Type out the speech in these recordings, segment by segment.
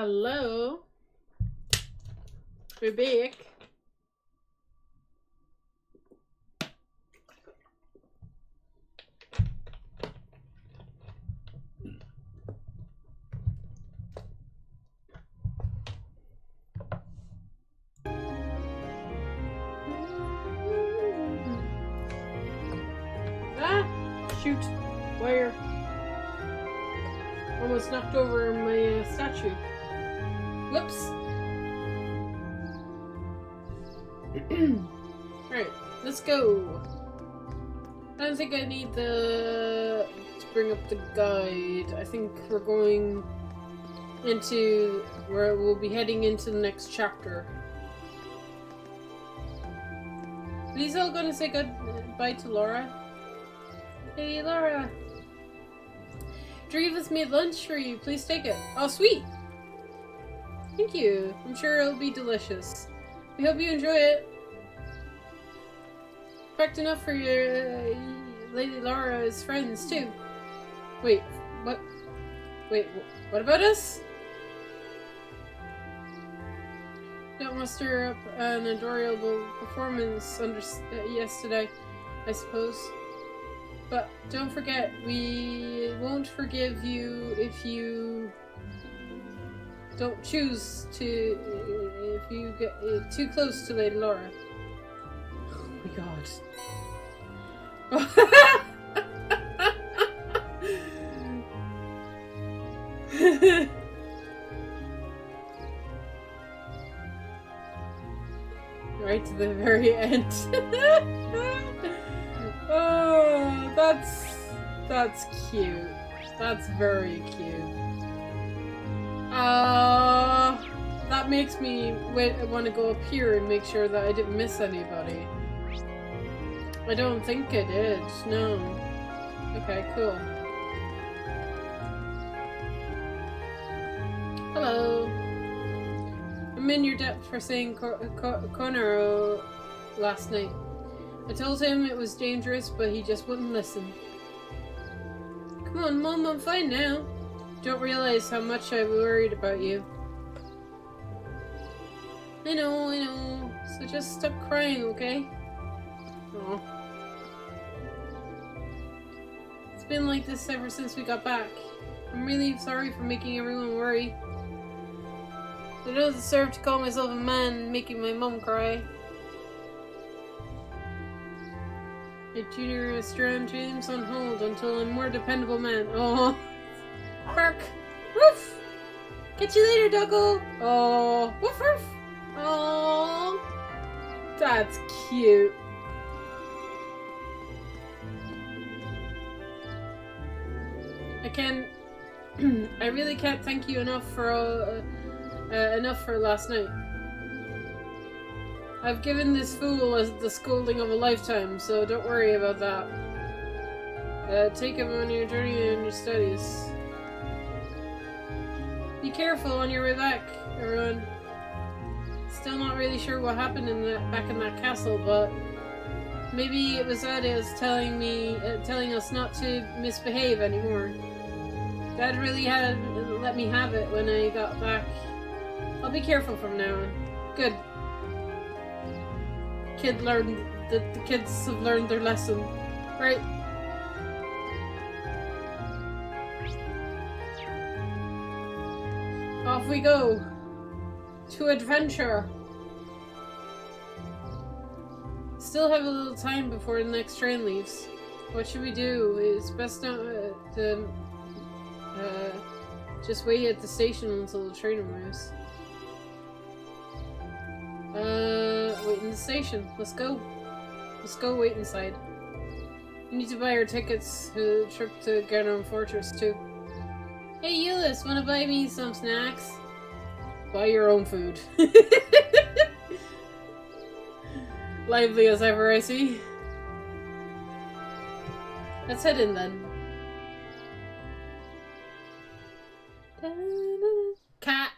Hello. We're back. Ah! Shoot. Wire. Almost knocked over my statue. Whoops. Alright, let's go. I don't think I need to bring up the guide. I think we're going into where we'll be heading into the next chapter. Are these all gonna say goodbye to Laura? Hey Laura! Dreva's made lunch for you. Please take it. Oh, sweet! Thank you. I'm sure it'll be delicious. We hope you enjoy it. Packed enough for your Lady Laura's friends, too. Wait, what? Wait, what about us? Don't muster up an adorable performance yesterday, I suppose. But don't forget, we won't forgive you if you don't choose to, if you get too close to Lady Laura. Oh my god. Right to the very end. Oh, that's cute. That's very cute. That makes me want to go up here and make sure that I didn't miss anybody. I don't think I did, no. Okay, cool. Hello. I'm in your debt for saying Conero last night. I told him it was dangerous, but he just wouldn't listen. Come on, Mom, I'm fine now. Don't realize how much I worried about you. I know. So just stop crying, okay? Aw. It's been like this ever since we got back. I'm really sorry for making everyone worry. I don't deserve to call myself a man making my mom cry. My junior Strand James on hold until I'm a more dependable man. Oh. Bark! Woof! Catch you later, Doggo! Oh. Woof woof! Oh. That's cute. I really can't thank you enough for last night. I've given this fool the scolding of a lifetime, so don't worry about that. Take him on your journey and your studies. Be careful on your way back, everyone. Still not really sure what happened back in that castle, but maybe it was Adia's telling us not to misbehave anymore. Dad really had let me have it when I got back. I'll be careful from now on. Good. The kids have learned their lesson. Right. Off we go. To adventure. Still have a little time before the next train leaves. What should we do? It's best not to just wait at the station until the train arrives. Wait in the station. Let's go. Let's go wait inside. We need to buy our tickets for the trip to Ganon Fortress too. Hey Euless, wanna buy me some snacks? Buy your own food. Lively as ever, I see. Let's head in then. Cat.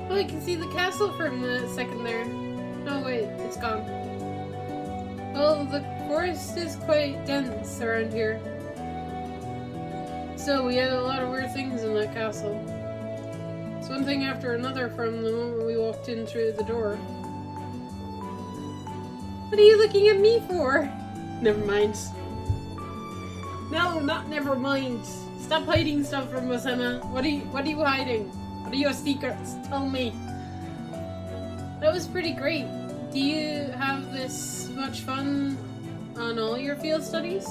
Oh, I can see the castle for a second there. Oh wait, it's gone. Well, the forest is quite dense around here. So we had a lot of weird things in that castle. It's one thing after another from the moment we walked in through the door. What are you looking at me for? Never mind. No, not never mind. Stop hiding stuff from us, Emma. What are you hiding? What are your secrets? Tell me. That was pretty great. Do you have this much fun on all your field studies?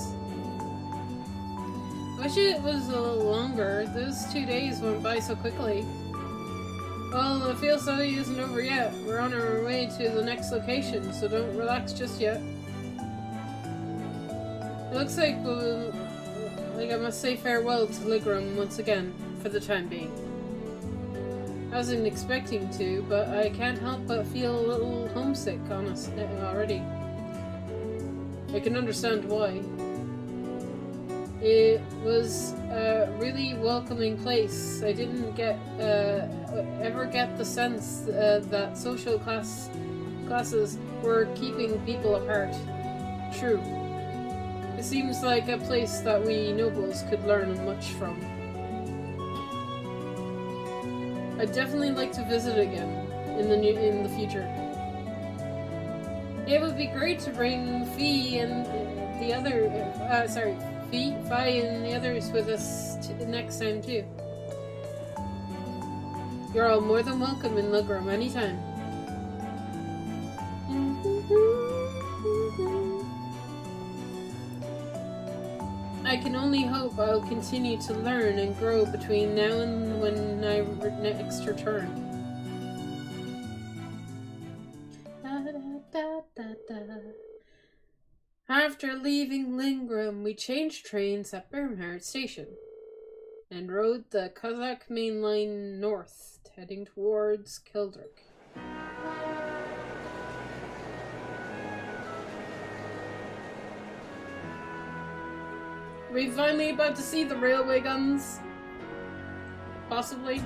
I wish it was a little longer. Those 2 days went by so quickly. Well, the field study isn't over yet. We're on our way to the next location, so don't relax just yet. It looks like I must say farewell to Ligram once again, for the time being. I wasn't expecting to, but I can't help but feel a little homesick, honestly, already. I can understand why. It was a really welcoming place. I didn't ever get the sense that social classes were keeping people apart. True. It seems like a place that we nobles could learn much from. I'd definitely like to visit again in the future. It would be great to bring Fi and the other Fi and the others with us next time too. You're all more than welcome in Ligram anytime. I can only hope I'll continue to learn and grow between now and when I next return. After leaving Lingram, we changed trains at Barracks Station and rode the Cossack main line north, heading towards Kildrick. Are we finally about to see the railway guns? Possibly.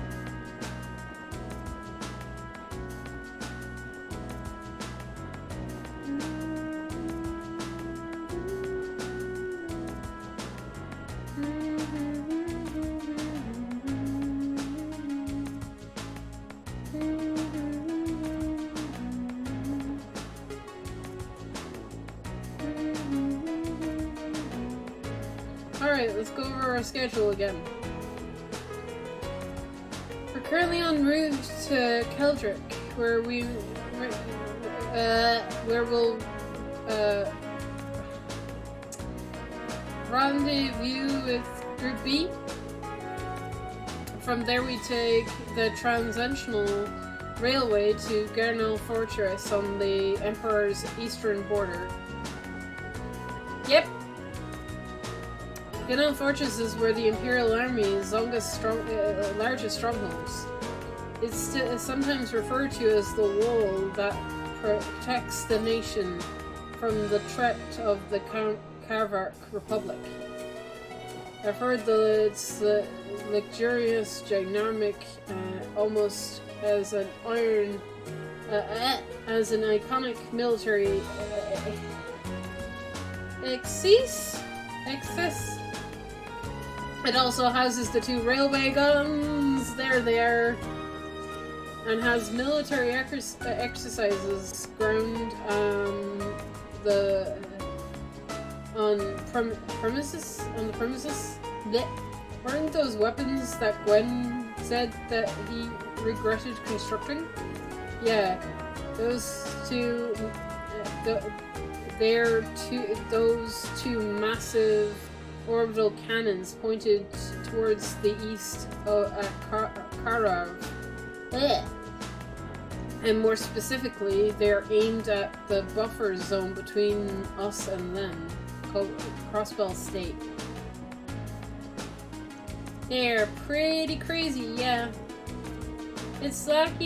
Alright, let's go over our schedule again. We're currently en route to Keldrick, where we'll rendezvous with Group B. From there we take the Transentional Railway to Gernal Fortress on the Emperor's eastern border. Yep. Gernal Fortress is where the Imperial Army's largest strongholds. It's sometimes referred to as the wall that protects the nation from the threat of the Karvark Republic. I've heard that it's luxurious, dynamic, almost as an iconic military excess. It also houses the 2 railway guns. There they are. And has military exercises ground on the premises. Blech. Weren't those weapons that Gwen said that he regretted constructing? Yeah, those two. Those 2 massive orbital cannons pointed towards the east at Karav. And more specifically, they're aimed at the buffer zone between us and them, called Crossbell State. They're pretty crazy, yeah. It's like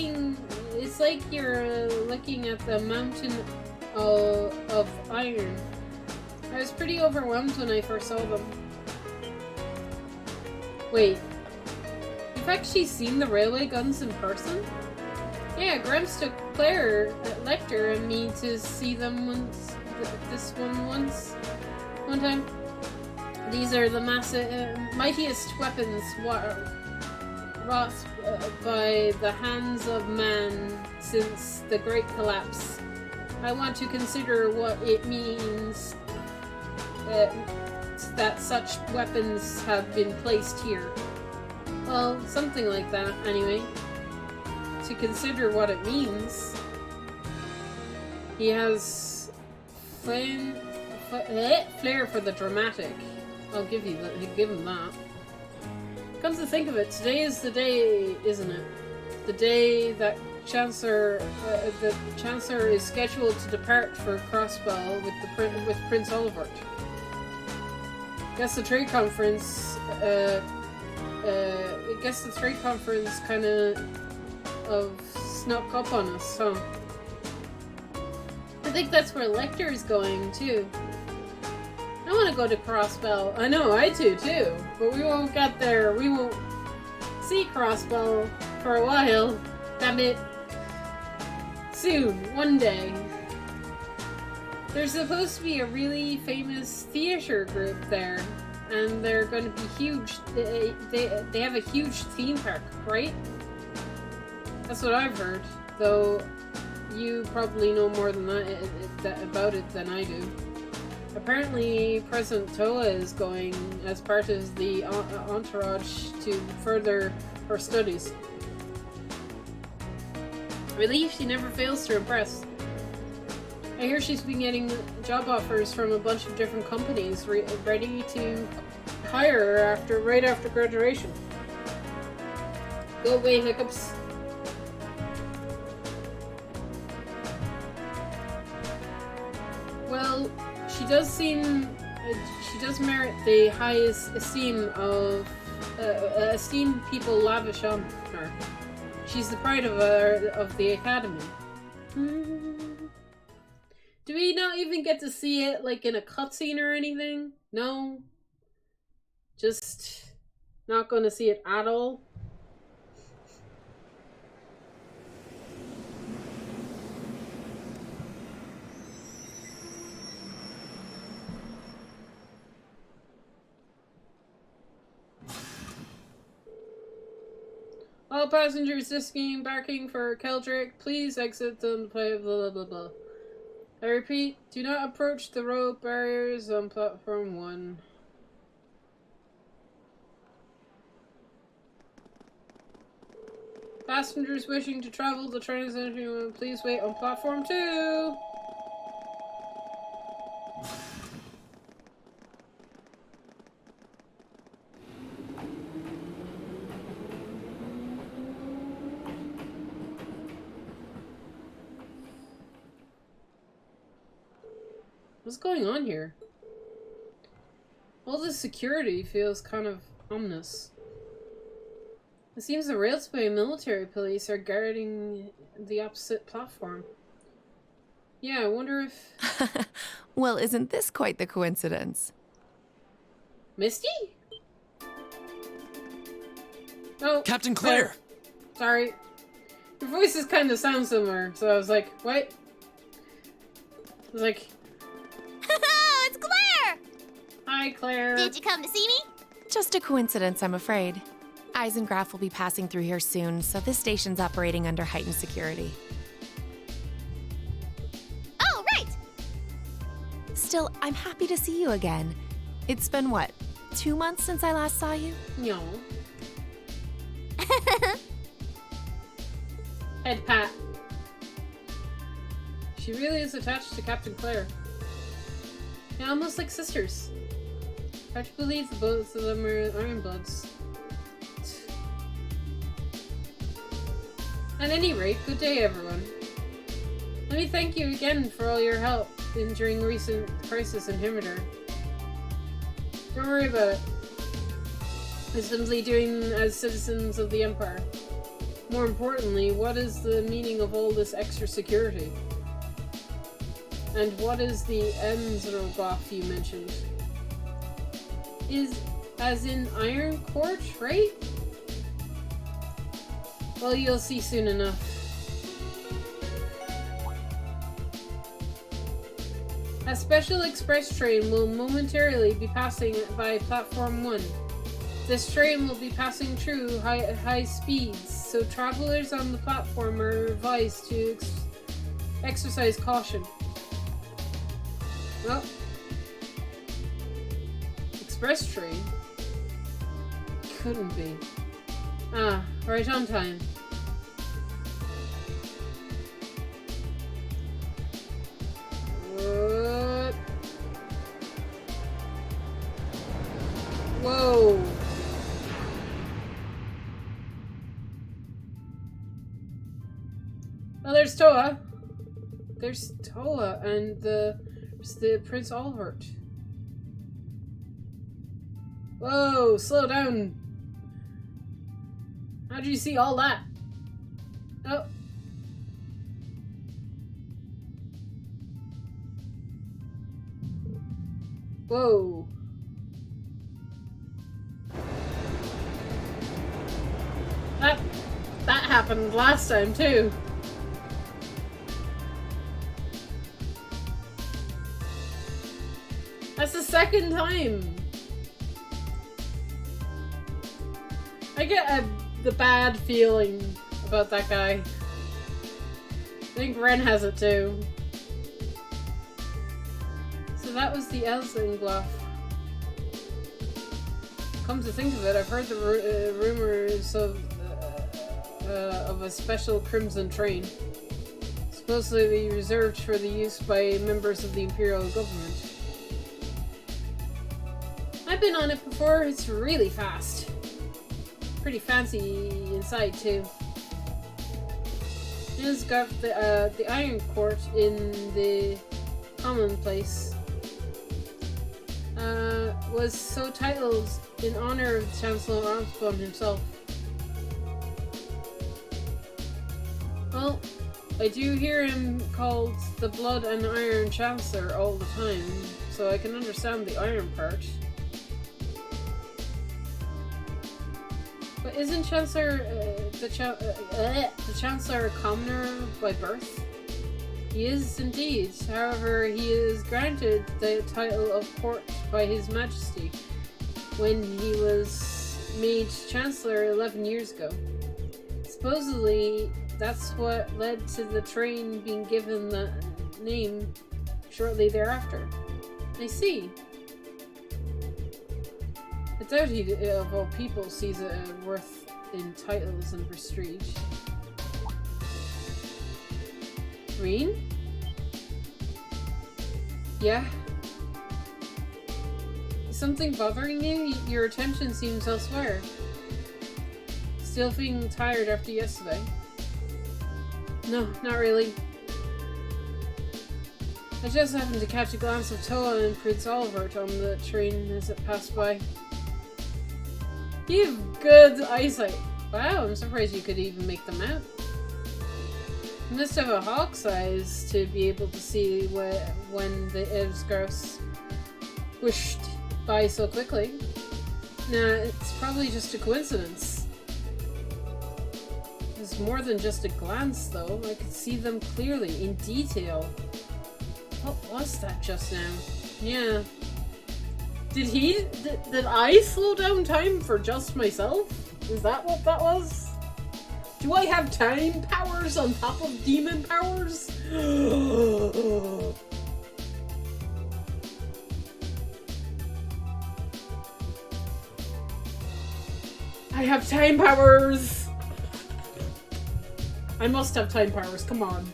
you're looking at the mountain of iron. I was pretty overwhelmed when I first saw them. Wait, you've actually seen the railway guns in person? Yeah, Grimes took Claire, Lecter, and me to see them once. One time. These are the mightiest weapons wrought by the hands of man since the Great Collapse. I want to consider what it means that such weapons have been placed here. Well, something like that, anyway. To consider what it means. He has flair for the dramatic. I'll give him that. Come to think of it, today is the day, isn't it? The day that the Chancellor is scheduled to depart for Crossbell with Prince Olivert. Guess the trade conference. Kind of snuck up on us, huh? I think that's where Lecter is going too. I want to go to Crossbell. I know, I do too. But we won't get there. We won't see Crossbell for a while. Damn it. Soon. One day. There's supposed to be a really famous theater group there. And they're going to be huge. They have a huge theme park, right? That's what I've heard. Though you probably know more than about it than I do. Apparently, President Toa is going as part of the entourage to further her studies. Relief, she never fails to impress. I hear she's been getting job offers from a bunch of different companies ready to hire her right after graduation. Go away, hiccups. Well, she does merit the highest esteem people lavish on her. She's the pride of the academy. Do we not even get to see it like in a cutscene or anything? No? Just not gonna see it at all? All passengers disembarking for Keldrick, please exit the play blah blah blah. I repeat, do not approach the rope barriers on platform 1. Passengers wishing to travel the transit, please wait on platform 2. What's going on here? All this security feels kind of ominous. It seems the railway military police are guarding the opposite platform. Yeah, I wonder if... Well, isn't this quite the coincidence? Misty? Oh, Captain Claire! Sorry. Your voices kind of sound similar, so I was like, what? I was like... It's Claire! Hi, Claire. Did you come to see me? Just a coincidence, I'm afraid. Eisengraf will be passing through here soon, so this station's operating under heightened security. Oh, right! Still, I'm happy to see you again. It's been, what, 2 months since I last saw you? No. Head pat. She really is attached to Captain Claire. Yeah, almost like sisters. Hard to believe the both of them are Ironbloods. At any rate, good day, everyone. Let me thank you again for all your help during the recent crisis in Himmerder. Don't worry about it. We're simply doing as citizens of the Empire. More importantly, what is the meaning of all this extra security? And what is the Enzrogoff you mentioned? Is as in Iron Court, right? Well, you'll see soon enough. A special express train will momentarily be passing by platform 1. This train will be passing through high speeds, so travelers on the platform are advised to exercise caution. Well, express train? Couldn't be. Ah, right on time. What? Whoa. Oh, there's Toa. There's Toa and the Prince Albert. Whoa, slow down. How did you see all that? Oh. Whoa. That happened last time too. That's the second time. I get the bad feeling about that guy. I think Ren has it too. So that was the Elzengloff. Come to think of it, I've heard the rumors of a special Crimson train, supposedly reserved for the use by members of the Imperial government. I've been on it before, it's really fast. Pretty fancy inside too. It's got the Iron Court in the common place. Was so titled in honor of Chancellor Armstrong himself. Well, I do hear him called the Blood and Iron Chancellor all the time, so I can understand the iron part. But isn't Chancellor the Chancellor a commoner by birth? He is indeed. However, he is granted the title of court by His Majesty when he was made Chancellor 11 years ago. Supposedly, that's what led to the train being given the name shortly thereafter. I see. I doubt he, of all people, sees a worth in titles and prestige. Green? Yeah? Is something bothering you? Your attention seems elsewhere. Still feeling tired after yesterday? No, not really. I just happened to catch a glance of Toa and Prince Albert on the train as it passed by. You have good eyesight. Wow, I'm surprised you could even make them out. You must have a hawk's eyes to be able to see when the Evsgrouse whooshed by so quickly. Nah, it's probably just a coincidence. It's more than just a glance, though. I could see them clearly, in detail. What was that just now? Yeah. Did I slow down time for just myself? Is that what that was? Do I have time powers on top of demon powers? I have time powers! I must have time powers, come on.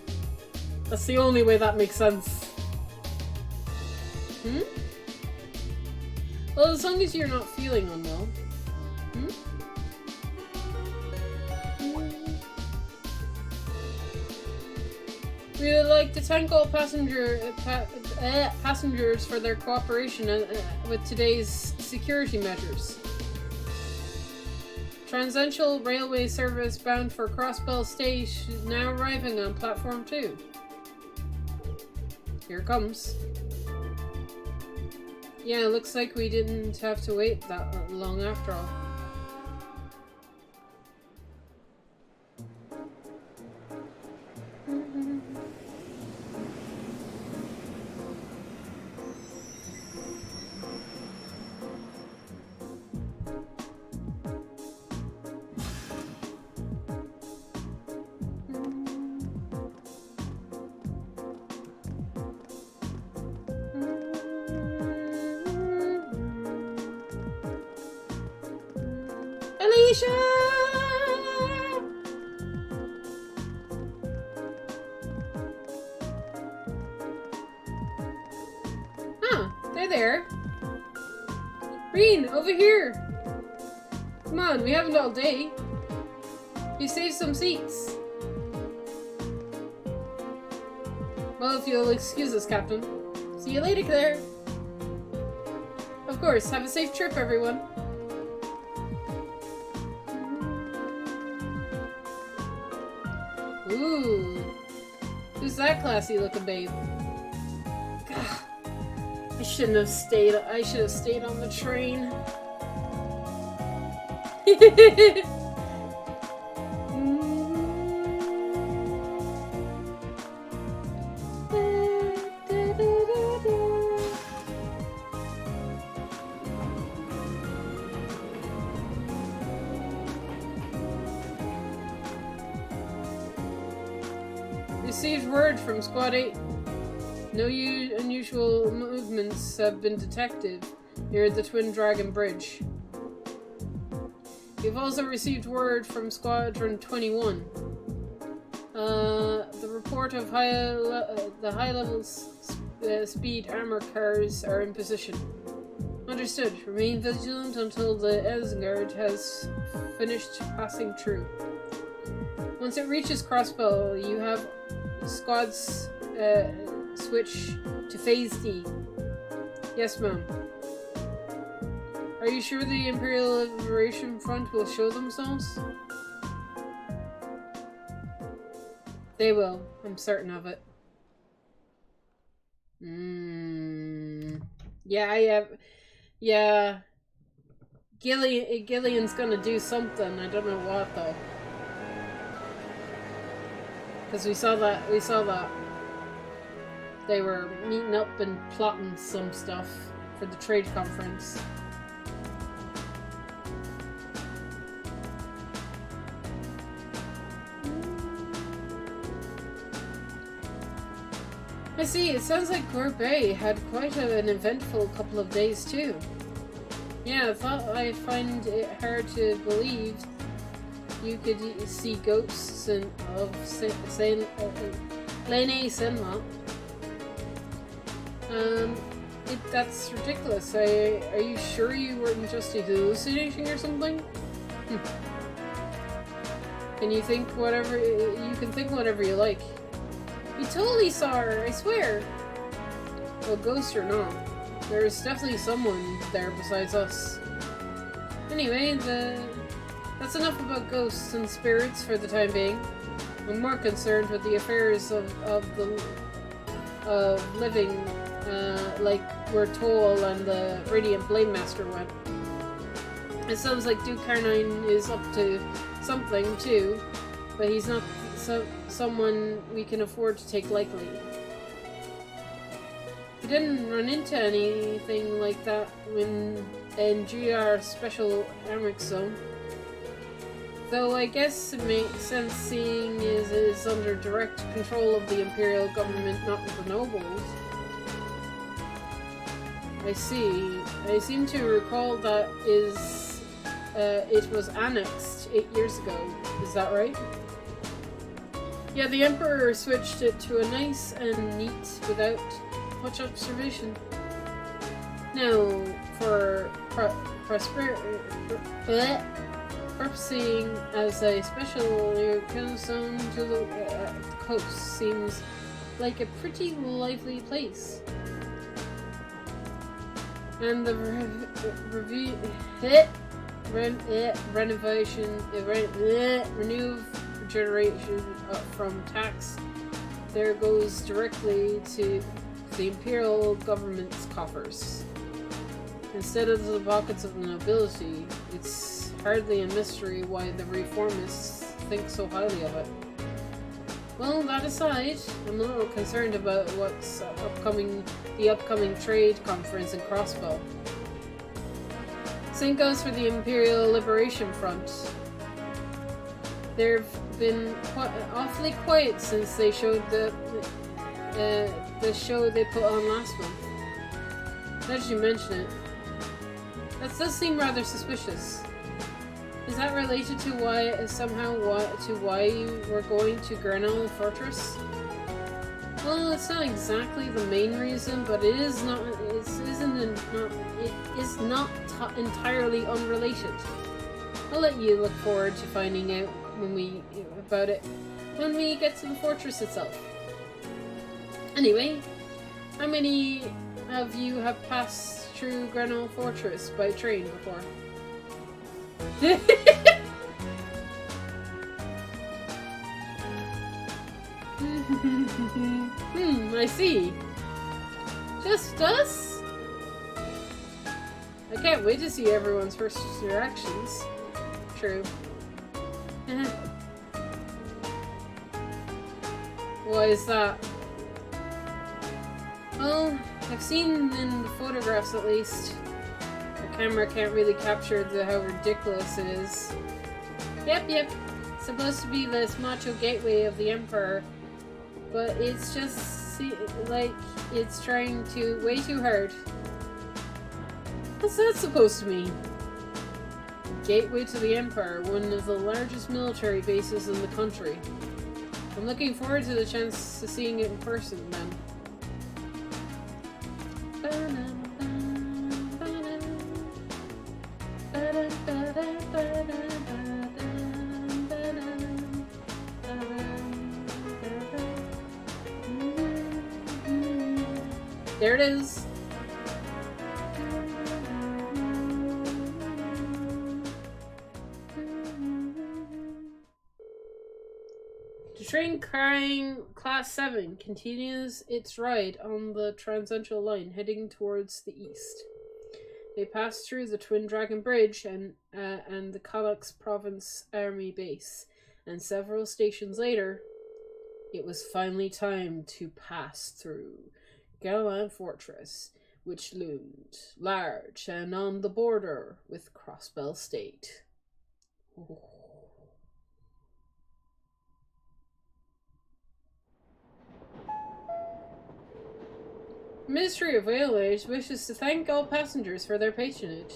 That's the only way that makes sense. Hmm? Well, as long as you're not feeling unwell. Hmm? We would like to thank all passengers for their cooperation with today's security measures. Transcendental railway service bound for Crossbell Station is now arriving on platform 2. Here it comes. Yeah, looks like we didn't have to wait that long after all. Macho! Huh, they're there. Reen, over here! Come on, we haven't all day. You saved some seats. Well, if you'll excuse us, Captain. See you later, Claire. Of course, have a safe trip, everyone. Ooh. Who's that classy looking babe? Gah. I should have stayed on the train. Received word from Squad 8. No unusual movements have been detected near the Twin Dragon Bridge. We've also received word from Squadron 21. The report of the high-level speed armor cars are in position. Understood. Remain vigilant until the Isengard has finished passing through. Once it reaches Crossbow, you have Squad's switch to Phase D. Yes, ma'am. Are you sure the Imperial Liberation Front will show themselves? They will. I'm certain of it. Yeah. Gideon's gonna do something. I don't know what though. Because we saw that they were meeting up and plotting some stuff for the trade conference. I see, it sounds like Gorbet had quite an eventful couple of days too. Yeah, I find it hard to believe you could see ghosts of Lene Senma. That's ridiculous. Are you sure you weren't just hallucinating or something? Can you think whatever you can think whatever you like? We totally saw her, I swear. Well, ghost or not, there's definitely someone there besides us. Anyway, that's enough about ghosts and spirits for the time being. I'm more concerned with the affairs of living, like where Toll and the Radiant Blade Master went. It sounds like Duke Carnine is up to something too, but he's not someone we can afford to take lightly. We didn't run into anything like that in GR Special Amric Zone. Though I guess it makes sense seeing is under direct control of the Imperial government, not the nobles. I see. I seem to recall that it was annexed 8 years ago. Is that right? Yeah, the Emperor switched it to a nice and neat without much observation. Now, for purposing as a special zone to the coast seems like a pretty lively place. And the renewed generation from tax there goes directly to the Imperial government's coffers. Instead of the pockets of the nobility, it's hardly a mystery why the reformists think so highly of it. Well, that aside, I'm a little concerned about what's the upcoming trade conference in Crossbow. Same goes for the Imperial Liberation Front. They've been awfully quiet since they showed the show they put on last month. Now that you mention it, that does seem rather suspicious. Is that related to why you were going to Grenell Fortress? Well, it's not exactly the main reason, but it is not. It is not entirely unrelated. I'll let you look forward to finding out when we get to the fortress itself. Anyway, how many of you have passed through Grenell Fortress by train before? I see. Just us? I can't wait to see everyone's first reactions. True. Why is that? Well, I've seen in the photographs at least. The camera can't really capture how ridiculous it is. Yep. Supposed to be this Macho gateway of the Emperor. But it's just like it's trying way too hard. What's that supposed to mean? Gateway to the Empire, one of the largest military bases in the country. I'm looking forward to the chance to seeing it in person then. There it is. The train carrying Class 7 continues its ride on the Transcendental Line, heading towards the east. They pass through the Twin Dragon Bridge and the Kallax Province Army Base, and several stations later, it was finally time to pass through Grenell Fortress, which loomed large and on the border with Crossbell State. Oh. The Ministry of Railways wishes to thank all passengers for their patronage.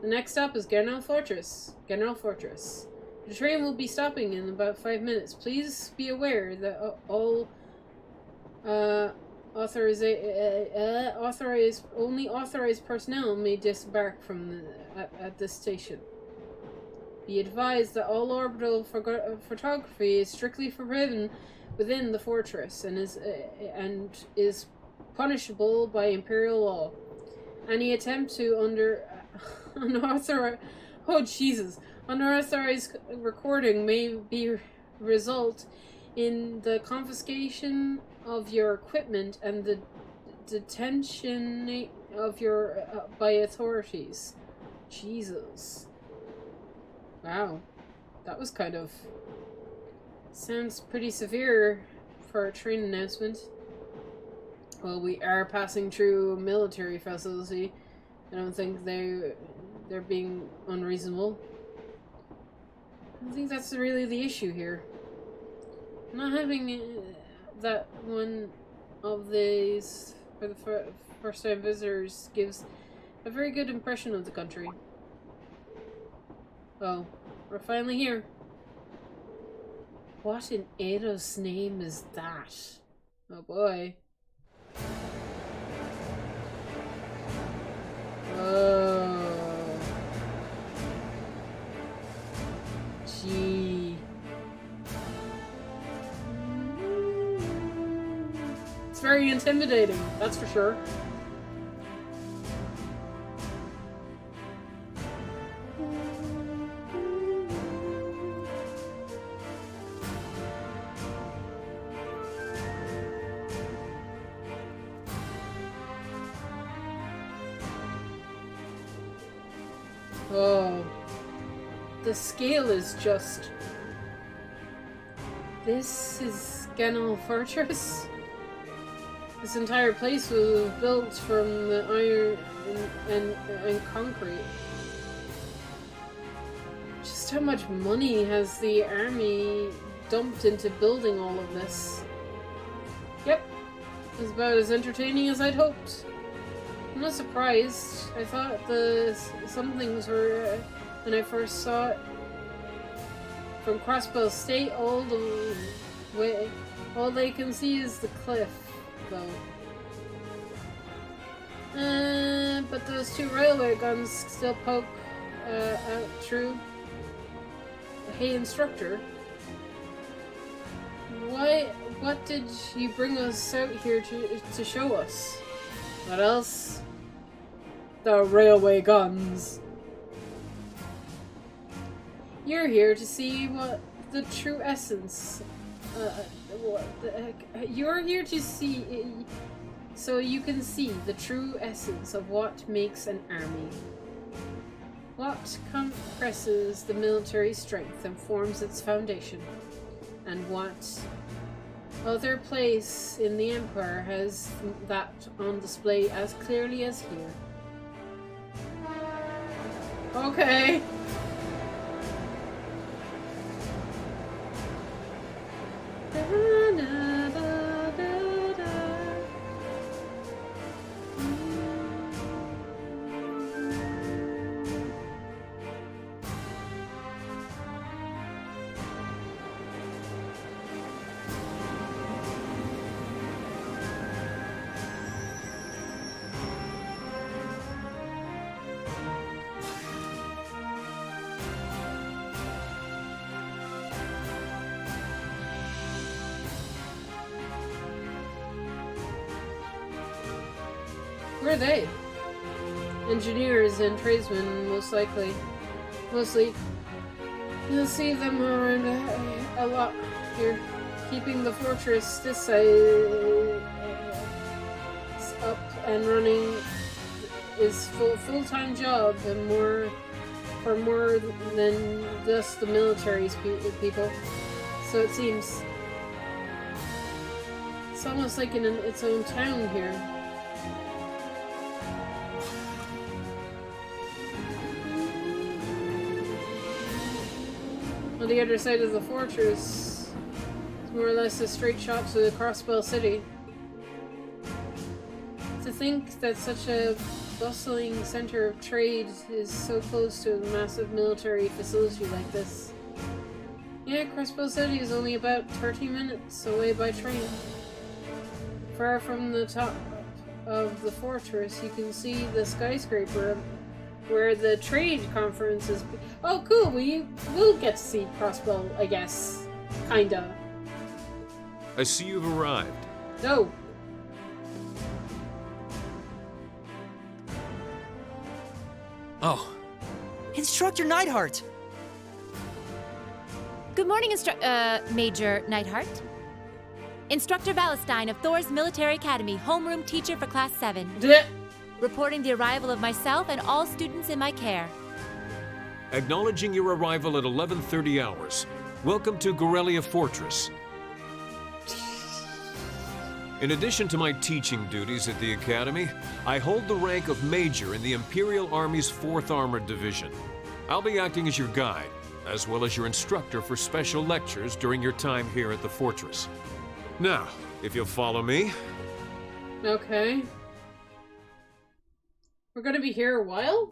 The next stop is Grenell Fortress. The train will be stopping in about 5 minutes. Please be aware that all authorized personnel may disembark at this station. Be advised that all orbital photography is strictly forbidden within the fortress and is punishable by Imperial law. Any attempt to unauthorized recording may result in the confiscation of your equipment and the detention of your by authorities. Jesus. Wow. That was sounds pretty severe for a train announcement. Well, we are passing through a military facility. I don't think they're being unreasonable. I don't think that's really the issue here. Not having that one of these for the first time visitors gives a very good impression of the country. Oh, we're finally here. What in Edo's name is that? Oh boy. Oh. Gee. It's very intimidating, that's for sure. Oh, the scale is just... This is Grenell Fortress? This entire place was built from the iron and concrete. Just how much money has the army dumped into building all of this? Yep, it was about as entertaining as I'd hoped. I'm not surprised. I thought some things were, when I first saw it, From Crossbow State all the way, all they can see is the cliff, though. But those two railway guns still poke out true. Hey, instructor. What did you bring us out here to show us? What else? The railway guns. You're here to see what the true essence. You're here to see, so you can see the true essence of what makes an army. What compresses the military strength and forms its foundation, and what other place in the Empire has that on display as clearly as here? Okay. Where are they? Engineers and tradesmen, most likely. Mostly. You'll see them around a lot here. Keeping the fortress this side up and running is full-time job, and more than just the military's people. So it seems. It's almost like in its own town here. On the other side of the fortress is more or less a straight shot to the Crossbow City. To think that such a bustling center of trade is so close to a massive military facility like this. Yeah, Crossbow City is only about 30 minutes away by train. Far from the top of the fortress, you can see the skyscraper where the trade conference is. Oh, cool! We will get to see Crossbow, I guess. Kinda. I see you've arrived. No. Oh. Instructor Neidhart! Good morning, Major Neidhart. Instructor Valestein of Thor's Military Academy, homeroom teacher for Class 7. Blech. Reporting the arrival of myself and all students in my care. Acknowledging your arrival at 11:30 hours. Welcome to Gorelia Fortress. In addition to my teaching duties at the Academy, I hold the rank of Major in the Imperial Army's 4th Armored Division. I'll be acting as your guide, as well as your instructor for special lectures during your time here at the fortress. Now, if you'll follow me. Okay. We're gonna be here a while?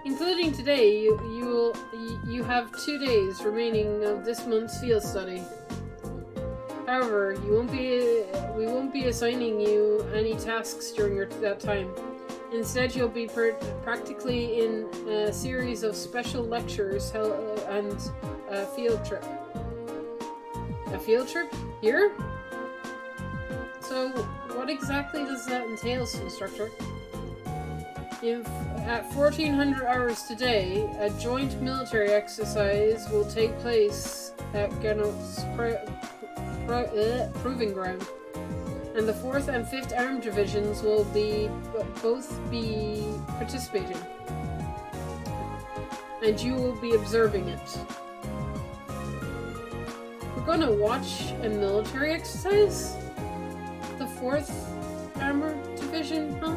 Including today, you have 2 days remaining of this month's field study. However, we won't be assigning you any tasks during that time. Instead, you'll be practically in a series of special lectures and a field trip. A field trip? Here? So, what exactly does that entail, instructor? If at 1400 hours today, a joint military exercise will take place at Genot's proving ground, and the 4th and 5th Armed Divisions will both be participating. and you will be observing it. We're gonna watch a military exercise? The 4th Armored Division, huh?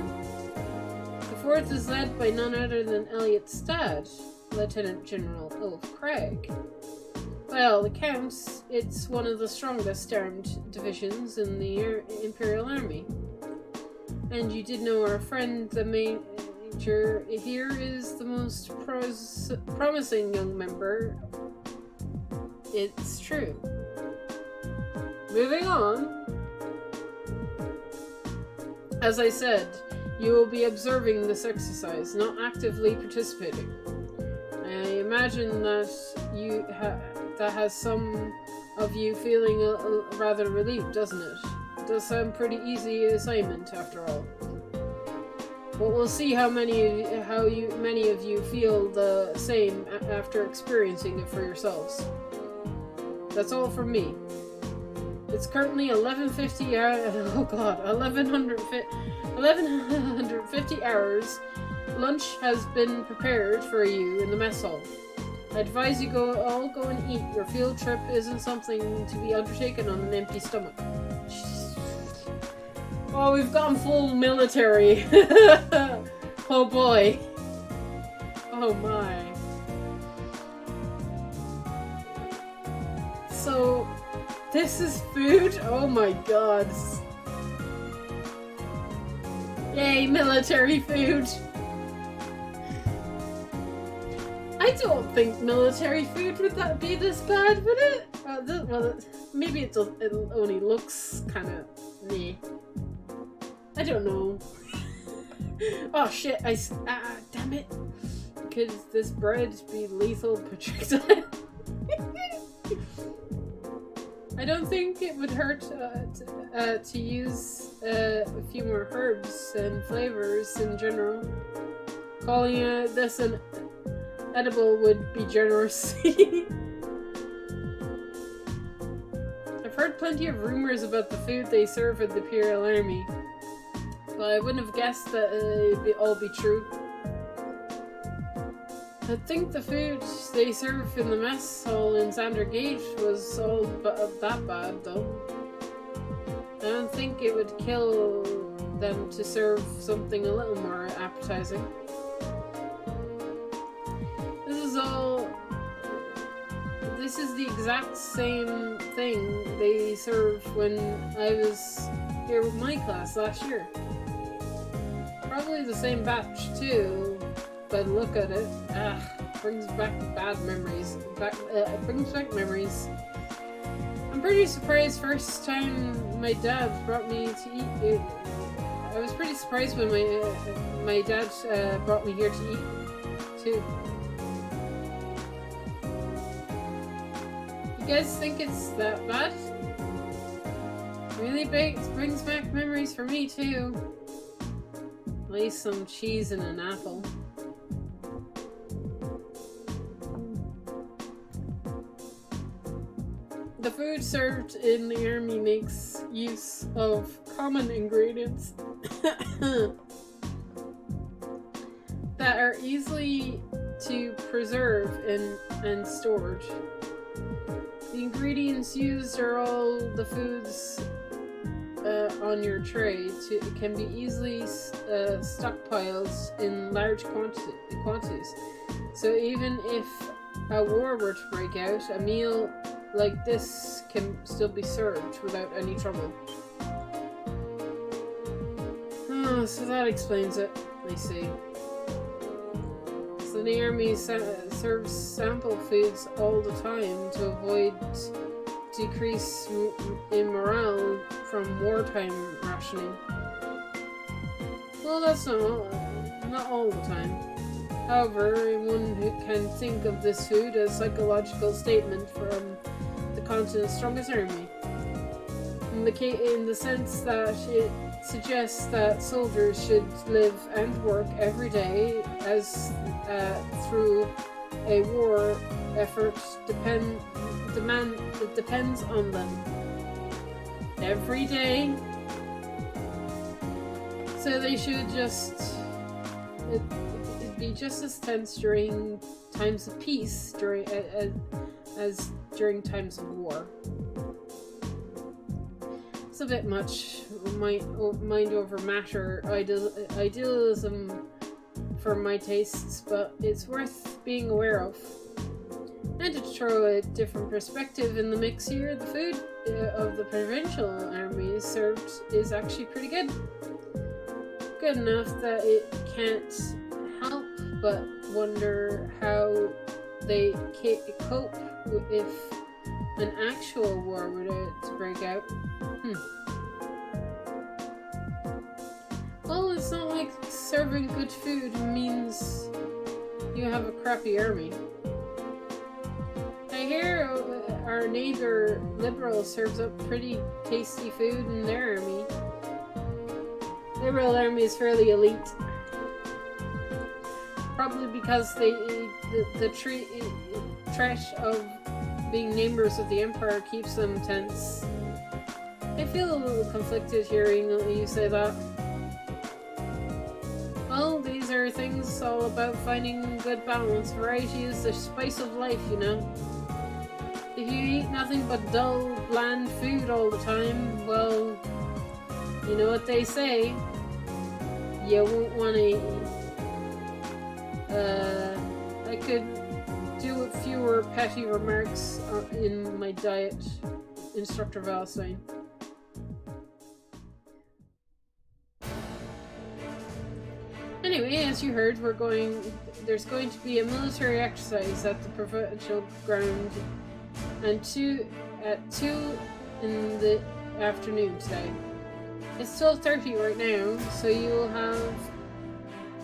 The 4th is led by none other than Elliot's dad, Lieutenant General Ulf Craig. By all accounts, it's one of the strongest armed divisions in the Imperial Army. And you did know our friend, the Major here, is the most promising young member. It's true. Moving on. As I said, you will be observing this exercise, not actively participating. I imagine that that has some of you feeling rather relieved, doesn't it? It does sound pretty easy assignment after all. But we'll see how many of you feel the same after experiencing it for yourselves. That's all from me. It's currently 1150 hours. Lunch has been prepared for you in the mess hall. I advise you all go and eat. Your field trip isn't something to be undertaken on an empty stomach. Oh, we've gone full military. Oh boy. Oh my. So, this is food? Oh my god. Yay, military food. I don't think military food would that be this bad, would it? Maybe it only looks kind of meh. I don't know. Oh shit! Damn it! Could this bread be lethal projectile? I don't think it would hurt to use a few more herbs and flavors in general. Calling this an edible would be generous. I've heard plenty of rumors about the food they serve at the Imperial Army, but I wouldn't have guessed that it'd all be true. I think the food they serve in the mess hall in Xander Gate was all that bad, though. I don't think it would kill them to serve something a little more appetizing. This is the exact same thing they served when I was here with my class last year. Probably the same batch too, but look at it. Brings back bad memories. Brings back memories. I'm pretty surprised first time my dad brought me to eat. I was pretty surprised when my dad brought me here to eat too. You guys think it's that bad? Really brings back memories for me too. At least some cheese and an apple. The food served in the army makes use of common ingredients that are easily to preserve and stored. The ingredients used are all the foods on your tray. It can be easily stockpiled in large quantities. So even if a war were to break out, a meal like this can still be served without any trouble. Oh, so that explains it, I see. So the army serves sample foods all the time to avoid decrease in morale from wartime rationing. Well, that's not all the time. However, one can think of this food as a psychological statement from the continent's strongest army, in the sense that it suggests that soldiers should live and work every day as through a war effort that depends on them every day. So they should just be just as tense during times of peace as during times of war. It's a bit much mind over matter idealism for my tastes, but it's worth being aware of. And to throw a different perspective in the mix here, the food of the provincial army served is actually pretty good. Good enough that it can't help but wonder how they cope if an actual war were to break out. Well, it's not like serving good food means you have a crappy army. I hear our neighbor Liberal serves up pretty tasty food in their army. Liberal army is fairly elite. Probably because the threat of being neighbors of the Empire keeps them tense. I feel a little conflicted hearing you say that. Well, these are things all about finding good balance. Variety is the spice of life, you know. If you eat nothing but dull, bland food all the time, well, you know what they say. You won't want to eat. I could do with fewer petty remarks in my diet, Instructor Valstein. Anyway, as you heard, there's going to be a military exercise at the provincial ground and at 2 in the afternoon today. It's 12:30 right now, so you'll have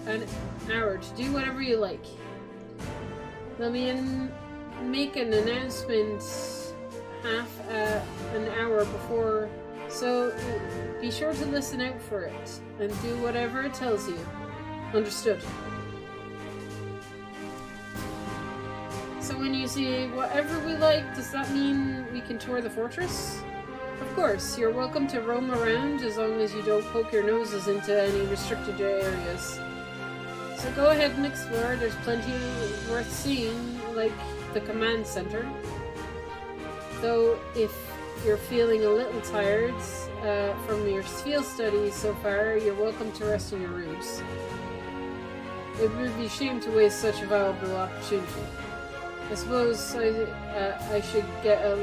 an hour to do whatever you like. Let me make an announcement an hour before, so be sure to listen out for it and do whatever it tells you. Understood. So when you say whatever we like, does that mean we can tour the fortress? Of course, you're welcome to roam around as long as you don't poke your noses into any restricted areas. So go ahead and explore, there's plenty worth seeing, like the command center. Though if you're feeling a little tired from your field studies so far, you're welcome to rest in your rooms. It would be a shame to waste such a valuable opportunity. I suppose I should get at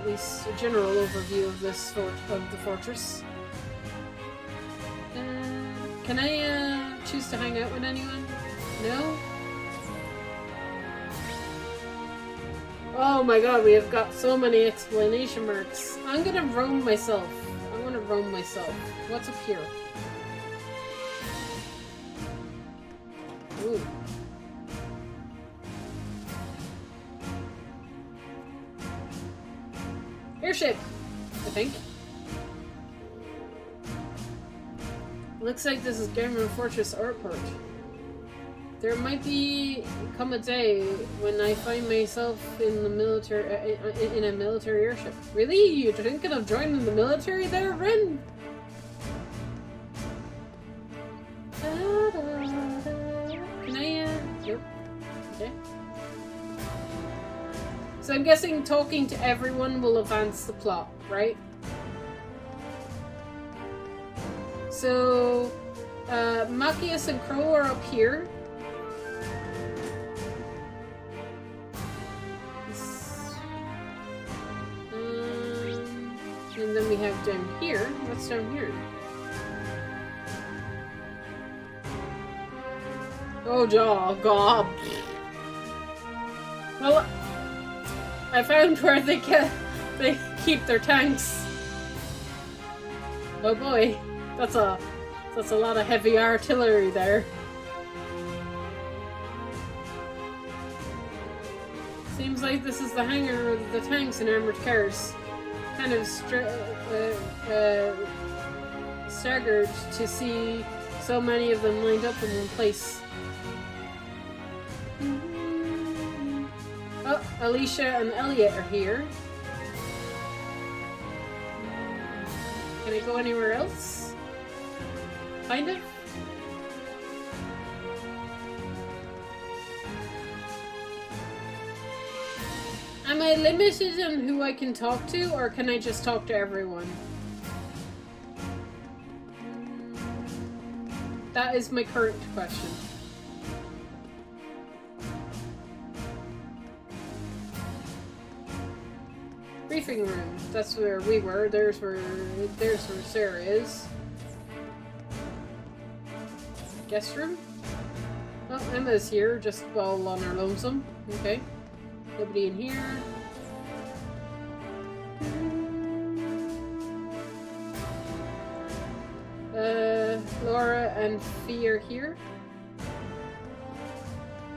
least a general overview of the fortress. Can I choose to hang out with anyone? No? Oh my god, we have got so many exclamation marks. I'm gonna roam myself. What's up here? Ooh. Airship, I think. Looks like this is Gammon Fortress Airport. There might come a day when I find myself in the military, in a military airship. Really? You're thinking of joining the military there, Ren? Can I, nope. Okay. So I'm guessing talking to everyone will advance the plot, right? So, Machias and Crow are up here. And then we have down here. What's down here? Oh, God. Well, I found where they keep their tanks. Oh boy, that's a lot of heavy artillery there. Seems like this is the hangar of the tanks and armored cars. Kind of staggered to see so many of them lined up in one place. Oh, Alicia and Elliot are here. Can I go anywhere else? Kind of? Am I limited on who I can talk to, or can I just talk to everyone? That is my current question. Briefing room. That's where we were. There's where Sarah is. Guest room? Oh, Emma's here, just all on her lonesome. Okay. Nobody in here. Laura and Fee are here.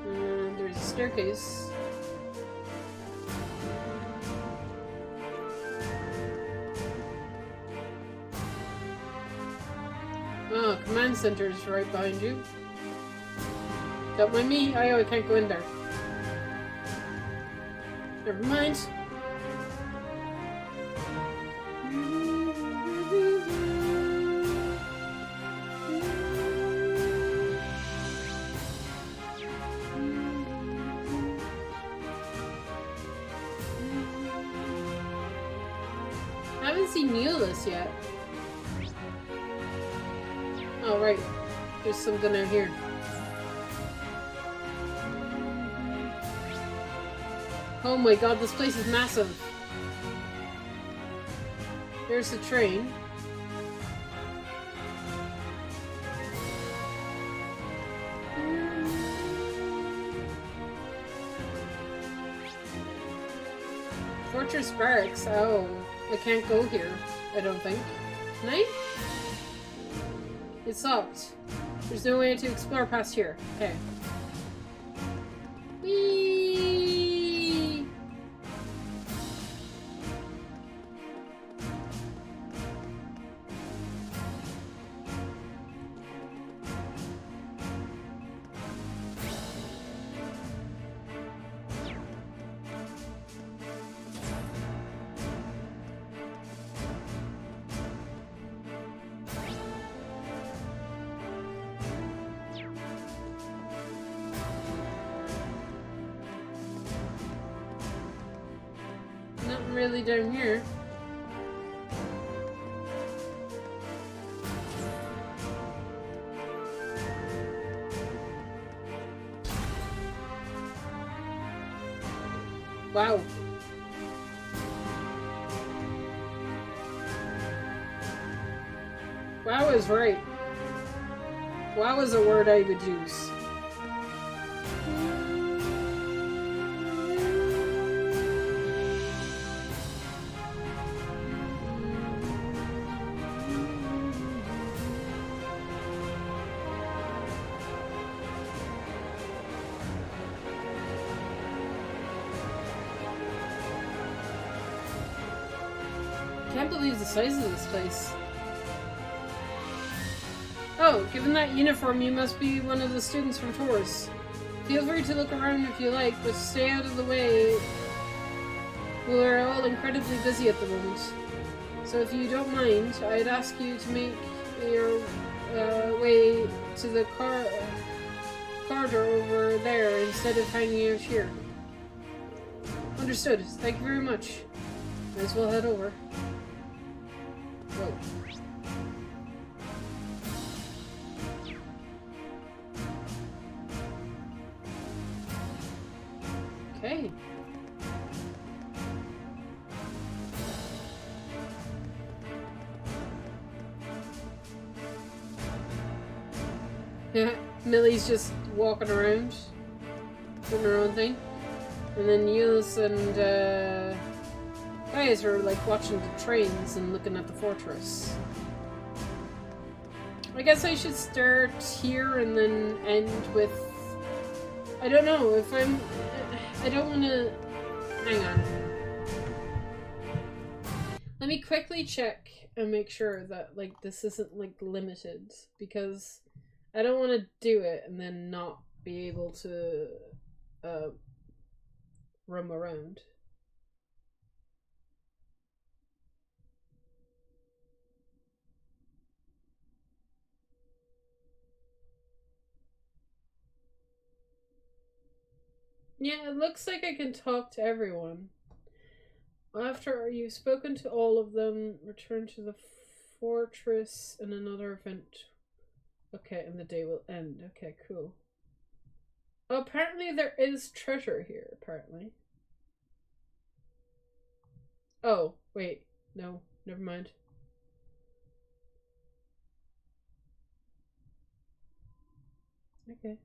There's a staircase. Oh, command center is right behind you. Don't mind me. I can't go in there. Never mind. I haven't seen Neolus yet. Oh, right. There's something out here. Oh my god, this place is massive. There's the train. Fortress Barracks. Oh, I can't go here, I don't think. Can I? It's locked. There's no way to explore past here. Okay. Whee! Nothing really down here. Wow. Wow is right. Wow is a word I would use. I can't believe the size of this place. Oh, given that uniform, you must be one of the students from Tours. Feel free to look around if you like, but stay out of the way. We're all incredibly busy at the moment. So if you don't mind, I'd ask you to make your way to the corridor over there instead of hanging out here. Understood. Thank you very much. Might as well head over. Whoa. Okay. Millie's just walking around, doing her own thing. And then Yules and guys are like watching the trains and looking at the fortress. I guess I should start here and then end with... I don't know if I'm... I don't want to... Hang on. Let me quickly check and make sure that like this isn't like limited, because I don't want to do it and then not be able to roam around. Yeah, it looks like I can talk to everyone. After you've spoken to all of them, return to the fortress and another event. Okay, and the day will end. Okay, cool. Oh, apparently there is treasure here, apparently. Oh, wait. No, never mind. Okay.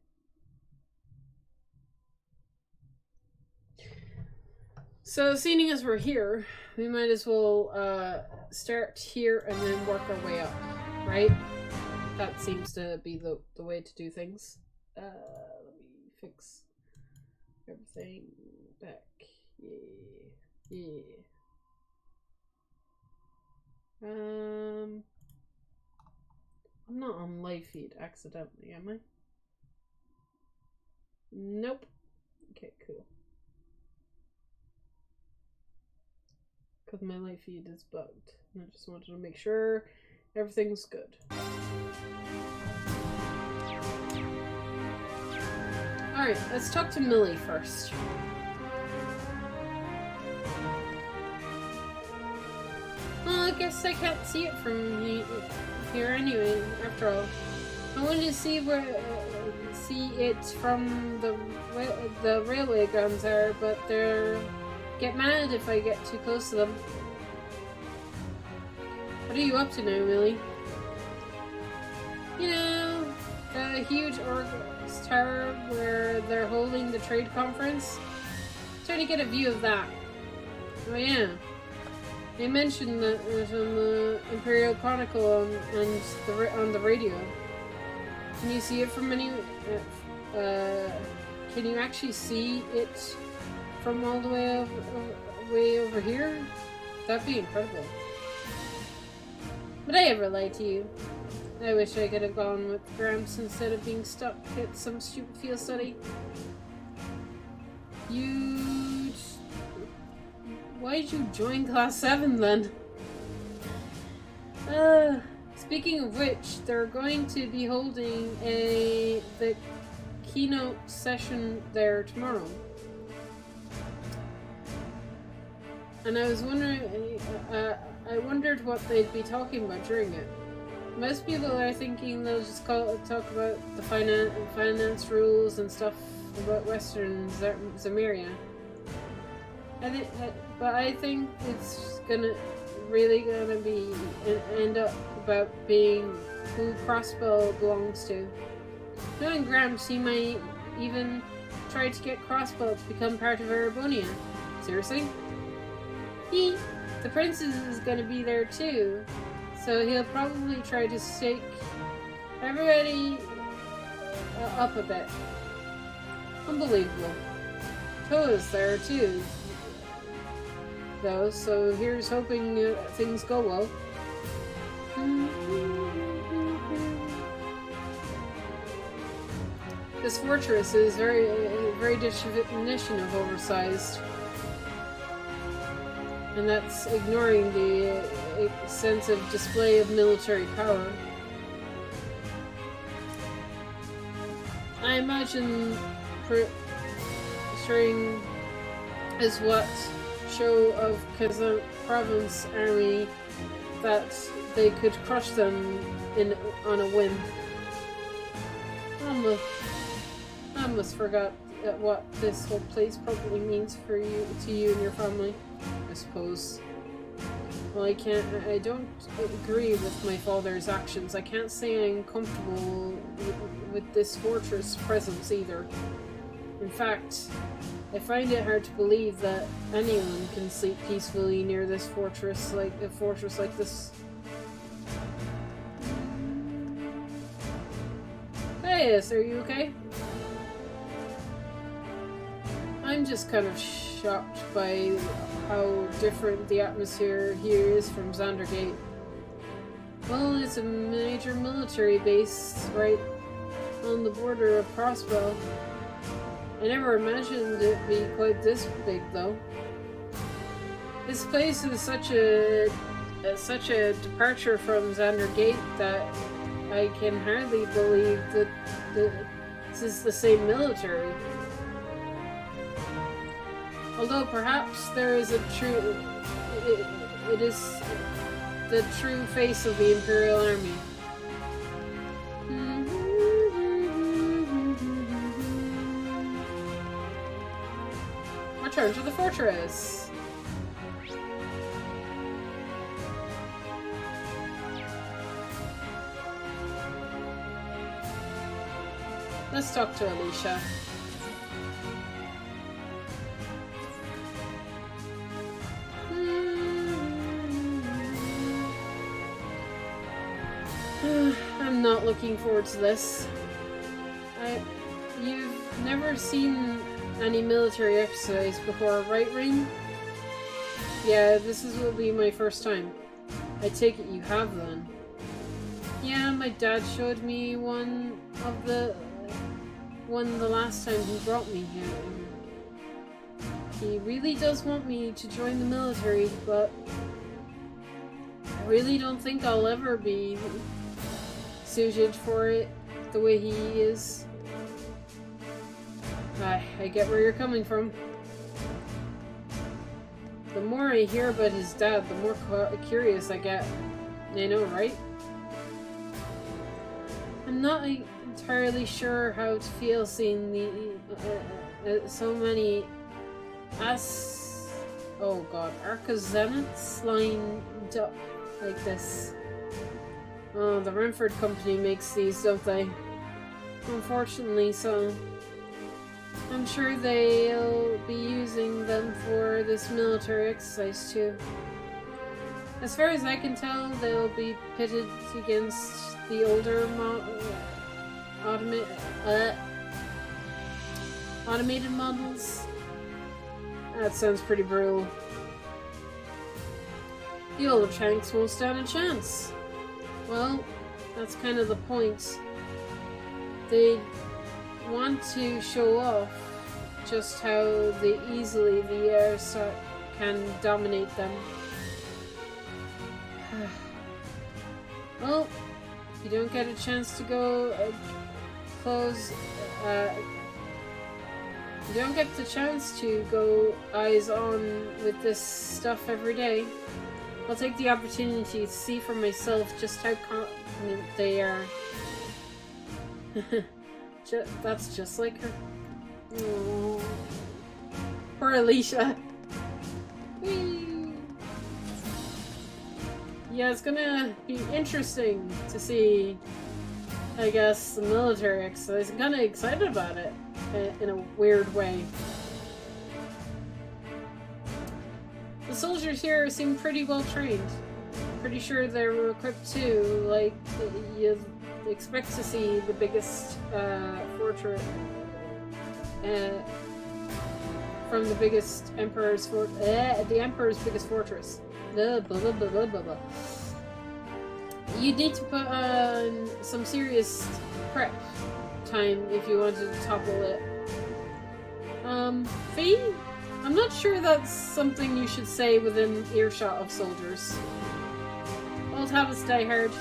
So, seeing as we're here, we might as well start here and then work our way up, right? That seems to be the way to do things. Let me fix everything back. Yeah. I'm not on live feed accidentally, am I? Nope. Okay, cool. Because my live feed is bugged. And I just wanted to make sure everything's good. Alright, let's talk to Millie first. Well, I guess I can't see it from here anyway, after all. I wanted to see it from the railway grounds are, but they're get mad if I get too close to them. What are you up to now, Millie? You know, the huge Org's Tower where they're holding the trade conference? Trying to get a view of that. Oh yeah. They mentioned that it was on the Imperial Chronicle on the radio. Can you see it from any? Can you actually see it from all the way over here? That'd be incredible. Would I ever lie to you? I wish I could have gone with Gramps instead of being stuck at some stupid field study. Why'd you join Class 7 then? Speaking of which, they're going to be holding the keynote session there tomorrow. And I was wondering, I wondered what they'd be talking about during it. Most people are thinking they'll just talk about the finance rules and stuff about Western Zemeria. But I think it's really gonna be end up about being who Crossbow belongs to. Knowing Gramps, he might even try to get Crossbow to become part of Erebonia. Seriously? The princess is gonna be there too, so he'll probably try to stake everybody up a bit. Unbelievable. Toa's there too, though, so here's hoping things go well. This fortress is very definition of oversized. And that's ignoring the extensive display of military power. I imagine showing is what show of Kazan province army that they could crush them on a whim. I almost forgot what this whole place probably means to you and your family. I suppose. Well, I don't agree with my father's actions. I can't say I'm comfortable with this fortress presence either. In fact, I find it hard to believe that anyone can sleep peacefully near this fortress, like a fortress like this. Hey, are you okay? I'm just kind of shocked by how different the atmosphere here is from Xandergate. Well, it's a major military base right on the border of Crossbow. I never imagined it'd be quite this big, though. This place is such a departure from Xandergate that I can hardly believe that this is the same military. Although perhaps there is a true... It is the true face of the Imperial Army. Return to the fortress. Let's talk to Alicia. I'm not looking forward to this. You've never seen any military exercise before, right, Ring? Yeah, this will be my first time. I take it you have then. Yeah, my dad showed me one the last time he brought me here. He really does want me to join the military, but I really don't think I'll ever be suited for it the way he is. I get where you're coming from. The more I hear about his dad, the more curious I get. I know, right? I'm not entirely sure how to feel seeing the so many Arcazenets lined up like this. Oh, the Renford Company makes these, don't they? Unfortunately, so. I'm sure they'll be using them for this military exercise too. As far as I can tell, they'll be pitted against the older automated models. That sounds pretty brutal. The older tanks won't stand a chance. Well, that's kind of the point. They want to show off just how easily the air can dominate them. Well, you don't get a chance to go you don't get the chance to go eyes on with this stuff every day. I'll take the opportunity to see for myself just how confident they are. That's just like her. Aww. Poor Alicia. Whee. Yeah, it's gonna be interesting to see, I guess, the military exercise. I'm kinda excited about it, in a weird way. The soldiers here seem pretty well trained. Pretty sure they're equipped too, like, you expect to see the biggest fortress from the biggest emperor's the emperor's biggest fortress. Blah, blah, blah, blah, blah, blah. You need to put on some serious prep time if you want to topple it. Fee? I'm not sure that's something you should say within earshot of soldiers. Old habits die hard.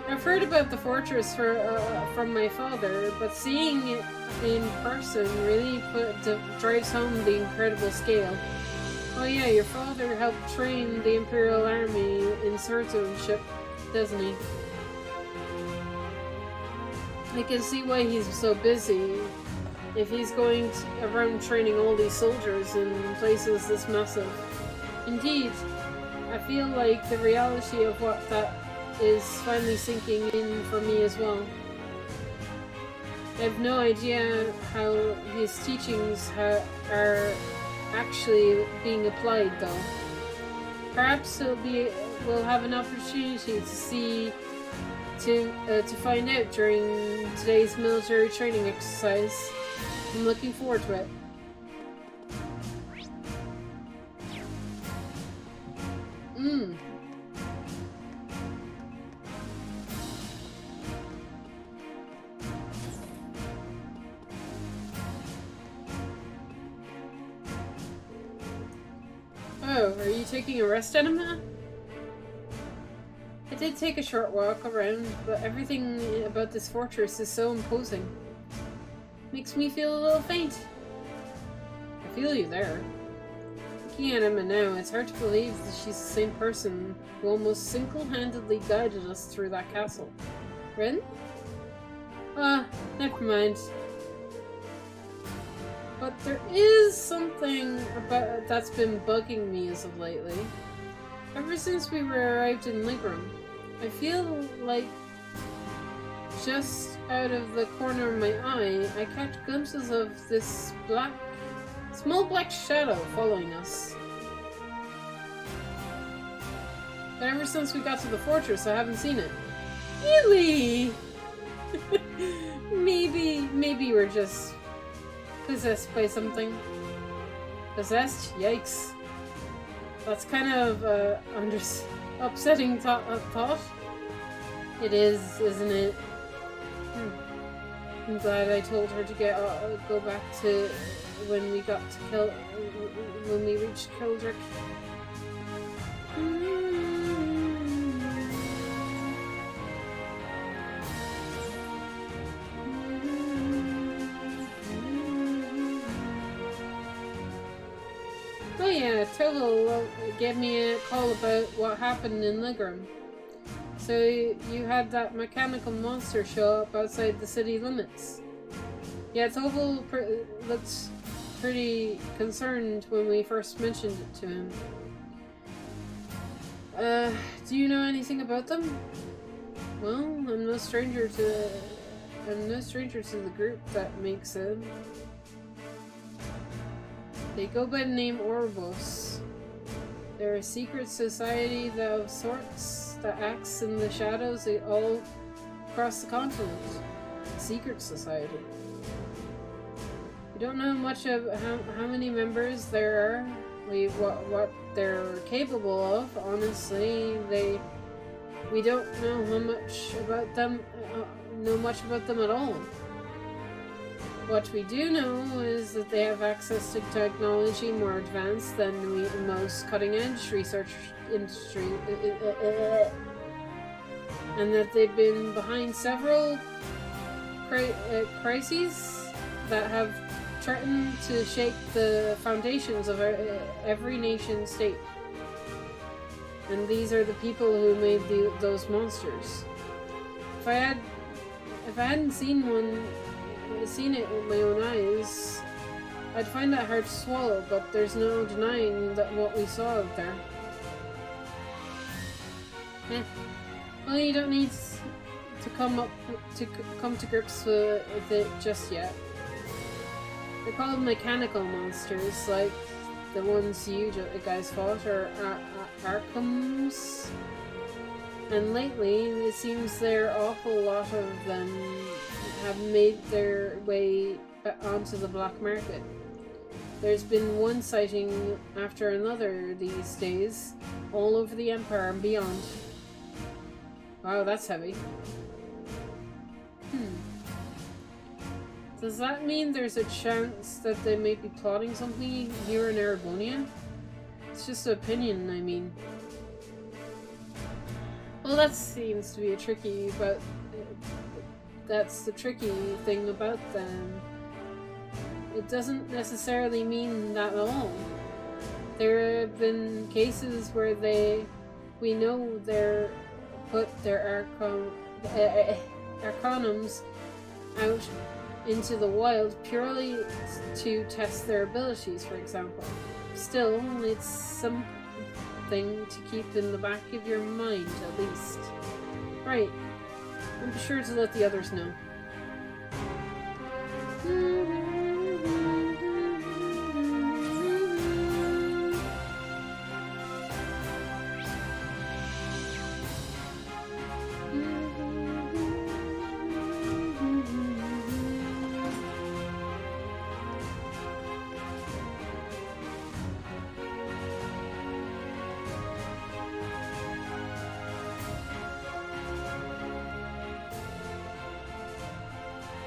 I've heard about the fortress from my father, but seeing it in person really drives home the incredible scale. Oh yeah, your father helped train the Imperial Army in swordsmanship, doesn't he? I can see why he's so busy if he's going around training all these soldiers in places this massive. Indeed, I feel like the reality of what that is finally sinking in for me as well. I have no idea how his teachings are actually being applied, though. Perhaps we'll have an opportunity to find out during today's military training exercise. I'm looking forward to it. Oh, are you taking a rest enema? I did take a short walk around, but everything about this fortress is so imposing. Makes me feel a little faint. I feel you there. Looking at Emma now, it's hard to believe that she's the same person who almost single-handedly guided us through that castle. Rin? Never mind. But there is something about that's been bugging me as of lately. Ever since we arrived in Ligram, I feel like just out of the corner of my eye, I catch glimpses of this small black shadow following us. But ever since we got to the fortress, I haven't seen it. Really? Maybe we're just possessed by something. Possessed? Yikes. That's kind of upsetting thought. It is, isn't it? I'm glad I told her to go back to when we reached Kildrick. Oh yeah, Total gave me a call about what happened in Ligram. So you had that mechanical monster show up outside the city limits. Yeah, Total looked pretty concerned when we first mentioned it to him. Do you know anything about them? Well, I'm no stranger to the group that makes it. They go by the name Orbos. They're a secret society of sorts that acts in the shadows all across the continent. Secret society. We don't know much of how many members there are. What they're capable of. Honestly, we don't know much about them at all. What we do know is that they have access to technology more advanced than most cutting-edge research industry, and that they've been behind several crises that have threatened to shake the foundations of every nation state. And these are the people who made those monsters. If I hadn't seen it with my own eyes, I'd find that hard to swallow, but there's no denying that what we saw out there. Well, you don't need to come to grips with it just yet. They're called mechanical monsters, like the ones you guys fought, or Arkhams. And lately, it seems there are an awful lot of them have made their way onto the black market. There's been one sighting after another these days, all over the Empire and beyond. Wow, that's heavy. Does that mean there's a chance that they may be plotting something here in Aragonia? It's just an opinion, I mean. Well, that seems to be that's the tricky thing about them. It doesn't necessarily mean that at all. There have been cases where we know they're put their Arcanums out into the wild purely to test their abilities, for example. Still, it's something to keep in the back of your mind, at least. Right. I'm sure to let the others know.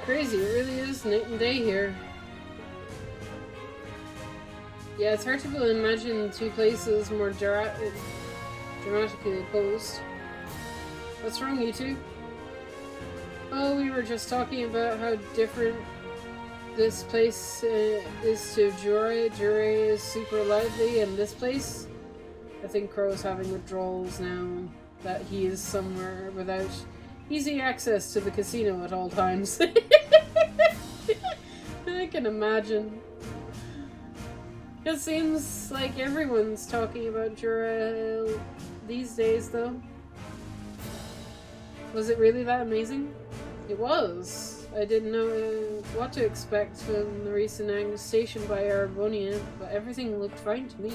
Crazy, it really is night and day here. Yeah, it's hard to imagine two places more dramatically opposed. What's wrong, you two? Oh, we were just talking about how different this place is to Jure. Jure is super lively, and this place, I think Crow's having withdrawals now that he is somewhere without easy access to the casino at all times. I can imagine. It seems like everyone's talking about Jure these days, though. Was it really that amazing? It was. I didn't know what to expect from the recent annexation by Arabonia, but everything looked fine to me.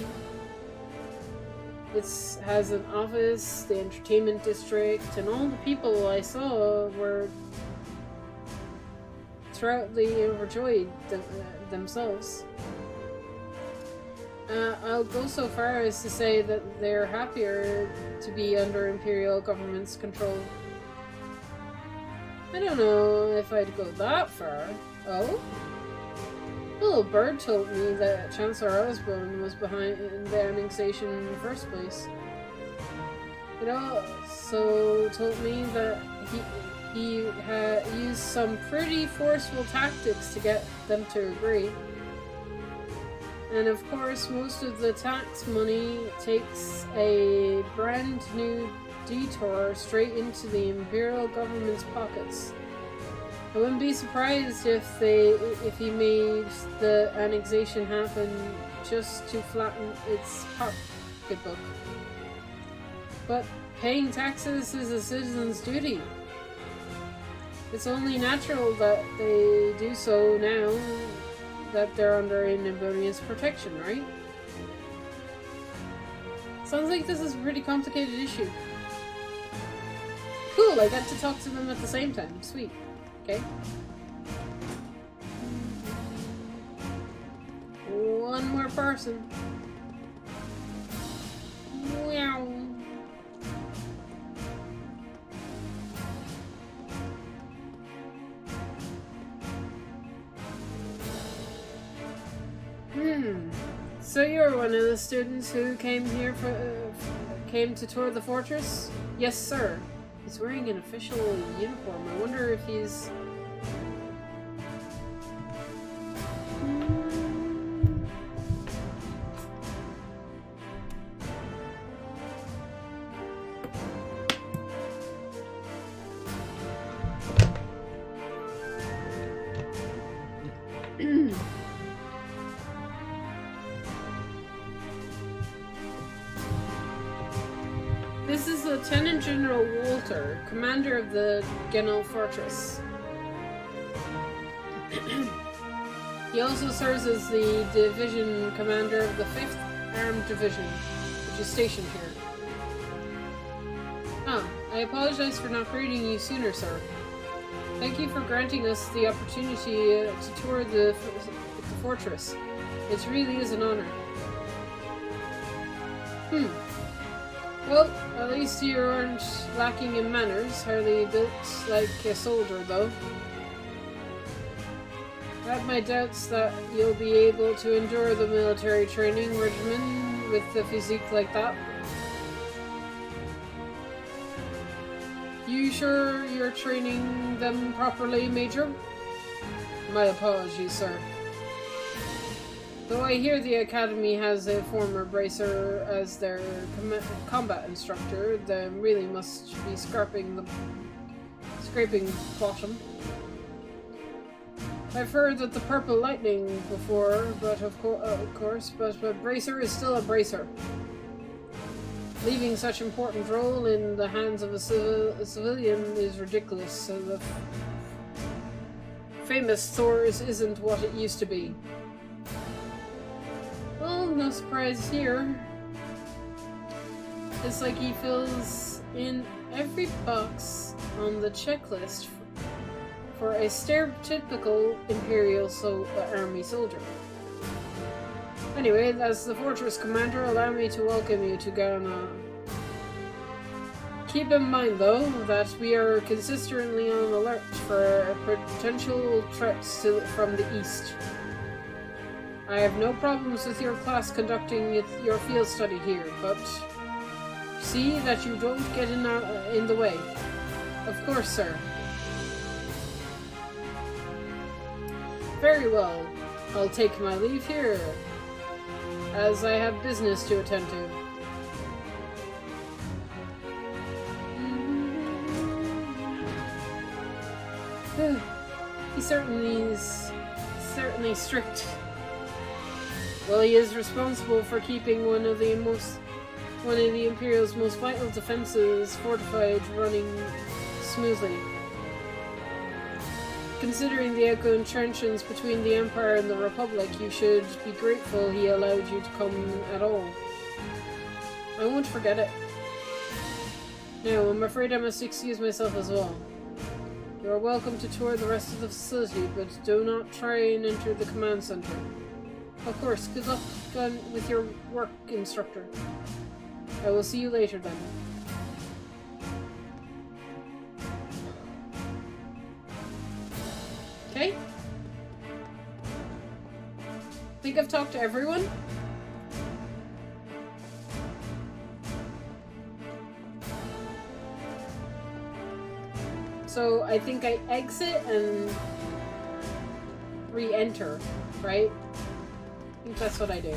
It has an office, the entertainment district, and all the people I saw were thoroughly overjoyed themselves. I'll go so far as to say that they're happier to be under Imperial government's control. I don't know if I'd go that far. Oh? A little bird told me that Chancellor Osborne was behind the annexation in the first place. It also told me that he had used some pretty forceful tactics to get them to agree. And of course, most of the tax money takes a brand new detour straight into the Imperial government's pockets. I wouldn't be surprised if he made the annexation happen just to flatten its pocketbook. But paying taxes is a citizen's duty. It's only natural that they do so now that they're under Nibonia's protection, right? Sounds like this is a pretty complicated issue. Cool, I got to talk to them at the same time. Sweet. Okay. One more person. Meow. So you're one of the students who came here came to tour the fortress? Yes, sir. He's wearing an official uniform. I wonder if he's... This is Lieutenant General Walter, commander of the Genel Fortress. He also serves as the division commander of the 5th Armed Division, which is stationed here. I apologize for not greeting you sooner, sir. Thank you for granting us the opportunity to tour the fortress. It really is an honor. Well, at least you aren't lacking in manners, hardly built like a soldier, though. I have my doubts that you'll be able to endure the military training regimen with a physique like that. You sure you're training them properly, Major? My apologies, sir. Though I hear the Academy has a former bracer as their combat instructor, they really must be scraping bottom. I've heard that the Purple Lightning before, but of course, bracer is still a bracer. Leaving such important role in the hands of a civilian is ridiculous, so the famous Thors isn't what it used to be. Well, no surprise here. It's like he fills in every box on the checklist for a stereotypical Imperial army soldier. Anyway, as the fortress commander, allow me to welcome you to Ghana. Keep in mind, though, that we are consistently on alert for potential threats from the east. I have no problems with your class conducting your field study here, but see that you don't get in the way. Of course, sir. Very well. I'll take my leave here, as I have business to attend to. He certainly is strict. Well, he is responsible for keeping one of the Imperial's most vital defenses fortified, running smoothly. Considering the outgoing tensions between the Empire and the Republic, you should be grateful he allowed you to come at all. I won't forget it. Now, I'm afraid I must excuse myself as well. You are welcome to tour the rest of the facility, but do not try and enter the command center. Of course, good luck with your work, instructor. I will see you later then. Okay. I think I've talked to everyone. So I think I exit and re-enter, right? I think that's what I do.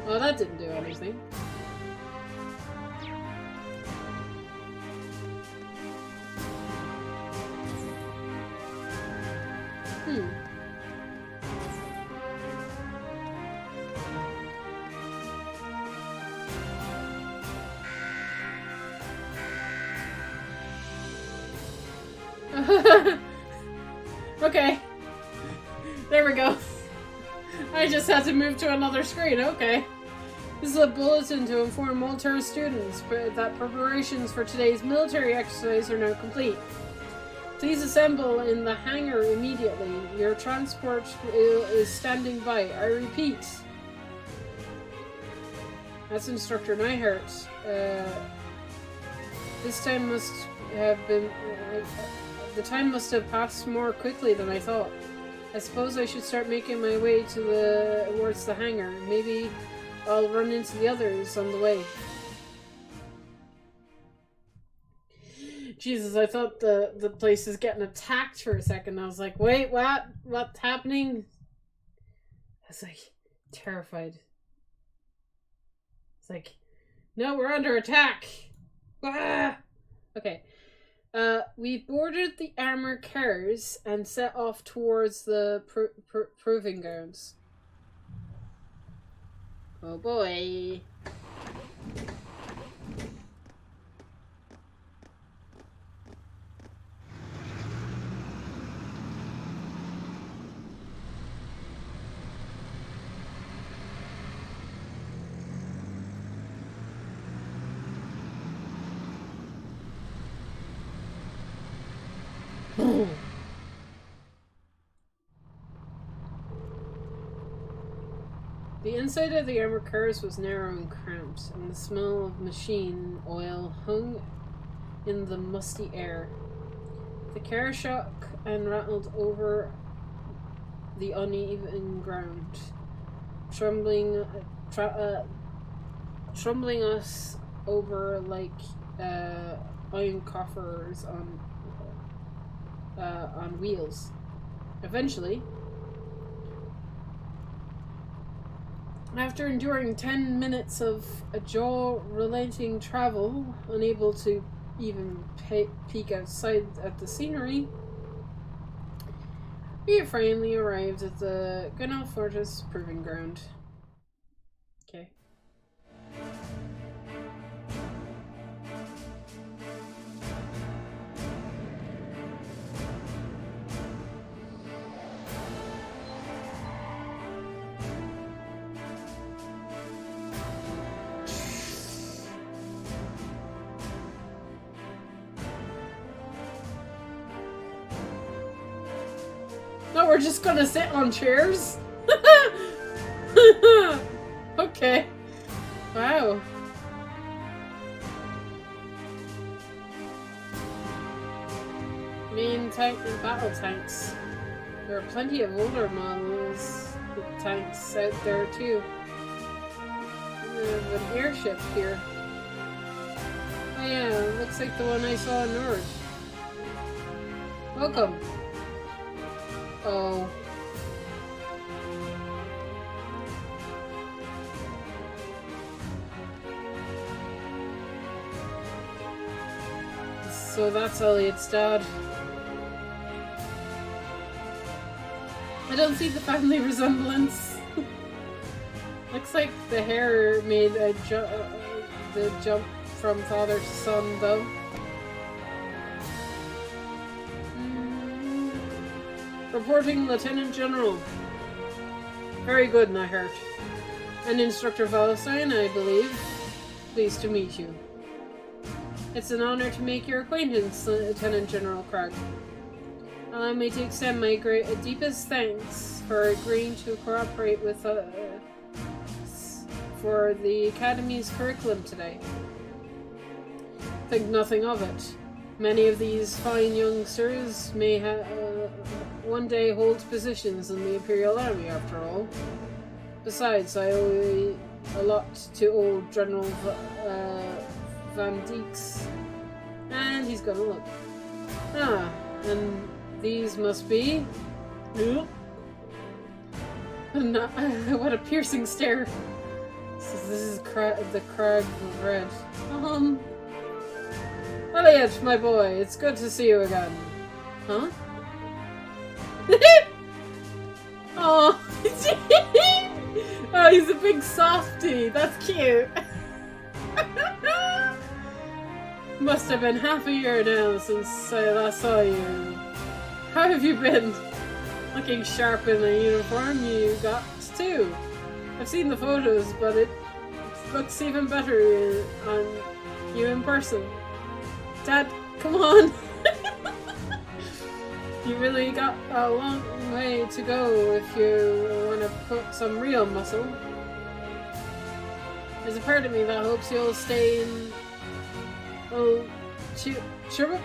Well, that didn't do anything. Okay. There we go. I just had to move to another screen. Okay. This is a bulletin to inform all tourist students that preparations for today's military exercise are now complete. Please assemble in the hangar immediately. Your transport is standing by. I repeat. That's Instructor Neihart. This time must have been... the time must have passed more quickly than I thought. I suppose I should start making my way towards the hangar. Maybe I'll run into the others on the way. Jesus, I thought the place was getting attacked for a second. I was like, wait, what? What's happening? I was like, terrified. It's like, no, we're under attack. Ah! Okay. We boarded the armor cars and set off towards the proving grounds. Oh boy. The inside of the armored cars was narrow and cramped, and the smell of machine oil hung in the musty air. The car shook and rattled over the uneven ground, trembling us over like iron coffers on wheels. Eventually, after enduring 10 minutes of a jaw-relating travel, unable to even peek outside at the scenery, we finally arrived at the Gunnar Fortress Proving Ground. Okay. No, we're just gonna sit on chairs? Okay. Wow. Main tank and battle tanks. There are plenty of older models with tanks out there too. And we have an airship here. Oh yeah, looks like the one I saw in Nord. Welcome. Oh. So that's Elliot's dad. I don't see the family resemblance. Looks like the hair made the jump from father to son, though. Reporting Lieutenant General. Very good, Nightheart. And Instructor Valentine, I believe. Pleased to meet you. It's an honor to make your acquaintance, Lieutenant General Cragg. Allow me to extend my deepest thanks for agreeing to cooperate with for the Academy's curriculum today. Think nothing of it. Many of these fine youngsters may one day hold positions in the Imperial Army, after all. Besides, I owe a lot to old General Van Deeks. And he's gonna look. Ah, and these must be... what a piercing stare. This is the Crag of Red. Elliot, my boy, it's good to see you again. Huh? Oh, oh, he's a big softie. That's cute. Must have been half a year now since I last saw you. How have you been? Looking sharp in the uniform you got too. I've seen the photos, but it looks even better on you in person. Dad, come on! You really got a long way to go if you want to put some real muscle. There's a part of me that hopes you'll stay in... chirrup?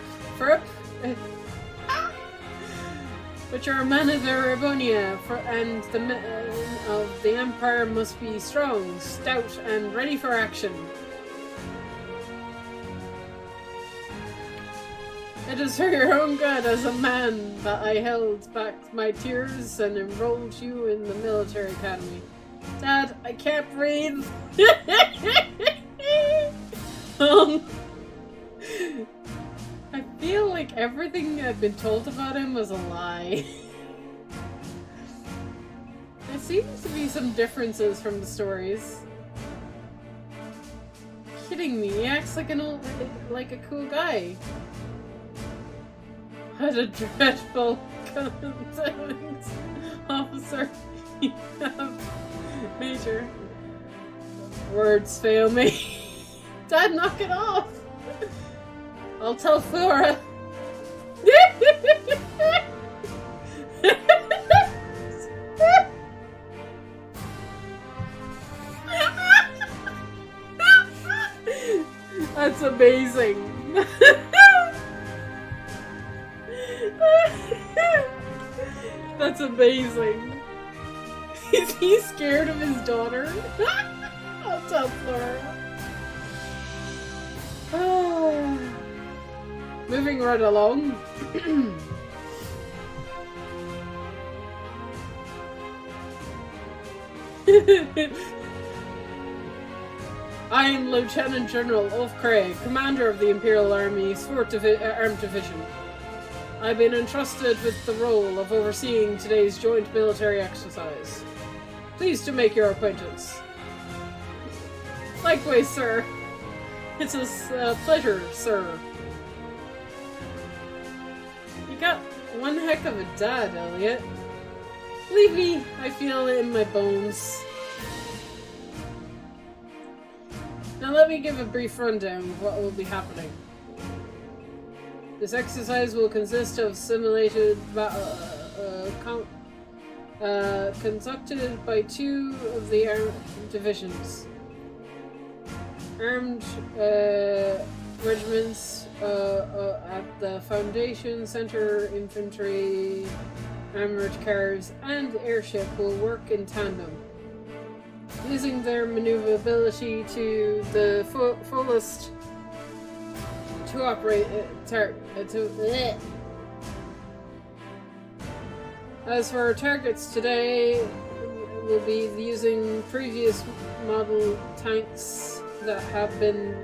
But you're a man of the Rabonia, and the men of the Empire must be strong, stout, and ready for action. It is for your own good as a man that I held back my tears and enrolled you in the military academy. Dad, I can't breathe. I feel like everything I've been told about him was a lie. There seems to be some differences from the stories. Kidding me, he acts like like a cool guy. What a dreadful content officer you have, Major. Words fail me. Dad, knock it off! I'll tell Flora. That's amazing. That's amazing. Is he scared of his daughter? I'll tell Flora. Moving right along. I am Lieutenant General Ulf Craig, Commander of the Imperial Army's 4th Armed Division. I've been entrusted with the role of overseeing today's joint military exercise. Pleased to make your acquaintance. Likewise, sir. It's a pleasure, sir. You got one heck of a dad, Elliot. Believe me, I feel it in my bones. Now let me give a brief rundown of what will be happening. This exercise will consist of simulated conducted by 2 of the armed divisions. Armed regiments at the Foundation Center, infantry, armored cars, and airship will work in tandem, using their maneuverability to the fullest to operate As for our targets today, we'll be using previous model tanks that have been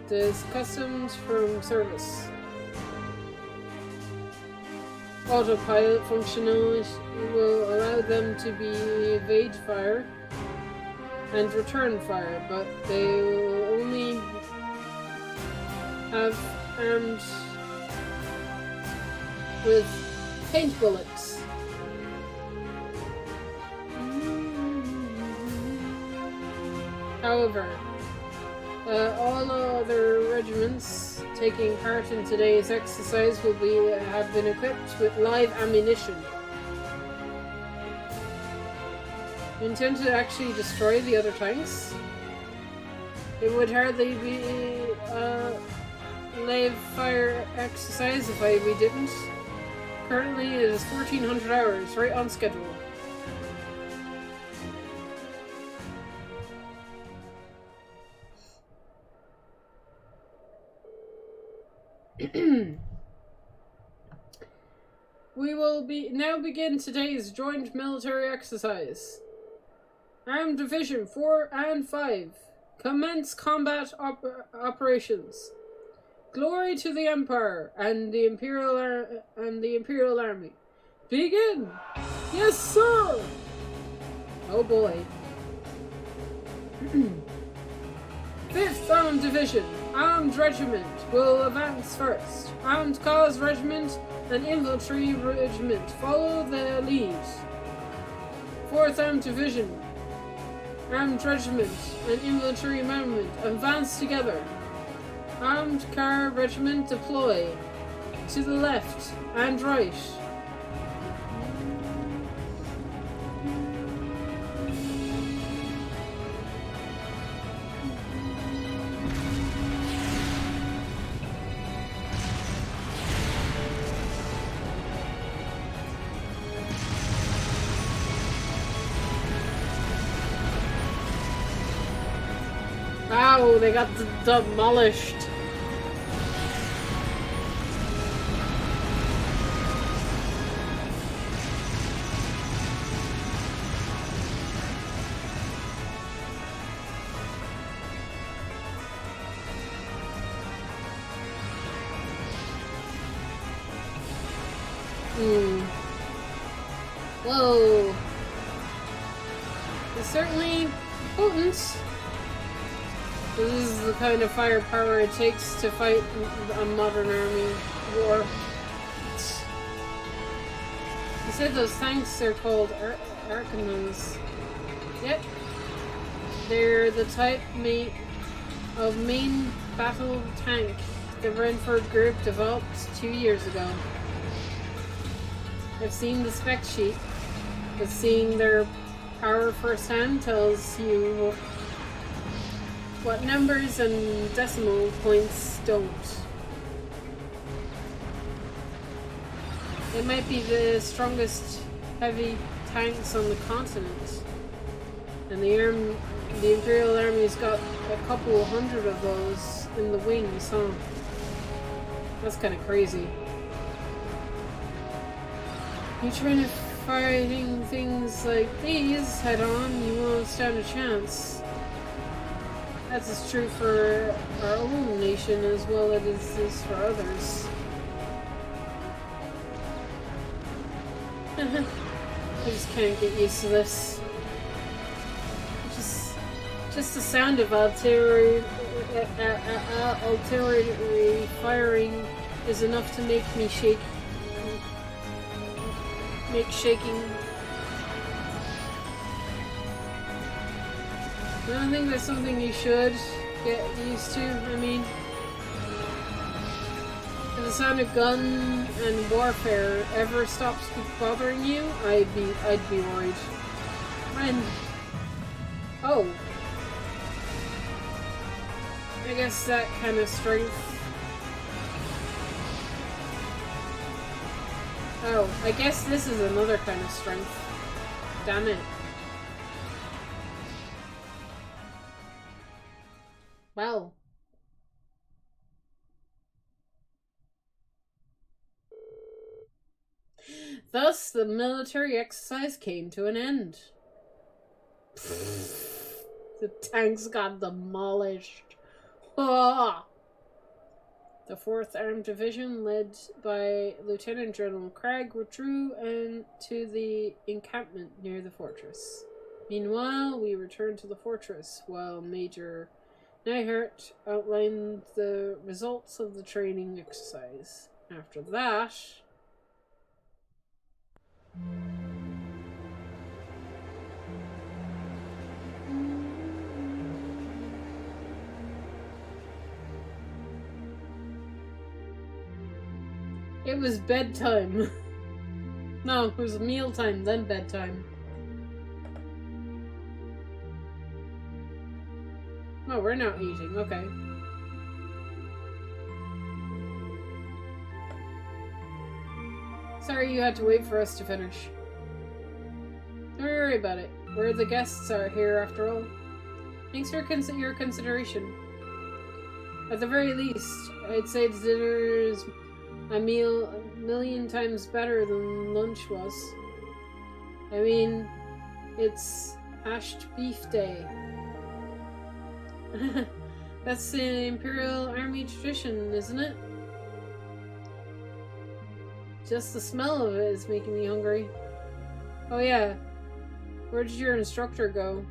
discussed from service. Autopilot functionality will allow them to be evade fire and return fire, but they will only have armed with paint bullets. However, all other regiments taking part in today's exercise will have been equipped with live ammunition. You intend to actually destroy the other tanks? It would hardly be a live fire exercise if we didn't. Currently it is 1400 hours, right on schedule. We will now begin today's joint military exercise. Armed Division 4 and 5. Commence combat operations. Glory to the Empire and the Imperial Army. Begin! Yes, sir! Oh boy. 5th Armed Division, Armed Regiment will advance first. Armed Cause Regiment and Infantry Regiment follow the lead. 4th Armed Division, Armed Regiment and Infantry Regiment advance together. Armed Car Regiment deploy to the left and right. Wow, they got demolished. Whoa. It's certainly potent. This is the kind of firepower it takes to fight a modern army war. You said those tanks are called Arcanons. Yep. They're the type of main battle tank the Renford Group developed 2 years ago. I've seen the spec sheet, but seeing their power firsthand tells you what numbers and decimal points don't. It might be the strongest heavy tanks on the continent, and the Imperial Army's got a couple hundred of those in the wings, huh? That's kind of crazy. You try to fighting things like these head on, you won't stand a chance. That's as true for our own nation as well as it is for others. I just can't get used to this. Just the sound of artillery firing is enough to make me shake. Make shaking. I don't think that's something you should get used to. I mean, if the sound of gun and warfare ever stops bothering you, I'd be worried. Oh. I guess that kind of strength. Oh, I guess this is another kind of strength. Damn it. Well. Thus, the military exercise came to an end. The tanks got demolished. Ah! The 4th Armed Division, led by Lieutenant General Craig, withdrew to the encampment near the fortress. Meanwhile, we returned to the fortress while Major Neihart outlined the results of the training exercise. After that... It was bedtime. No, it was mealtime, then bedtime. Oh, we're not eating, okay. Sorry you had to wait for us to finish. Don't worry about it. We're the guests are here after all. Thanks for your consideration. At the very least, I'd say the dinner's a million times better than lunch was. I mean, it's hashed beef day. That's the Imperial Army tradition, isn't it? Just the smell of it is making me hungry. Oh yeah, where did your instructor go?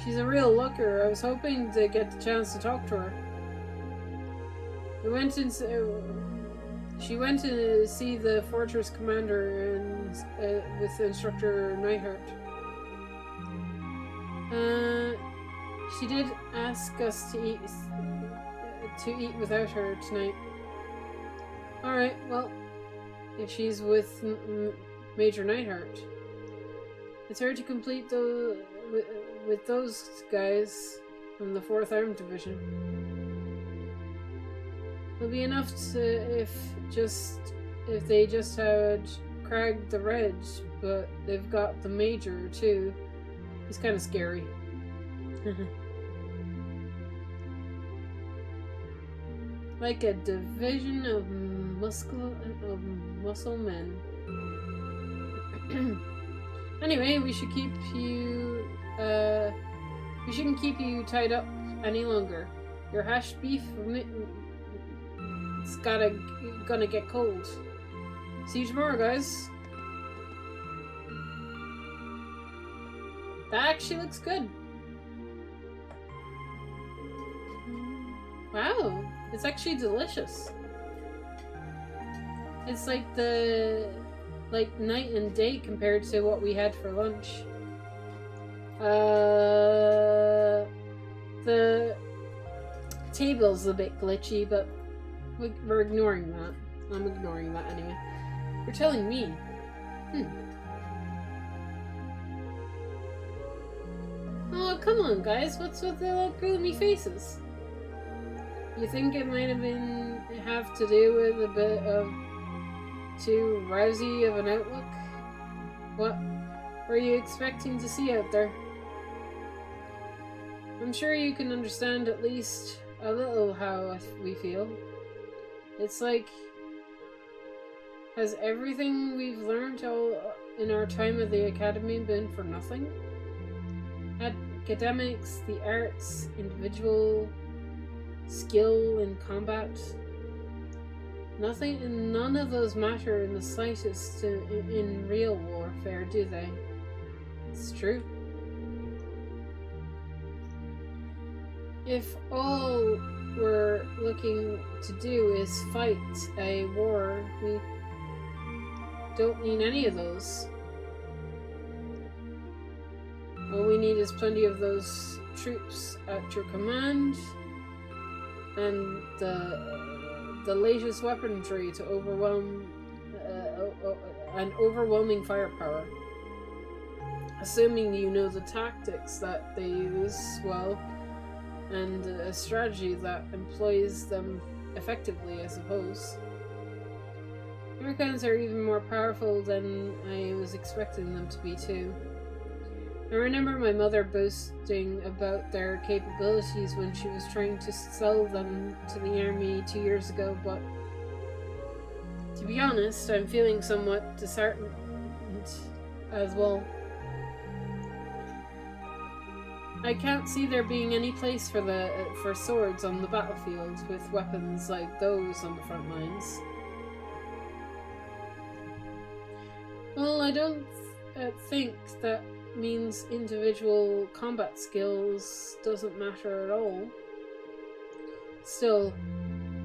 She's a real looker. I was hoping to get the chance to talk to her. She went to see the fortress commander and with Instructor Neihart. She did ask us to eat without her tonight. Alright, well, if she's with Major Neihart. It's hard to complete with those guys from the 4th Armed Division. It'll be enough if they just had Craig the Red, but they've got the Major too. He's kind of scary. Like a division of muscle men. Anyway, we shouldn't keep you tied up any longer. Your hashed beef it's gonna get cold. See you tomorrow, guys. That actually looks good. Wow, it's actually delicious. It's like night and day compared to what we had for lunch. The table's a bit glitchy, but we're ignoring that. I'm ignoring that anyway. You're telling me. Oh, come on, guys. What's with the gloomy faces? You think it might have to do with a bit of too rousy of an outlook? What were you expecting to see out there? I'm sure you can understand at least a little how we feel. It's like, has everything we've learned all in our time at the academy been for nothing? Academics, the arts, individual skill in combat. None of those matter in the slightest in real warfare, do they? It's true. If all we're looking to do is fight a war, we don't need any of those. All we need is plenty of those troops at your command, and the latest weaponry to overwhelm an overwhelming firepower. Assuming you know the tactics that they use well, and a strategy that employs them effectively, I suppose. Americans are even more powerful than I was expecting them to be too. I remember my mother boasting about their capabilities when she was trying to sell them to the army 2 years ago, but To be honest, I'm feeling somewhat disheartened as well. I can't see there being any place for swords on the battlefield with weapons like those on the front lines. Well, I don't think that means individual combat skills doesn't matter at all. Still,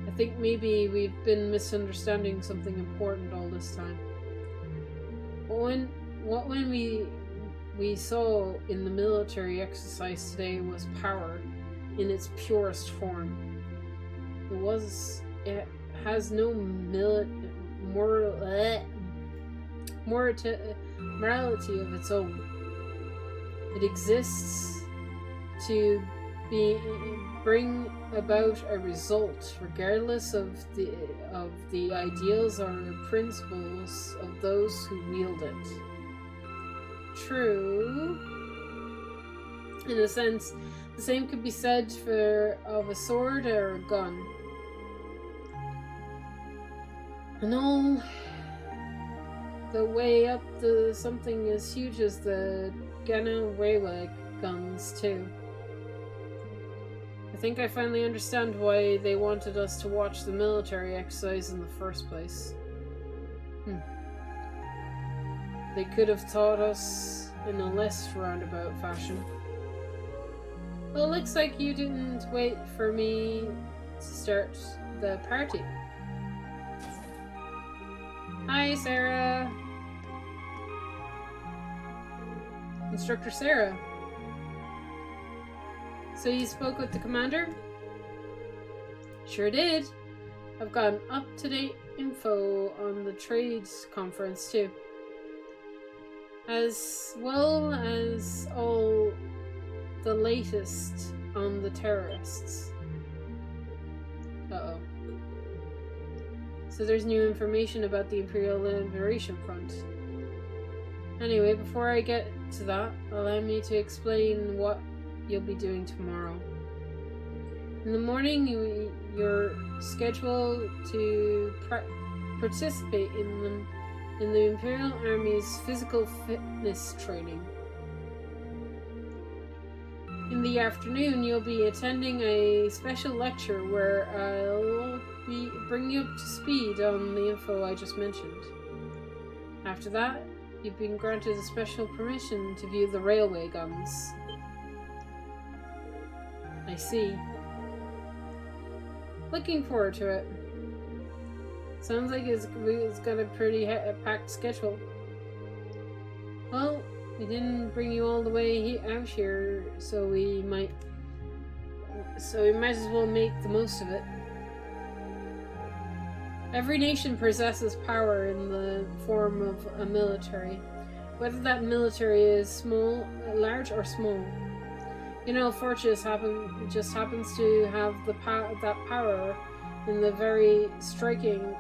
I think maybe we've been misunderstanding something important all this time. What when we saw in the military exercise today was power in its purest form. It has no morality of its own. It exists to bring about a result, regardless of the ideals or principles of those who wield it. True. In a sense, the same could be said of a sword or a gun. And all the way up to something as huge as the Ghana railway guns, too. I think I finally understand why they wanted us to watch the military exercise in the first place. They could have taught us in a less roundabout fashion. Well, it looks like you didn't wait for me to start the party. Hi, Sarah. Instructor Sarah. So you spoke with the commander? Sure did. I've got up-to-date info on the trades conference too. As well as all the latest on the terrorists. Uh-oh. So there's new information about the Imperial Liberation Front. Anyway, before I get to that, allow me to explain what you'll be doing tomorrow. In the morning, you're scheduled to participate in the Imperial Army's physical fitness training. In the afternoon, you'll be attending a special lecture where I'll bring you up to speed on the info I just mentioned. After that, you've been granted a special permission to view the railway guns. I see. Looking forward to it. Sounds like it's got a pretty packed schedule. Well, we didn't bring you all the way out here, so we might as well make the most of it. Every nation possesses power in the form of a military, whether that military is large or small. You know, Fortress just happens to have that power in the very striking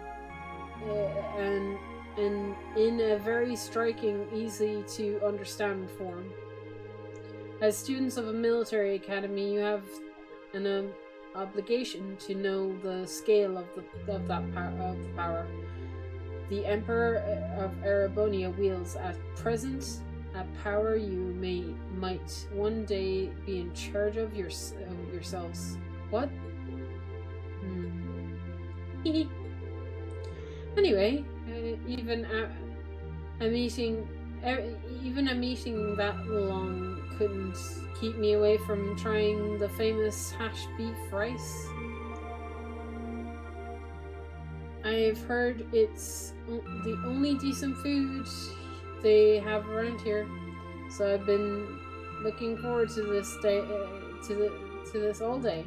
and in a very striking, easy to understand form. As students of a military academy, you have an obligation to know the scale of the power. The Emperor of Erebonia wields at present a power you might one day be in charge of yourselves. What? Anyway, even a meeting that long couldn't keep me away from trying the famous hashed beef rice. I've heard it's the only decent food they have around here, so I've been looking forward to this day, to this all day.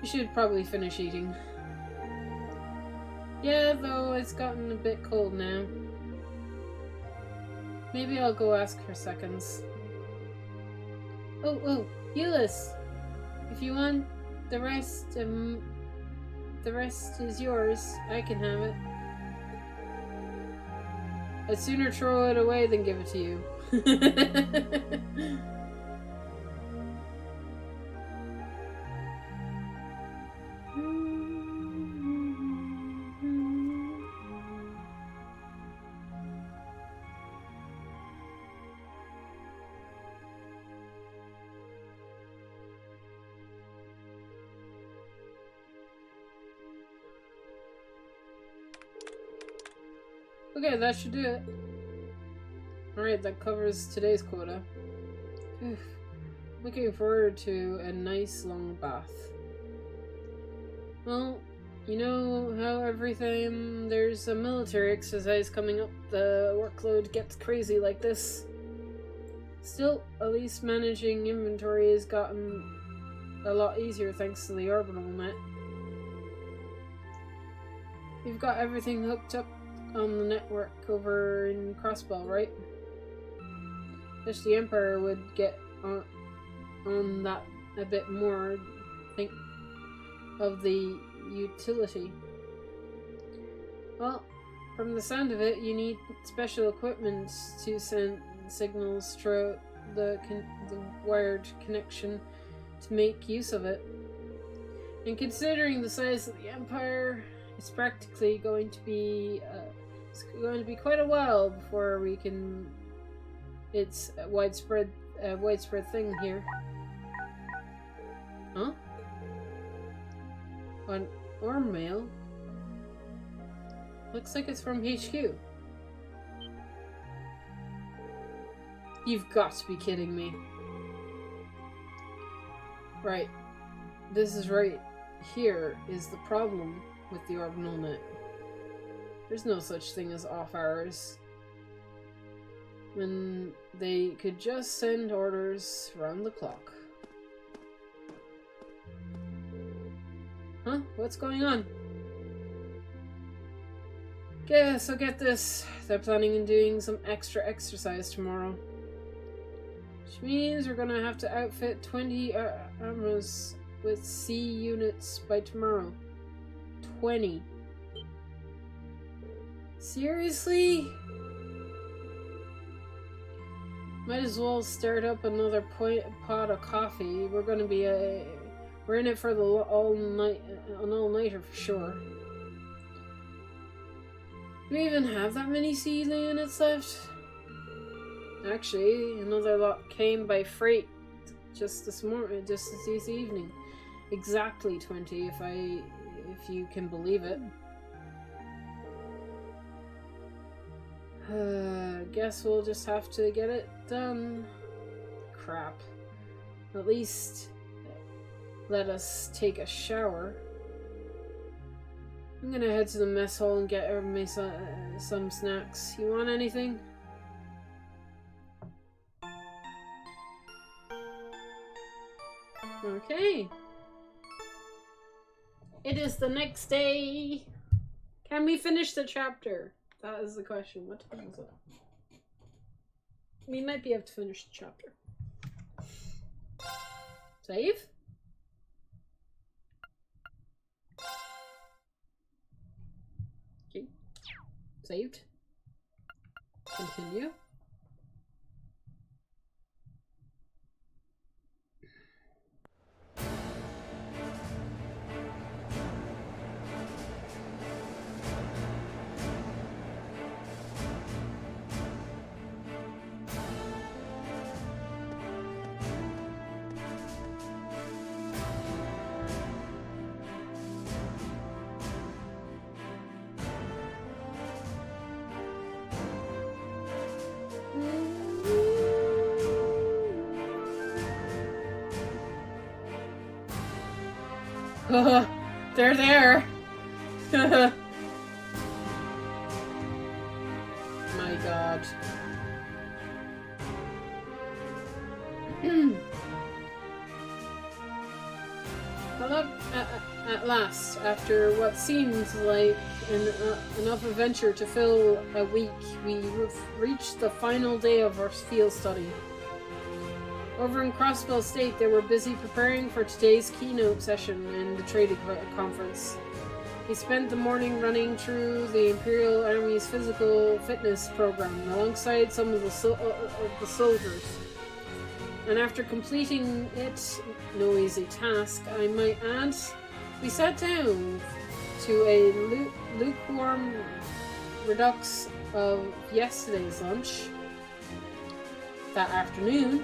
We should probably finish eating. Yeah, though it's gotten a bit cold now. Maybe I'll go ask her seconds. Oh, Euless! If you want the rest is yours. I can have it. I'd sooner throw it away than give it to you. Okay, that should do it. Alright, that covers today's quota. Oof. Looking forward to a nice long bath. Well, you know how everything there's a military exercise coming up, the workload gets crazy like this. Still, at least managing inventory has gotten a lot easier thanks to the orbital net. You've got everything hooked up on the network over in Crossbell, right? Wish the Empire would get on that a bit more. Think of the utility. Well, from the sound of it, you need special equipment to send signals through the wired connection to make use of it. And considering the size of the Empire, it's practically going to be quite a while before we can. It's a widespread thing here. Huh? An arm mail? Looks like it's from HQ. You've got to be kidding me. Right. This is right here is the problem with the orbital net. There's no such thing as off hours. When they could just send orders round the clock. Huh? What's going on? Okay, so get this. They're planning on doing some extra exercise tomorrow. Which means we're gonna have to outfit 20 armors with C units by tomorrow. 20. Seriously? Might as well start up another pot of coffee. We're gonna be we're in it for the all-nighter for sure. Do we even have that many C units left? Actually, another lot came by freight just this evening. Exactly 20, if you can believe it. Guess we'll just have to get it done. Crap. At least let us take a shower. I'm gonna head to the mess hall and get everybody some snacks. You want anything? Okay. It is the next day. Can we finish the chapter? That is the question. What time is it? We might be able to finish the chapter. Save? Okay. Saved. Continue. They're there. My God. Well, at last, after what seems like enough adventure to fill a week, we reached the final day of our field study. Over in Crossbell State, they were busy preparing for today's keynote session in the trading conference. We spent the morning running through the Imperial Army's physical fitness program alongside some of the soldiers. And after completing it, no easy task, I might add, we sat down to a lukewarm redux of yesterday's lunch. That afternoon,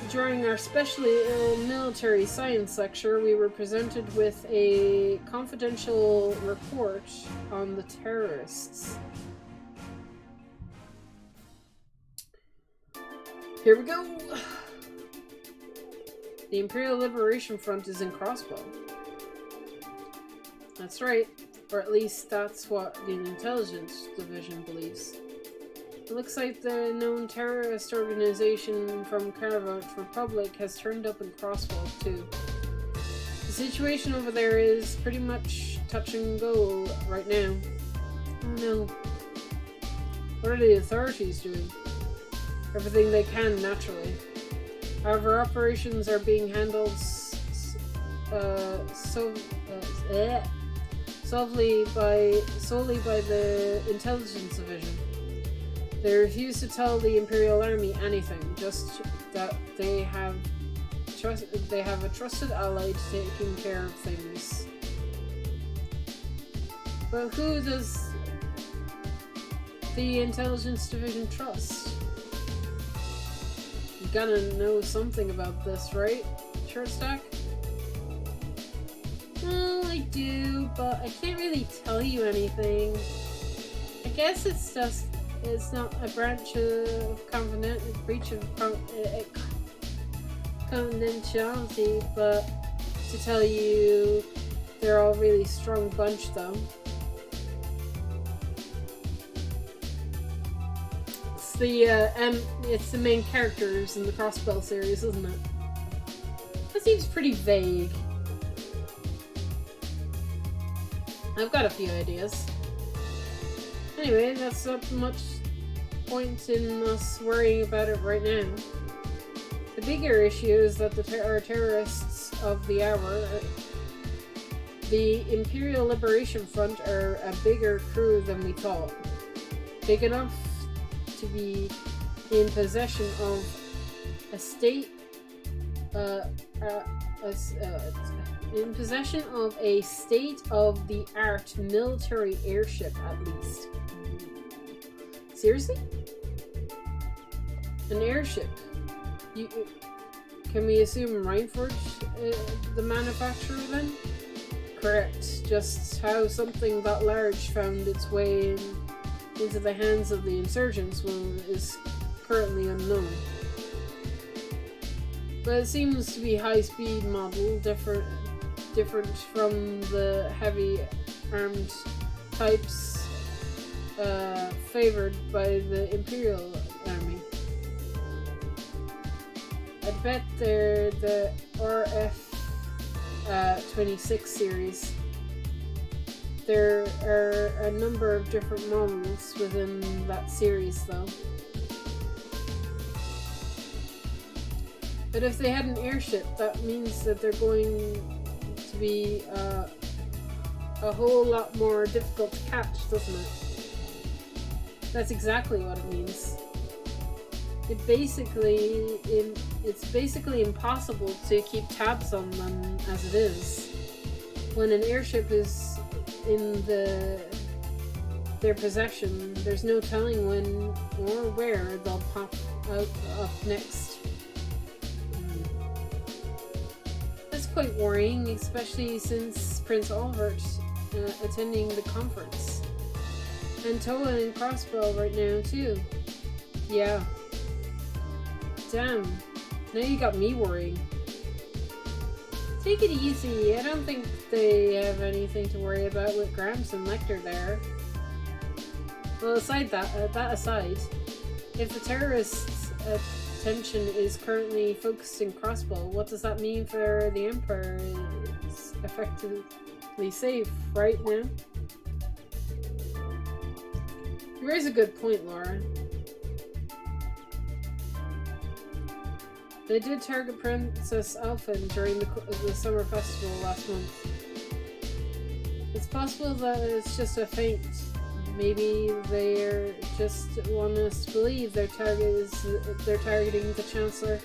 During our specially ill military science lecture, we were presented with a confidential report on the terrorists. Here we go! The Imperial Liberation Front is in Crossbow. That's right, or at least that's what the Intelligence Division believes. It looks like the known terrorist organization from Carvot Republic has turned up in Crossbow too. The situation over there is pretty much touch and go right now. Oh no. What are the authorities doing? Everything they can, naturally. However, operations are being handled solely by the Intelligence Division. They refuse to tell the Imperial Army anything, just that they have a trusted ally taking care of things. But who does the Intelligence Division trust? You gotta know something about this, right, Shortstack? Well, I do, but I can't really tell you anything. I guess it's not a breach of confidentiality, but to tell you, they're all really strong bunch, though. It's the main characters in the Crossbell series, isn't it? That seems pretty vague. I've got a few ideas. Anyway, that's not much point in us worrying about it right now. The bigger issue is that our terrorists of the hour, the Imperial Liberation Front, are a bigger crew than we thought. Big enough to be in possession of a state-of-the-art military airship, at least. Seriously? An airship? Can we assume Reinforge, the manufacturer, then? Correct. Just how something that large found its way into the hands of the insurgents is currently unknown. But it seems to be high-speed model, different from the heavy armed types favored by the Imperial Army. I'd bet they're the RF-26 series. There are a number of different models within that series, though. But if they had an airship, that means that they're going to be a whole lot more difficult to catch, doesn't it? That's exactly what it means. It's basically impossible to keep tabs on them as it is. When an airship is in their possession, there's no telling when or where they'll pop up next. That's quite worrying, especially since Prince Albert's attending the conference. And Toa and Crossbow right now, too. Yeah. Damn. Now you got me worrying. Take it easy. I don't think they have anything to worry about with Gramps and Lecter there. Well, that aside, if the terrorists' attention is currently focused in Crossbow, what does that mean for the Emperor? It's effectively safe right now. You raise a good point, Laura. They did target Princess Elfin during the summer festival last month. It's possible that it's just a feint. Maybe they just want us to believe they're targeting the Chancellor.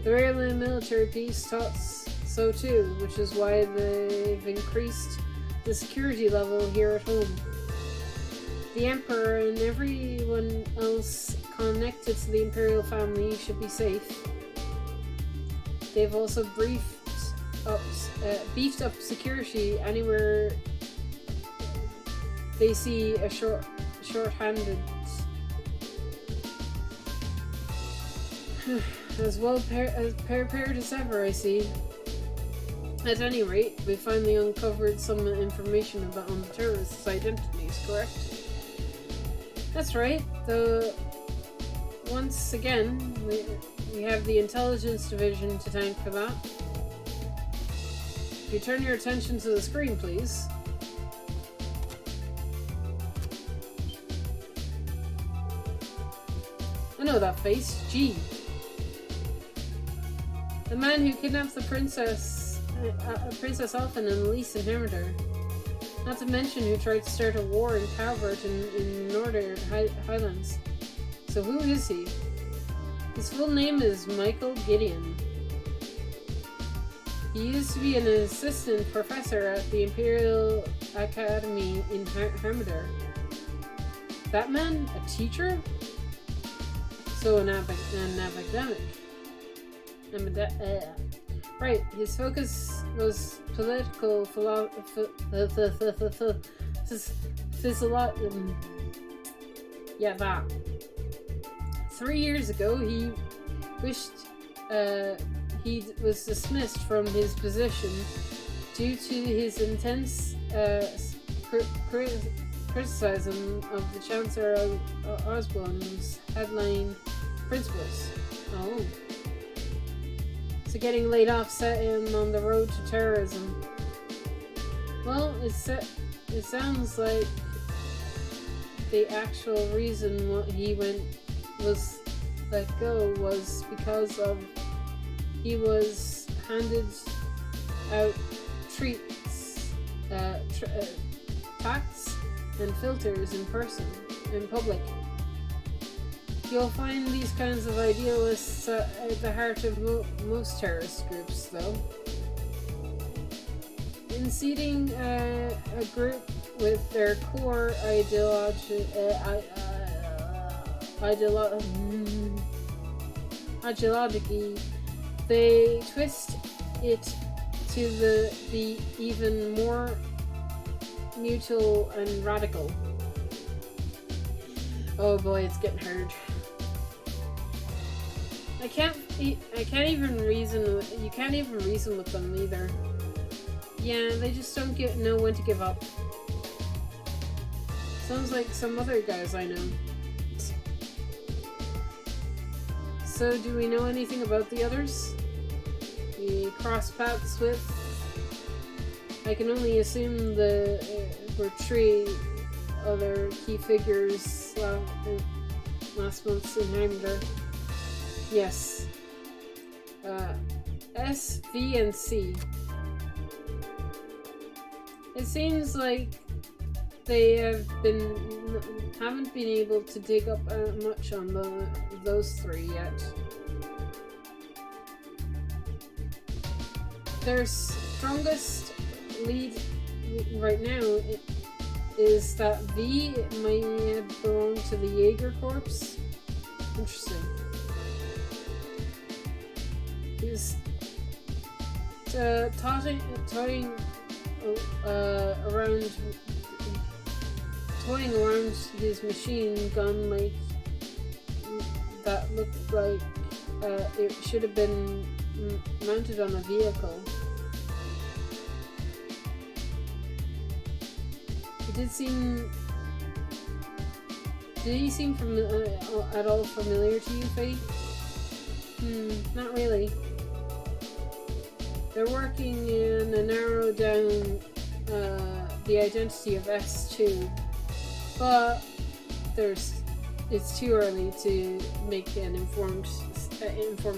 The Raylan military piece thought so too, which is why they've increased the security level here at home. The Emperor and everyone else connected to the Imperial family should be safe. They've also beefed up security anywhere they see a short-handed. As well prepared as ever, I see. At any rate, we finally uncovered some information on the terrorists' identities, correct? That's right, though once again, we have the intelligence division to thank for that. If you turn your attention to the screen, please. I know that face. G. The man who kidnapped the Princess Elfin and Elise inherited her. Not to mention who tried to start a war in Calvert in Northern Highlands. So who is he? His full name is Michael Gideon. He used to be an assistant professor at the Imperial Academy in Hermidor. That man? A teacher? So an academic. Right, his focus was political yeah, that. 3 years ago, he wished he was dismissed from his position due to his intense criticism of the Chancellor Osborne's headline principles. Oh. So getting laid off set him on the road to terrorism. Well, it sounds like the actual reason he was let go was because of he was handed out treats, packs and filters in public. You'll find these kinds of idealists at the heart of most terrorist groups, though. In seeding a group with their core ideology, they twist it to the even more mutual and radical. Oh boy, it's getting hard. I can't even reason. You can't even reason with them either. Yeah, they just don't know when to give up. Sounds like some other guys I know. So, do we know anything about the others? We cross paths with? I can only assume were 3 other key figures last month's in Heimdall. Yes. S, V, and C. It seems like they haven't been able to dig up much on those 3 yet. Their strongest lead right now is that V might belong to the Jaeger Corps. Interesting. He's toying around his machine gun like that looked like it should have been mounted on a vehicle. Did he seem at all familiar to you, Faye? Not really. They're working to narrow down the identity of S2, but it's too early to make an informed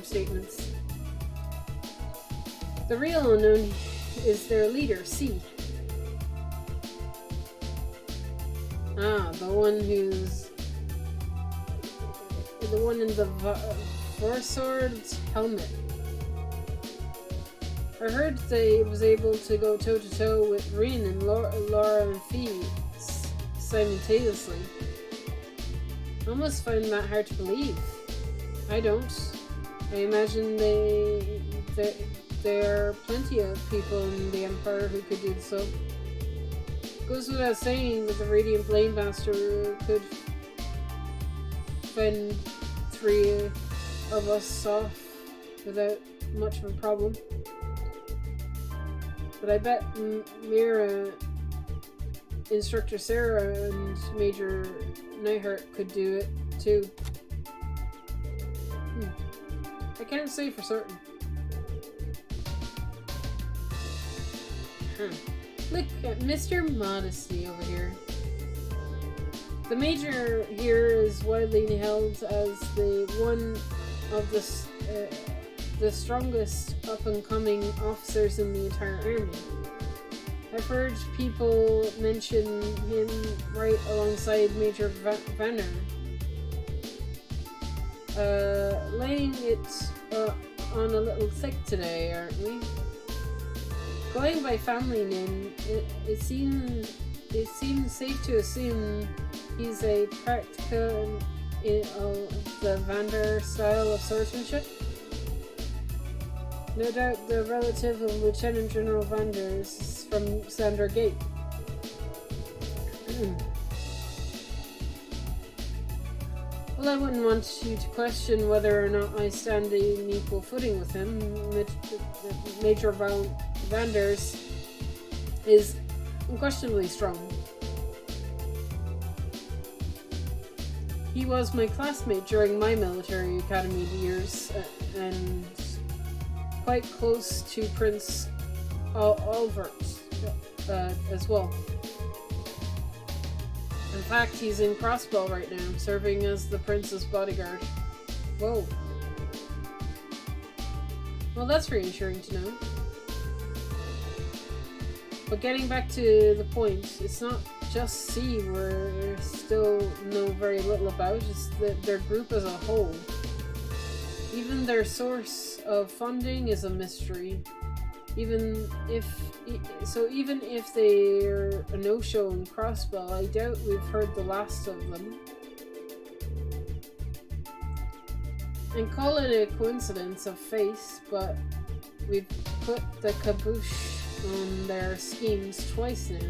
statements. The real unknown is their leader, C. The one in the Vorsword helmet. I heard they was able to go toe-to-toe with Rin and Laura and Fee simultaneously. I almost find that hard to believe. I don't. I imagine there are plenty of people in the Empire who could do so. Goes without saying that the Radiant Blade Master could fend 3 of us off without much of a problem. But I bet Mira, Instructor Sarah, and Major Neihart could do it too. I can't say for certain. Look at Mr. Modesty over here. The Major here is widely held as the one of the strongest up-and-coming officers in the entire army. I've heard people mention him right alongside Major Vanner. Laying it on a little thick today, aren't we? Going by family name, it seems safe to assume he's a practical of the Vander style of swordsmanship. No doubt the relative of Lieutenant General Vanders from Sander Gate. Well, I wouldn't want you to question whether or not I stand in equal footing with him. Major Vanders is unquestionably strong. He was my classmate during my military academy years, and quite close to Prince Albert as well. In fact, he's in Crossbow right now, serving as the prince's bodyguard. Whoa. Well, that's reassuring to know. But getting back to the point, it's not just C we still know very little about, it's their group as a whole. Even their source of funding is a mystery. Even if they're a no-show in Crossbow, I doubt we've heard the last of them. And call it a coincidence of fate, but we've put the kibosh on their schemes twice now.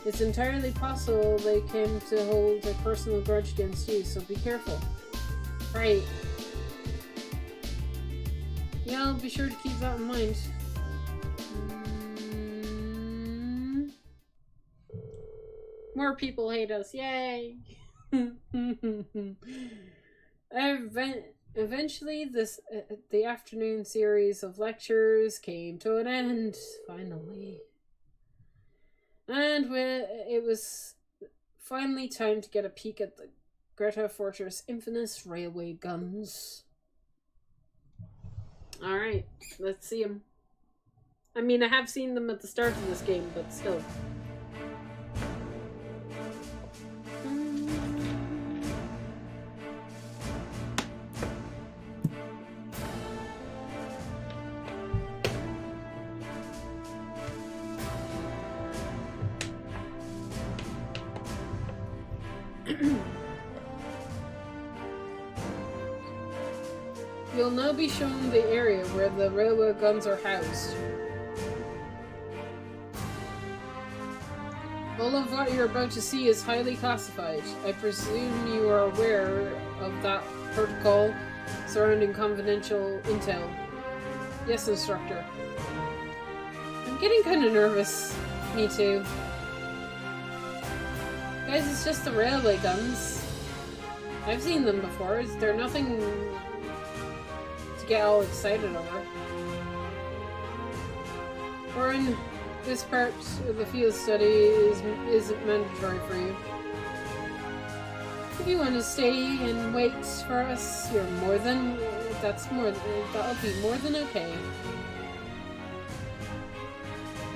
It's entirely possible they came to hold a personal grudge against you, so be careful. Right. Yeah, I'll be sure to keep that in mind. More people hate us, yay! Eventually, the afternoon series of lectures came to an end, finally. And it was finally time to get a peek at the Greta Fortress infamous railway guns. Alright, let's see them. I mean, I have seen them at the start of this game, but still. You'll now be shown the area where the railway guns are housed. All of what you're about to see is highly classified. I presume you are aware of that protocol surrounding confidential intel. Yes, instructor. I'm getting kind of nervous. Me too. Guys, it's just the railway guns. I've seen them before. They're nothing get all excited over. Or in this part of the field study isn't mandatory for you. If you want to stay and wait for us, that'll be more than okay.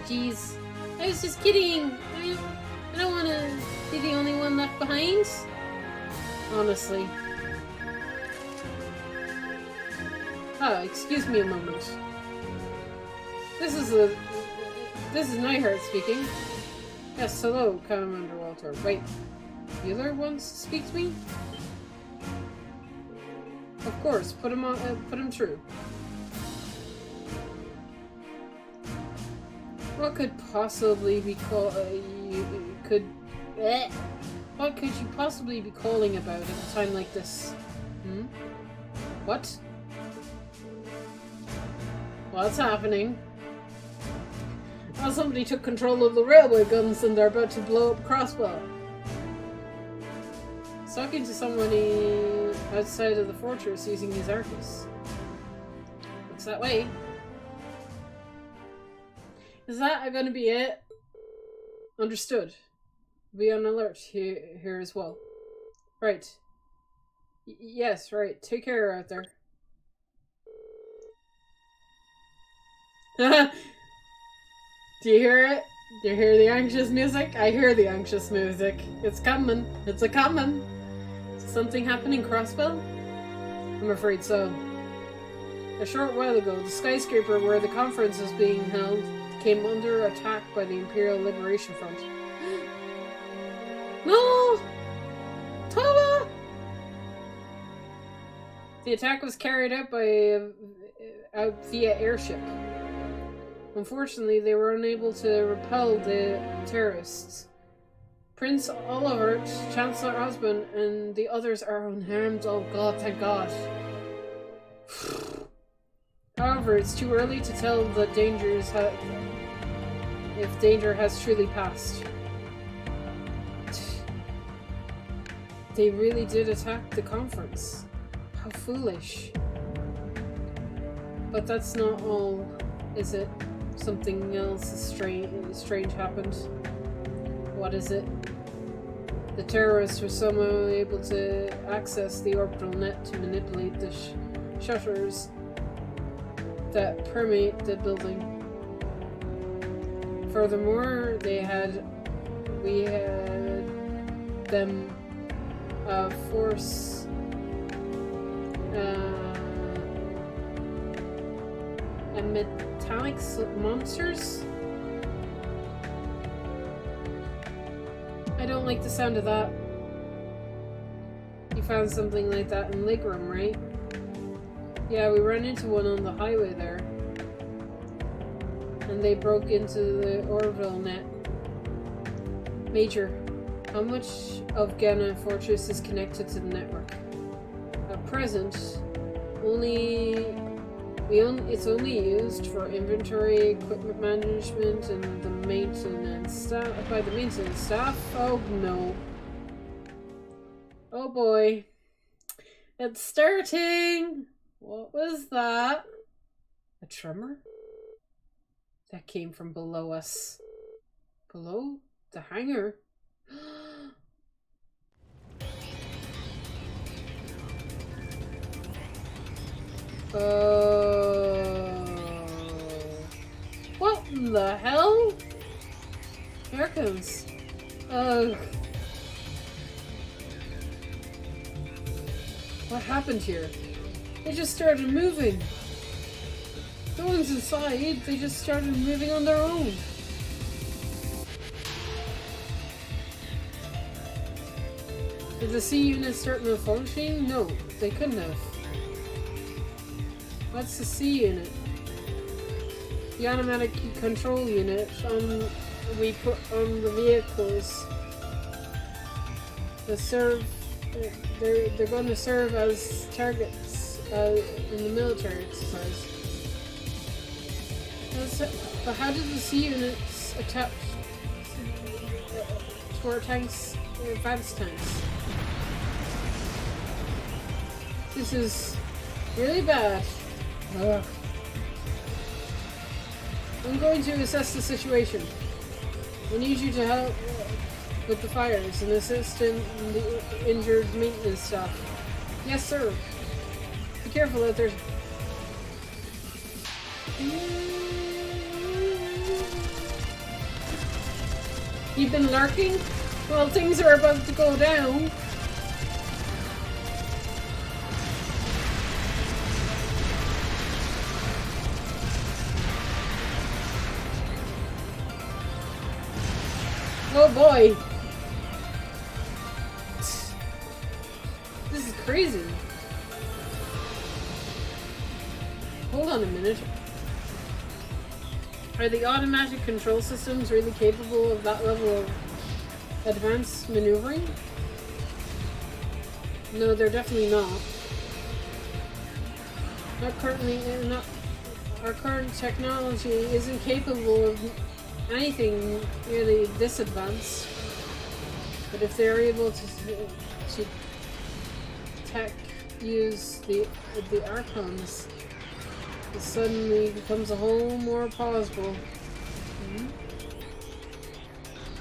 Jeez, I was just kidding. I don't want to be the only one left behind. Honestly. Oh, excuse me a moment. This is Neihart speaking. Yes, hello, Commander Walter. Wait, Bueller wants to speak to me? Of course, put him through. What could possibly be called? What could you possibly be calling about at a time like this? Hmm? What? What's happening? Well, somebody took control of the railway guns and they're about to blow up Crossbow. He's talking to somebody outside of the fortress using his Arcus. Looks that way. Is that going to be it? Understood. Be on alert here as well. Right. Yes, right. Take care out there. Do you hear it? Do you hear the anxious music? I hear the anxious music. It's coming. It's a-coming. Is something happening, Crossbell? I'm afraid so. A short while ago, the skyscraper where the conference was being held came under attack by the Imperial Liberation Front. No! Tova! The attack was carried out via airship. Unfortunately, they were unable to repel the terrorists. Prince Olivert, Chancellor Osborne, and the others are unharmed. Oh god, thank god. However, it's too early to tell the if danger has truly passed. They really did attack the conference. How foolish. But that's not all, is it? Something else strange happened. What is it? The terrorists were somehow able to access the orbital net to manipulate the shutters that permeate the building. Furthermore, we had them force metallic monsters? I don't like the sound of that. You found something like that in Ligram, right? Yeah, we ran into one on the highway there. And they broke into the orbital net. Major, how much of Ghana Fortress is connected to the network? At present, it's only used for inventory, equipment management, and the maintenance staff. By the maintenance staff? Oh no. Oh boy. It's starting! What was that? A tremor? That came from below us. Below the hangar? What the hell? Here it comes. Ugh. What happened here? They just started moving. No one's inside. They just started moving on their own. Did the C unit start malfunctioning? No, they couldn't have. What's the C unit? The automatic control unit we put on the vehicles. They're going to serve as targets in the military exercise. But how did the C units attack to our tanks, advanced tanks? This is really bad. Ugh. I'm going to assess the situation. I need you to help with the fires and assist in the injured maintenance staff. Yes, sir. Be careful out there. You've been lurking? Well, things are about to go down. Oh boy. This is crazy. Hold on a minute. Are the automatic control systems really capable of that level of advanced maneuvering? No, they're definitely not. Our current technology isn't capable of anything really this advanced. But if they're able to use the Archons, it suddenly becomes a whole more plausible.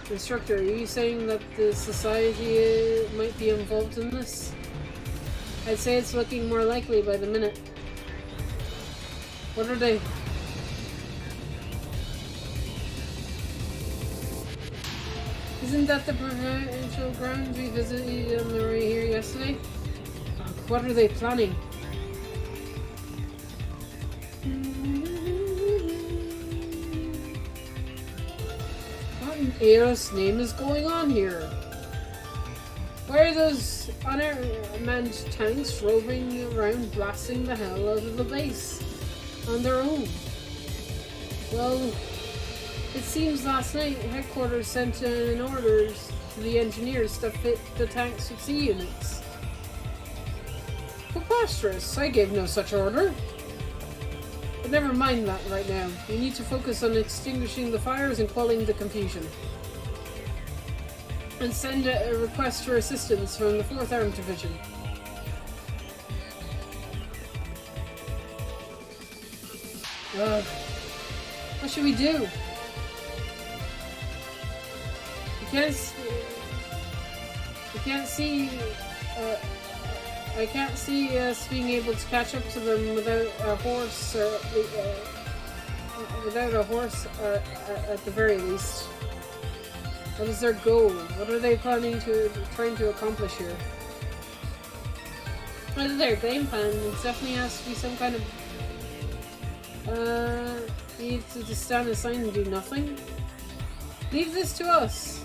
Instructor, are you saying that the society might be involved in this? I'd say it's looking more likely by the minute. What are they? Isn't that the provincial grounds we visited on the way here yesterday? What are they planning? What in Eos' name is going on here? Why are those unmanned tanks roving around blasting the hell out of the base on their own? Well, it seems last night headquarters sent in orders to the engineers to fit the tanks with C units. Preposterous! I gave no such order. But never mind that right now. We need to focus on extinguishing the fires and quelling the confusion. And send a request for assistance from the 4th Armed Division. What should we do? I can't see us being able to catch up to them without a horse, at the very least. What is their goal? What are they trying to accomplish here? What is their game plan? It definitely has to be some kind of need to just stand aside and do nothing. Leave this to us.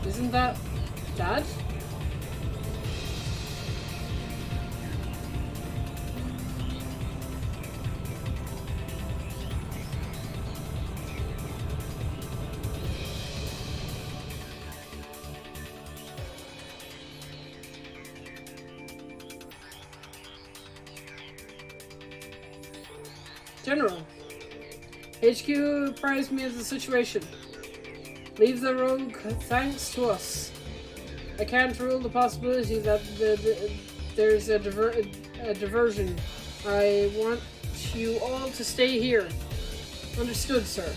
Isn't that Dad? General, HQ apprised me of the situation. Leave the rogue thanks to us. I can't rule the possibility that there's a diversion. I want you all to stay here. Understood, sir.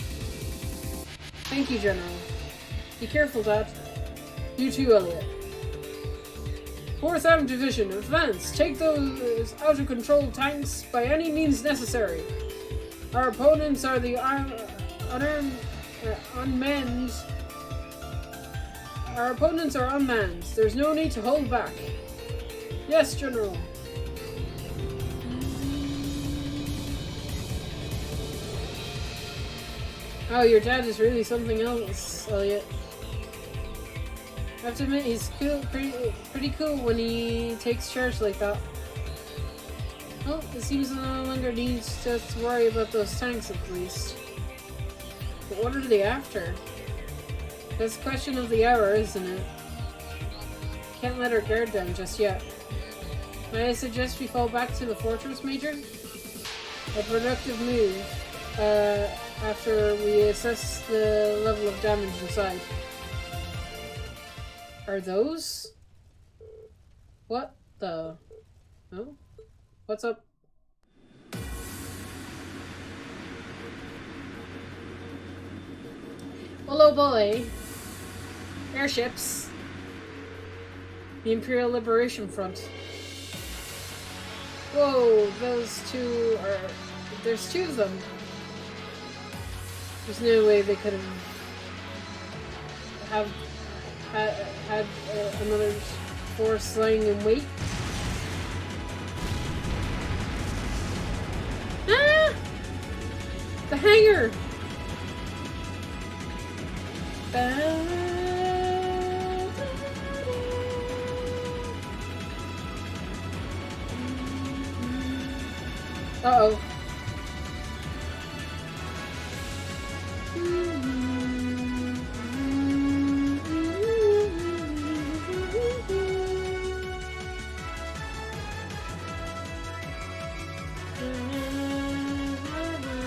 Thank you, General. Be careful, Dad. You too, Elliot. 4th Armed Division, advance. Take those out-of-control tanks by any means necessary. Our opponents are the unmanned. Our opponents are unmanned. There's no need to hold back. Yes, General. Oh, your dad is really something else, Elliot. I have to admit, he's cool, pretty cool when he takes charge like that. Well, it seems no longer needs to worry about those tanks at least. But what are they after? That's a question of the hour, isn't it? Can't let our guard down just yet. May I suggest we fall back to the fortress, Major? A productive move, after we assess the level of damage inside. Are those? What the? Oh? What's up? Well, oh boy. Airships. The Imperial Liberation Front. Whoa, those two are... There's two of them. There's no way they could have had another force lying in wait. Ah! The hangar! Uh-oh.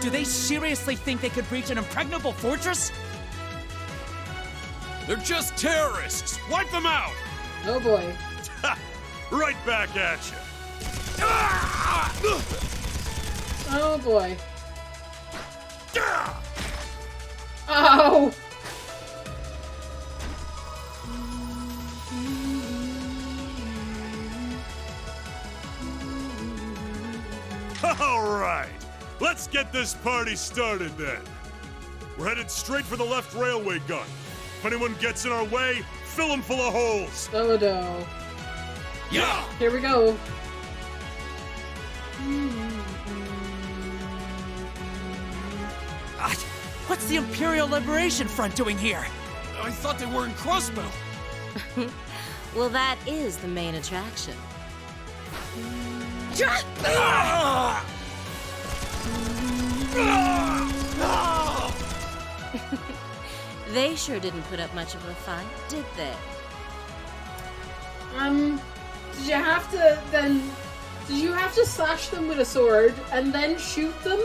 Do they seriously think they could breach an impregnable fortress? They're just terrorists! Wipe them out! Oh boy. Right back at you! Oh boy. Ow! Alright! Let's get this party started then! We're headed straight for the left railway gun. If anyone gets in our way, fill them full of holes! Oh no. Yeah! Here we go. Ah, what's the Imperial Liberation Front doing here? I thought they were in Crossbow! Well, that is the main attraction. They sure didn't put up much of a fight, did they? Did you have to then... Did you have to slash them with a sword and then shoot them?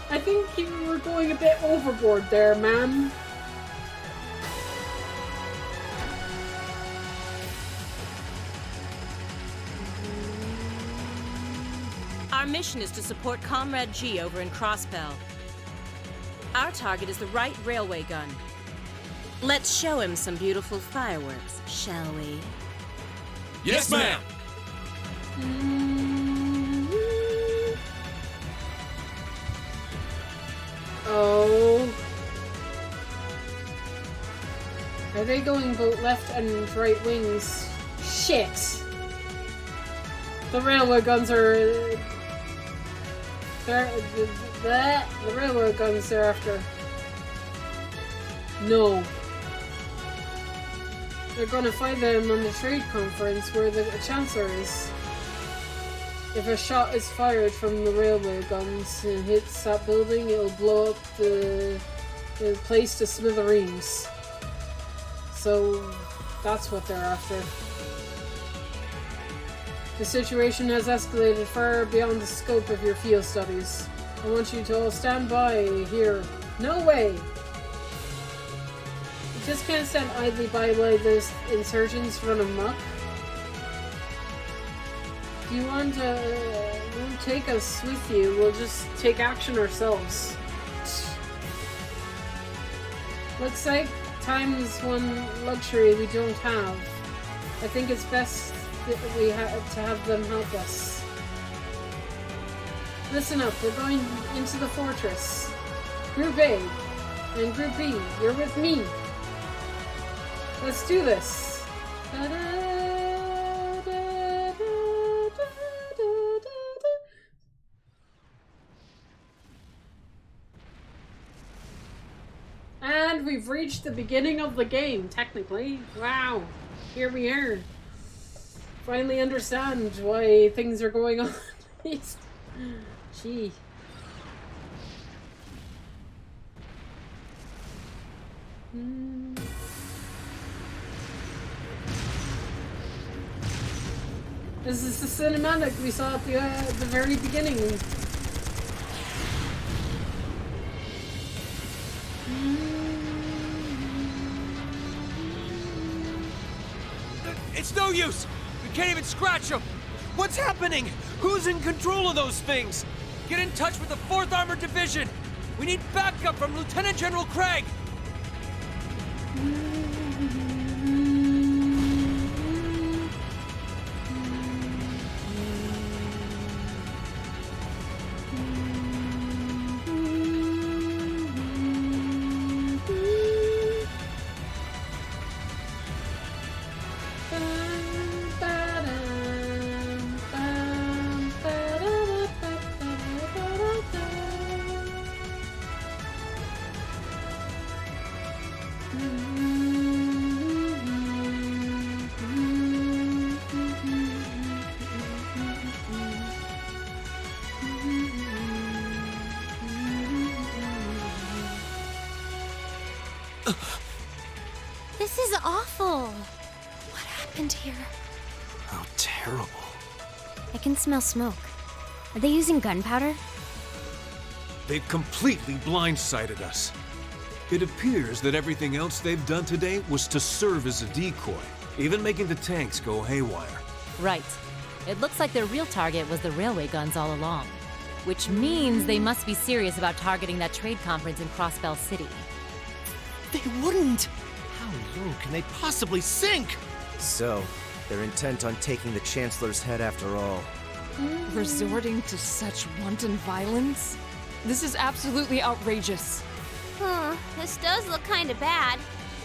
I think you were going a bit overboard there, ma'am. Our mission is to support Comrade G over in Crossbell. Our target is the right railway gun. Let's show him some beautiful fireworks, shall we? Yes, ma'am! Oh. Are they going both left and right wings? Shit. The railway guns are... The railway guns they're after. No. They're gonna fight them on the trade conference where the Chancellor is. If a shot is fired from the railway guns and hits that building, it'll blow up the place to smithereens. So that's what they're after. The situation has escalated far beyond the scope of your field studies. I want you to all stand by here. No way! You just can't stand idly by while those insurgents run amok. If you want to take us with you, we'll just take action ourselves. Looks like time is one luxury we don't have. I think it's best that we have to have them help us. Listen up, we're going into the fortress. Group A and Group B, you're with me. Let's do this. And we've reached the beginning of the game, technically. Wow. Here we are. Finally understand why things are going on. Gee. This is the cinematic we saw at the very beginning. It's no use! We can't even scratch them! What's happening? Who's in control of those things? Get in touch with the 4th Armored Division! We need backup from Lieutenant General Craig! This is awful. What happened here? How terrible. I can smell smoke. Are they using gunpowder? They've completely blindsided us. It appears that everything else they've done today was to serve as a decoy, even making the tanks go haywire. Right. It looks like their real target was the railway guns all along. Which means they must be serious about targeting that trade conference in Crossbell City. They wouldn't! How low can they possibly sink? So, they're intent on taking the Chancellor's head after all. Resorting to such wanton violence? This is absolutely outrageous. This does look kinda bad.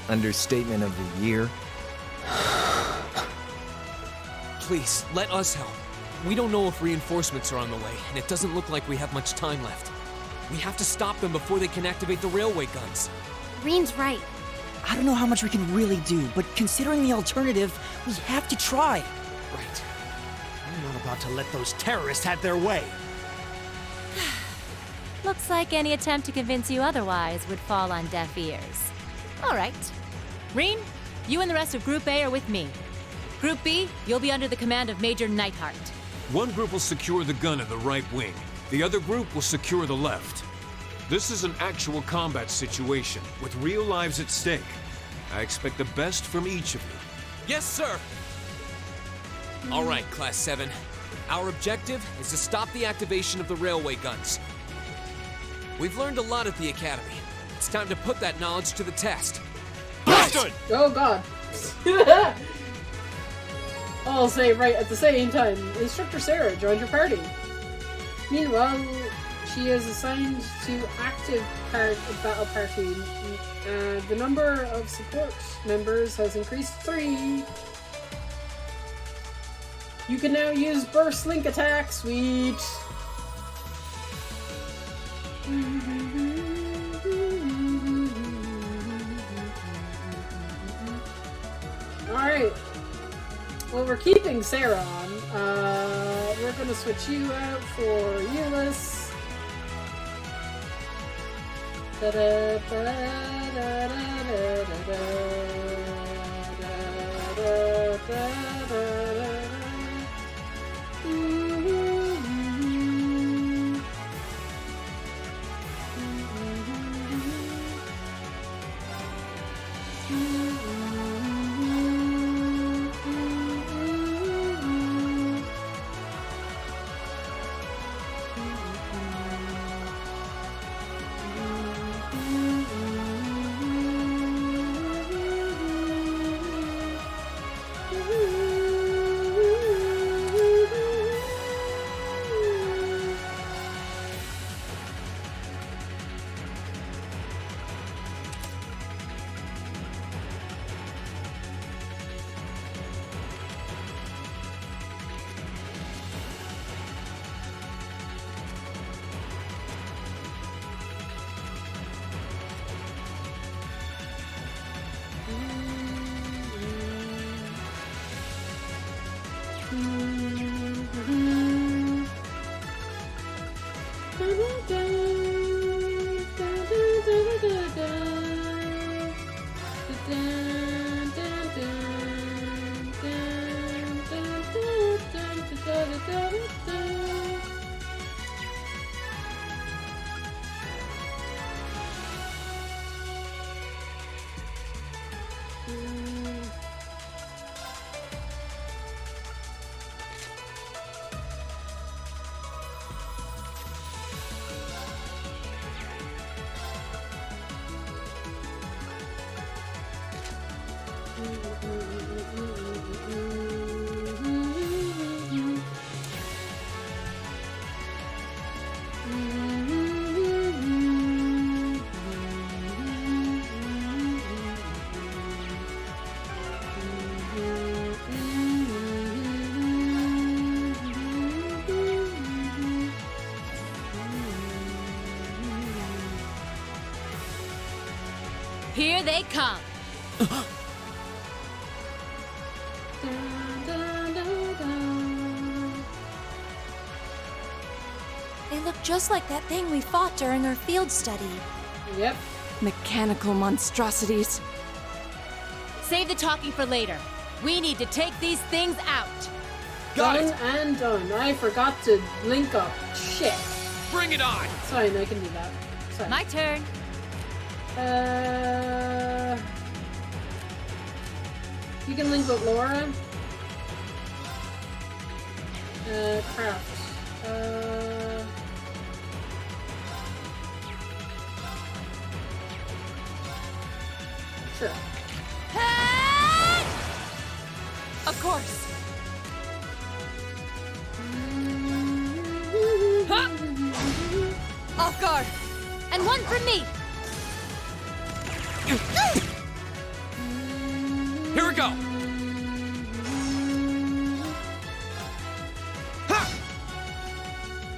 Understatement of the year. Please, let us help. We don't know if reinforcements are on the way, and it doesn't look like we have much time left. We have to stop them before they can activate the railway guns. Reen's right. I don't know how much we can really do, but considering the alternative, we have to try. Right. I'm not about to let those terrorists have their way. Looks like any attempt to convince you otherwise would fall on deaf ears. All right. Reen, you and the rest of Group A are with me. Group B, you'll be under the command of Major Neidhart. One group will secure the gun in the right wing. The other group will secure the left. This is an actual combat situation, with real lives at stake. I expect the best from each of you. Yes, sir! All right, Class 7. Our objective is to stop the activation of the railway guns. We've learned a lot at the Academy. It's time to put that knowledge to the test. Understood! Oh god. I'll say right at the same time, Instructor Sarah joined your party. Meanwhile, she is assigned to active battle party. The number of support members has increased 3. You can now use burst link attack, sweet. Alright. Well, we're keeping Sarah on. We're gonna switch you out for Euless. Here they come. They look just like that thing we fought during our field study. Yep. Mechanical monstrosities. Save the talking for later. We need to take these things out. Got Done it. and done. I forgot to link up. Shit. Bring it on. It's fine, I can do that. It's fine. My turn. You can link with Laura. Craft. Sure. Of course. Off guard. And one from me. Here we go.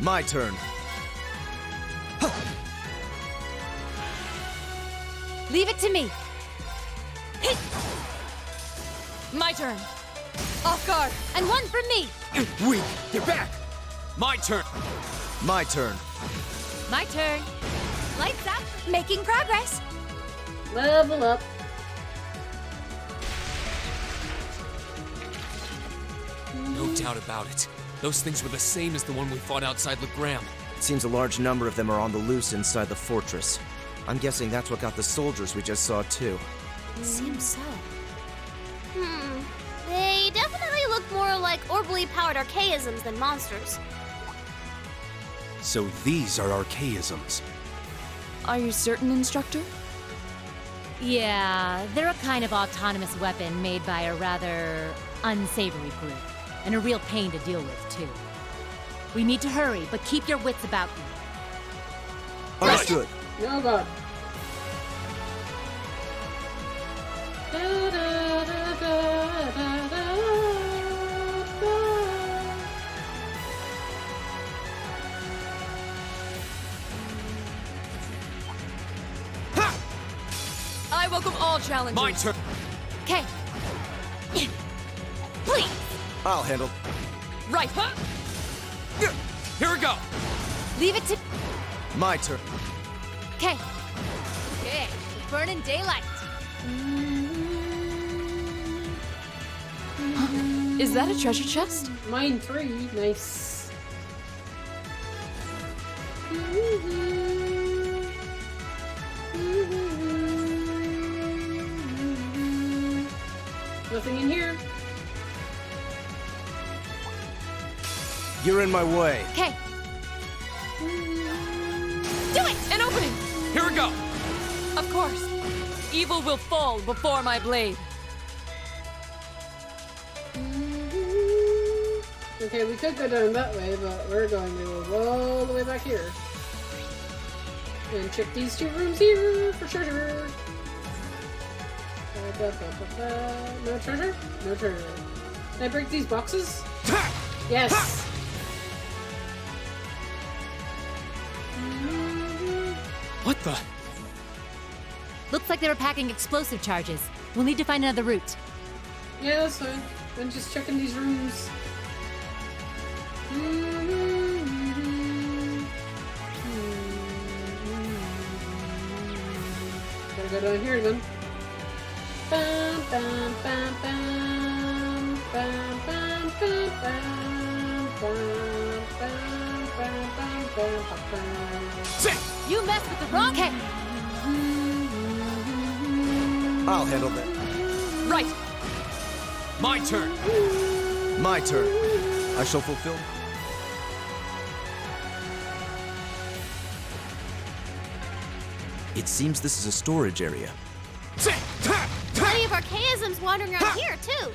My turn. Leave it to me. My turn. Off guard. And one from me. Weak. Get back. My turn. My turn. My turn. Lights up. Making progress. Level up. No doubt about it. Those things were the same as the one we fought outside Legram. It seems a large number of them are on the loose inside the fortress. I'm guessing that's what got the soldiers we just saw too. Seems so. They definitely look more like orbally powered archaisms than monsters. So these are archaisms. Are you certain, Instructor? Yeah, they're a kind of autonomous weapon made by a rather unsavory group. And a real pain to deal with, too. We need to hurry, but keep your wits about you. Understood. Oh god. Da, da, da, da, da, da, I welcome all challenges. My turn. Okay. Please. I'll handle. Right. Huh? Here we go. Leave it to... My turn. Okay. Okay. Burning daylight. Is that a treasure chest? Mine 3. Nice. Nothing in here. You're in my way. Okay. Do it! An opening! Here we go. Of course. Evil will fall before my blade. Okay, we could go down that way, but we're going to go all the way back here. And check these 2 rooms here for treasure. No treasure? No treasure. Can I break these boxes? Yes! What the? Looks like they were packing explosive charges. We'll need to find another route. Yeah, that's fine. I'm just checking these rooms. Gotta go down here then. Bam, bam, bam, bam, bam, bam, bam, bam, bam, bam, bam, bam, bam. You messed with the wrong... Okay. I'll handle that. Right. My turn. My turn. I shall fulfill. It seems this is a storage area. Plenty of archaisms wandering around here, too.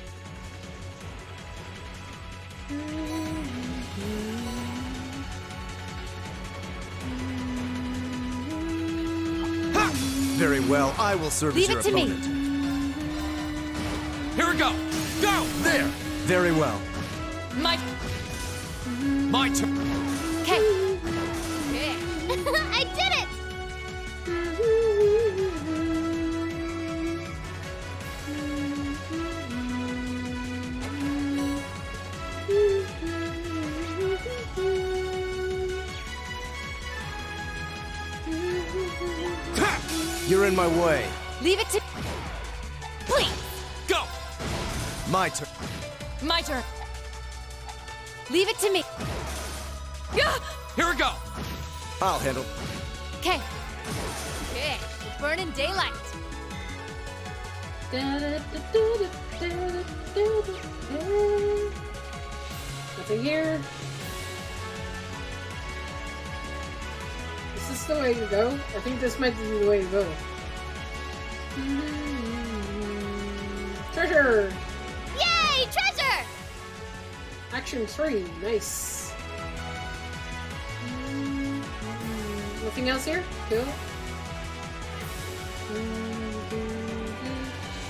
Very well, I will serve Leave as your it to me. opponent. Here we go. Go. There. Very well. My turn. Okay. I did it! You're in my way. Leave it to... Please. Go. My turn. turn. Leave it to me. Yeah! Here we go! I'll handle. Okay. Yeah, we're burning daylight. Nothing here. Is this the way to go? I think this might be the way to go. Treasure! Yay, treasure! Action 3, nice. Nothing else here? Cool.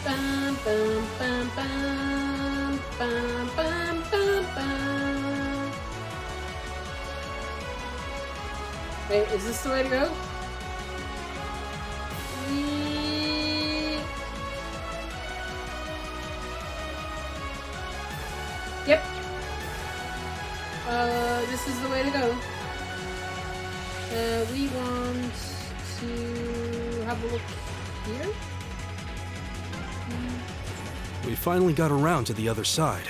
Bum, bum, bum, bum, bum, bum, bum, bum. Wait, is this the way to go? Yep. This is the way to go. We want to have a look here. We finally got around to the other side.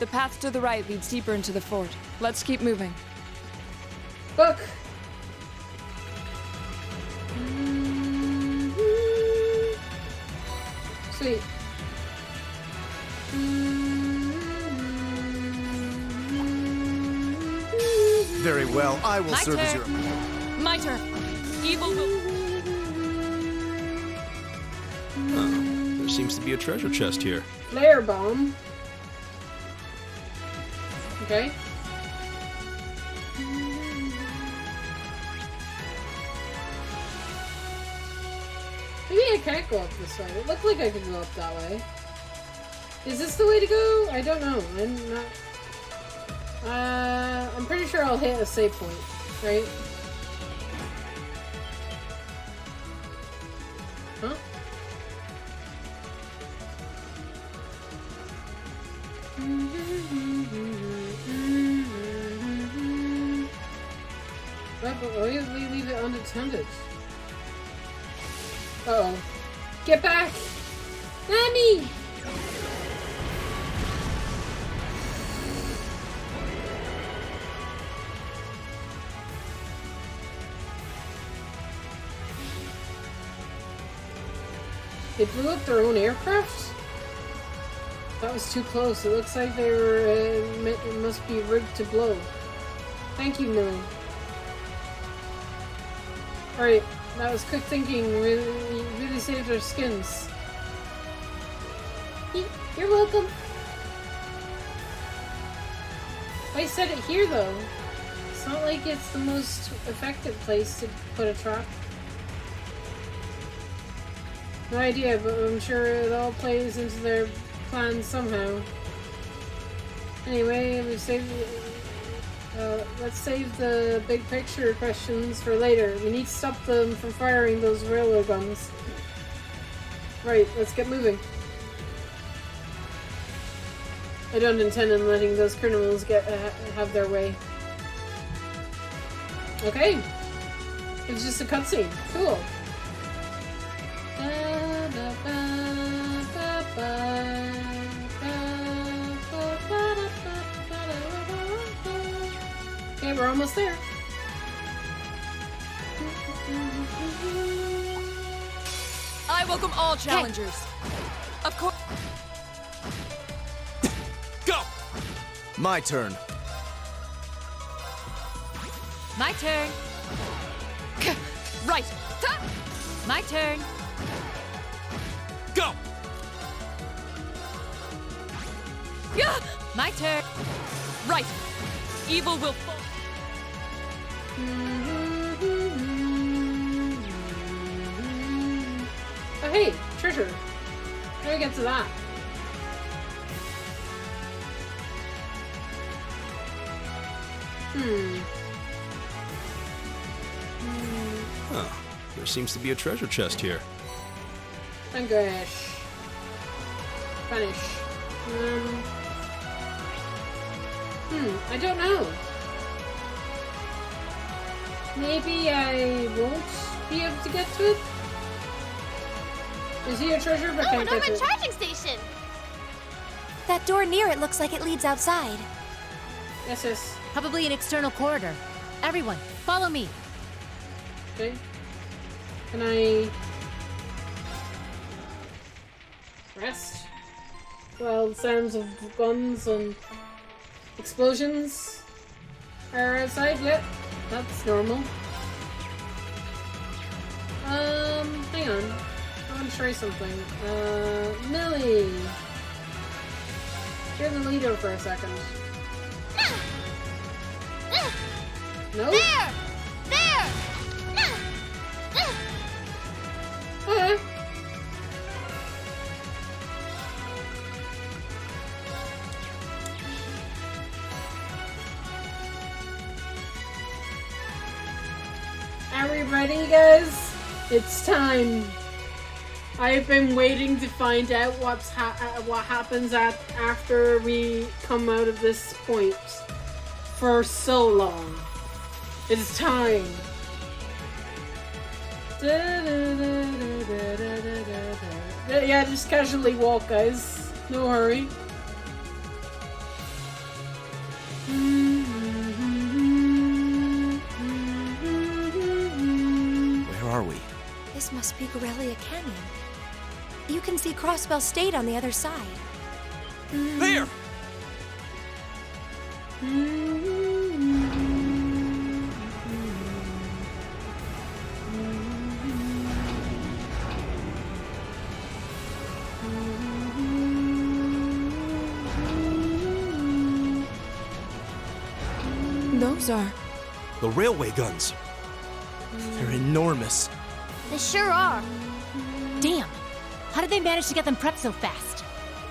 The path to the right leads deeper into the fort. Let's keep moving. Book. Sweet. Very well, I will serve as your... My turn. Evil will... There seems to be a treasure chest here. Flare bomb. Okay. Maybe I can't go up this way. It looked like I could go up that way. Is this the way to go? I don't know. I'm not... I'm pretty sure I'll hit a save point, right? Huh? Why did we leave it unattended? Uh-oh. Get back! Nanny! They blew up their own aircraft? That was too close. It looks like they were, it must be rigged to blow. Thank you, Millie. Alright, that was quick thinking. Really saved our skins. You're welcome. I set it here, though. It's not like it's the most effective place to put a trap. No idea, but I'm sure it all plays into their plans somehow. Anyway, we saved. Let's save the big picture questions for later. We need to stop them from firing those railway guns. Right, let's get moving. I don't intend on letting those criminals have their way. Okay, it's just a cutscene. Cool. Okay, we're almost there. I welcome all challengers. Of course. Go! My turn. My turn. Right. My turn. Go! Yeah! My turn. Right. Evil will fall. Oh hey, treasure. How do we get to that? Huh. There seems to be a treasure chest here. Vanquish. Vanish. I don't know. Maybe I won't be able to get to it? Is he a treasure but Oh, can't an get to Omen it? charging station! That door near it looks like it leads outside. Yes, yes. Probably an external corridor. Everyone, follow me. Okay. Can I rest? Well, the sounds of guns and explosions are outside. Yep, that's normal. Hang on. I want to try something. Millie! You're the leader for a second. No? There! Okay. Are we ready, guys? It's time. I've been waiting to find out what happens after we come out of this point for so long. It is time. Yeah, just casually walk, guys. No hurry. Where are we? This must be Gorelia Canyon. You can see Crossbell State on the other side. There! Those are... The railway guns. They're enormous. They sure are. Damn! How did they manage to get them prepped so fast?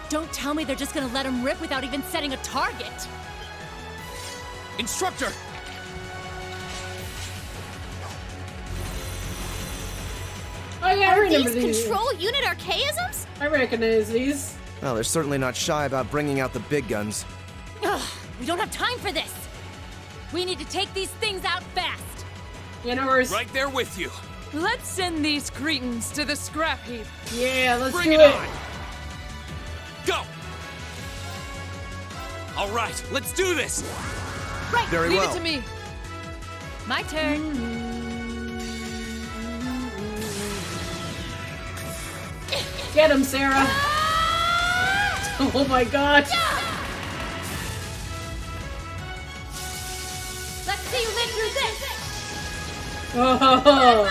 Don't tell me they're just gonna let them rip without even setting a target! Instructor! Oh yeah, I Are remember these these. control unit archaisms? I recognize these. Well, they're certainly not shy about bringing out the big guns. Ugh, we don't have time for this! We need to take these things out fast! You know, we're Right there with you. Let's send these cretins to the scrap heap. yeah, let's Bring do it it. on! Go! All right, let's do this! Right, Very Leave well. it to me. my turn. Get him, Sarah. Oh my god. Let's see you live through this! Oh.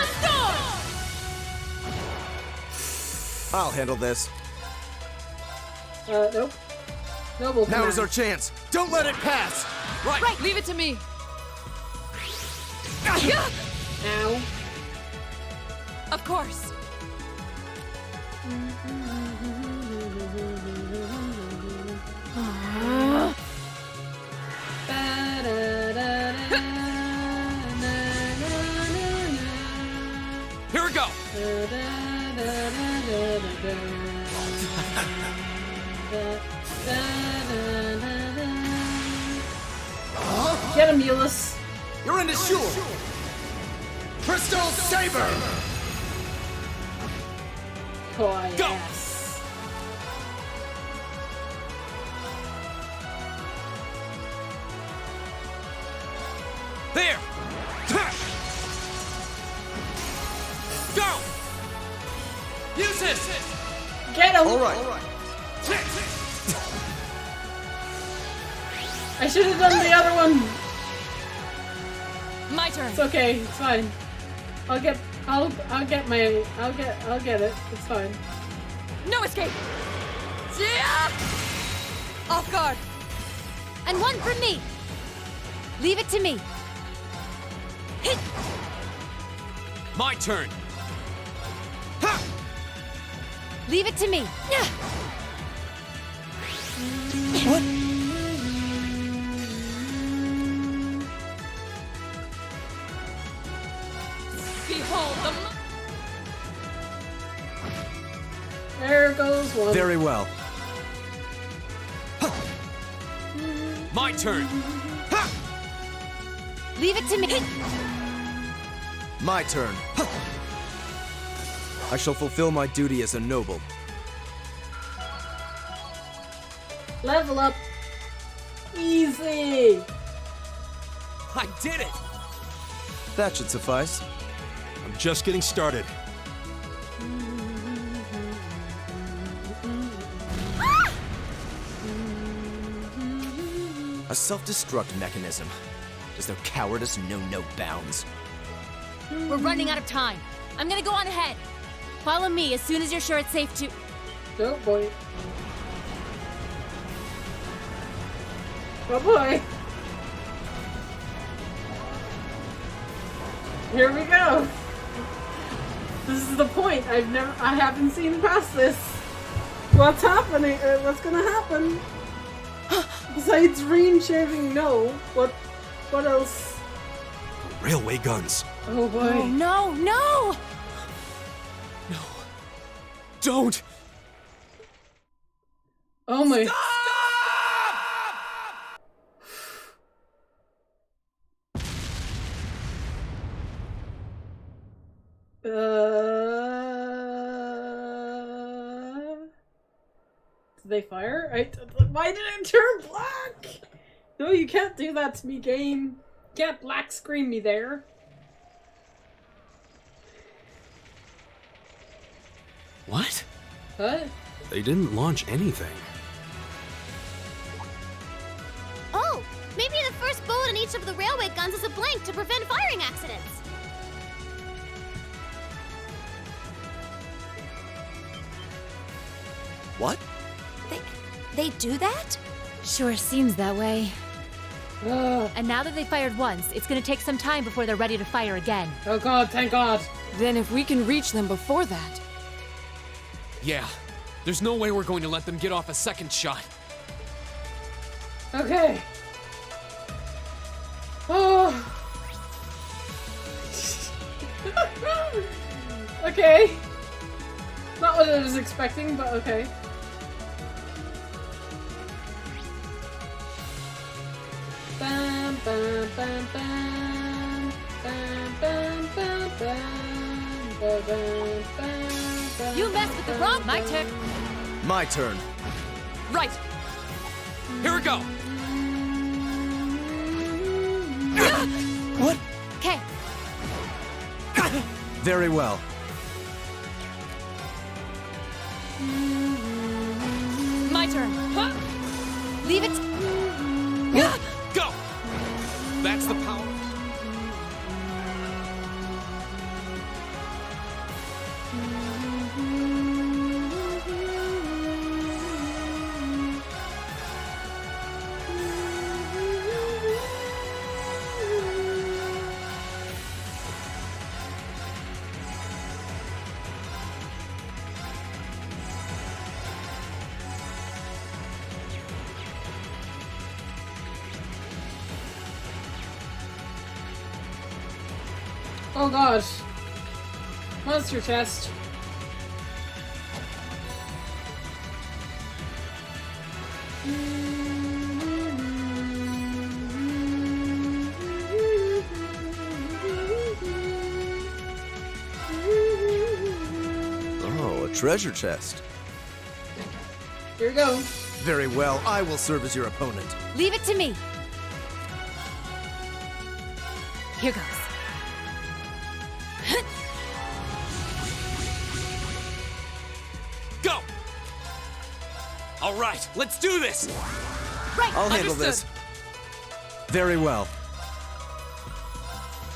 I'll handle this. Nope. Noble Now is our command. chance. Don't let it pass. Right! Leave it to me. Ow. Of course. Here we go! Get him, Euless. You're into sure. Crystal Saber! Oh, Go. yes. There! Go! Use it! Get him. All right. I should have done the other one. My turn. It's okay. It's fine. I'll get it. It's fine. No escape. Yeah! Off guard. And one for me! Leave it to me. Hit! My turn! Leave it to me. What? Behold them. There goes one. Very well. My turn! Leave it to me. My turn. I shall fulfill my duty as a noble. Level up. Easy. I did it! That should suffice. I'm just getting started. A self-destruct mechanism. Does their cowardice know no bounds? We're running out of time. I'm gonna go on ahead. Follow me as soon as you're sure it's safe to... Oh boy. Oh boy. Here we go. This is the point. I haven't seen past this. What's happening? What's gonna happen? Besides Reen shaving, no. What else? Railway guns. Oh boy. Oh, no, no! No. Don't! Oh my. Did they fire? Why did it turn black? No, you can't do that to me, game. You can't black screen me there. What? What? They didn't launch anything. Oh, maybe the first bullet in each of the railway guns is a blank to prevent firing accidents. What? They do that? Sure seems that way. Ugh. And now that they fired once, it's gonna take some time before they're ready to fire again. Oh god, thank god. Then if we can reach them before that... Yeah. There's no way we're going to let them get off a second shot. Okay. Oh. Okay. Not what I was expecting, but okay. Bam, bam, bam, bam. Bam, bam, bam, bam. Bam, bam, bam. You messed with the wrong... My turn. My turn. Right! Here we go! What? Okay. Very well. My turn. Huh? Leave it. Go! That's the power. Oh gosh. Monster chest. Oh, a treasure chest. Here we go. Very well, I will serve as your opponent. Leave it to me. Here goes. Go! All right, let's do this! Right, I'll handle this. Very well.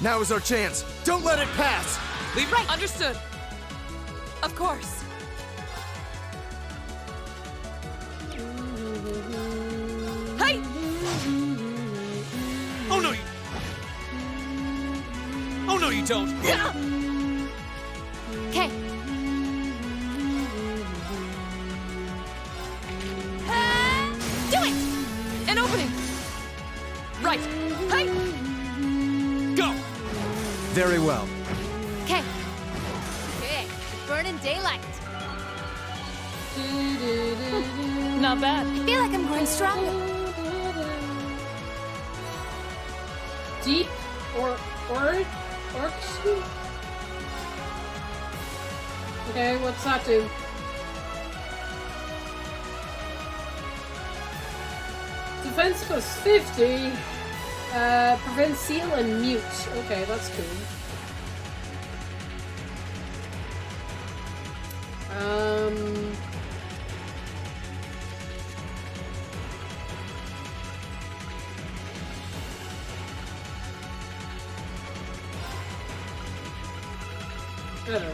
Now is our chance. Don't let it pass. Leave Right, understood. Of course. Hey! Oh no, you... Oh no, you don't! Okay. Do it! An opening! Right. Hey! Go! Very well. Okay. Okay. Burning daylight. Not bad. I feel like I'm growing stronger. Deep or orc? Okay, what's that do? Defense plus 50. Prevent seal and mute. Okay, that's cool. I don't know.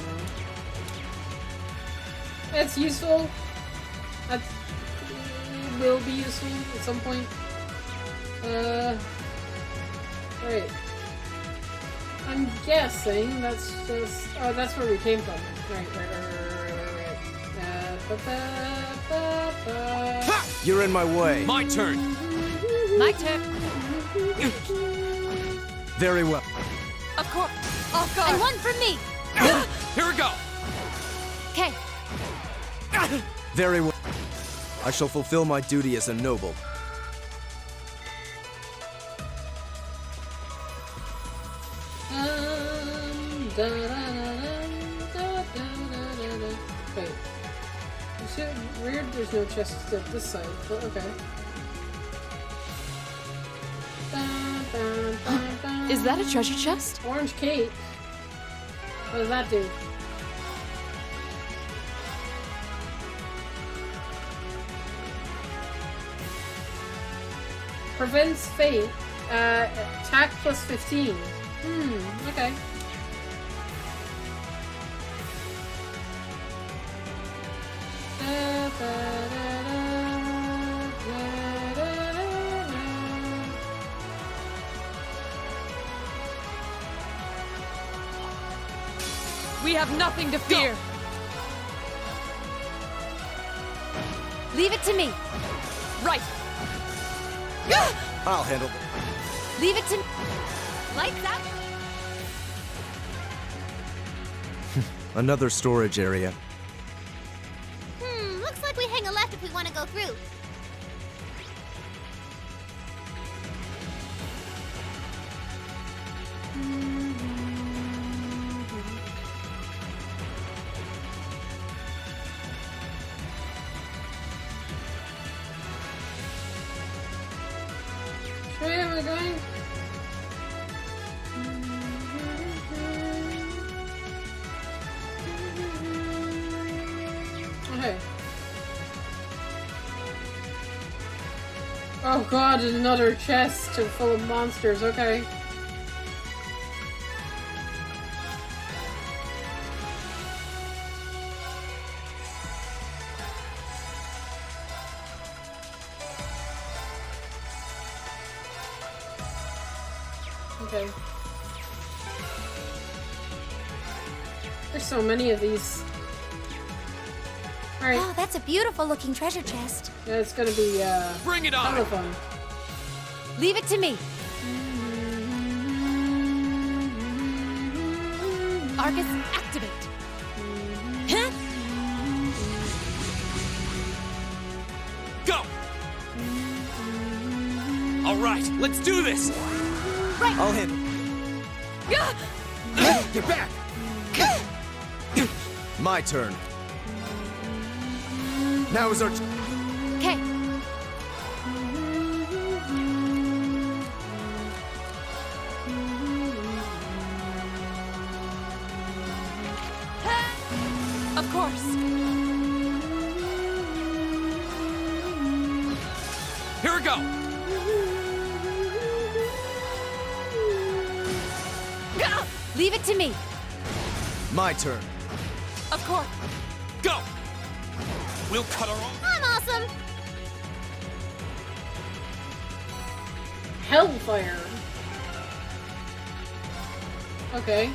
It's useful. It will be useful at some point. Right. I'm guessing that's just... Oh, that's where we came from. Right. You're in my way. My turn. My turn. Very well. Of course. Off guard. And one for me. Here we go. Okay. Very well. I shall fulfill my duty as a noble. Wait. It's so weird there's no chest at this side, but okay. Is that a treasure chest? Orange cape. What does that do? Prevents fate. Attack plus 15. Okay. We have nothing to fear. Leave it to me. Right. I'll handle it. Leave it to me. Lights out. Another storage area. Looks like we hang a left if we want to go through. Where am I going? Okay. Oh god, another chest full of monsters, okay. Okay. There's so many of these. Alright. Oh, that's a beautiful looking treasure chest. Yeah, it's gonna be, Bring it on! hella fun. Leave it to me. Argus, activate. Huh? Go! All right, let's do this! Right. I'll handle it. Get back! My turn. Now is our... Okay. Of course. Here we go! Leave it to me. My turn. Of course. Go! We'll cut our own... I'm awesome. Hellfire. Okay.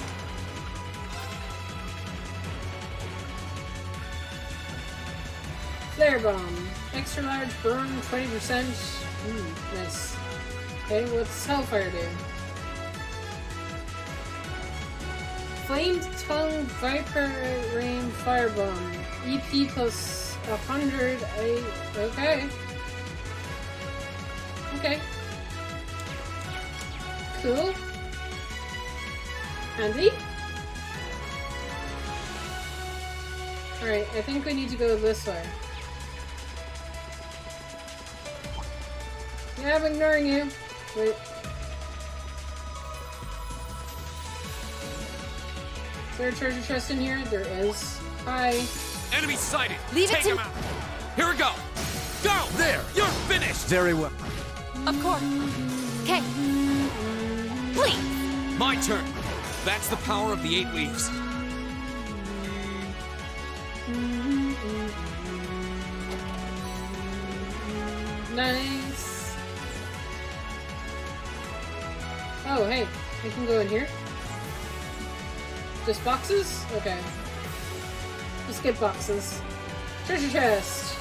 Flare bomb. Extra large burn, 20%. Nice. Okay, what's Hellfire do? Flamed tongue, viper rain, firebomb. EP plus 100. Okay. Okay. Cool. Handy. Alright, I think we need to go this way. Yeah, I'm ignoring you. Wait. Is there a treasure chest in here? There is. Hi. Enemy sighted! Leave it Take to- him out! Here we go! Go! There! You're finished! Very well. Of course. Okay. Please. My turn. That's the power of the 8 leaves. Nice. Oh, hey. We can go in here. Just boxes? Okay. Just get boxes. Treasure chest.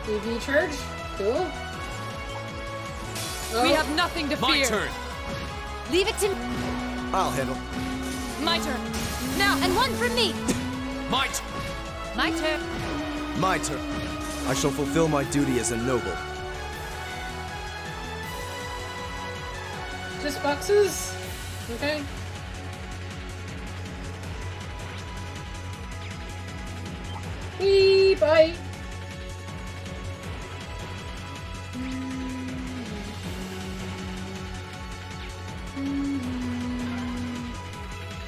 EV charge. Cool. We have nothing to fear. My turn. Leave it to I'll handle. my turn. Now, and one from me. My turn. My turn. My turn. I shall fulfill my duty as a noble. Just boxes? Okay. Wee, bye.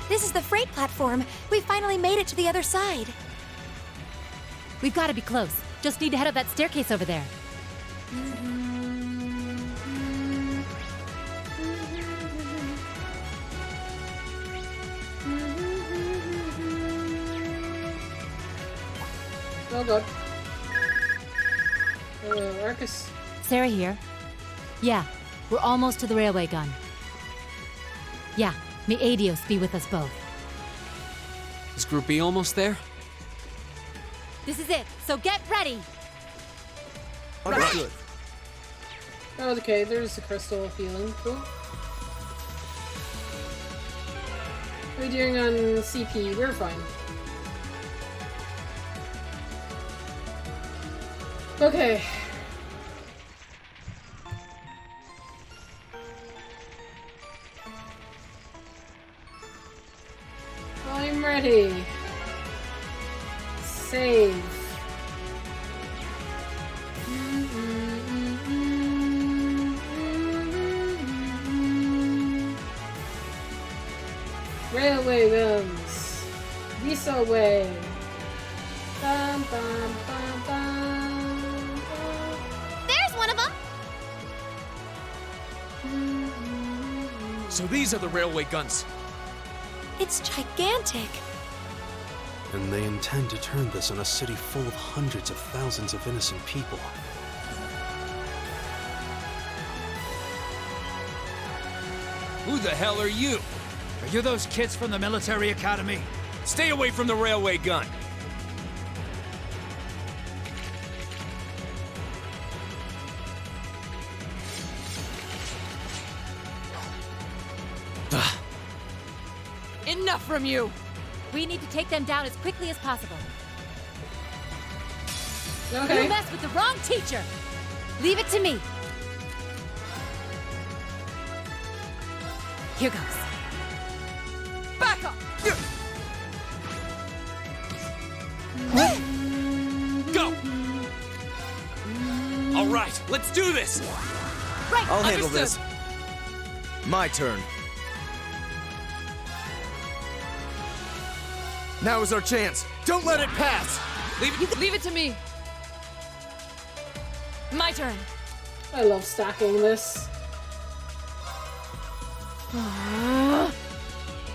This is the freight platform. We finally made it to the other side. We've got to be close. Just need to head up that staircase over there. Oh god. Arcus. Sarah here. Yeah, we're almost to the railway gun. Yeah, may Adios be with us both. Is Group B almost there? This is it, so get ready! Understood. Oh, okay, there's the crystal healing. Cool. What are we doing on CP? We're fine. Okay. I'm ready. Save. Railway guns. Visa way. Bum, bum, bum, bum. There's one of them! So these are the railway guns. It's gigantic. And they intend to turn this on a city full of hundreds of thousands of innocent people. Who the hell are you? Are you those kids from the military academy? Stay away from the railway gun. Enough from you! We need to take them down as quickly as possible. Okay. You messed with the wrong teacher! Leave it to me. Here goes. Back up! Go! All right, let's do this! Right, I'll handle understood. this. My turn. Now is our chance. Don't let it pass. Leave it to me. My turn. I love stacking this.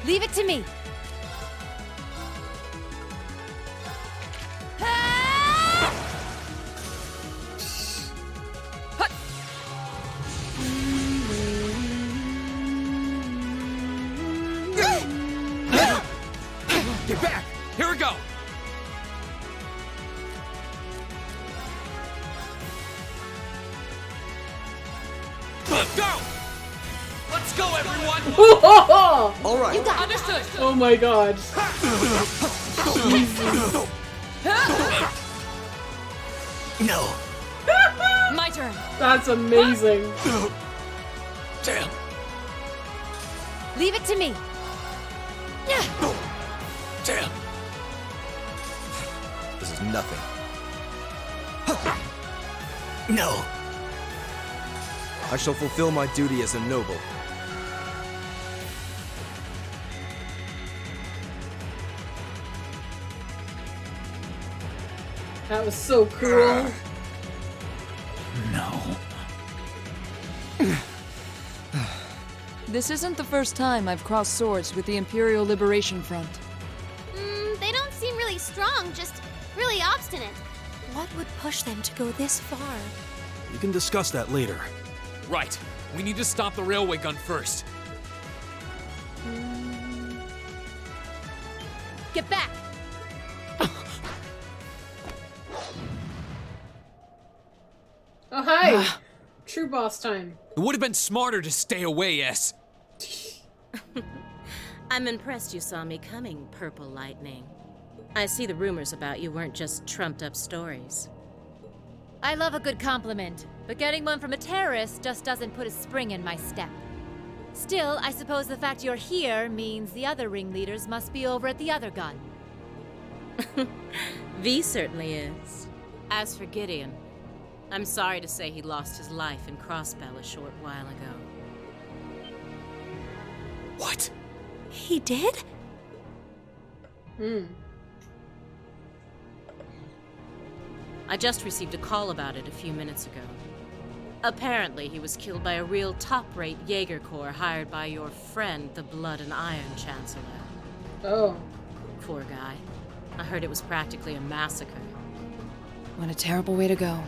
Leave it to me. Get back! Here we go! Go! Let's go, everyone! All right. You got it. Understood. Oh my god. No. My turn. That's amazing. Damn. Leave it to me. Damn. This is nothing. No. I shall fulfill my duty as a noble. That was so cool. No. This isn't the first time I've crossed swords with the Imperial Liberation Front. They don't seem really strong, just really obstinate. What would push them to go this far? We can discuss that later. Right. We need to stop the railway gun first. Get back! Oh, hi! True boss time. It would have been smarter to stay away, S. I'm impressed you saw me coming, Purple Lightning. I see the rumors about you weren't just trumped-up stories. I love a good compliment, but getting one from a terrorist just doesn't put a spring in my step. Still, I suppose the fact you're here means the other ringleaders must be over at the other gun. V certainly is. As for Gideon, I'm sorry to say he lost his life in Crossbell a short while ago. What? He did? I just received a call about it a few minutes ago. Apparently, he was killed by a real top-rate Jaeger Corps hired by your friend, the Blood and Iron Chancellor. Oh. Poor guy. I heard it was practically a massacre. What a terrible way to go.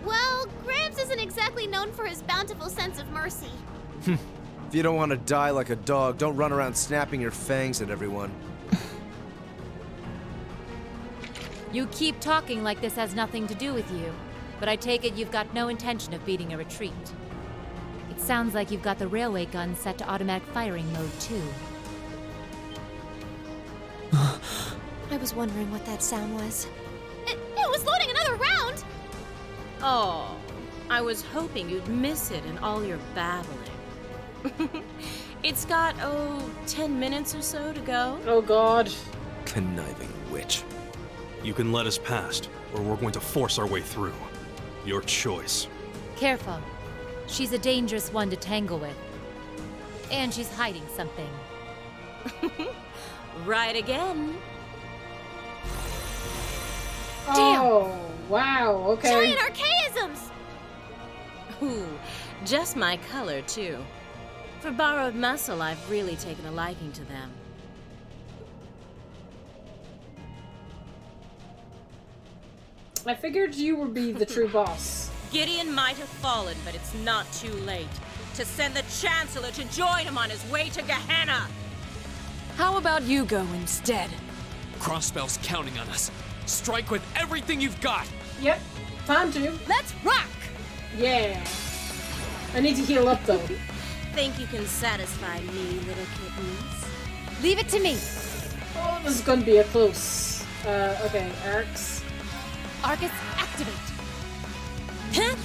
Well, Gramps isn't exactly known for his bountiful sense of mercy. If you don't want to die like a dog, don't run around snapping your fangs at everyone. You keep talking like this has nothing to do with you, but I take it you've got no intention of beating a retreat. It sounds like you've got the railway gun set to automatic firing mode, too. I was wondering what that sound was. It was loading another round! Oh, I was hoping you'd miss it in all your babbling. It's got, 10 minutes or so to go. Oh god. Conniving witch. You can let us past, or we're going to force our way through. Your choice. Careful. She's a dangerous one to tangle with. And she's hiding something. Right again. Oh, wow, okay. Giant archaisms! Ooh, just my color, too. For borrowed muscle, I've really taken a liking to them. I figured you would be the true boss. Gideon might have fallen, but it's not too late to send the Chancellor to join him on his way to Gehenna. How about you go instead? Crossbell's counting on us. Strike with everything you've got. Yep, time to. Let's rock! Yeah. I need to heal up though. Think you can satisfy me, little kittens? Leave it to me. Oh, this is gonna be a close. Okay, Barracks. Arcus, activate. Huh?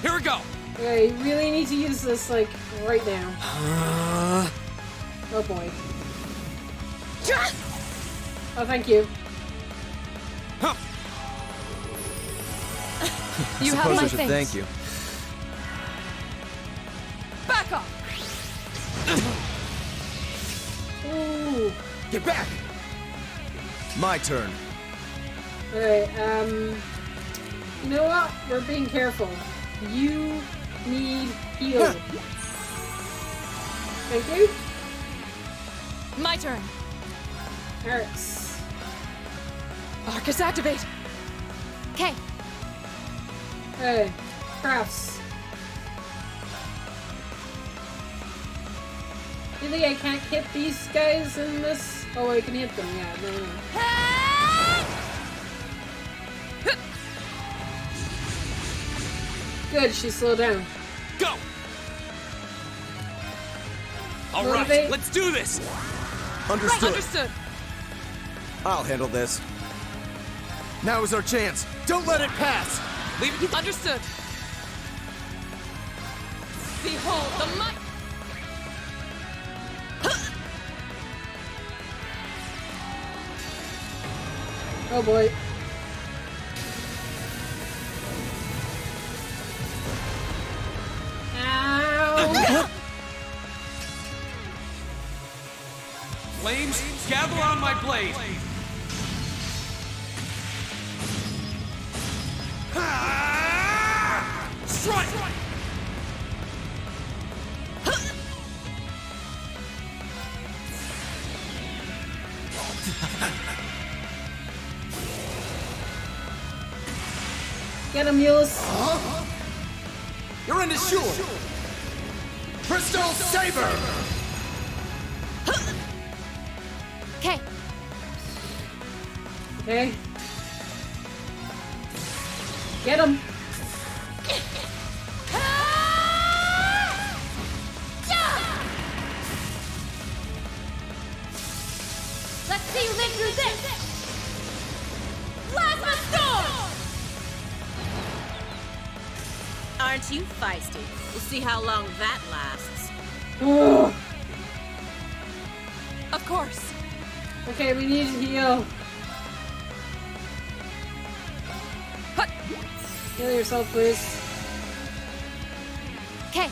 Here we go. Okay, you really need to use this, like, right now. Oh boy. Oh, thank you. Huh. You have Suppose my I should thanks. thank you. Back off! Ooh. Get back! My turn. Alright, you know what? We're being careful. You need heal. Thank you. My turn. Barracks. Arcus, activate! Okay. Hey, crafts. Really, I can't hit these guys in this? Oh, I can hit them, yeah. No. Good, she slowed down. Go! All Motivate. right, let's do this! Understood. Understood. I'll handle this. Now is our chance. Don't let it pass. Leave it. Understood. Behold the might. Oh boy. Flames, gather on my blade! Strike! Get him, Euless. You're in his shore! Crystal Saber! Okay. Okay. Get him. Let's see you live through this! Plasma Storm! Aren't you feisty? We'll see how long that lasts. Of course. Okay, we need to heal. Heal yourself, please. Okay.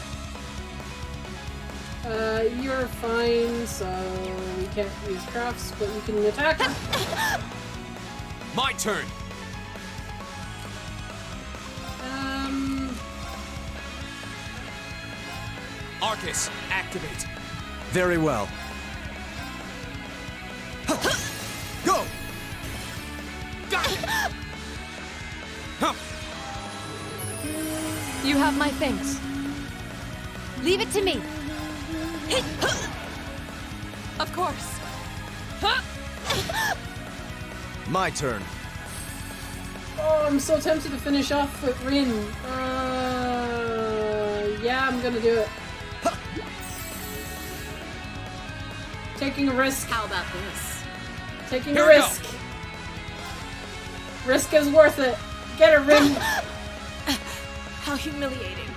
You're fine, so we can't use crafts, but you can attack. My turn! Arcus, activate. Very well. Go! Got it! Huh. You have my things. Leave it to me. Of course. My turn. Oh, I'm so tempted to finish off with Rin. Yeah, I'm gonna do it. Taking a risk. How about this? Taking Here a we risk. Risk is worth it. Get her, Rin. How humiliating.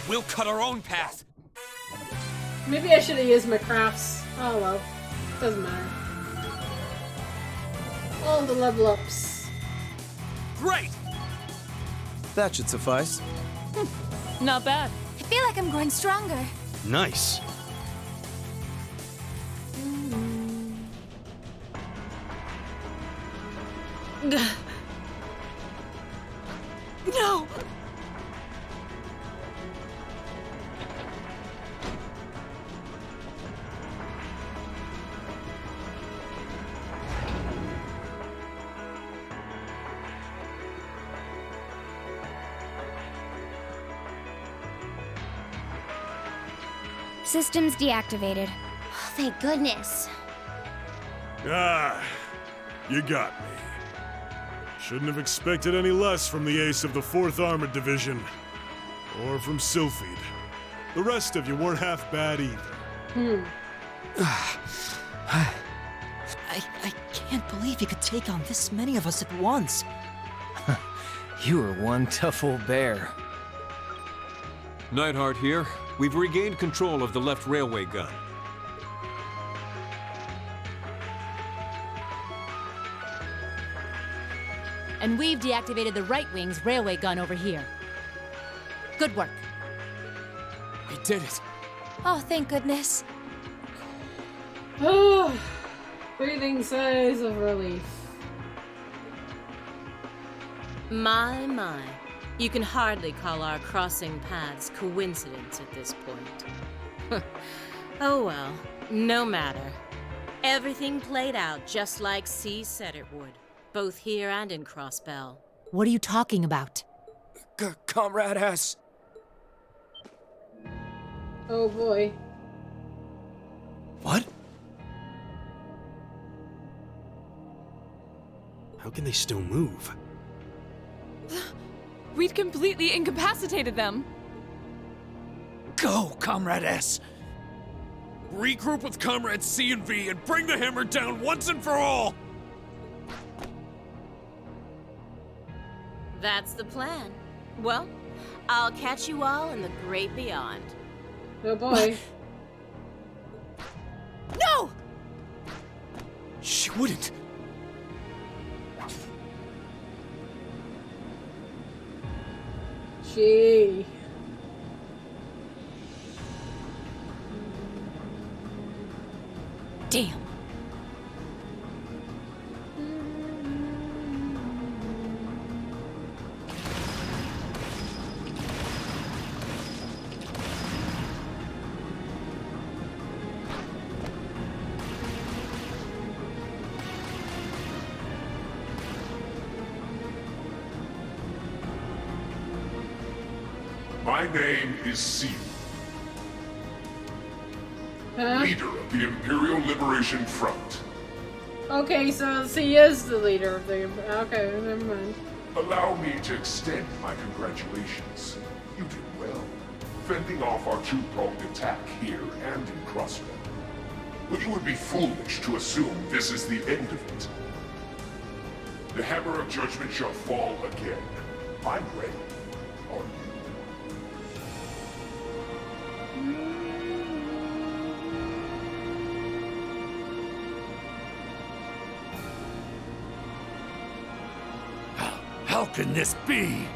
We'll cut our own path. Maybe I should have used my crafts. Oh well. Doesn't matter. All the level ups. Great! That should suffice. Not bad. I feel like I'm growing stronger. Nice. No! Systems deactivated. Thank goodness. Ah, you got me. Shouldn't have expected any less from the ace of the 4th Armored Division. Or from Sylphid. The rest of you weren't half bad either. I can't believe you could take on this many of us at once. You are one tough old bear. Neidhart here. We've regained control of the left railway gun. And we've deactivated the right wing's railway gun over here. Good work. We did it. Oh, thank goodness. Oh, breathing sighs of relief. My. You can hardly call our crossing paths coincidence at this point. Oh well, no matter. Everything played out just like C said it would, both here and in Crossbell. What are you talking about? Comrade S. Oh boy. What? How can they still move? We'd completely incapacitated them. Go, Comrade S. Regroup with Comrades C and V and bring the hammer down once and for all! That's the plan. Well, I'll catch you all in the great beyond. Oh boy. No! She wouldn't. Gee. Damn. My name is Seal, leader of the Imperial Liberation Front. Okay, so he is the leader of the... Okay, never mind. Allow me to extend my congratulations. You did well, fending off our two-pronged attack here and in Crossbell. But you would be foolish to assume this is the end of it. The hammer of judgment shall fall again. I'm ready. Are you? How can this be?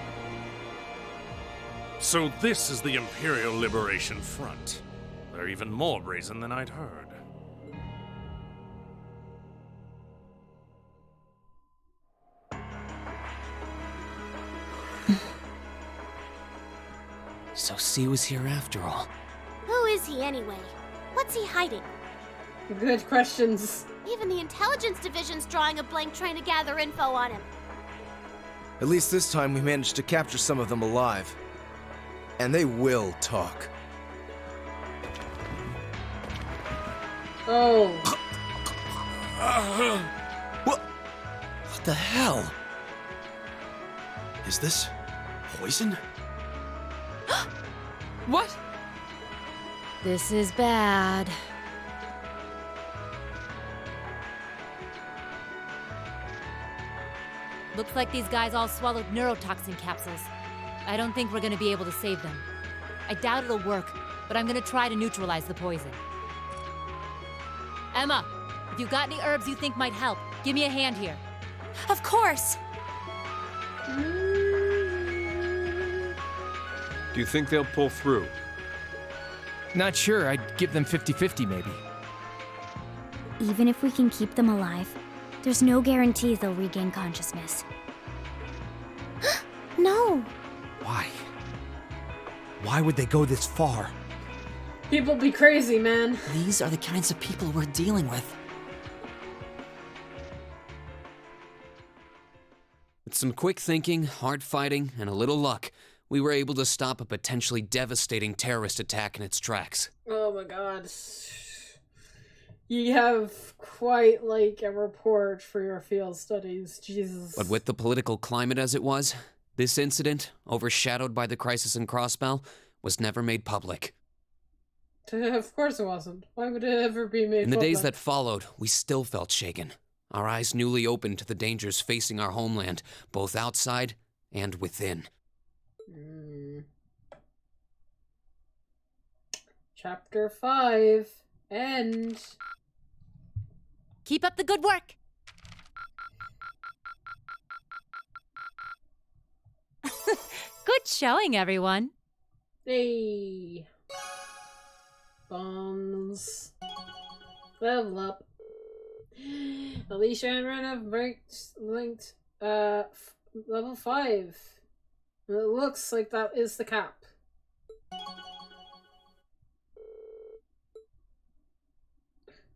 So this is the Imperial Liberation Front. They're even more brazen than I'd heard. So C was here after all. Who is he anyway? What's he hiding? Good questions. Even the intelligence division's drawing a blank trying to gather info on him. At least this time we managed to capture some of them alive. And they will talk. Oh. What the hell? Is this poison? What? This is bad. Looks like these guys all swallowed neurotoxin capsules. I don't think we're gonna be able to save them. I doubt it'll work, but I'm gonna try to neutralize the poison. Emma, if you got any herbs you think might help, give me a hand here. Of course! Do you think they'll pull through? Not sure. I'd give them 50-50 maybe. Even if we can keep them alive, there's no guarantee they'll regain consciousness. No! Why? Why would they go this far? People be crazy, man. These are the kinds of people we're dealing with. With some quick thinking, hard fighting, and a little luck, we were able to stop a potentially devastating terrorist attack in its tracks. Oh my god. You have quite like a report for your field studies, Jesus. But with the political climate as it was, this incident, overshadowed by the crisis in Crossbell, was never made public. Of course it wasn't. Why would it ever be made In the public? days that followed, we still felt shaken. Our eyes newly opened to the dangers facing our homeland, both outside and within. Chapter 5. End. Keep up the good work! Good showing, everyone. Hey. Bombs. Level up. Alicia and Ren have linked level 5. And it looks like that is the cap.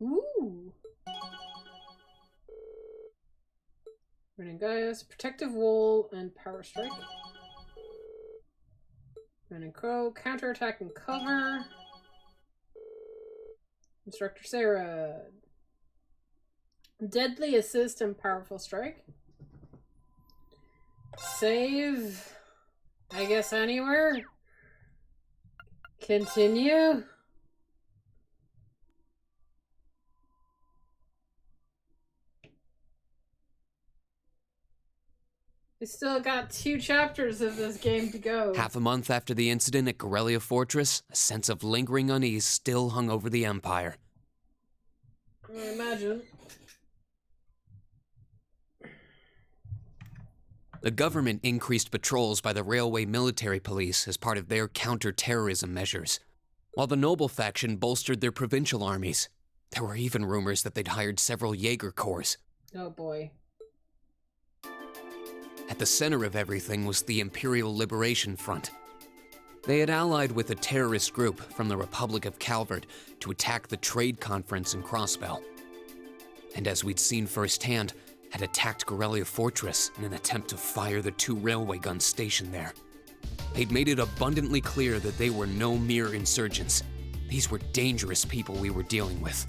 Ooh. Running Gaius, Protective Wall, and Power Strike. Running Crow, Counterattack and Cover. Instructor Sarah. Deadly Assist and Powerful Strike. Save. I guess anywhere. Continue. We still got 2 chapters of this game to go. Half a month after the incident at Corellia Fortress, a sense of lingering unease still hung over the Empire. I imagine. The government increased patrols by the railway military police as part of their counter-terrorism measures, while the noble faction bolstered their provincial armies. There were even rumors that they'd hired several Jaeger corps. Oh boy. At the center of everything was the Imperial Liberation Front. They had allied with a terrorist group from the Republic of Calvert to attack the trade conference in Crossbell. And as we'd seen firsthand, had attacked Guerrilla Fortress in an attempt to fire the 2 railway guns stationed there. They'd made it abundantly clear that they were no mere insurgents. These were dangerous people we were dealing with.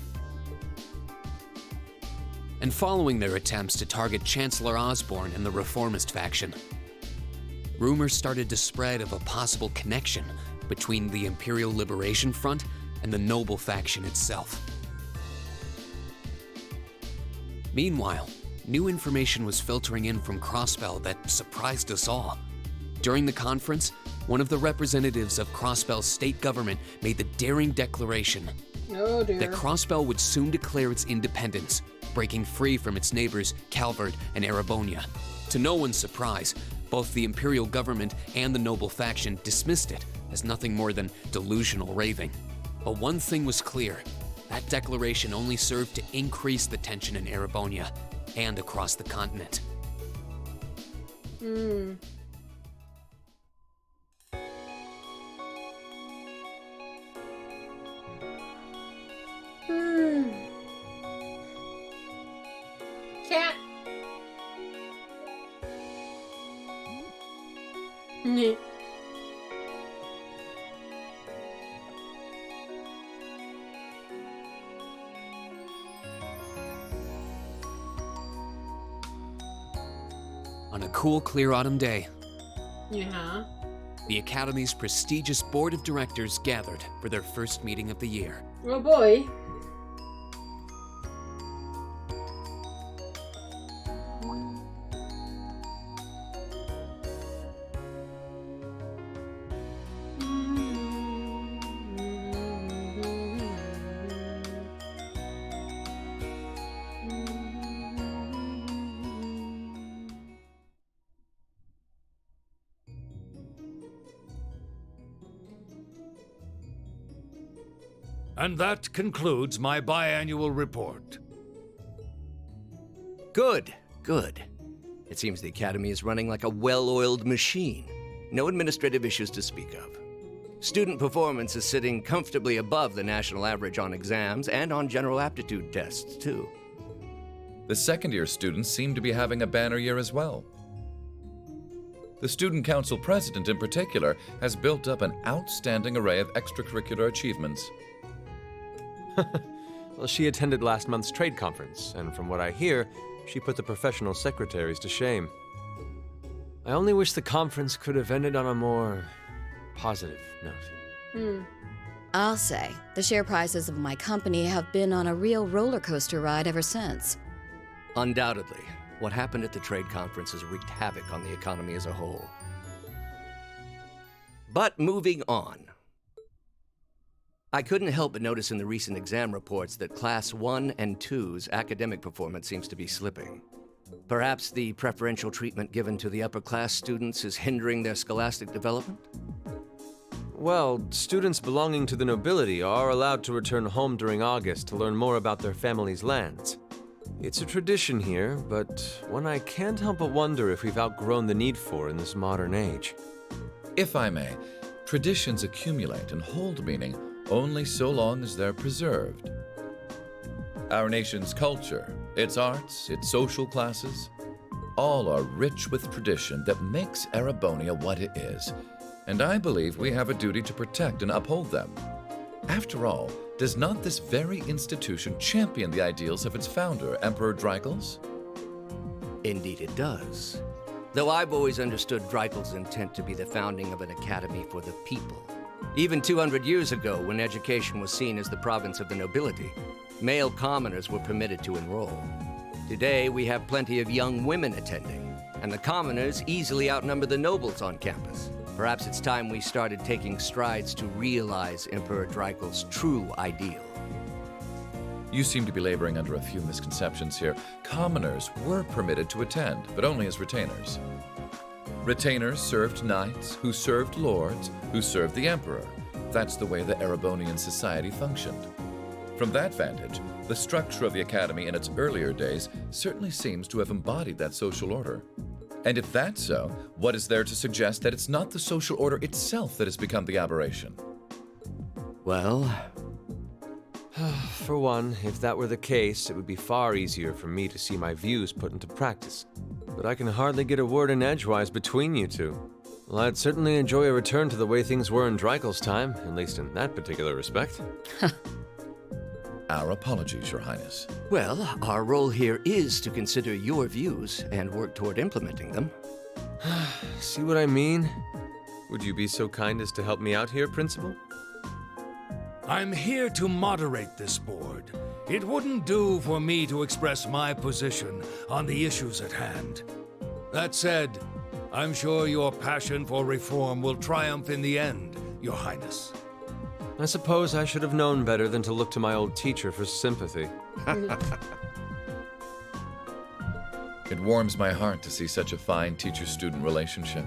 And following their attempts to target Chancellor Osborne and the Reformist faction, rumors started to spread of a possible connection between the Imperial Liberation Front and the Noble faction itself. Meanwhile, new information was filtering in from Crossbell that surprised us all. During the conference, one of the representatives of Crossbell's state government made the daring declaration Oh dear. that Crossbell would soon declare its independence, breaking free from its neighbors Calvert and Erebonia. To no one's surprise, both the Imperial government and the Noble faction dismissed it as nothing more than delusional raving. But one thing was clear: that declaration only served to increase the tension in Erebonia and across the continent. Hmm. Cat. Yeah. On a cool, clear autumn day, Yeah. the Academy's prestigious board of directors gathered for their first meeting of the year. Oh boy. And that concludes my biannual report. Good, good. It seems the Academy is running like a well-oiled machine. No administrative issues to speak of. Student performance is sitting comfortably above the national average on exams and on general aptitude tests, too. The second-year students seem to be having a banner year as well. The Student Council president, in particular, has built up an outstanding array of extracurricular achievements. Well, she attended last month's trade conference, and from what I hear, she put the professional secretaries to shame. I only wish the conference could have ended on a more positive note. I'll say, the share prices of my company have been on a real roller coaster ride ever since. Undoubtedly, what happened at the trade conference has wreaked havoc on the economy as a whole. But moving on. I couldn't help but notice in the recent exam reports that Class 1 and 2's academic performance seems to be slipping. Perhaps the preferential treatment given to the upper-class students is hindering their scholastic development? Well, students belonging to the nobility are allowed to return home during August to learn more about their family's lands. It's a tradition here, but one I can't help but wonder if we've outgrown the need for in this modern age. If I may, traditions accumulate and hold meaning only so long as they're preserved. Our nation's culture, its arts, its social classes, all are rich with tradition that makes Erebonia what it is, and I believe we have a duty to protect and uphold them. After all, does not this very institution champion the ideals of its founder, Emperor Dreikel's? Indeed it does. Though I've always understood Dreikel's intent to be the founding of an academy for the people. Even 200 years ago, when education was seen as the province of the nobility, male commoners were permitted to enroll. Today, we have plenty of young women attending, and the commoners easily outnumber the nobles on campus. Perhaps it's time we started taking strides to realize Emperor Dreikel's true ideal. You seem to be laboring under a few misconceptions here. Commoners were permitted to attend, but only as retainers. Retainers served knights, who served lords, who served the emperor. That's the way the Erebonian society functioned. From that vantage, the structure of the Academy in its earlier days certainly seems to have embodied that social order. And if that's so, what is there to suggest that it's not the social order itself that has become the aberration? Well... For one, if that were the case, it would be far easier for me to see my views put into practice. But I can hardly get a word in edgewise between you two. Well, I'd certainly enjoy a return to the way things were in Dreikel's time, at least in that particular respect. Our apologies, Your Highness. Well, our role here is to consider your views and work toward implementing them. See what I mean? Would you be so kind as to help me out here, Principal? I'm here to moderate this board. It wouldn't do for me to express my position on the issues at hand. That said, I'm sure your passion for reform will triumph in the end, Your Highness. I suppose I should have known better than to look to my old teacher for sympathy. It warms my heart to see such a fine teacher-student relationship.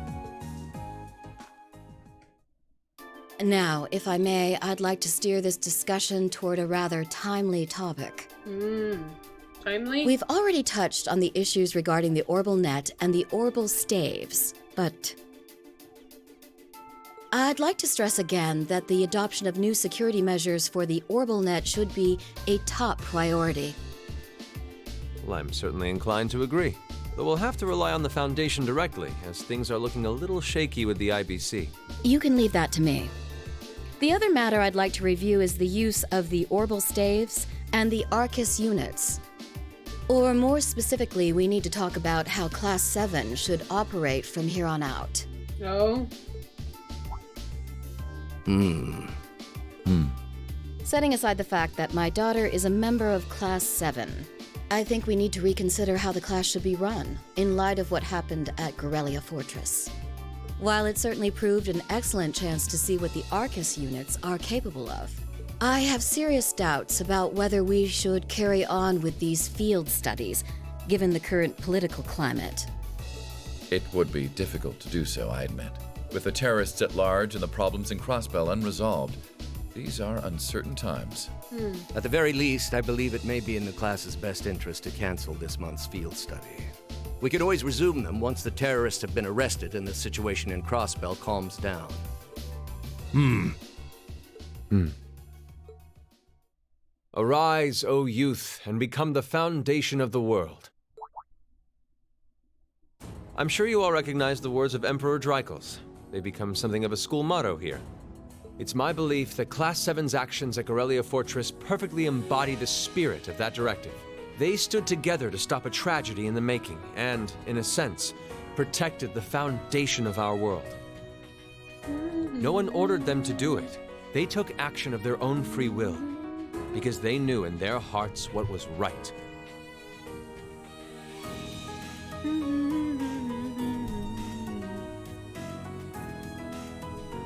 Now, if I may, I'd like to steer this discussion toward a rather timely topic. Timely? We've already touched on the issues regarding the Orbal Net and the Orbal Staves, but I'd like to stress again that the adoption of new security measures for the Orbal Net should be a top priority. Well, I'm certainly inclined to agree, but we'll have to rely on the Foundation directly, as things are looking a little shaky with the IBC. You can leave that to me. The other matter I'd like to review is the use of the Orbal Staves and the Arcus units. Or more specifically, we need to talk about how Class 7 should operate from here on out. No. Setting aside the fact that my daughter is a member of Class 7, I think we need to reconsider how the class should be run, in light of what happened at Gorelia Fortress. While it certainly proved an excellent chance to see what the Arcus units are capable of, I have serious doubts about whether we should carry on with these field studies, given the current political climate. It would be difficult to do so, I admit. With the terrorists at large and the problems in Crossbell unresolved, these are uncertain times. At the very least, I believe it may be in the class's best interest to cancel this month's field study. We could always resume them once the terrorists have been arrested and the situation in Crossbell calms down. Arise, O youth, and become the foundation of the world. I'm sure you all recognize the words of Emperor Dreikel's. They become something of a school motto here. It's my belief that Class 7's actions at Gorelia Fortress perfectly embody the spirit of that directive. They stood together to stop a tragedy in the making and, in a sense, protected the foundation of our world. No one ordered them to do it. They took action of their own free will, because they knew in their hearts what was right.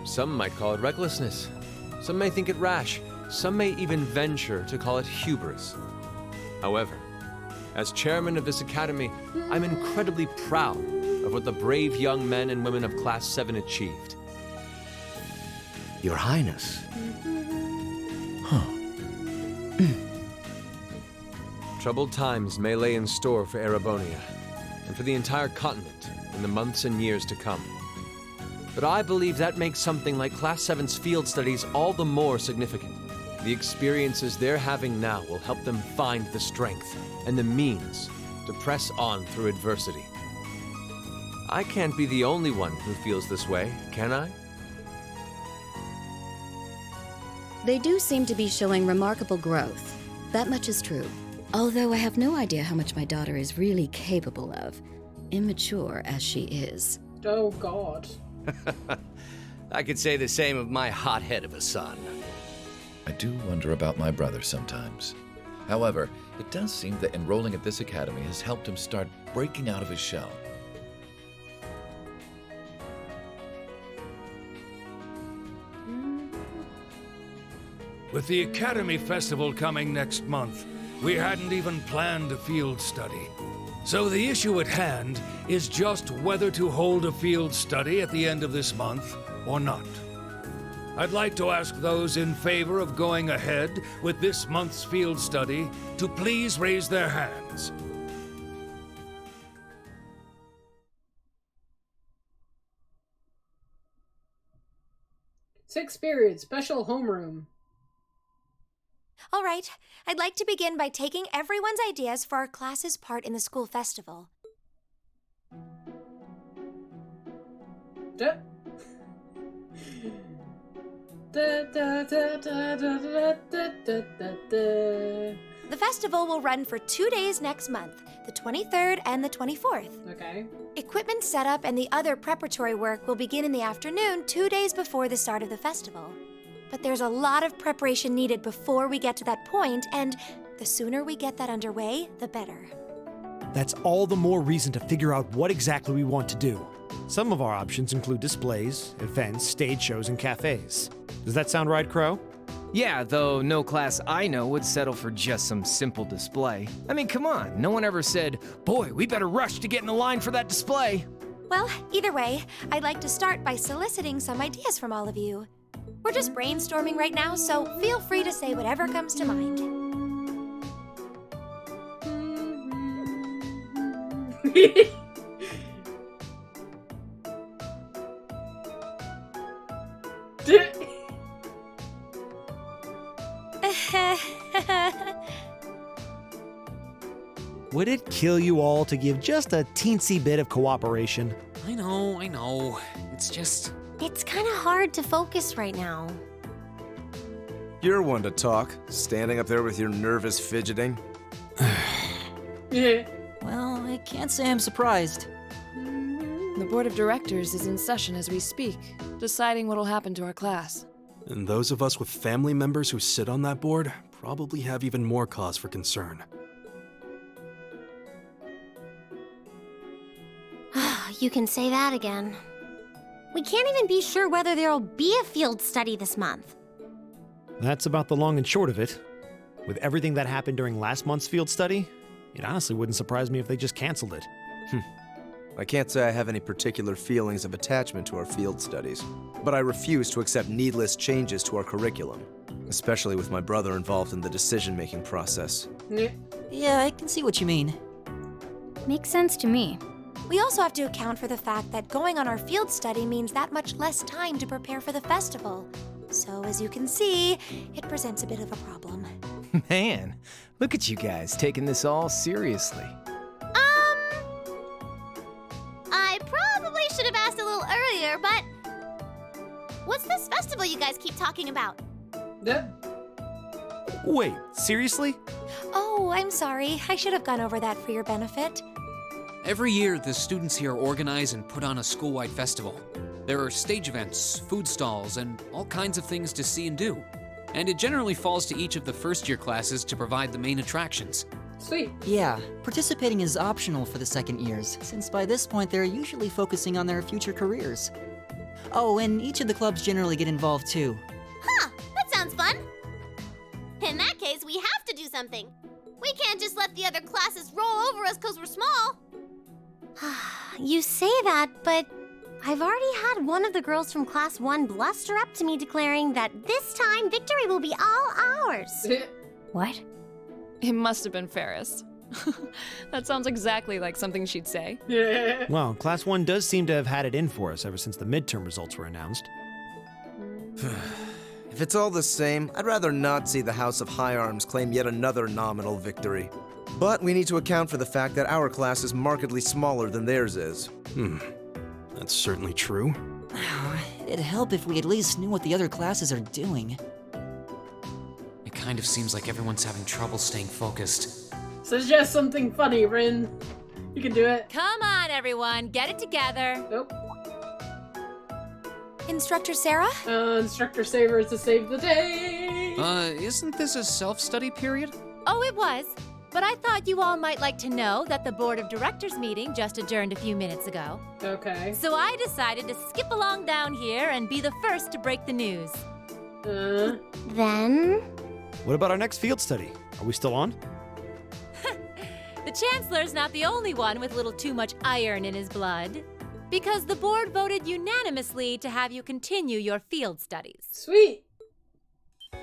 Some might call it recklessness. Some may think it rash. Some may even venture to call it hubris. However, as chairman of this academy, I'm incredibly proud of what the brave young men and women of Class 7 achieved. Your Highness. Troubled times may lay in store for Erebonia, and for the entire continent in the months and years to come. But I believe that makes something like Class 7's field studies all the more significant. The experiences they're having now will help them find the strength and the means to press on through adversity. I can't be the only one who feels this way, can I? They do seem to be showing remarkable growth. That much is true. Although I have no idea how much my daughter is really capable of, immature as she is. Oh, God. I could say the same of my hothead of a son. I do wonder about my brother sometimes. However, it does seem that enrolling at this academy has helped him start breaking out of his shell. With the Academy Festival coming next month, we hadn't even planned a field study. So the issue at hand is just whether to hold a field study at the end of this month or not. I'd like to ask those in favor of going ahead with this month's field study to please raise their hands. Sixth period, special homeroom. All right, I'd like to begin by taking everyone's ideas for our class's part in the school festival. Da. Da, da, da, da, da, da, da, da, da. The festival will run for 2 days next month, the 23rd and the 24th. Okay. Equipment setup and the other preparatory work will begin in the afternoon 2 days before the start of the festival. But there's a lot of preparation needed before we get to that point, and the sooner we get that underway, the better. That's all the more reason to figure out what exactly we want to do. Some of our options include displays, events, stage shows, and cafes. Does that sound right, Crow? Yeah, though no class I know would settle for just some simple display. I mean, come on, no one ever said, boy, we better rush to get in the line for that display. Well, either way, I'd like to start by soliciting some ideas from all of you. We're just brainstorming right now, so feel free to say whatever comes to mind. Would it kill you all to give just a teensy bit of cooperation? I know. It's just... It's kind of hard to focus right now. You're one to talk, standing up there with your nervous fidgeting. Well, I can't say I'm surprised. The board of directors is in session as we speak, deciding what'll happen to our class. And those of us with family members who sit on that board probably have even more cause for concern. You can say that again. We can't even be sure whether there'll be a field study this month. That's about the long and short of it. With everything that happened during last month's field study, it honestly wouldn't surprise me if they just canceled it. I can't say I have any particular feelings of attachment to our field studies, but I refuse to accept needless changes to our curriculum, especially with my brother involved in the decision-making process. Yeah, I can see what you mean. Makes sense to me. We also have to account for the fact that going on our field study means that much less time to prepare for the festival. So, as you can see, it presents a bit of a problem. Man, look at you guys taking this all seriously. I probably should have asked a little earlier, but... What's this festival you guys keep talking about? Wait, seriously? Oh, I'm sorry. I should have gone over that for your benefit. Every year, the students here organize and put on a school-wide festival. There are stage events, food stalls, and all kinds of things to see and do. And it generally falls to each of the first-year classes to provide the main attractions. Sweet. Yeah, participating is optional for the second years, since by this point they're usually focusing on their future careers. Oh, and each of the clubs generally get involved too. Huh, that sounds fun. In that case, we have to do something. We can't just let the other classes roll over us because we're small. You say that, but I've already had one of the girls from Class 1 bluster up to me declaring that this time victory will be all ours. What? It must have been Ferris. That sounds exactly like something she'd say. Well, Class 1 does seem to have had it in for us ever since the midterm results were announced. If it's all the same, I'd rather not see the House of High Arms claim yet another nominal victory. But we need to account for the fact that our class is markedly smaller than theirs is. That's certainly true. It'd help if we at least knew what the other classes are doing. It kind of seems like everyone's having trouble staying focused. Suggest something funny, Rin. You can do it. Come on, everyone. Get it together. Nope. Instructor Sarah? Instructor Saber is to save the day. Isn't this a self-study period? Oh, it was. But I thought you all might like to know that the Board of Directors meeting just adjourned a few minutes ago. Okay. So I decided to skip along down here and be the first to break the news. Then? What about our next field study? Are we still on? The Chancellor's not the only one with a little too much iron in his blood. Because the board voted unanimously to have you continue your field studies. Sweet! You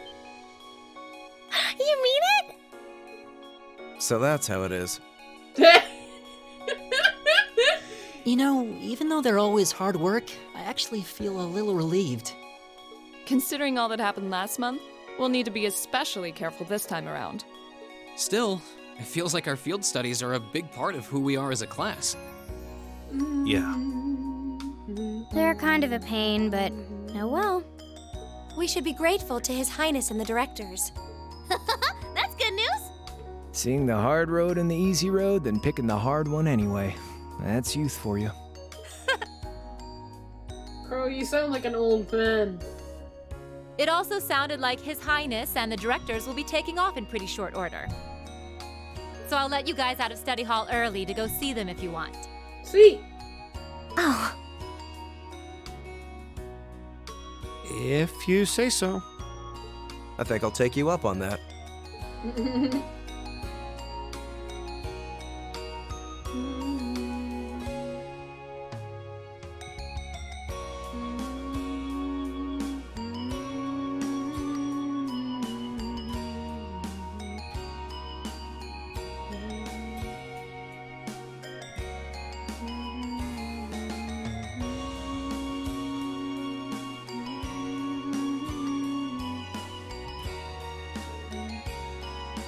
mean it? So that's how it is. You know, even though they're always hard work, I actually feel a little relieved. Considering all that happened last month, we'll need to be especially careful this time around. Still, it feels like our field studies are a big part of who we are as a class. Yeah. They're kind of a pain, but oh well. We should be grateful to His Highness and the directors. That's good news. Seeing the hard road and the easy road, then picking the hard one anyway. That's youth for you. Crow, you sound like an old man. It also sounded like His Highness and the directors will be taking off in pretty short order. So I'll let you guys out of study hall early to go see them if you want. Sweet! Oh. If you say so. I think I'll take you up on that.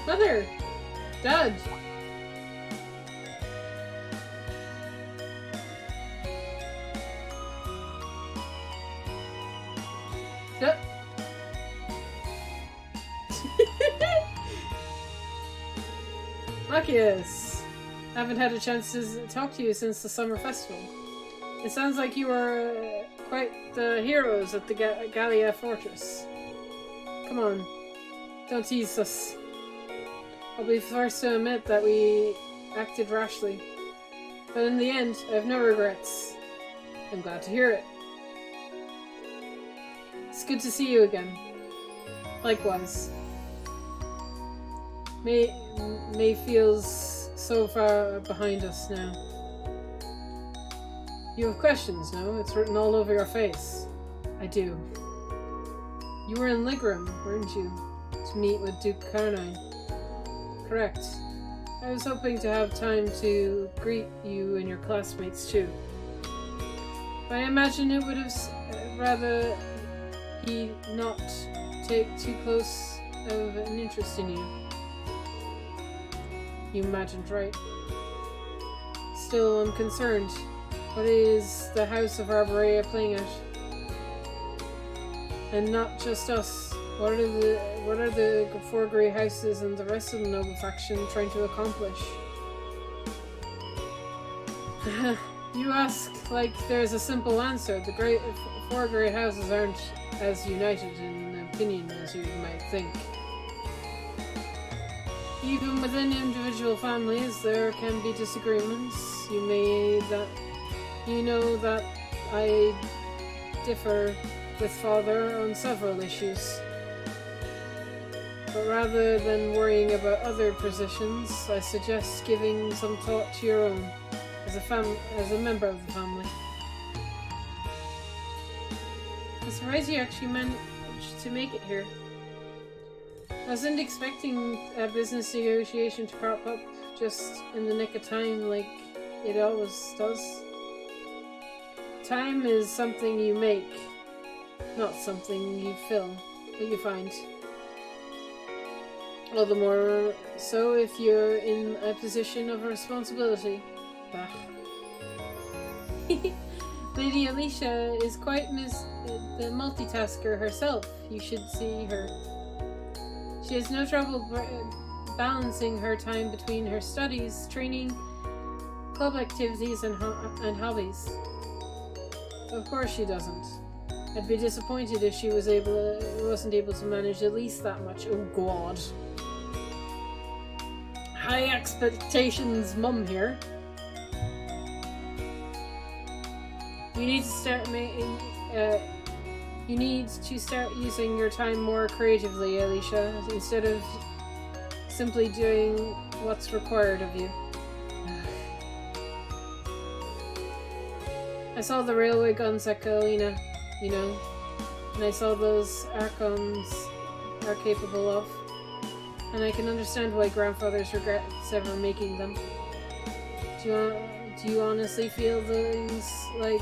Mother! Dad! Yep. Marcus! Haven't had a chance to talk to you since the summer festival. It sounds like you are quite the heroes at the Gallia Fortress. Come on, don't tease us. I'll be first to admit that we acted rashly. But in the end, I have no regrets. I'm glad to hear it. It's good to see you again. Likewise. May feels so far behind us now. You have questions, no? It's written all over your face. I do. You were in Ligrum, weren't you? To meet with Duke Carnine. Correct. I was hoping to have time to greet you and your classmates too. But I imagine it would have rather he not take too close of an interest in you. You imagined right. Still, I'm concerned. What is the House of Arborea playing at? And not just us. What are the four grey houses and the rest of the noble faction trying to accomplish? You ask like there's a simple answer. The four grey houses aren't as united in opinion as you might think. Even within individual families, there can be disagreements. You know that I differ with Father on several issues. But rather than worrying about other positions, I suggest giving some thought to your own, as a member of the family. I'm surprised you actually managed to make it here. I wasn't expecting a business negotiation to crop up just in the nick of time like it always does. Time is something you make, not something you find. All the more so if you're in a position of responsibility. Bah. Lady Alicia is quite the multitasker herself. You should see her. She has no trouble balancing her time between her studies, training, club activities, and hobbies. Of course she doesn't. I'd be disappointed if she wasn't able to manage at least that much. Oh God. High expectations, mum here. You need to start using your time more creatively, Alicia, instead of simply doing what's required of you. I saw the railway guns at Galena, you know, and I saw those Archons are capable of. And I can understand why grandfathers regret ever making them. Do you honestly feel things like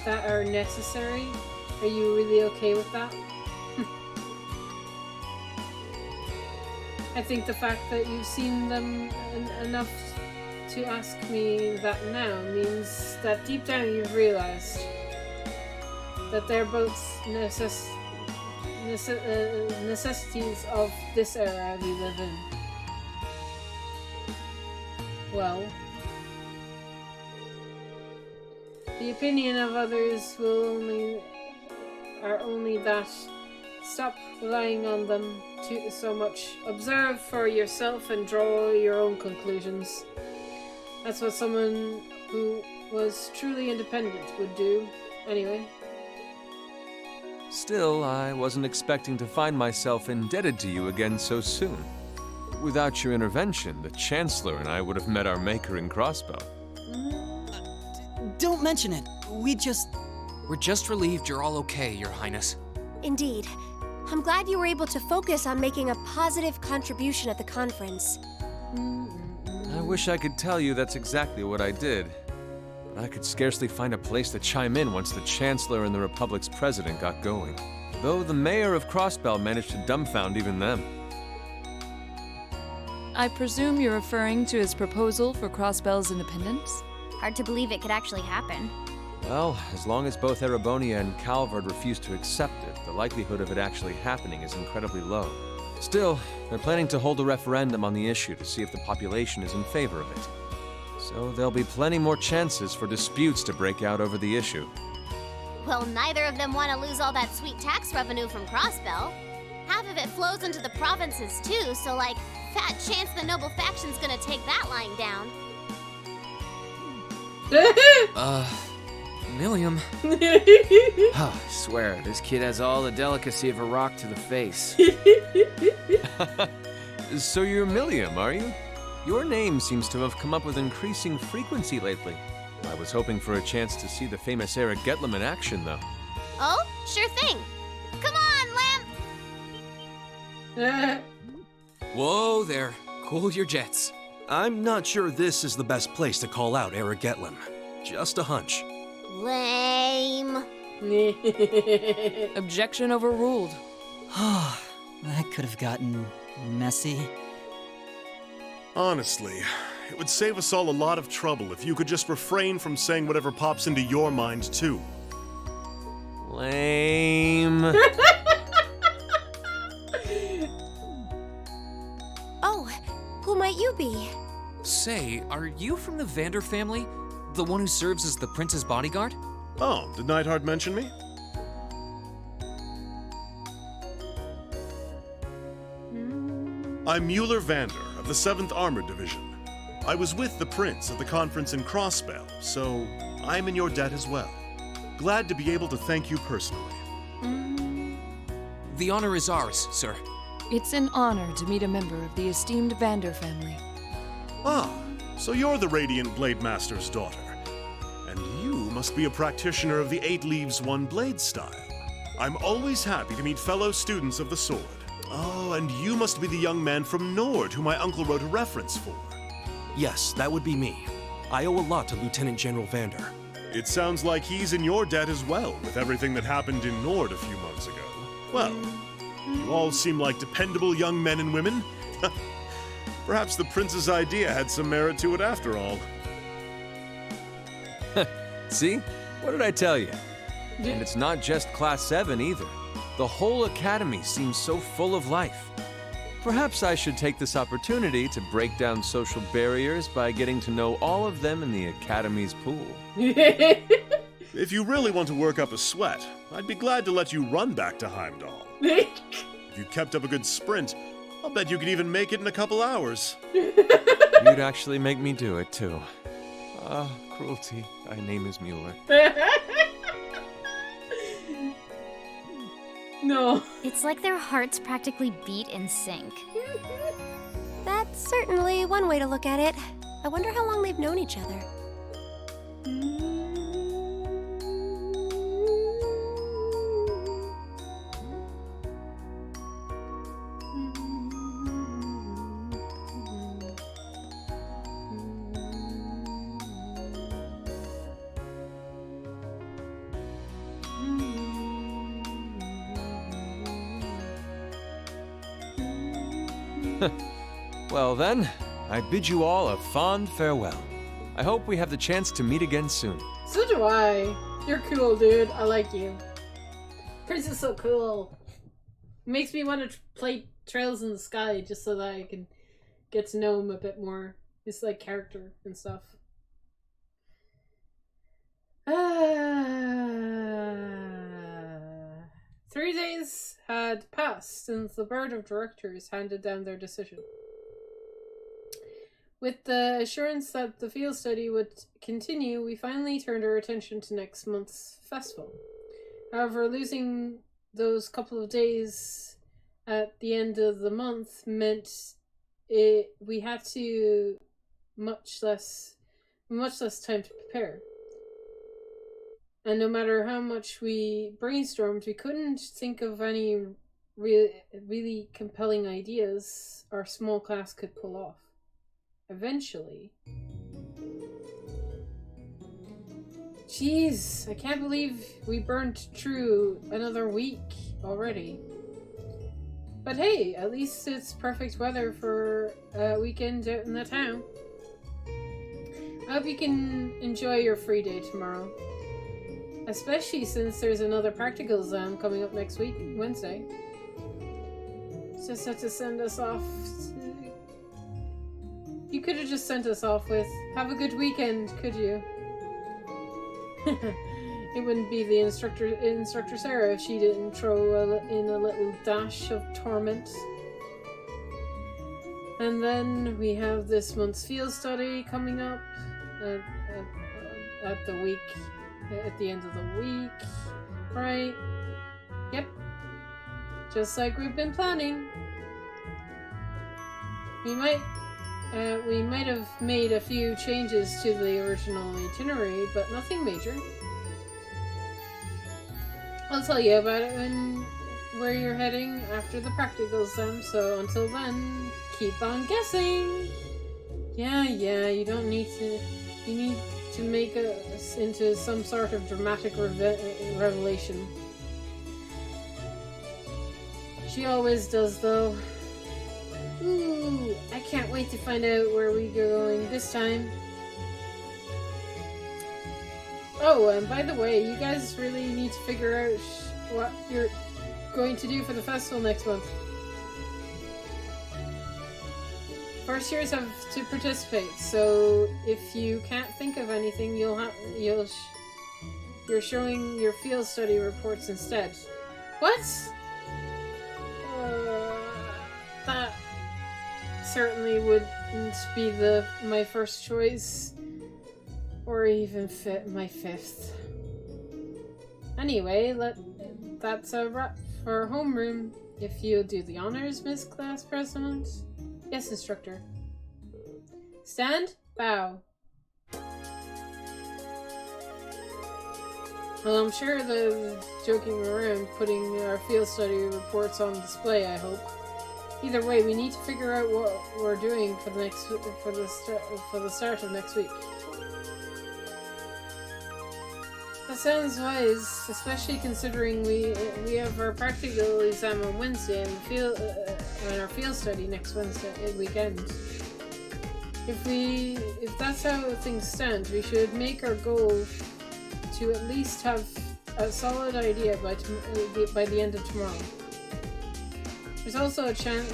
that are necessary? Are you really okay with that? I think the fact that you've seen them enough to ask me that now means that deep down you've realized that they're both necessities of this era we live in. Well, the opinion of others are only that. Stop relying on them so much. Observe for yourself and draw your own conclusions. That's what someone who was truly independent would do, anyway. Still, I wasn't expecting to find myself indebted to you again so soon. Without your intervention, the Chancellor and I would have met our maker in Crossbow. Don't mention it. We're just relieved you're all okay, Your Highness. Indeed. I'm glad you were able to focus on making a positive contribution at the conference. I wish I could tell you that's exactly what I did. But I could scarcely find a place to chime in once the Chancellor and the Republic's president got going. Though the mayor of Crossbell managed to dumbfound even them. I presume you're referring to his proposal for Crossbell's independence? Hard to believe it could actually happen. Well, as long as both Erebonia and Calvard refuse to accept it, the likelihood of it actually happening is incredibly low. Still, they're planning to hold a referendum on the issue to see if the population is in favor of it. So there'll be plenty more chances for disputes to break out over the issue. Well, neither of them want to lose all that sweet tax revenue from Crossbell. Half of it flows into the provinces too, so like, fat chance the noble faction's gonna take that lying down. Milliam. I swear, this kid has all the delicacy of a rock to the face. So you're Milliam, are you? Your name seems to have come up with increasing frequency lately. I was hoping for a chance to see the famous Eric Getlem in action, though. Oh, sure thing. Come on, Lamp! Whoa there. Cool your jets. I'm not sure this is the best place to call out Eric Getlem. Just a hunch. Lame. Objection overruled. That could have gotten messy. Honestly, it would save us all a lot of trouble if you could just refrain from saying whatever pops into your mind, too. Lame. Oh, who might you be? Say, are you from the Vander family? The one who serves as the prince's bodyguard? Oh, did Neidhart mention me? I'm Mueller Vander of the 7th Armored Division. I was with the prince at the conference in Crossbell, so I'm in your debt as well. Glad to be able to thank you personally. The honor is ours, sir. It's an honor to meet a member of the esteemed Vander family. Ah, so you're the Radiant Blade Master's daughter. And you must be a practitioner of the 8 Leaves 1 Blade style. I'm always happy to meet fellow students of the sword. Oh, and you must be the young man from Nord who my uncle wrote a reference for. Yes, that would be me. I owe a lot to Lieutenant General Vander. It sounds like he's in your debt as well, with everything that happened in Nord a few months ago. Well, you all seem like dependable young men and women. Perhaps the prince's idea had some merit to it after all. See? What did I tell you? And it's not just Class 7 either. The whole academy seems so full of life. Perhaps I should take this opportunity to break down social barriers by getting to know all of them in the academy's pool. If you really want to work up a sweat, I'd be glad to let you run back to Heimdall. If you kept up a good sprint, I'll bet you could even make it in a couple hours. You'd actually make me do it, too. Cruelty. Thy name is Mueller. No. It's like their hearts practically beat in sync. That's certainly one way to look at it. I wonder how long they've known each other. Well then, I bid you all a fond farewell. I hope we have the chance to meet again soon. So do I. You're cool, dude. I like you. Prince is so cool. Makes me want to play Trails in the Sky just so that I can get to know him a bit more. His like character and stuff. 3 days had passed since the Board of Directors handed down their decision. With the assurance that the field study would continue, we finally turned our attention to next month's festival. However, losing those couple of days at the end of the month meant we had to much less time to prepare. And no matter how much we brainstormed, we couldn't think of any really compelling ideas our small class could pull off. Eventually. Jeez, I can't believe we burned through another week already. But hey, at least it's perfect weather for a weekend out in the town. I hope you can enjoy your free day tomorrow. Especially since there's another practical exam coming up next week, Wednesday. Just had to send us off. You could have just sent us off with, have a good weekend, could you? It wouldn't be the instructor Sarah if she didn't throw in a little dash of torment. And then we have this month's field study coming up at the end of the week, right? Yep. Just like we've been planning. We might have made a few changes to the original itinerary, but nothing major. I'll tell you about it where you're heading after the practical exam, so until then, keep on guessing! Yeah, you don't need to... You need to make us into some sort of dramatic revelation. She always does, though. Ooh, I can't wait to find out where we're going this time. Oh, and by the way, you guys really need to figure out what you're going to do for the festival next month. First years have to participate, so if you can't think of anything, you're showing your field study reports instead. What? That certainly wouldn't be my first choice, or even my fifth. Anyway, that's a wrap for homeroom. If you'll do the honors, Miss Class President. Yes, instructor. Stand, bow. Well, I'm sure the joking around putting our field study reports on display, I hope. Either way, we need to figure out what we're doing for the start of next week. That sounds wise, especially considering we have our practical exam on Wednesday and our field study next Wednesday weekend. If that's how things stand, we should make our goal to at least have a solid idea by the end of tomorrow. There's also a chance.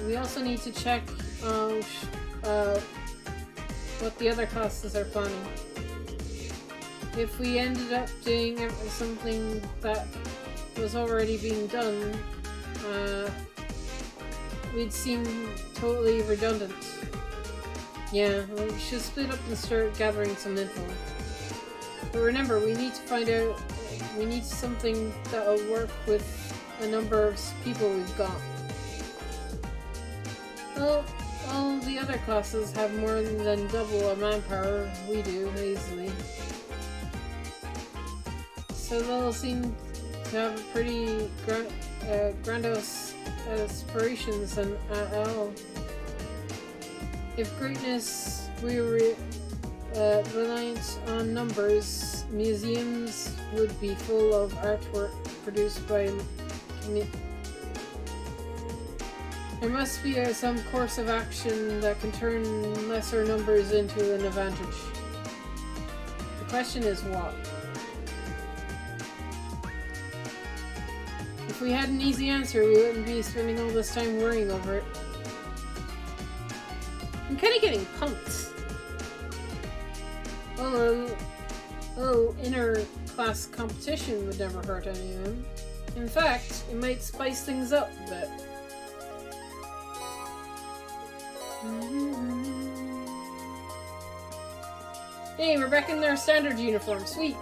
We also need to check what the other classes are planning. If we ended up doing something that was already being done, we'd seem totally redundant. Yeah, we should split up and start gathering some info. But remember, we need to find out. We need something that will work with a number of people we've got. Well, all the other classes have more than double a manpower we do, easily. So they'll seem to have pretty grandiose aspirations and all. If greatness were reliant on numbers, museums would be full of artwork produced by There must be some course of action that can turn lesser numbers into an advantage. The question is what? If we had an easy answer, we wouldn't be spending all this time worrying over it. I'm kind of getting pumped. Oh, inter-class competition would never hurt anyone. In fact, it might spice things up a bit. Hey, we're back in their standard uniform. Sweet.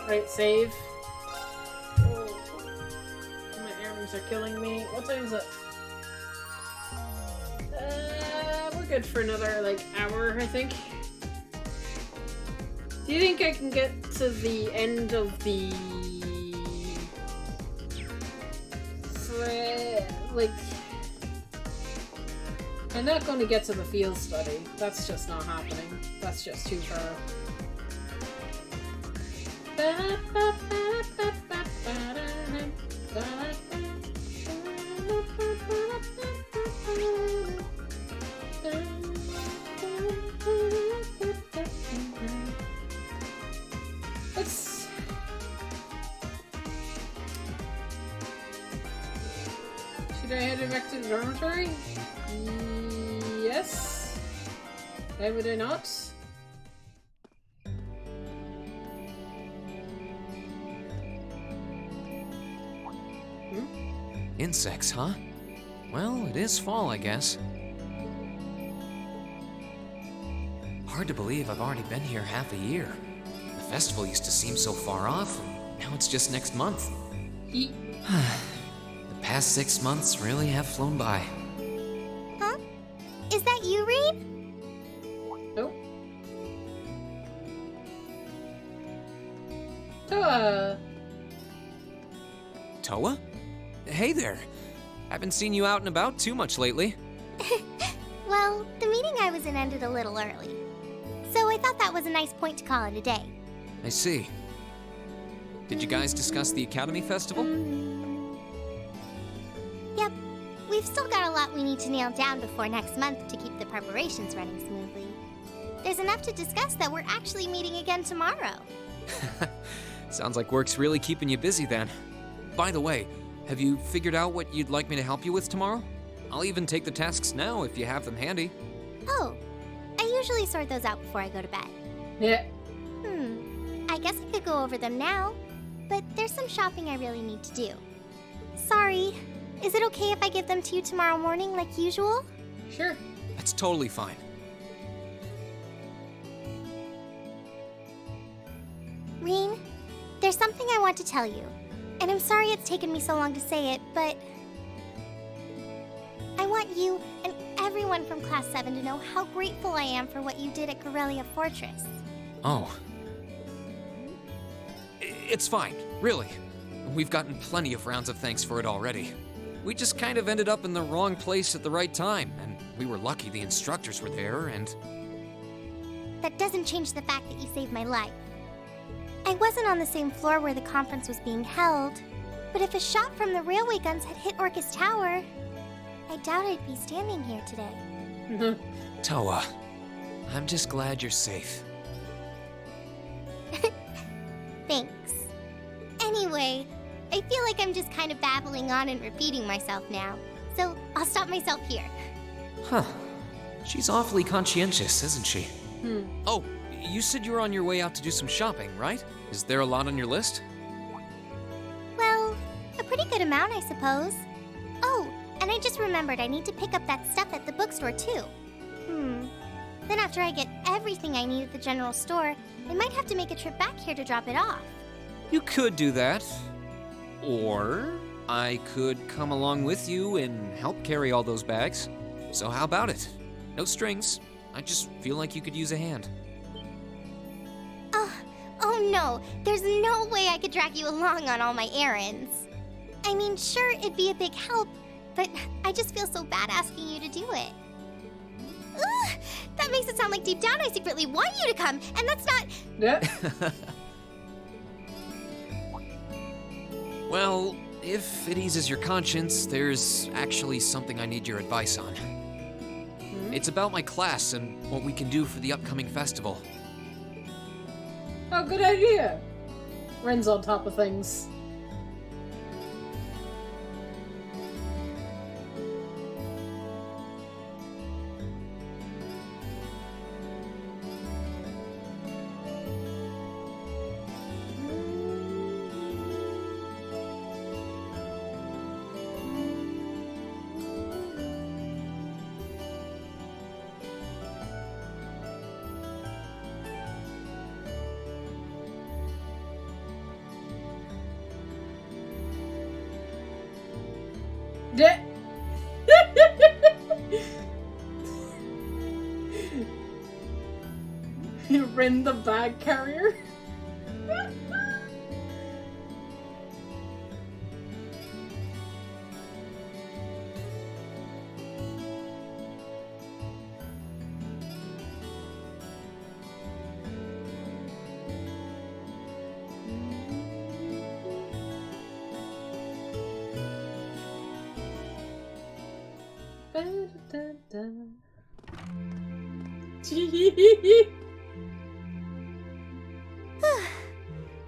Right, save. Oh, my arms are killing me. What time is it? We're good for another, hour, I think. Do you think I can get to the end of the... I'm not going to get to the field study. That's just not happening. That's just too far. Should I head back to the dormitory? Yes. Why would I not? Insects, huh? Well, it is fall, I guess. Hard to believe I've already been here half a year. The festival used to seem so far off, and now it's just next month. The past 6 months really have flown by. Huh? Is that you, Reed? Nope. Toa! Toa? Hey there. Haven't seen you out and about too much lately. Well, the meeting I was in ended a little early. So I thought that was a nice point to call it a day. I see. Did you guys discuss the Academy Festival? Yep. We've still got a lot we need to nail down before next month to keep the preparations running smoothly. There's enough to discuss that we're actually meeting again tomorrow. Sounds like work's really keeping you busy then. By the way, have you figured out what you'd like me to help you with tomorrow? I'll even take the tasks now if you have them handy. Oh, I usually sort those out before I go to bed. Yeah. I guess I could go over them now, but there's some shopping I really need to do. Sorry, is it okay if I give them to you tomorrow morning like usual? Sure. That's totally fine. Reen, there's something I want to tell you. And I'm sorry it's taken me so long to say it, but I want you and everyone from Class 7 to know how grateful I am for what you did at Corellia Fortress. Oh. It's fine, really. We've gotten plenty of rounds of thanks for it already. We just kind of ended up in the wrong place at the right time, and we were lucky the instructors were there, and... That doesn't change the fact that you saved my life. I wasn't on the same floor where the conference was being held, but if a shot from the railway guns had hit Orcus Tower, I doubt I'd be standing here today. Toa, I'm just glad you're safe. Thanks. Anyway, I feel like I'm just kind of babbling on and repeating myself now, so I'll stop myself here. Huh. She's awfully conscientious, isn't she? Oh, you said you were on your way out to do some shopping, right? Is there a lot on your list? Well, a pretty good amount, I suppose. Oh, and I just remembered I need to pick up that stuff at the bookstore, too. Then after I get everything I need at the general store, I might have to make a trip back here to drop it off. You could do that. Or I could come along with you and help carry all those bags. So how about it? No strings. I just feel like you could use a hand. Oh no, there's no way I could drag you along on all my errands. I mean, sure, it'd be a big help, but I just feel so bad asking you to do it. Ugh, that makes it sound like deep down I secretly want you to come, and that's not... Yeah. Well, if it eases your conscience, there's actually something I need your advice on. It's about my class and what we can do for the upcoming festival. Oh, good idea. Ren's on top of things. Rin the bag carrier.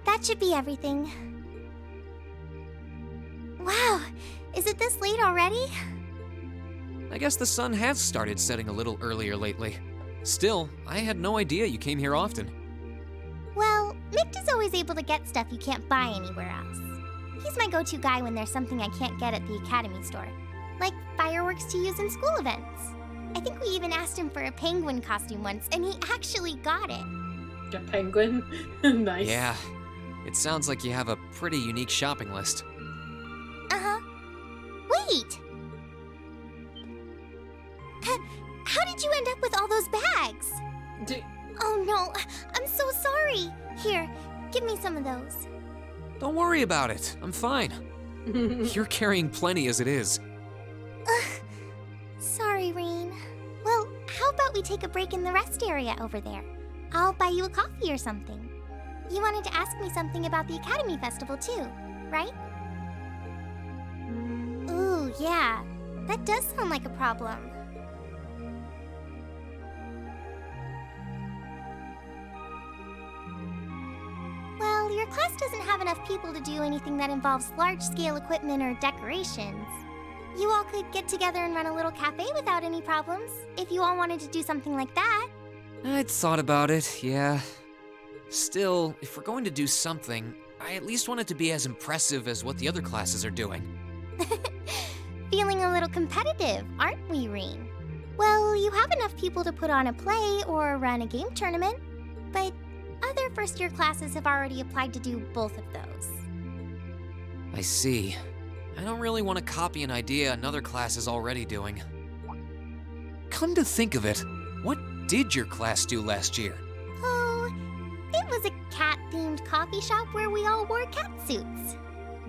That should be everything. Wow, is it this late already? I guess the sun has started setting a little earlier lately. Still, I had no idea you came here often. Well, Mick is always able to get stuff you can't buy anywhere else. He's my go-to guy when there's something I can't get at the Academy store. Like fireworks to use in school events. I think we even asked him for a penguin costume once, and he actually got it. A penguin? Nice. Yeah, it sounds like you have a pretty unique shopping list. Uh-huh. Wait! How did you end up with all those bags? Oh no, I'm so sorry. Here, give me some of those. Don't worry about it, I'm fine. You're carrying plenty as it is. Sorry, Rain. Well, how about we take a break in the rest area over there? I'll buy you a coffee or something. You wanted to ask me something about the Academy Festival too, right? Ooh, yeah. That does sound like a problem. Well, your class doesn't have enough people to do anything that involves large-scale equipment or decorations. You all could get together and run a little cafe without any problems, if you all wanted to do something like that. I'd thought about it, yeah. Still, if we're going to do something, I at least want it to be as impressive as what the other classes are doing. Feeling a little competitive, aren't we, Reen? Well, you have enough people to put on a play or run a game tournament, but other first-year classes have already applied to do both of those. I see. I don't really want to copy an idea another class is already doing. Come to think of it, what did your class do last year? Oh, it was a cat-themed coffee shop where we all wore cat suits.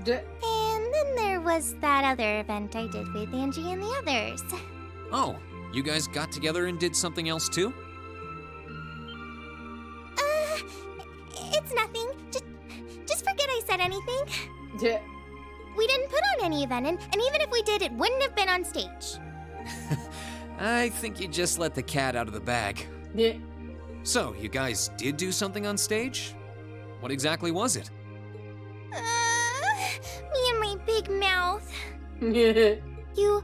And then there was that other event I did with Angie and the others. Oh, you guys got together and did something else too? It's nothing. Just forget I said anything. We didn't put on any event, and even if we did, it wouldn't have been on stage. I think you just let the cat out of the bag. Yeah. So, you guys did do something on stage? What exactly was it? Me and my big mouth. You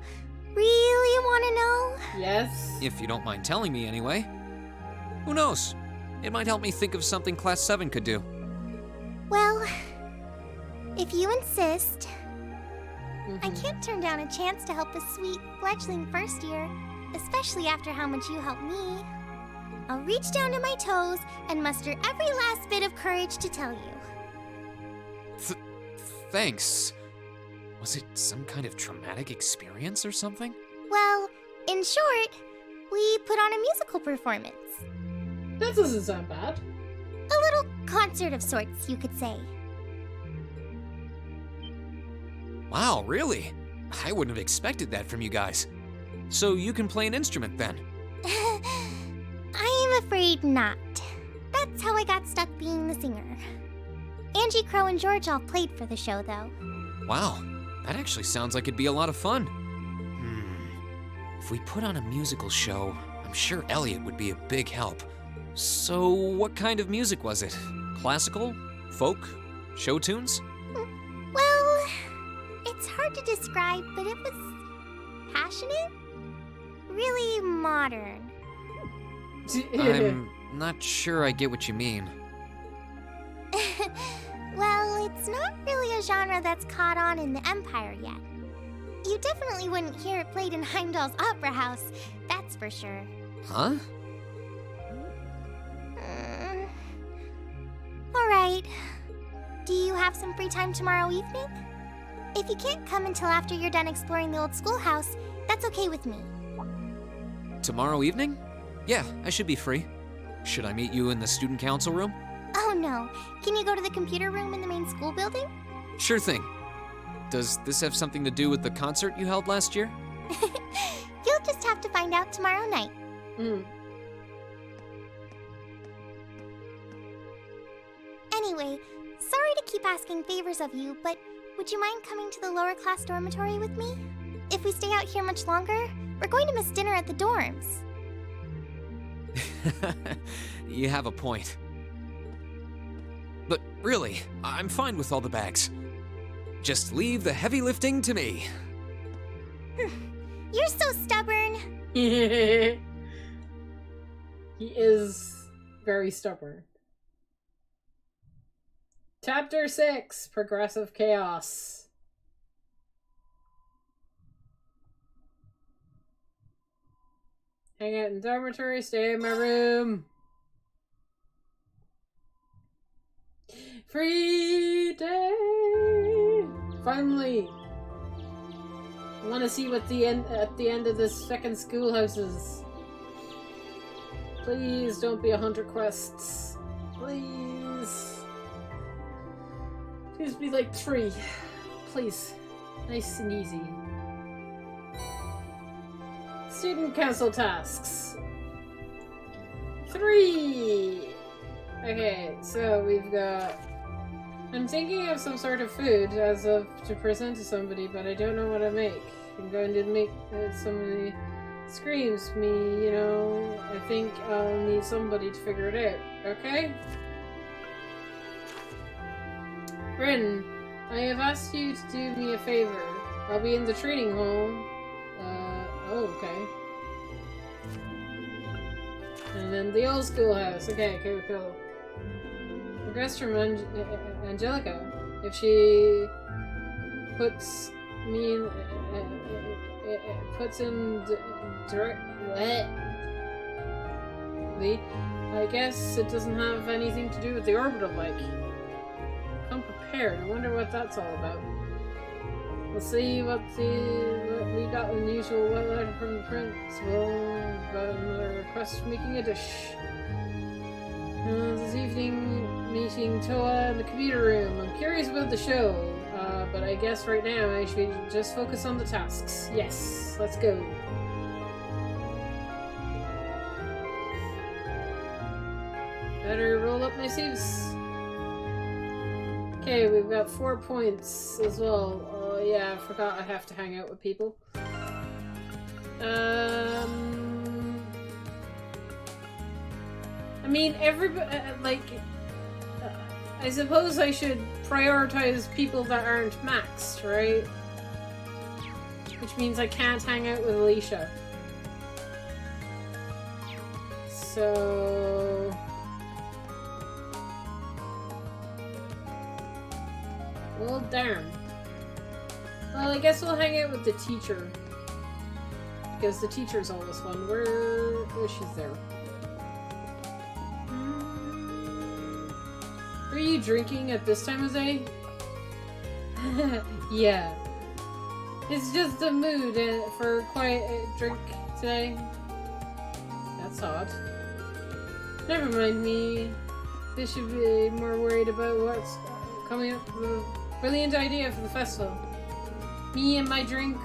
really want to know? Yes. If you don't mind telling me anyway. Who knows? It might help me think of something Class 7 could do. Well, if you insist, I can't turn down a chance to help a sweet fledgling first year, especially after how much you helped me. I'll reach down to my toes and muster every last bit of courage to tell you. Thanks. Was it some kind of traumatic experience or something? Well, in short, we put on a musical performance. That doesn't sound bad. A little concert of sorts, you could say. Wow, really? I wouldn't have expected that from you guys. So you can play an instrument then? I'm afraid not. That's how I got stuck being the singer. Angie, Crow, and George all played for the show, though. Wow, That actually sounds like it'd be a lot of fun. If we put on a musical show, I'm sure Elliot would be a big help. So, what kind of music was it? Classical? Folk? Show tunes? Well, it's hard to describe, but it was passionate? Really modern. I'm not sure I get what you mean. Well, it's not really a genre that's caught on in the Empire yet. You definitely wouldn't hear it played in Heimdall's Opera House, that's for sure. Huh? Alright. Do you have some free time tomorrow evening? If you can't come until after you're done exploring the old schoolhouse, that's okay with me. Tomorrow evening? Yeah, I should be free. Should I meet you in the student council room? Oh no. Can you go to the computer room in the main school building? Sure thing. Does this have something to do with the concert you held last year? You'll just have to find out tomorrow night. Anyway, sorry to keep asking favors of you, but would you mind coming to the lower class dormitory with me? If we stay out here much longer, we're going to miss dinner at the dorms. You have a point. But really, I'm fine with all the bags. Just leave the heavy lifting to me. You're so stubborn. He is very stubborn. Chapter 6, Progressive Chaos. Hang out in dormitory, stay in my room. Free day! Finally! I want to see what at the end of this second schoolhouse is. Please don't be 100 quests. Please. Please be like 3. Please. Nice and easy. Student council tasks. 3! Okay, so we've got... I'm thinking of some sort of food to present to somebody, but I don't know what to make. I'm going to make somebody screams me, you know. I think I'll need somebody to figure it out, okay? Bryn, I have asked you to do me a favor. I'll be in the training hall. Oh, okay. And then the old schoolhouse. Okay, cool. Request from Angelica. If she puts me in... puts in directly... I guess it doesn't have anything to do with the orbital bike. Come prepared. I wonder what that's all about. We'll see what we got an unusual letter from the principal about another request for making a dish. This evening, meeting Toa in the computer room. I'm curious about the show, but I guess right now I should just focus on the tasks. Yes, let's go. Better roll up my sleeves. Okay, we've got 4 points as well. Oh yeah, I forgot I have to hang out with people. I mean, everybody, I suppose I should prioritize people that aren't maxed, right? Which means I can't hang out with Alicia. So... well, darn. Well, I guess we'll hang out with the teacher. Because the teacher's always fun. Where... oh, she's there. Are you drinking at this time of day? Yeah. It's just the mood for a quiet drink today. That's odd. Never mind me. They should be more worried about what's coming up with a brilliant idea for the festival. Me and my drink.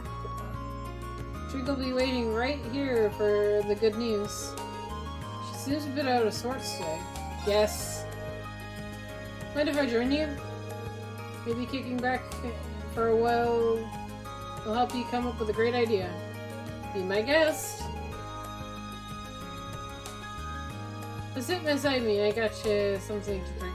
Drink will be waiting right here for the good news. She seems a bit out of sorts today. Yes. Mind if I join you? Maybe kicking back for a while will help you come up with a great idea. Be my guest. So sit beside me. I got you something to drink.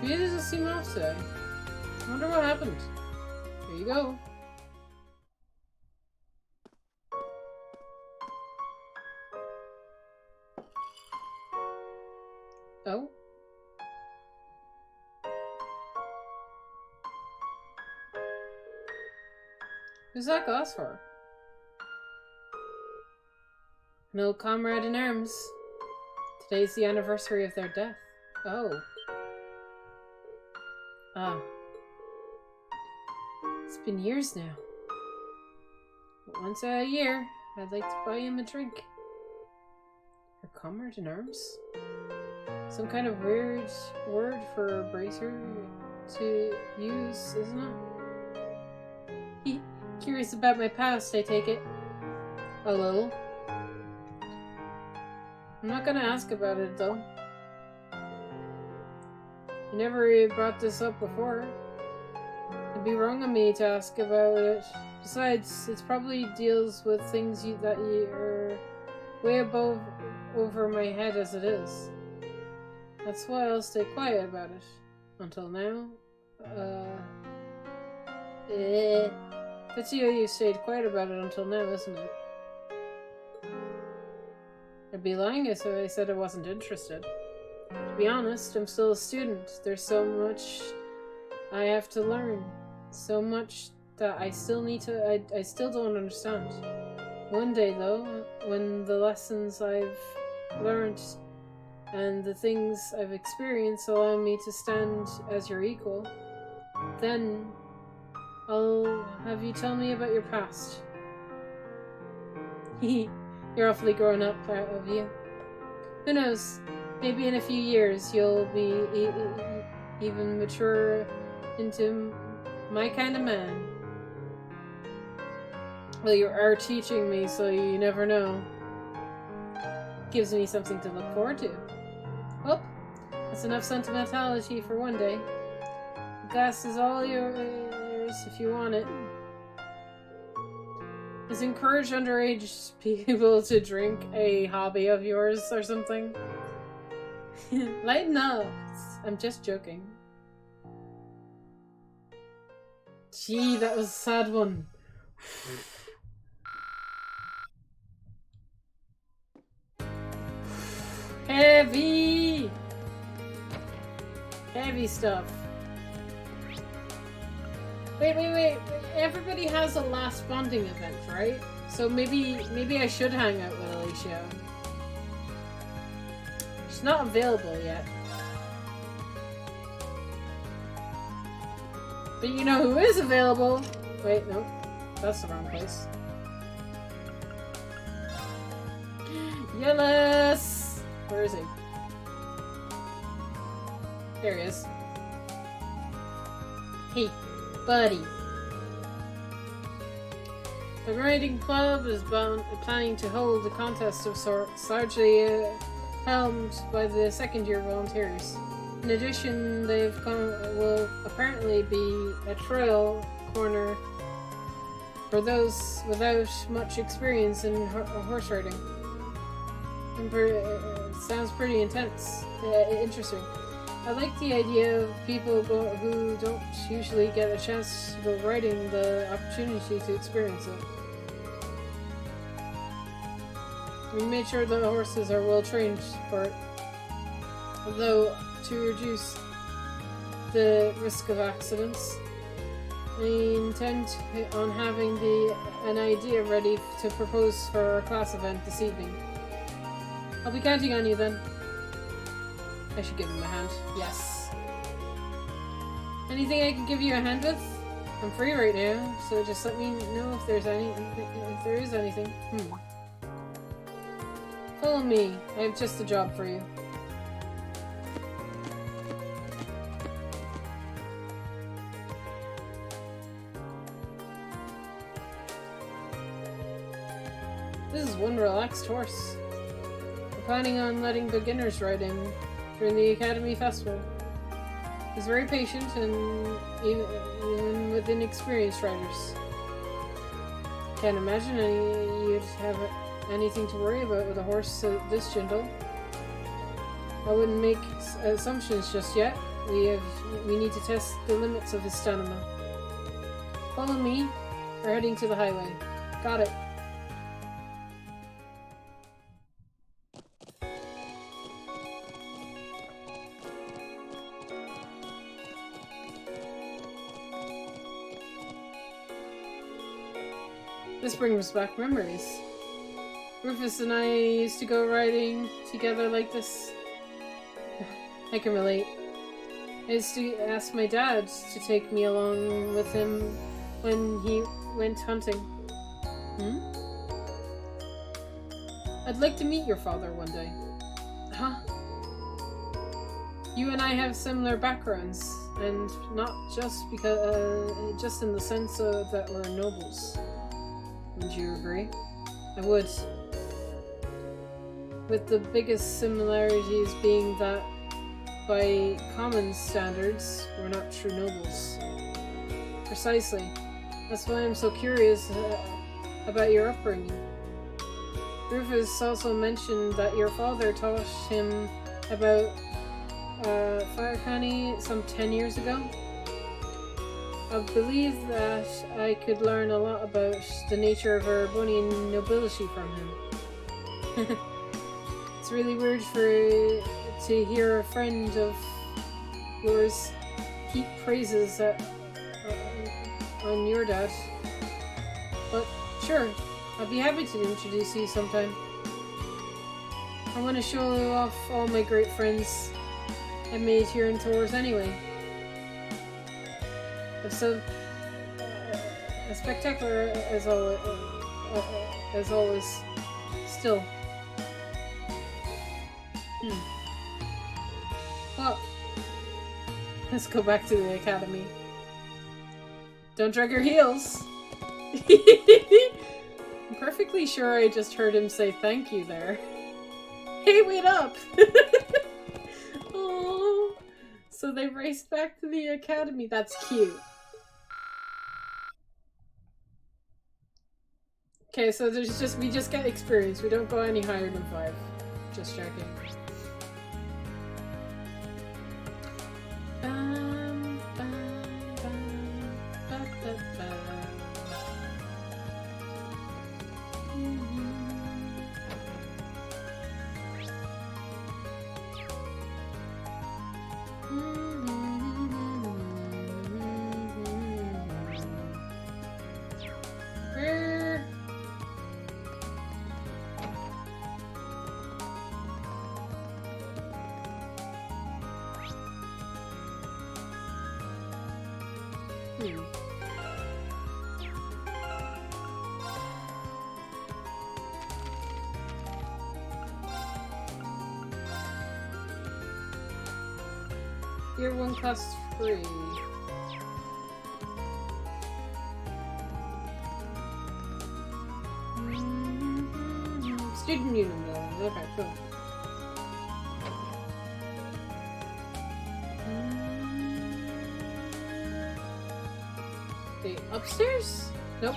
She doesn't seem off today. I wonder what happened. Here you go. Oh? Who's that glass for? An old comrade in arms. Today's the anniversary of their death. Oh. Ah. It's been years now. But once a year, I'd like to buy him a drink. Her comrade in arms? Some kind of weird word for a bracer to use, isn't it? Curious about my past, I take it. A little. I'm not gonna ask about it, though. You never brought this up before. It'd be wrong of me to ask about it. Besides, it probably deals with things that you are way above over my head as it is. That's why I'll stay quiet about it. Until now. That's you stayed quiet about it until now, isn't it? I'd be lying if I said I wasn't interested. To be honest, I'm still a student. There's so much I have to learn. So much that I still need to... I still don't understand. One day, though, when the lessons I've learned and the things I've experienced allow me to stand as your equal, then I'll have you tell me about your past. You're awfully grown up, part of you. Who knows? Maybe in a few years you'll be even mature into my kind of man. Well, you are teaching me, so you never know. Gives me something to look forward to. Well, that's enough sentimentality for one day. The glass is all yours if you want it. Is encourage underage people to drink a hobby of yours or something? Lighten up. I'm just joking. Gee, that was a sad one. Heavy! Heavy stuff. Wait. Everybody has a last bonding event, right? So maybe I should hang out with Alicia. She's not available yet. But you know who is available? Wait, no. That's the wrong place. Yellis! Where is he? There he is. Hey, buddy. The riding club is planning to hold a contest of sorts, largely helmed by the second-year volunteers. In addition, will apparently be a trail corner for those without much experience in horse riding. Sounds pretty intense. Interesting. I like the idea of people who don't usually get a chance to go riding the opportunity to experience it. We made sure the horses are well trained for it. Although, to reduce the risk of accidents, I intend on having an idea ready to propose for our class event this evening. I'll be counting on you then. I should give him a hand. Yes. Anything I can give you a hand with? I'm free right now, so just let me know if there is anything. Follow me. I have just a job for you. This is one relaxed horse. I'm planning on letting beginners ride in during the Academy Festival. He's very patient, and even with inexperienced riders. Can't imagine you'd have anything to worry about with a horse this gentle. I wouldn't make assumptions just yet. We need to test the limits of his stamina. Follow me. We're heading to the highway. Got it. This brings back memories. Rufus and I used to go riding together like this. I can relate. I used to ask my dad to take me along with him when he went hunting. I'd like to meet your father one day. Huh? You and I have similar backgrounds, and not just because, just in the sense that we're nobles. Would you agree? I would. With the biggest similarities being that, by common standards, we're not true nobles. Precisely. That's why I'm so curious about your upbringing. Rufus also mentioned that your father taught him about fire canny some 10 years ago. I believe that I could learn a lot about the nature of Arbonian nobility from him. It's really weird to hear a friend of yours heap praises on your dad. But sure, I'll be happy to introduce you sometime. I want to show off all my great friends I made here in Tours anyway. It's so spectacular as always. Still. Well, let's go back to the academy. Don't drag your heels. I'm perfectly sure I just heard him say thank you there. Hey, wait up! Oh, so they raced back to the academy. That's cute. Okay, so we just get experience. We don't go any higher than 5. Just checking. Year 1 class free. Student union though. Okay, cool. Okay, upstairs? Nope.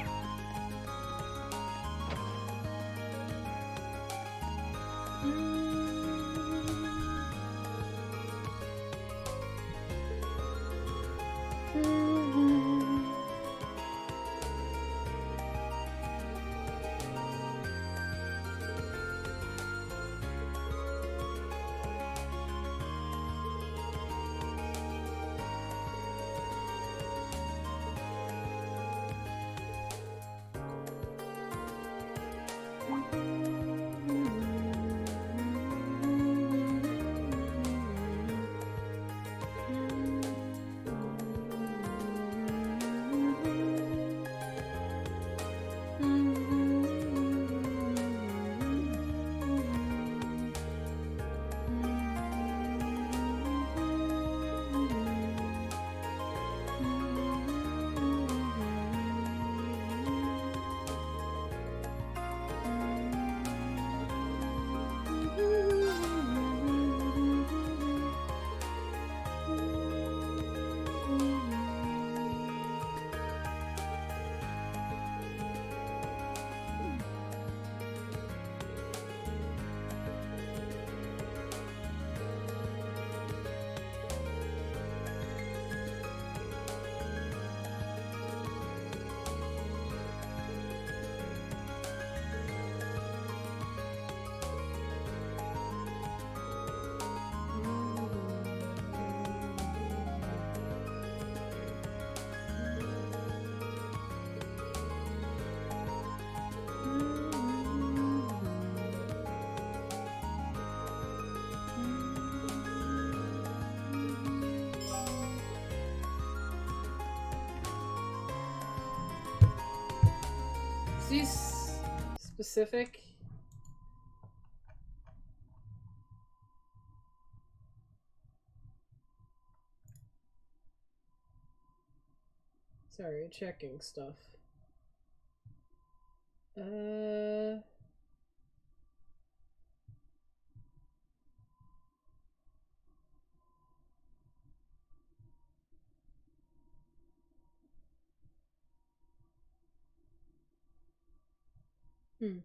these specific? Sorry, checking stuff. Hmm.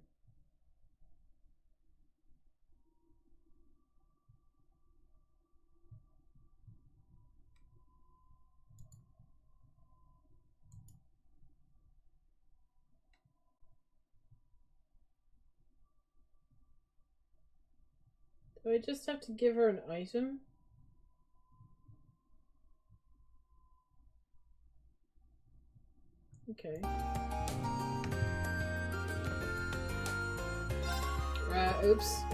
Do I just have to give her an item? Okay. Oops.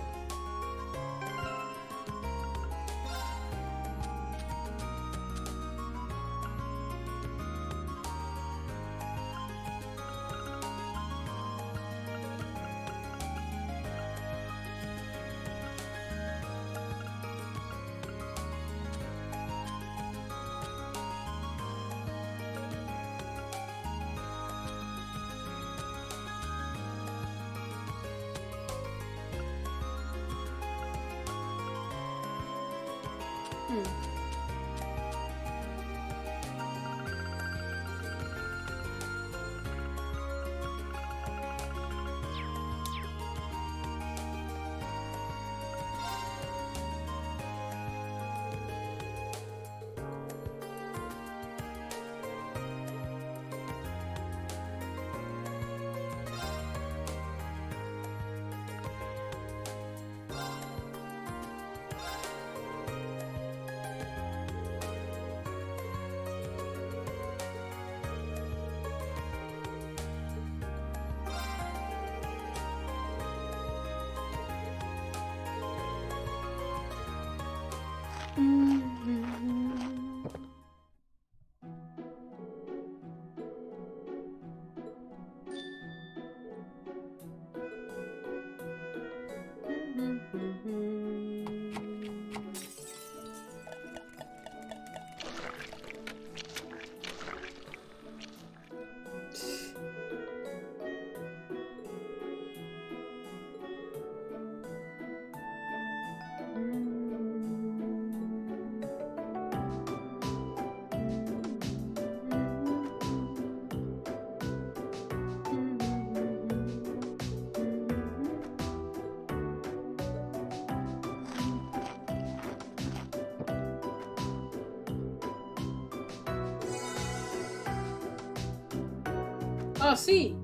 Oh, see.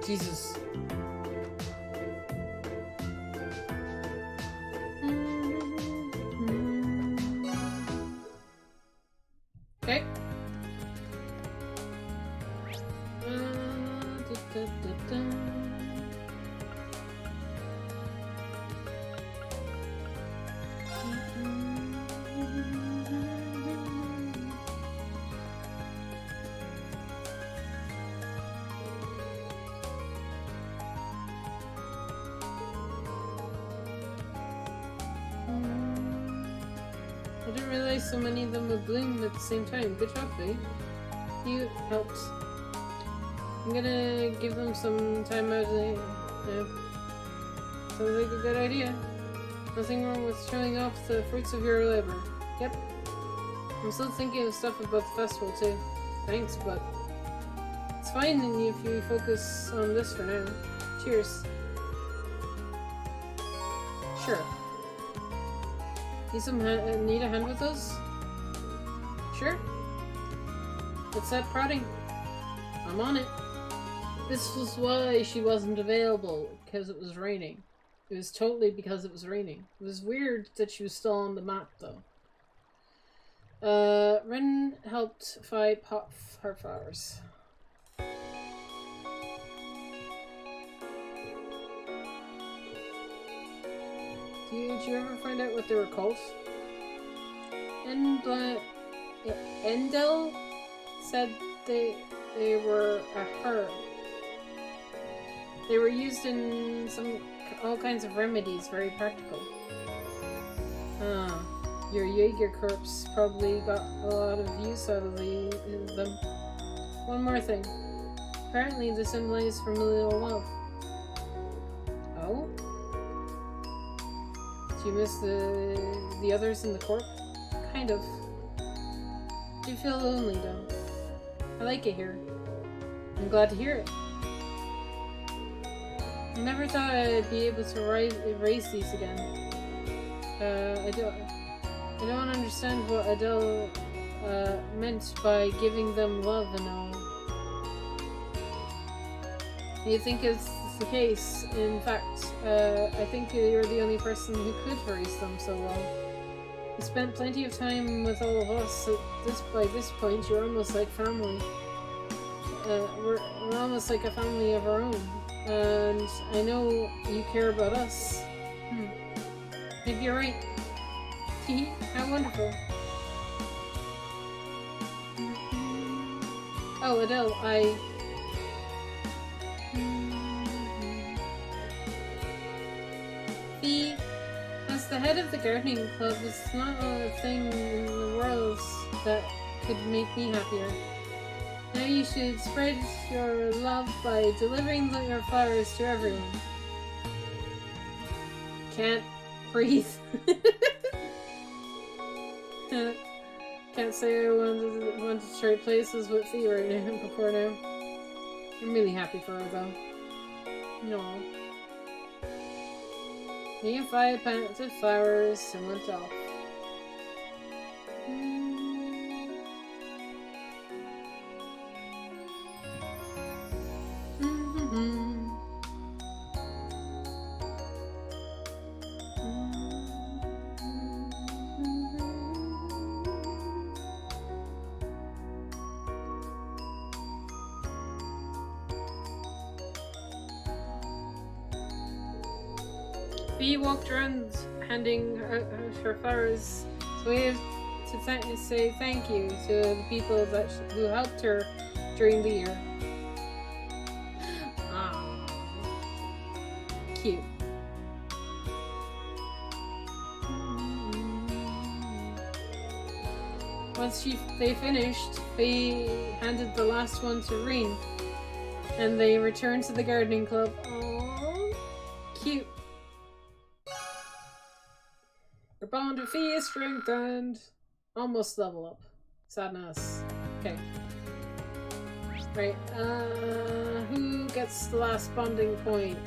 Jesus. Okay. I didn't realize so many of them would bloom at the same time. Good job, Faye. You helped. I'm gonna give them some time out of the... Sounds like a good idea. Nothing wrong with showing off the fruits of your labor. Yep. I'm still thinking of stuff about the festival too. Thanks, but... It's fine if you focus on this for now. Cheers. Sure. Need a hand with us? Sure. Let's set prodding. I'm on it. This was why she wasn't available, because it was raining. It was totally because it was raining. It was weird that she was still on the map, though. Rin helped fight pot her flowers. Did you ever find out what they were called? Endel said they were a herb. They were used in all kinds of remedies, very practical. Your Jaeger corpse probably got a lot of use out of them. One more thing. Apparently the symbolize familial love. Oh? Do you miss the others in the corp? Kind of. Do you feel lonely though? I like it here. I'm glad to hear it. I never thought I'd be able to erase these again. I don't understand what Adele meant by giving them love and all. You think it's the case? In fact, I think you're the only person who could erase them so well. You spent plenty of time with all of us. By this point, you're almost like family. We're almost like a family of our own. And I know you care about us. Maybe you're right. How wonderful. Oh, Adele, as the head of the gardening club, it's not a thing in the world that could make me happier. Now you should spread your love by delivering your flowers to everyone. Can't breathe. Can't say I wanted to trade places with Fee right now before now. I'm really happy for her though. No. Me and Fi planted flowers and went off. Bee walked around handing her flowers, so we have to say thank you to the people who helped her during the year. Aww. Cute. Once they finished, Bee handed the last one to Reen, and they returned to the gardening club. Aww. Cute. Your bond with Fee is strengthened. Almost level up. Sadness. Okay. Right, who gets the last bonding point?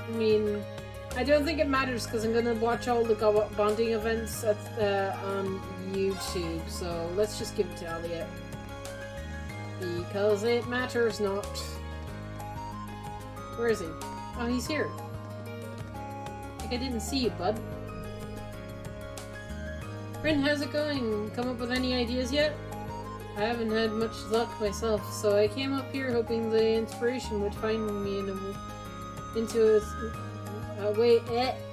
I mean, I don't think it matters because I'm gonna watch all the bonding events on YouTube, so let's just give it to Elliot. Because it matters not. Where is he? Oh, he's here. I didn't see you, bud. Rin, how's it going? Come up with any ideas yet? I haven't had much luck myself, so I came up here hoping the inspiration would find me into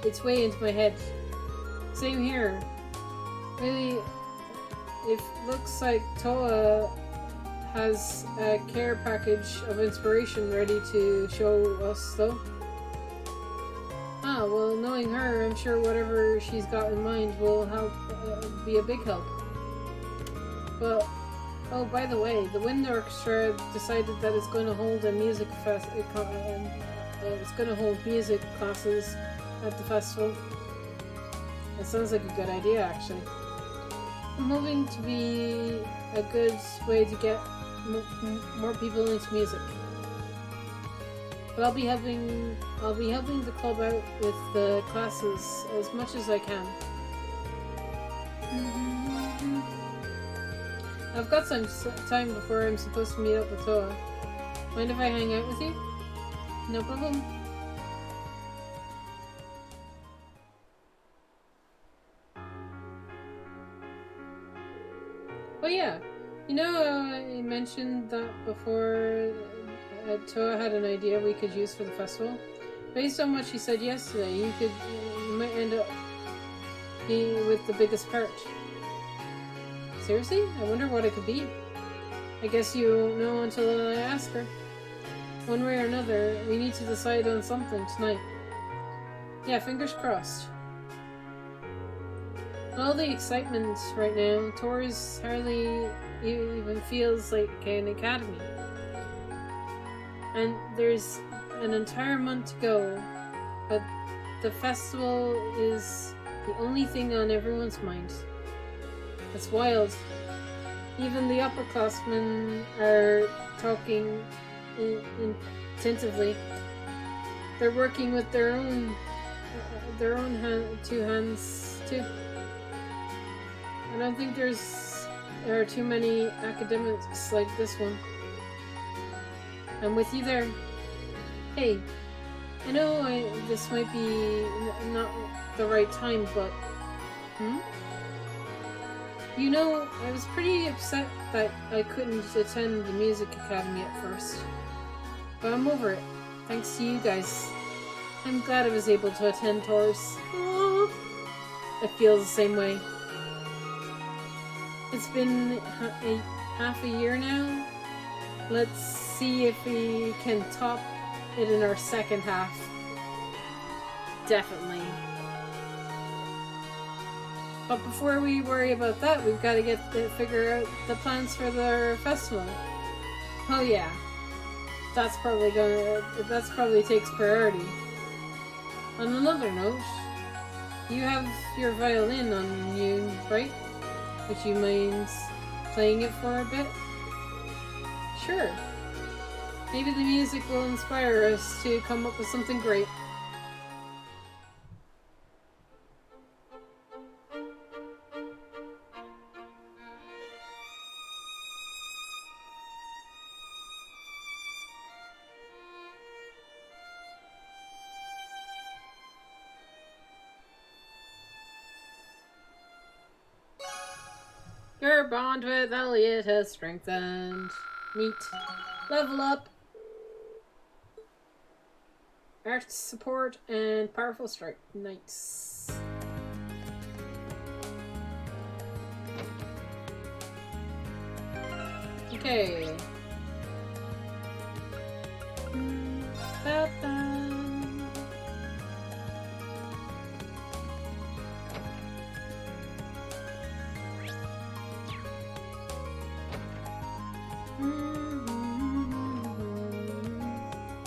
its way into my head. Same here. Really, it looks like Toa has a care package of inspiration ready to show us, though. Ah, well, knowing her, I'm sure whatever she's got in mind will help, be a big help. But, oh, by the way, the Wind Orchestra decided that it's going to hold a music it's going to hold music classes at the festival. That sounds like a good idea, actually. I'm hoping to be a good way to get more people into music. But I'll be helping the club out with the classes as much as I can. I've got some time before I'm supposed to meet up with Toa. Mind if I hang out with you? No problem. Oh yeah, you know I mentioned that before Toa had an idea we could use for the festival? Based on what she said yesterday, you might end up with the biggest part. Seriously? I wonder what it could be. I guess you won't know until I ask her. One way or another, we need to decide on something tonight. Yeah, fingers crossed. All the excitement right now, Taurus hardly even feels like an academy. And there's an entire month to go, but the festival is the only thing on everyone's mind. It's wild. Even the upperclassmen are talking intensively. They're working with their own two hands too. I don't think there are too many academics like this one. I'm with you there. Hey, I know this might be not the right time, but you know, I was pretty upset that I couldn't attend the music academy at first. But I'm over it, thanks to you guys. I'm glad I was able to attend Taurus. Aww. I feel the same way. It's been half a year now. Let's see if we can top it in our second half. Definitely. But before we worry about that, we've got to figure out the plans for the festival. Oh yeah, that's probably takes priority. On another note, you have your violin on you, right? Would you mind playing it for a bit? Sure. Maybe the music will inspire us to come up with something great. Your bond with Elliot has strengthened. Neat. Level up. Art support and powerful strike. Nice. Okay.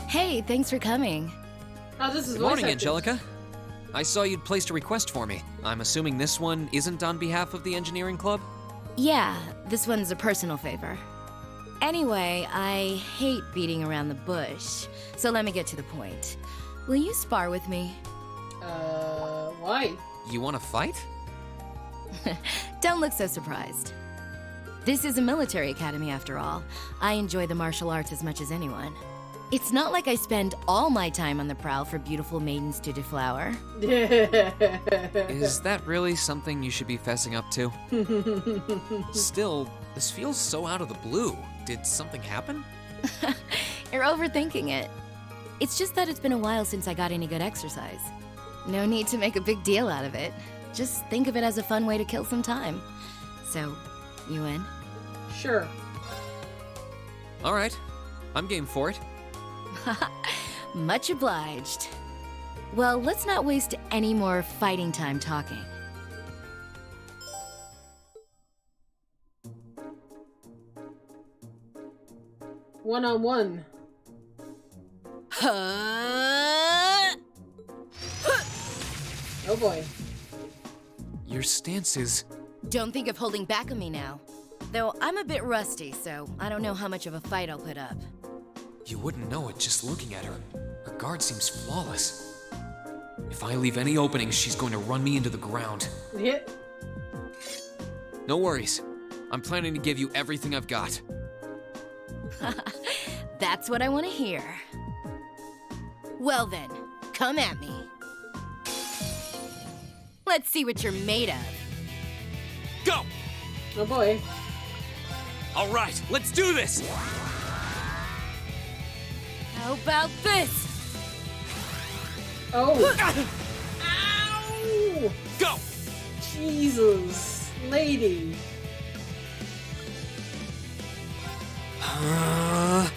Hey, thanks for coming. Oh, this is Good morning, Angelica. I saw you'd placed a request for me. I'm assuming this one isn't on behalf of the engineering club? Yeah, this one's a personal favor. Anyway, I hate beating around the bush, so let me get to the point. Will you spar with me? Why? You want to fight? Don't look so surprised. This is a military academy after all. I enjoy the martial arts as much as anyone. It's not like I spend all my time on the prowl for beautiful maidens to deflower. Is that really something you should be fessing up to? Still, this feels so out of the blue. Did something happen? You're overthinking it. It's just that it's been a while since I got any good exercise. No need to make a big deal out of it. Just think of it as a fun way to kill some time. So, you in? Sure. All right. I'm game for it. Much obliged. Well, let's not waste any more fighting time talking. One-on-one. Oh boy. Your stance is... Don't think of holding back on me now. Though I'm a bit rusty, so I don't know how much of a fight I'll put up. You wouldn't know it just looking at her. Her guard seems flawless. If I leave any openings, she's going to run me into the ground. Yeah. No worries. I'm planning to give you everything I've got. That's what I want to hear. Well then, come at me. Let's see what you're made of. Go! Oh boy. All right, let's do this! How about this? Oh. Ow! Go! Jesus. Lady. Ha!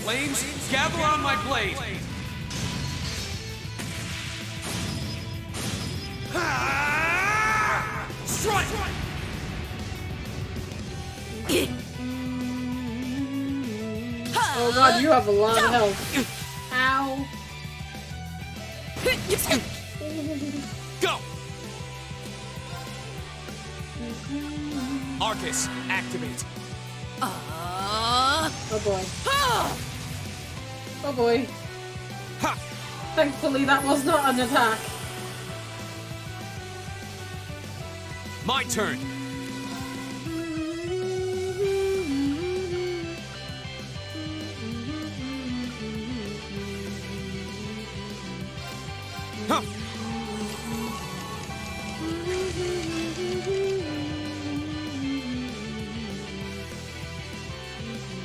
Flames, gather on my blade! Ha! Strike! Oh god, you have a lot of health. Ow. Go! Arcus, activate. Oh boy. Oh boy. Thankfully that was not an attack. My turn. Huh.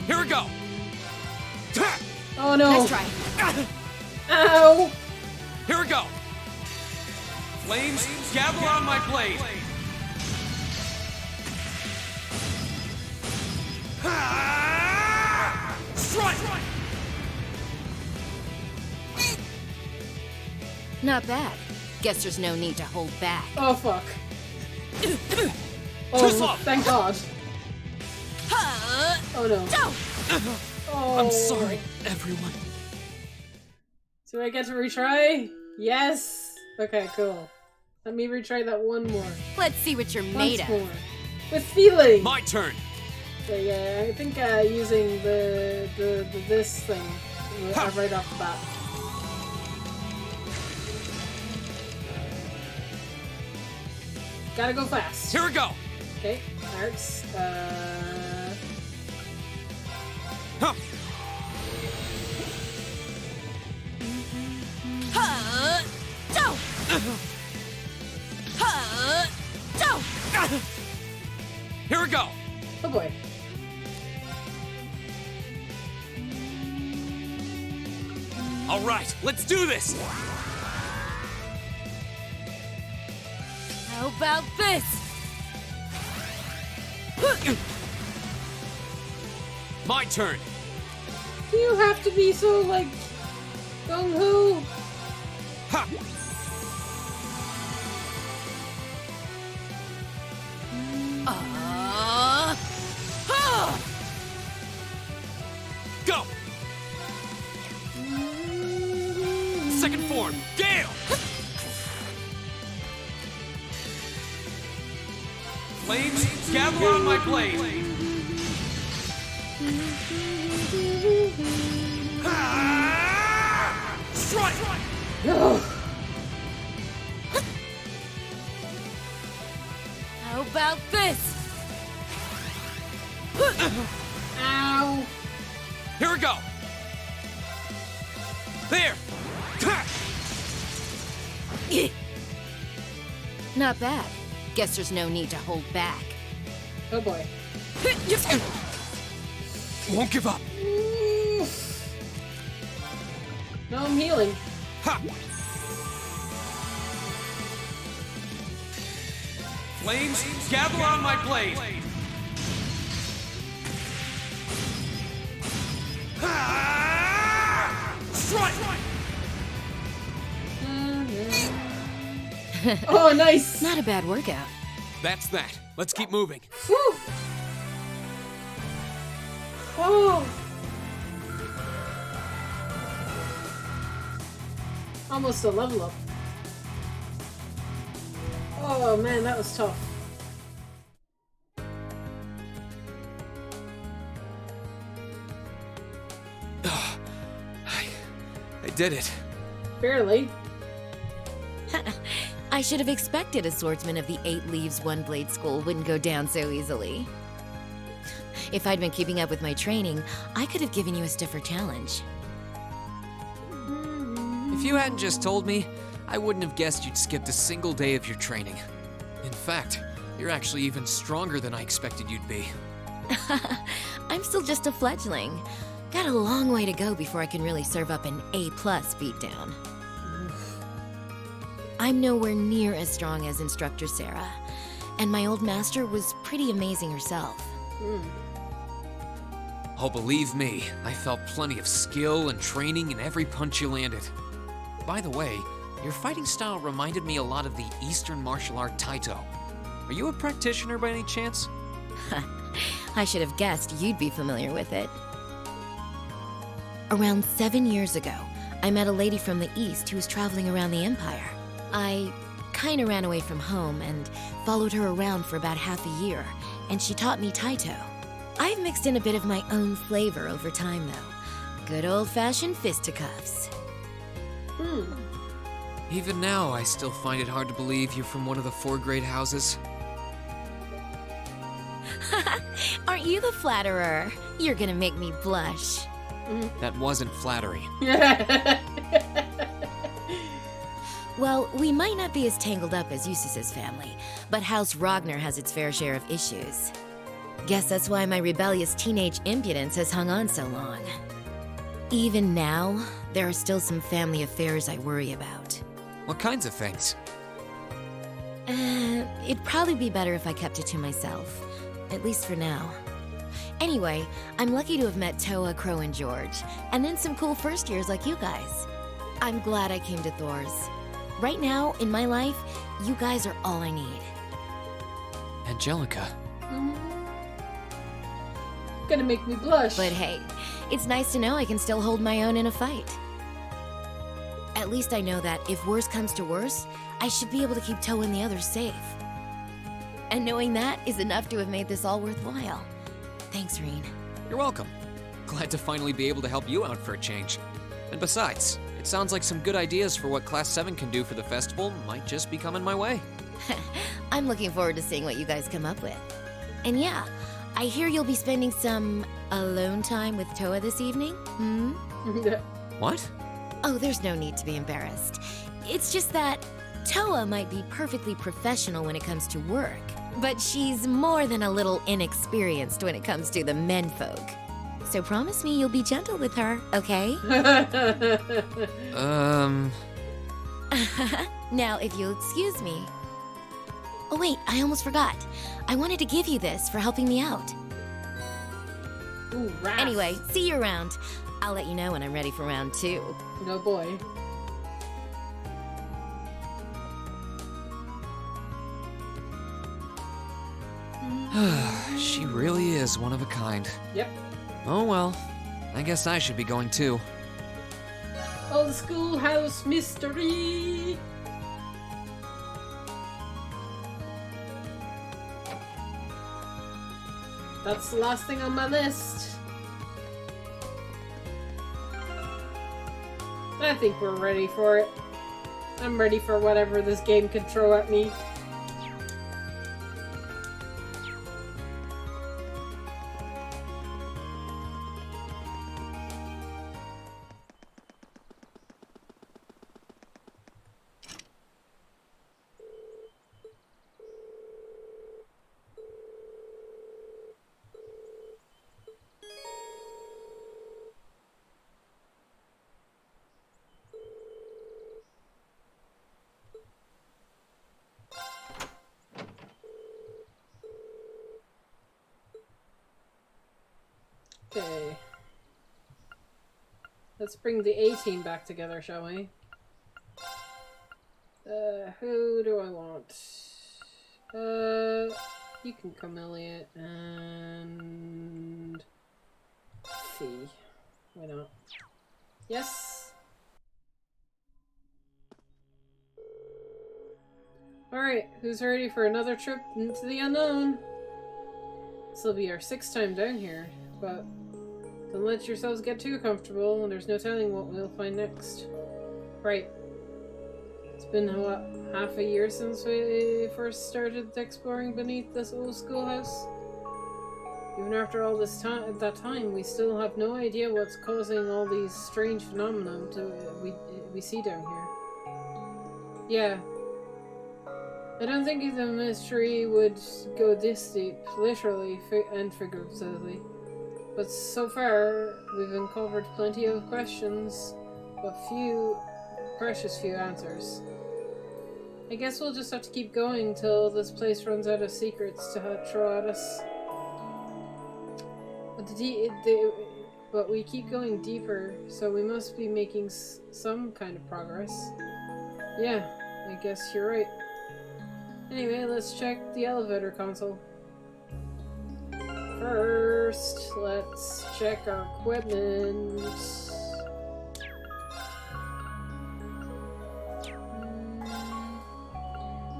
Here we go. Oh no. Nice try. Ow. Here we go. Flames, gather on my blade. Strike! Not bad. Guess there's no need to hold back. Oh fuck. Oh, thank god. Oh no. Oh. I'm sorry, everyone. Do I get to retry? Yes! Okay, cool. Let me retry that one more. Let's see what you're made Once of. more. With feeling! My turn! So yeah, I think using the this thing right off the bat. Gotta go fast. Here we go! Okay, Barracks. Huh. Here we go! Oh boy. All right, let's do this! How about this? My turn! Do you have to be so, like, gung-ho? Ha! Go! Second form, Gale! Flames, gather on my blade! Strike! How about this? Ow! Here we go! There! Not bad. Guess there's no need to hold back. Oh boy. Won't give up. No, I'm healing. Ha! Flames, gather on my blade! Strike! Oh, nice! Not a bad workout. That's that. Let's keep moving. Whew. Oh! Almost a level up. Oh man, that was tough. I did it. Barely. I should have expected a swordsman of the 8 Leaves, 1 Blade school wouldn't go down so easily. If I'd been keeping up with my training, I could have given you a stiffer challenge. If you hadn't just told me, I wouldn't have guessed you'd skipped a single day of your training. In fact, you're actually even stronger than I expected you'd be. I'm still just a fledgling. Got a long way to go before I can really serve up an A+ beatdown. I'm nowhere near as strong as Instructor Sarah, and my old master was pretty amazing herself. Oh, believe me, I felt plenty of skill and training in every punch you landed. By the way, your fighting style reminded me a lot of the Eastern martial art Taito. Are you a practitioner by any chance? I should have guessed you'd be familiar with it. Around 7 years ago, I met a lady from the East who was traveling around the Empire. I kinda ran away from home and followed her around for about half a year, and she taught me Taito. I've mixed in a bit of my own flavor over time, though. Good old-fashioned fisticuffs. Even now, I still find it hard to believe you're from one of the 4 great houses. Aren't you the flatterer? You're gonna make me blush. That wasn't flattery. Well, we might not be as tangled up as Eustace's family, but House Ragnar has its fair share of issues. Guess that's why my rebellious teenage impudence has hung on so long. Even now, there are still some family affairs I worry about. What kinds of things? It'd probably be better if I kept it to myself. At least for now. Anyway, I'm lucky to have met Toa, Crow, and George, and then some cool first years like you guys. I'm glad I came to Thor's. Right now, in my life, you guys are all I need. Angelica. Gonna make me blush. But hey, it's nice to know I can still hold my own in a fight. At least I know that if worse comes to worse, I should be able to keep Toa and the others safe. And knowing that is enough to have made this all worthwhile. Thanks, Reen. You're welcome. Glad to finally be able to help you out for a change. And besides, it sounds like some good ideas for what Class 7 can do for the festival might just be coming my way. I'm looking forward to seeing what you guys come up with. And yeah, I hear you'll be spending some alone time with Toa this evening, What? Oh, there's no need to be embarrassed. It's just that Toa might be perfectly professional when it comes to work, but she's more than a little inexperienced when it comes to the menfolk. So promise me you'll be gentle with her, okay? Now, if you'll excuse me. Oh wait, I almost forgot. I wanted to give you this for helping me out. Ooh, rats. Anyway, see you around. I'll let you know when I'm ready for round 2. No boy. She really is one of a kind. Yep. Oh well, I guess I should be going too. Oh, the schoolhouse mystery. That's the last thing on my list. I think we're ready for it. I'm ready for whatever this game can throw at me. Okay. Let's bring the A-team back together, shall we? Who do I want? You can come, Elliot, and... Fee. Why not? Yes? Alright, who's ready for another trip into the unknown? This will be our 6th time down here, but don't let yourselves get too comfortable, and there's no telling what we'll find next. Right. It's been, what, half a year since we first started exploring beneath this old schoolhouse? Even after all this time, we still have no idea what's causing all these strange phenomena we see down here. Yeah. I don't think the mystery would go this deep, literally and figuratively. But so far, we've uncovered plenty of questions, but precious few answers. I guess we'll just have to keep going till this place runs out of secrets to throw at us. But we keep going deeper, so we must be making some kind of progress. Yeah, I guess you're right. Anyway, let's check the elevator console. First, let's check our equipment.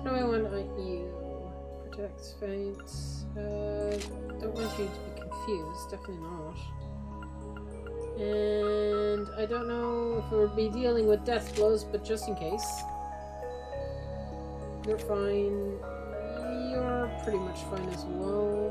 No, I want you. Protect faint. Don't want you to be confused. Definitely not. And I don't know if we'll be dealing with death blows, but just in case. You're fine. You're pretty much fine as well.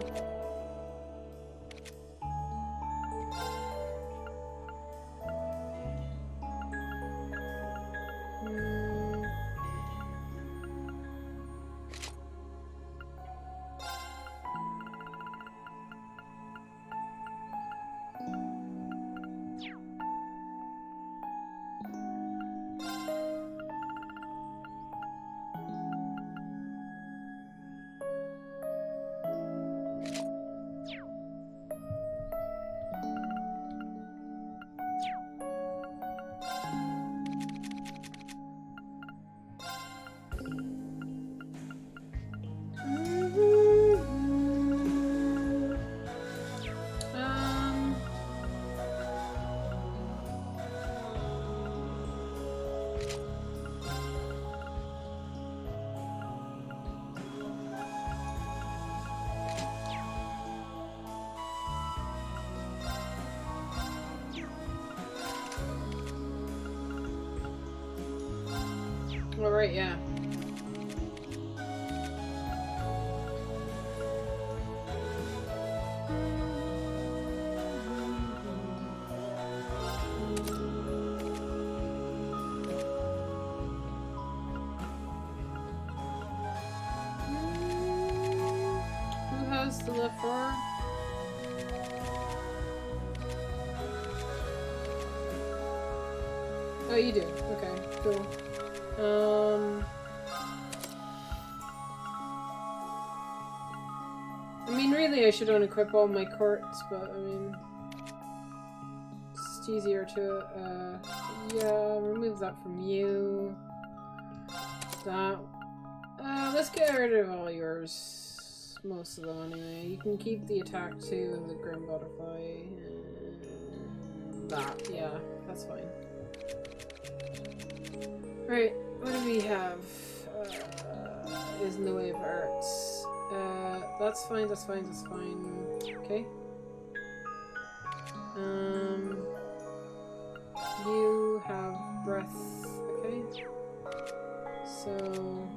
Alright, yeah. Who has the left bar? Oh, you do. Okay, cool. I mean, really, I should unequip all my courts, but I mean, it's just easier to, yeah, remove that from you. That. Let's get rid of all yours. Most of them, anyway. You can keep the attack too and the Grim Butterfly. And that, yeah, that's fine. Right, what do we have? Is in the way of arts. That's fine, that's fine, that's fine. Okay. You have breath. Okay. So...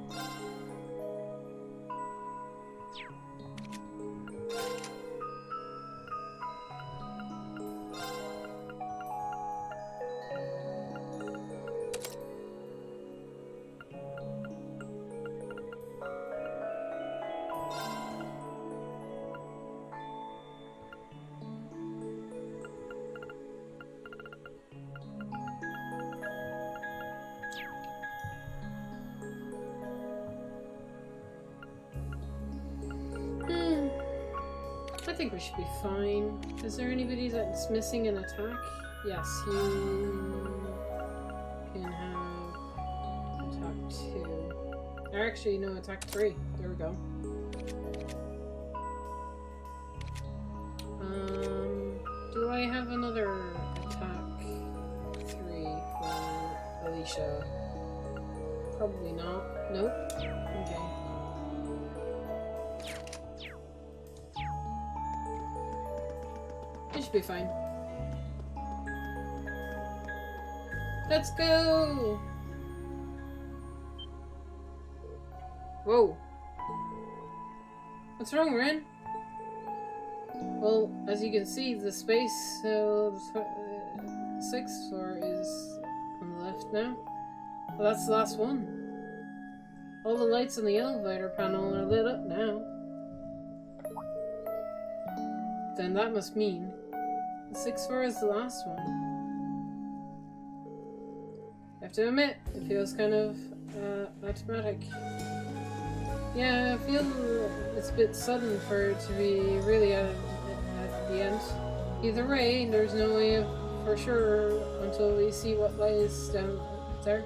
I think we should be fine. Is there anybody that's missing an attack? Yes, you can have attack 2. Or actually, no, attack 3. There we go. Do I have another attack 3 for Alicia? Probably not. Nope. Okay. It should be fine. Let's go! Whoa. What's wrong, Ren? Well, as you can see, the space, sixth floor is on the left now. Well, that's the last one. All the lights on the elevator panel are lit up now. Then that must mean the sixth floor is the last one. I have to admit, it feels kind of automatic. Yeah, I feel it's a bit sudden for it to be really at the end. Either way, there's no way of for sure until we see what lies down there.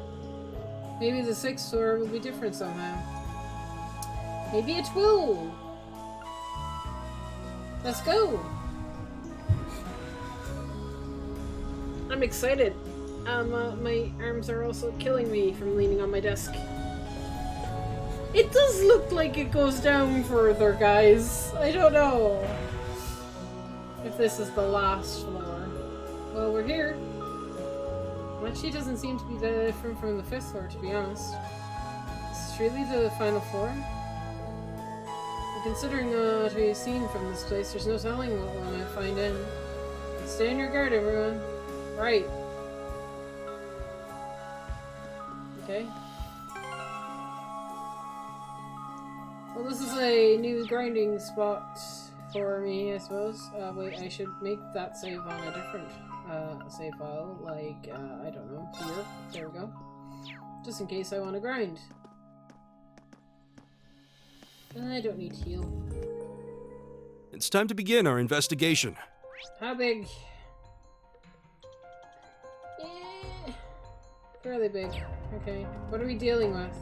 Maybe the sixth floor will be different somehow. Maybe it will! Let's go! I'm excited. My arms are also killing me from leaning on my desk. It does look like it goes down further, guys. I don't know if this is the last floor. Well, we're here. It actually doesn't seem to be that different from the fifth floor, to be honest. Is this really the final floor? And considering what we've seen from this place, there's no telling what we might find in. Stay on your guard, everyone. Right. Okay. Well, this is a new grinding spot for me, I suppose. Wait, I should make that save on a different save file, like, I don't know, here. There we go. Just in case I want to grind. I don't need to heal. It's time to begin our investigation. How big? Yeah, fairly big. Okay, what are we dealing with?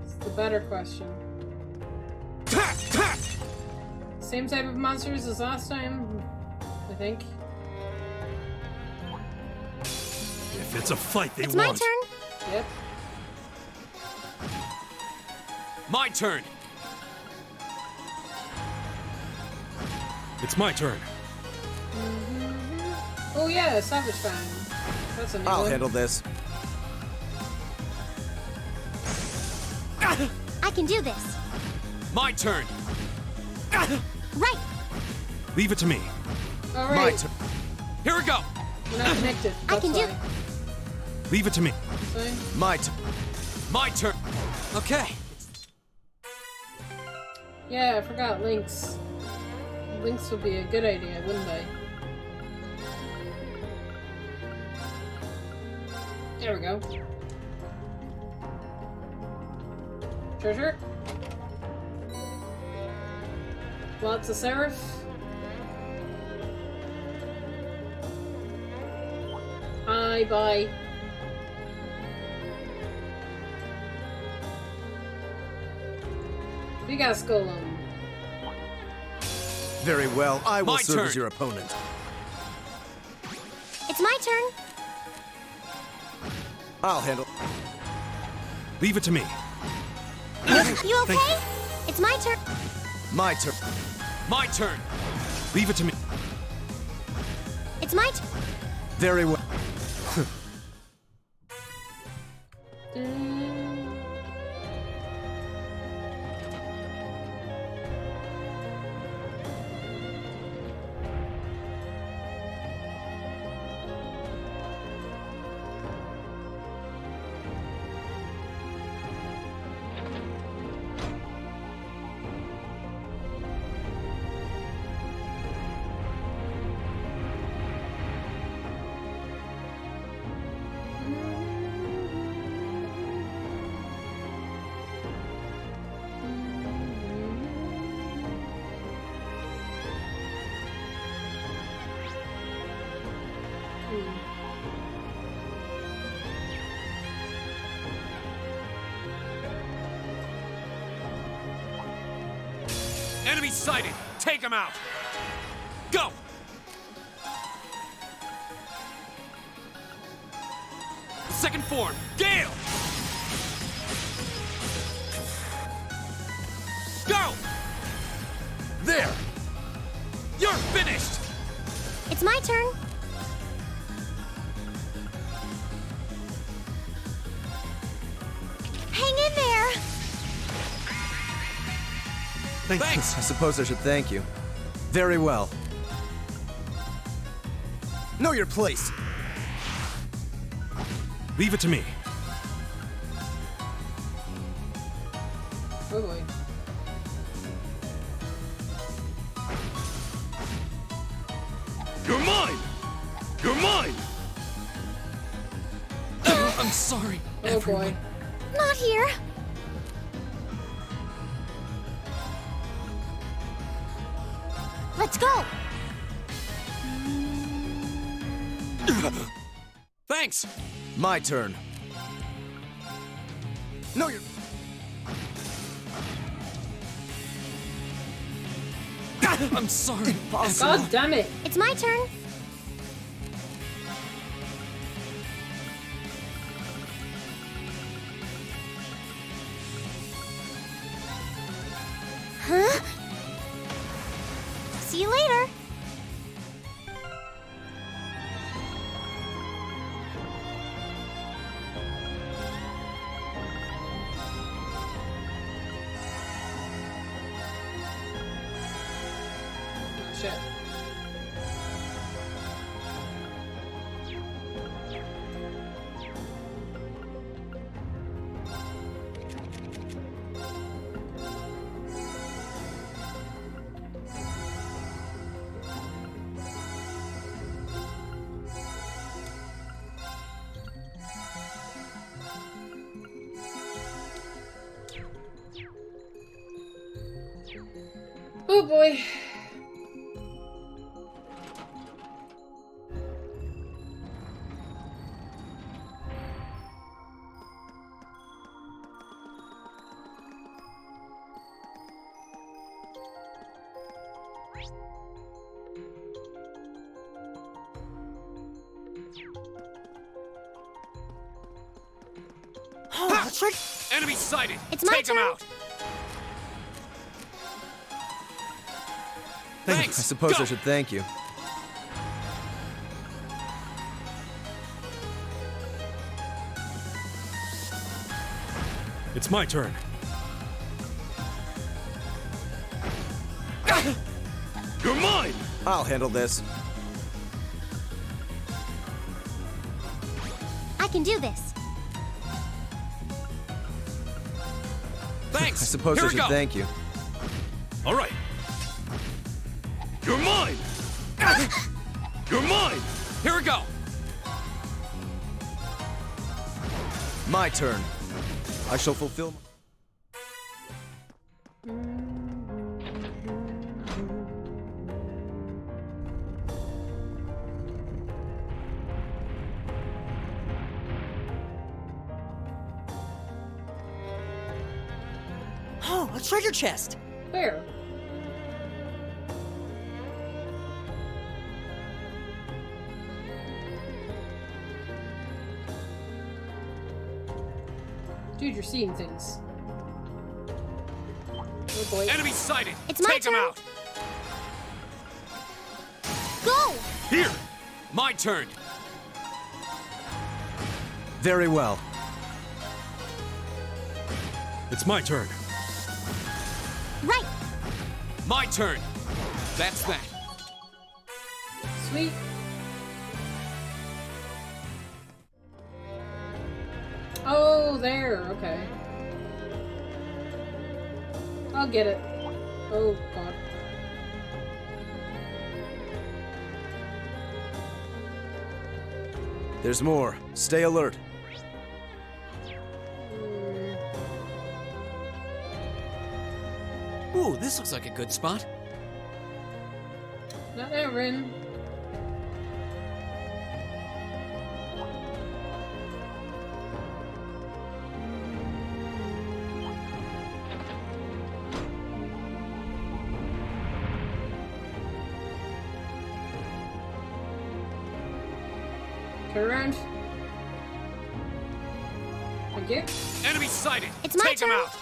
It's the better question. Same type of monsters as last time, I think. If it's a fight they It's want. my turn. Yep. My turn. It's my turn. Oh yeah, Savage Fang. That's a new I'll one. handle this. I can do this. My turn. Right. Leave it to me. All right. My turn. Here we go. We're not connected. I can do. Leave it to me. Fine. My turn. My turn. Okay. Yeah, I forgot links. Links would be a good idea, wouldn't they? There we go. Treasure. Lots of Seraph. Hi, bye. Big ass golem. Very well, I will My serve turn. as your opponent. It's my turn. I'll handle. Leave it to me. You okay? It's my turn. My turn. My turn. Leave it to me. It's my turn. Very well. Enemy sighted. Take him out. Go. Second form. Gale. Go. There. You're finished. It's my turn. Hang Thanks. I suppose I should thank you. Very well. Know your place. Leave it to me. Oh boy. You're mine! You're mine! I'm sorry, Oh everyone. boy. Not here. Let's go. Thanks! My turn. No, you're... I'm sorry. God damn it. It's my turn. Huh? See you later. Oh, shit. Oh boy. Oh, trick. Enemy sighted! It's my Take him turn. out! Thanks! I suppose Go! I should thank you. It's my turn. You're mine! I'll handle this. I can do this. Thanks! I suppose Here I we should go. thank you. All right. You're mine! You're mine! Here we go! My turn. I shall fulfill... Oh, a treasure chest! Where? Dude, you're seeing things. Oh boy. Enemy sighted! It's my Take him turn. out! Go! Here! My turn! Very well. It's my turn. Right. My turn! That's that. Sweet. Oh, there. Okay. I'll get it. Oh, God. There's more. Stay alert. Ooh, this looks like a good spot. Not now, Rin. Turn around. Thank you. Enemy sighted! It's my Take him turn. out!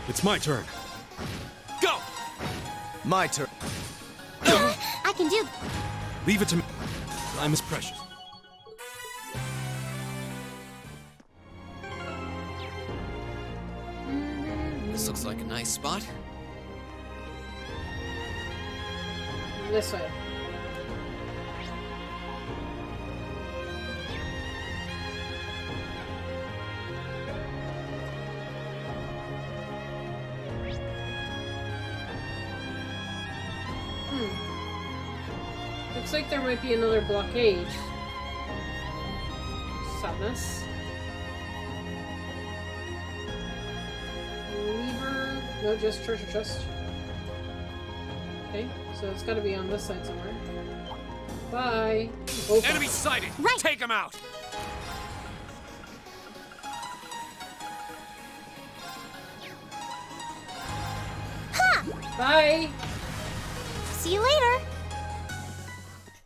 It's my turn. Go! My turn. I can do. Leave it to me. Time is precious. This looks like a nice spot. this way. Looks like there might be another blockade. Sadness. Lever. No, just treasure chest. Okay, so it's gotta be on this side somewhere. Bye. Both Enemy sighted! Right. Take him out! Ha! Bye! See you later!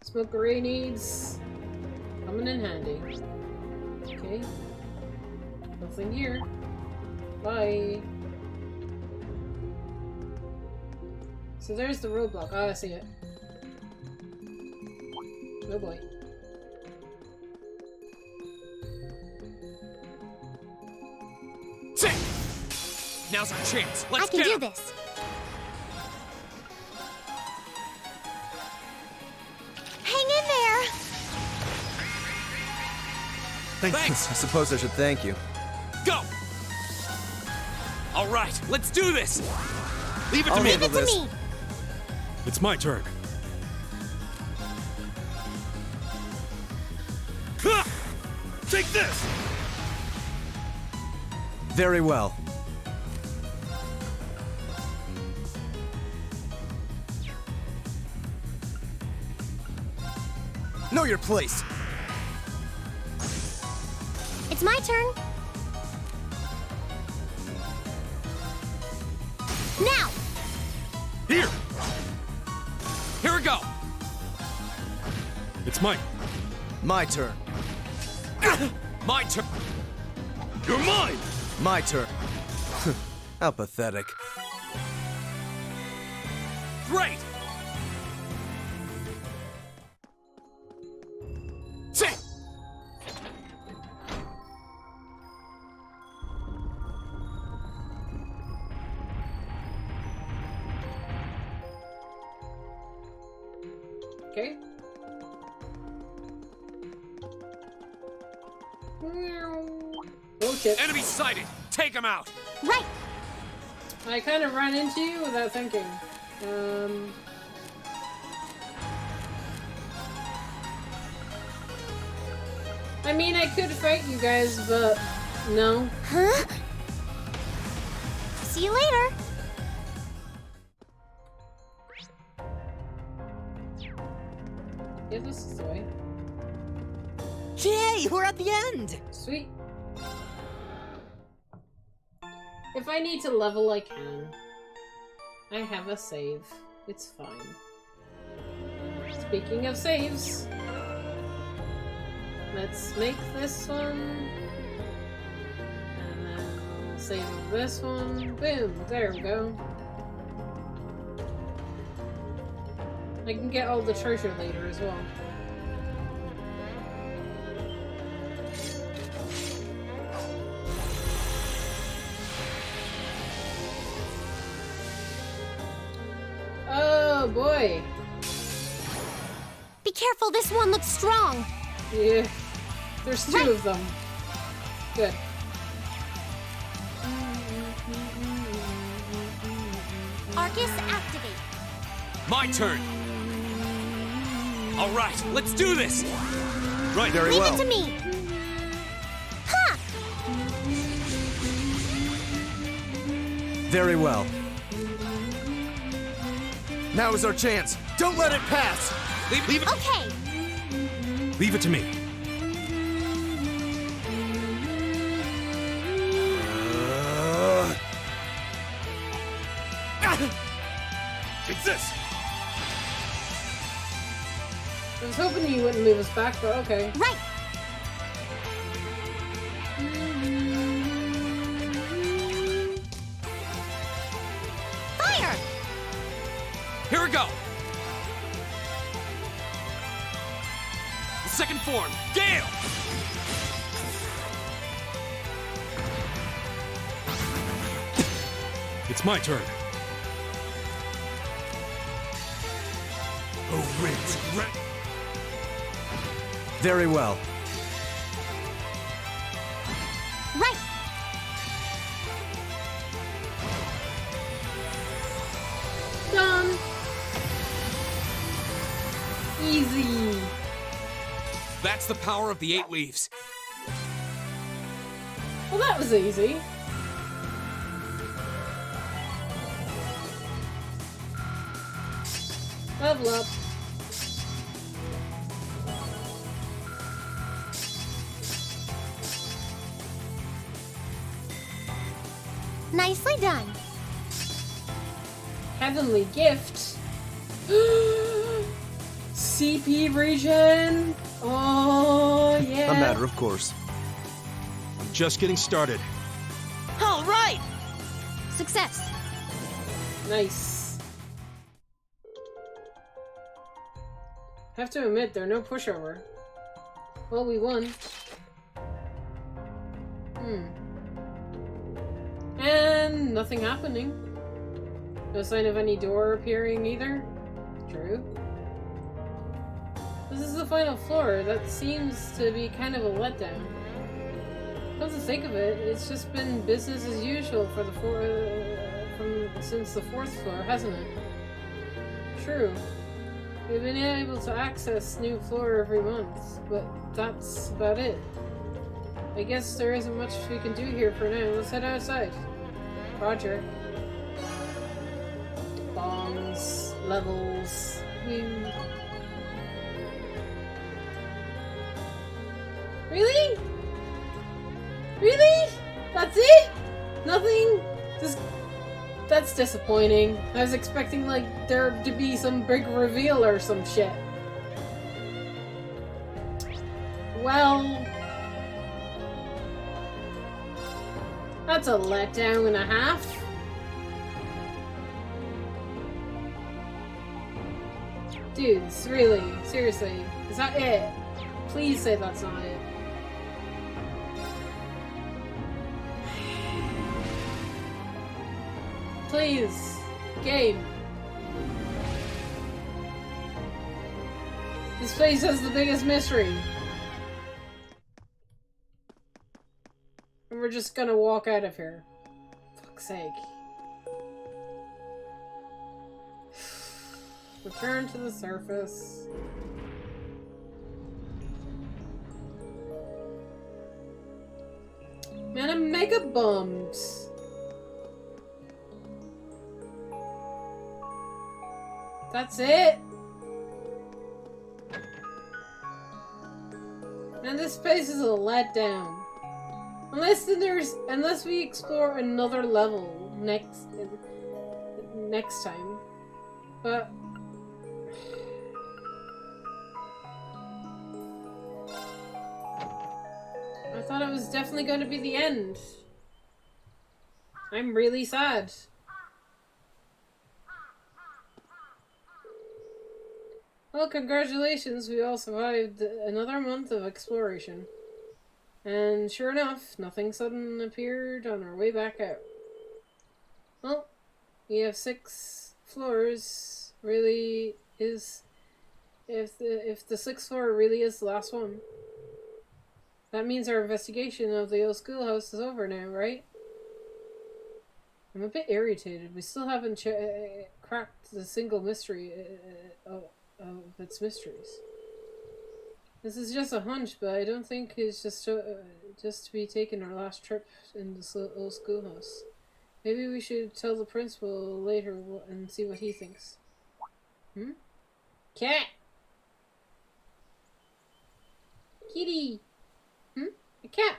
Smoke grenades. Coming in handy. Okay. Nothing here. Bye. So there's the roadblock. Oh, I see it. Oh boy. Sit! Now's our chance. Let's I can get do him. this. Hang in there. Thanks. I suppose I should thank you. Go! All right, let's do this. Leave it to me. Leave it to me. It's my turn. Take this! Very well. Know your place. It's my turn. Now! Here! Here we go! It's mine. My turn. My turn! You're mine! My turn. How pathetic. Great! Sit! Okay. Oh shit. Enemy sighted! Take him out! Right! I kind of ran into you without thinking. I mean, I could fight you guys, but no. Huh? See you later. Yeah, this is the way. Yay! We're at the end! Sweet. If I need to level, I can. I have a save. It's fine. Speaking of saves, let's make this one. And then save this one. Boom! There we go. I can get all the treasure later as well. Oh boy. Be careful, this one looks strong. Yeah. There's two of them. Good. Arcus, activate. My turn! All right, let's do this! Right, very Leave well. it to me. Ha! Very well. Now is our chance. Don't let it pass. Leave it. Okay. Leave it to me. Take this! I was hoping you wouldn't move us back, but okay. Right. Fire! Here we go! The second form, Gale! It's my turn. Very well. Right. Done. Easy. That's the power of the 8 leaves. Well, that was easy. Level up. Nicely done. Heavenly gift. CP region. Oh yeah. A matter of course. I'm just getting started. All right. Success. Nice. Have to admit, they're no pushover. Well, we won. And nothing happening. No sign of any door appearing either. True. This is the final floor. That seems to be kind of a letdown. Come to think of it, it's just been business as usual for the since the 4th floor, hasn't it? True. We've been able to access new floor every month, but that's about it. I guess there isn't much we can do here for now. Let's head outside. Roger. Bombs, levels. Really? Really? That's it? Nothing? Just... That's disappointing. I was expecting, like, there to be some big reveal or some shit. Well... That's a letdown and a half. Dudes, really? Seriously? Is that it? Please say that's not it. Please. Game. This place has the biggest mystery. And we're just gonna walk out of here. Fuck's sake. Return to the surface. Man, I'm mega bummed. That's it? And this place is a letdown. Unless we explore another level next time. But I thought it was definitely going to be the end. I'm really sad. Well, congratulations, we all survived another month of exploration. And sure enough, nothing sudden appeared on our way back out. Well, we have 6 floors. Really is... If the 6th floor really is the last one, that means our investigation of the old schoolhouse is over now, right? I'm a bit irritated. We still haven't cracked the single mystery of its mysteries. This is just a hunch, but I don't think it's just to be taking our last trip in the old schoolhouse. Maybe we should tell the principal later and see what he thinks. Cat! Kitty! A cat!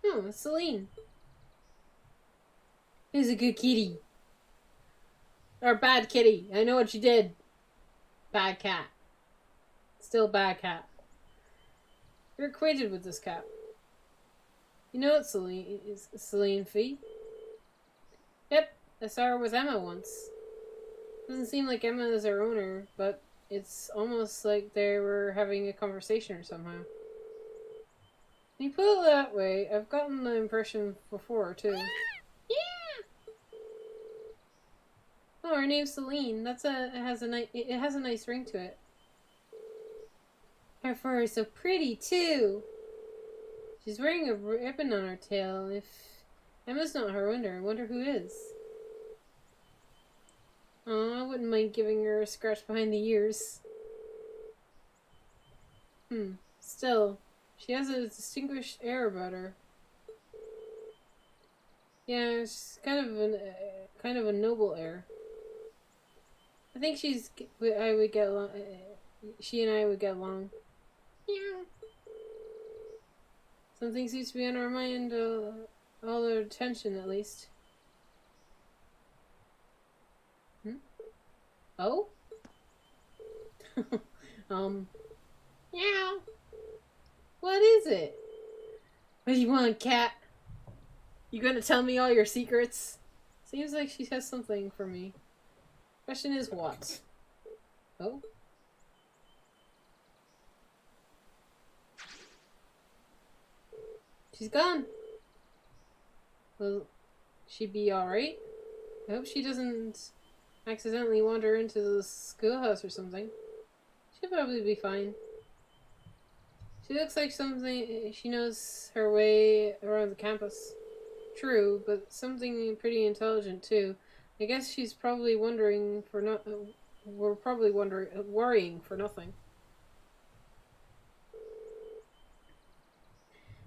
Oh, it's Celine. Who's a good kitty? Or bad kitty. I know what you did. Bad cat. Still bad cat. You're acquainted with this cat. You know what Celine Fee? Yep, I saw her with Emma once. Doesn't seem like Emma is her owner, but it's almost like they were having a conversation or somehow. When you put it that way, I've gotten the impression before, too. Yeah! Oh, her name's Celine. It has a nice ring to it. Her fur is so pretty too. She's wearing a ribbon on her tail. If Emma's not her owner, I wonder who is. Oh, I wouldn't mind giving her a scratch behind the ears. Still, she has a distinguished air about her. Yeah, she's kind of a noble air. I think she and I would get along. Yeah. Something seems to be on our mind, all our attention at least. Oh? Meow. What is it? What do you want, cat? You gonna tell me all your secrets? Seems like she has something for me. Question is what? Oh? She's gone. Will she be alright? I hope she doesn't accidentally wander into the schoolhouse or something. She'll probably be fine. She looks like she knows her way around the campus. True, but something pretty intelligent too. I guess she's probably worrying for nothing.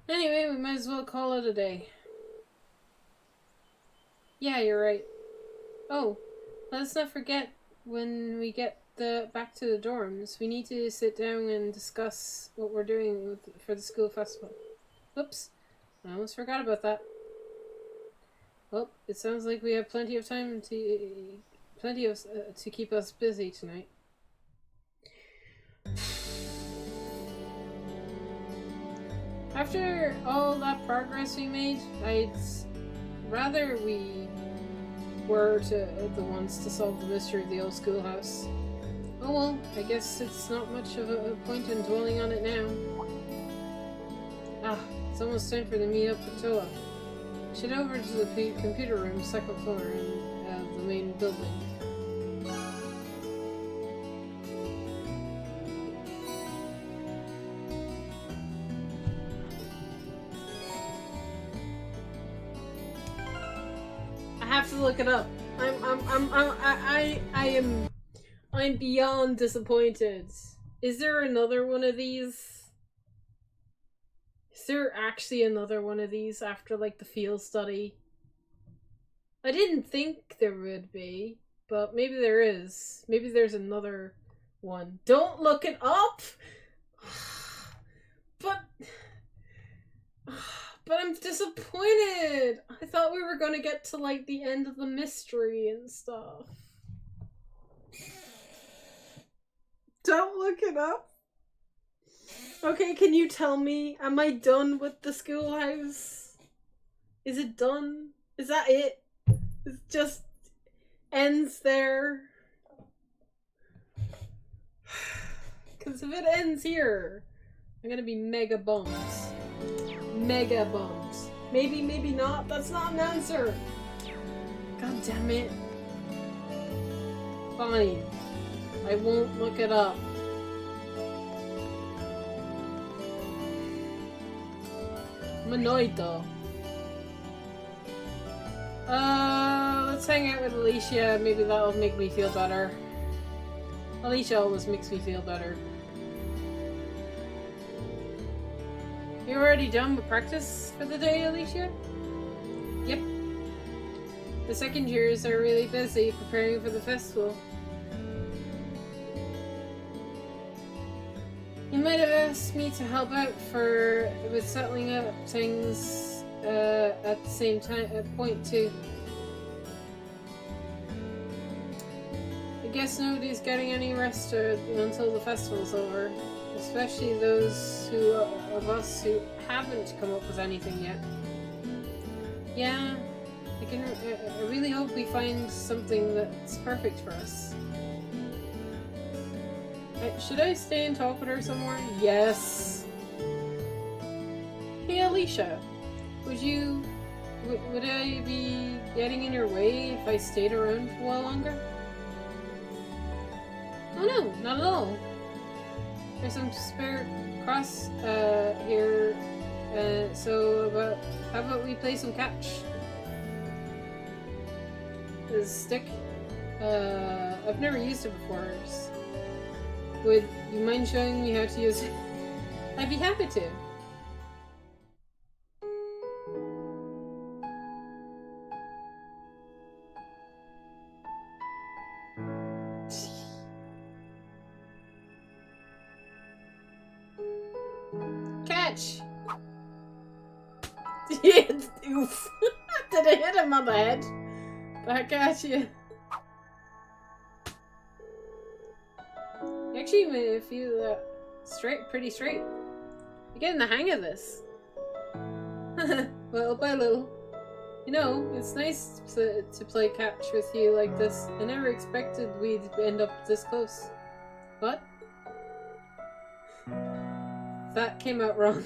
Anyway, we might as well call it a day. Yeah, you're right. Oh, let's not forget when we get back to the dorms, we need to sit down and discuss what we're doing for the school festival. Oops, I almost forgot about that. Well, it sounds like we have plenty of time to keep us busy tonight. After all that progress we made, I'd rather we were the ones to solve the mystery of the old schoolhouse. Oh well, I guess it's not much of a point in dwelling on it now. Ah, it's almost time for the meet-up with Toa. Should head over to the computer room, second floor, in the main building. I have to look it up. I'm beyond disappointed. Is there another one of these? Is there actually another one of these after, like, the field study? I didn't think there would be, but maybe there is. Maybe there's another one. Don't look it up! But I'm disappointed! I thought we were gonna get to, like, the end of the mystery and stuff. Don't look it up. Okay, can you tell me, am I done with the schoolhouse? Is it done? Is that it? It just ends there? Because if it ends here, I'm gonna be mega bummed. Mega bummed. Maybe, maybe not. That's not an answer. God damn it. Fine. I won't look it up. I'm annoyed though. Let's hang out with Alicia. Maybe that'll make me feel better. Alicia always makes me feel better. You already done with practice for the day, Alicia? Yep. The second years are really busy preparing for the festival. You might have asked me to help out with settling up things at the same point too. I guess nobody's getting any rest until the festival's over, especially those of us who haven't come up with anything yet. Yeah, I really hope we find something that's perfect for us. Should I stay and talk with her some more? Yes. Hey Alicia, would I be getting in your way if I stayed around a while longer? Oh no, not at all. There's some spare cross here. So how about we play some catch? This stick. I've never used it before. Would you mind showing me how to use it? I'd be happy to. Catch! Oof. Did I hit him on the head? Back at you. Actually, I feel pretty straight. You're getting the hang of this. Little by little. You know, it's nice to play catch with you like this. I never expected we'd end up this close. What? That came out wrong.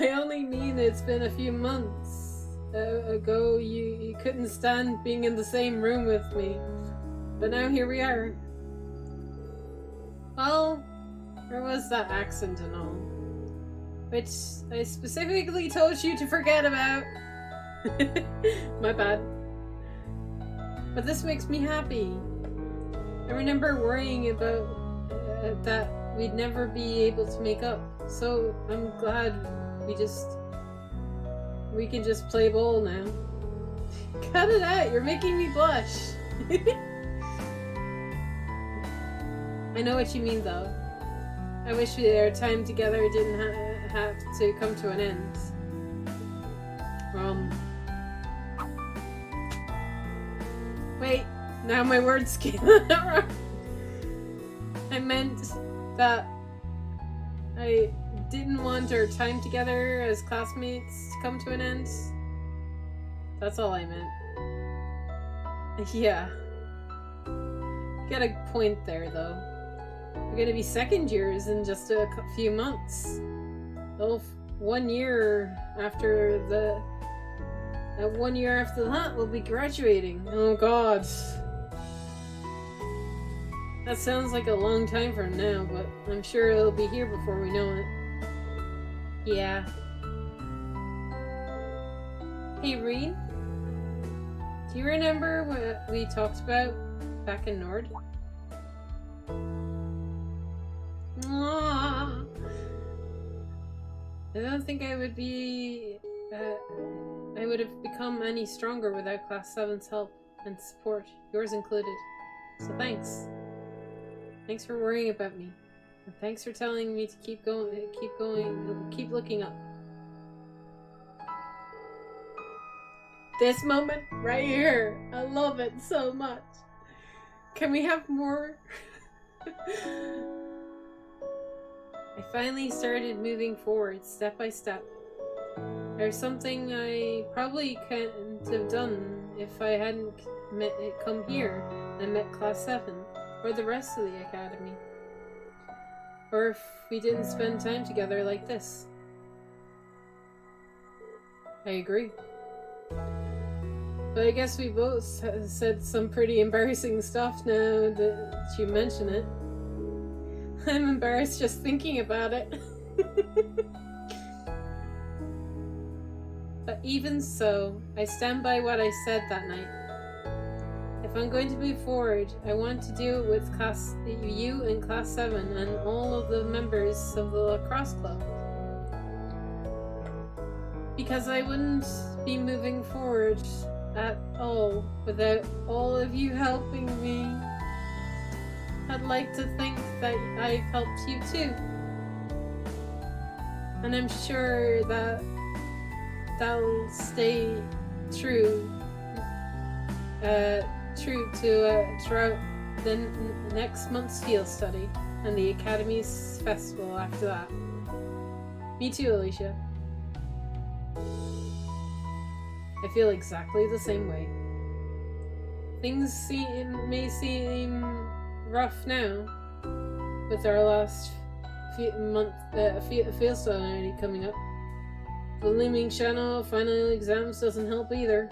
I only mean it's been a few months ago you couldn't stand being in the same room with me. But now here we are. Well, there was that accent and all. Which I specifically told you to forget about. My bad. But this makes me happy. I remember worrying about that we'd never be able to make up. So I'm glad we can just play ball now. Cut it out, you're making me blush. I know what you mean though. I wish our time together didn't have to come to an end. Wait, now my words came out wrong. I meant that I didn't want our time together as classmates to come to an end. That's all I meant. Yeah. Get a point there, though. We're gonna be second years in just a few months. Well, 1 year after the... 1 year after that, we'll be graduating. Oh god. That sounds like a long time from now, but I'm sure it'll be here before we know it. Yeah. Hey, Reed? Do you remember what we talked about back in Nord? Aww. I don't think I would be... I would have become any stronger without Class 7's help and support, yours included. So thanks. Thanks for worrying about me. And thanks for telling me to keep looking up. This moment right here. I love it so much. Can we have more? I finally started moving forward, step by step. There's something I probably couldn't have done if I hadn't come here and met Class 7, or the rest of the Academy. Or if we didn't spend time together like this. I agree. But I guess we both said some pretty embarrassing stuff now that you mention it. I'm embarrassed just thinking about it. But even so, I stand by what I said that night. If I'm going to move forward, I want to do it with you and Class 7 and all of the members of the lacrosse club. Because I wouldn't be moving forward at all without all of you helping me. I'd like to think that I've helped you too. And I'm sure that that'll stay true throughout the next month's field study and the Academy's festival after that. Me too, Alicia. I feel exactly the same way. Things may seem rough now, with our last field study coming up. The looming shadow of final exams doesn't help either.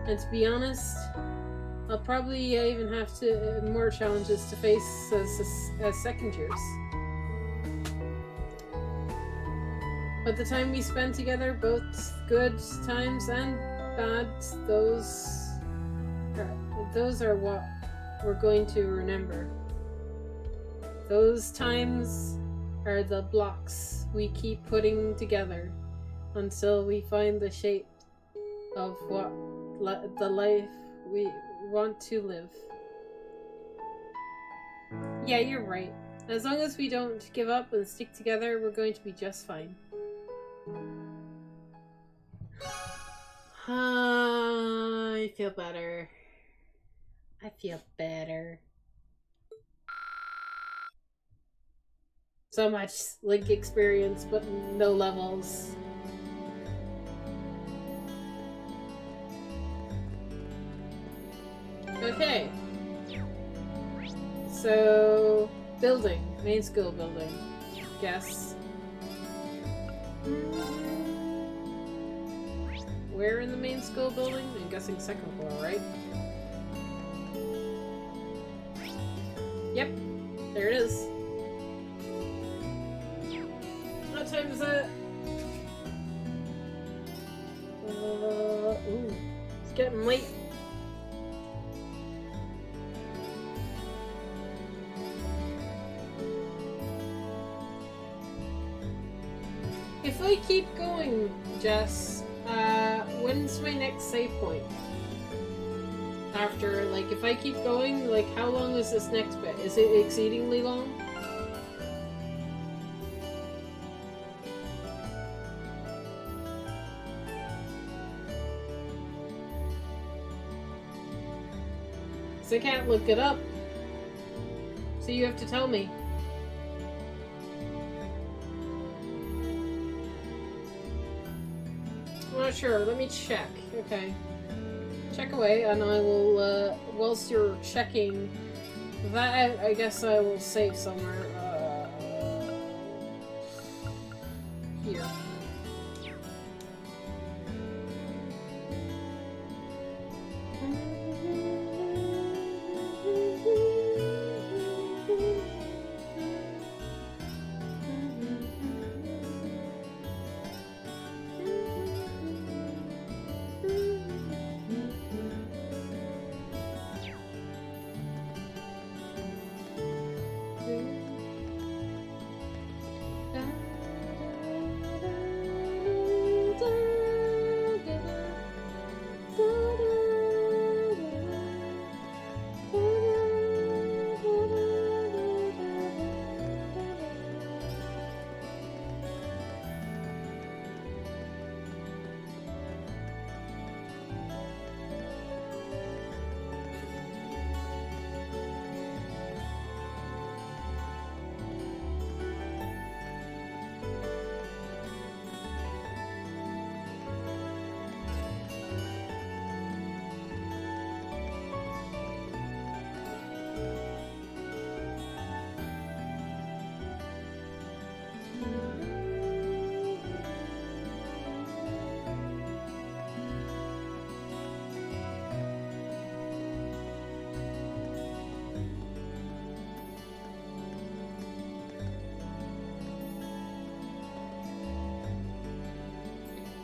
And to be honest, I'll probably even have to more challenges to face as second years. But the time we spent together, both good times and bad, those are what we're going to remember. Those times are the blocks we keep putting together until we find the shape of what the life we want to live. Yeah, you're right. As long as we don't give up and stick together, we're going to be just fine. I feel better. I feel better. So much Link experience, but no levels. Okay. So, building. Main school building. Guess. Where in the main school building? I'm guessing second floor, right? Yep. There it is. What time is it? Ooh. It's getting late. If I keep going, Jess, when's my next save point? After, like, if I keep going, like, how long is this next bit? Is it exceedingly long? I can't look it up. So you have to tell me. I'm not sure. Let me check. Okay. Check away, and I will, whilst you're checking that, I guess I will save somewhere, here.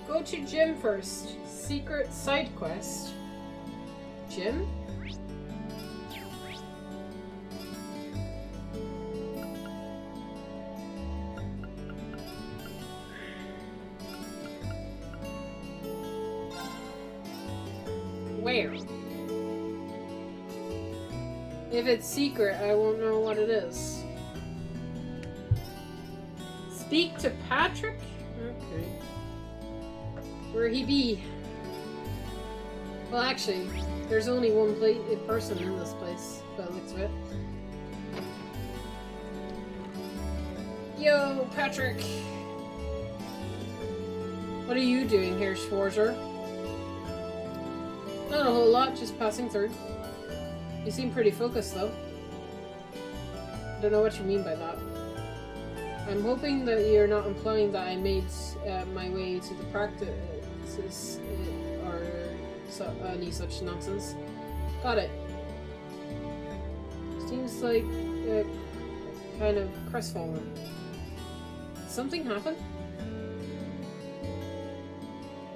Go to gym first. Secret side quest. Gym? Where? If it's secret, I won't know what it is. Speak to Patrick? Okay. Where he be? Well, actually, there's only one person in this place, by the looks of it. Yo, Patrick! What are you doing here, Schwarzer? Not a whole lot, just passing through. You seem pretty focused, though. I don't know what you mean by that. I'm hoping that you're not implying that I made my way to the practice or any such nonsense. Got it. Seems like kind of crestfallen. Something happened?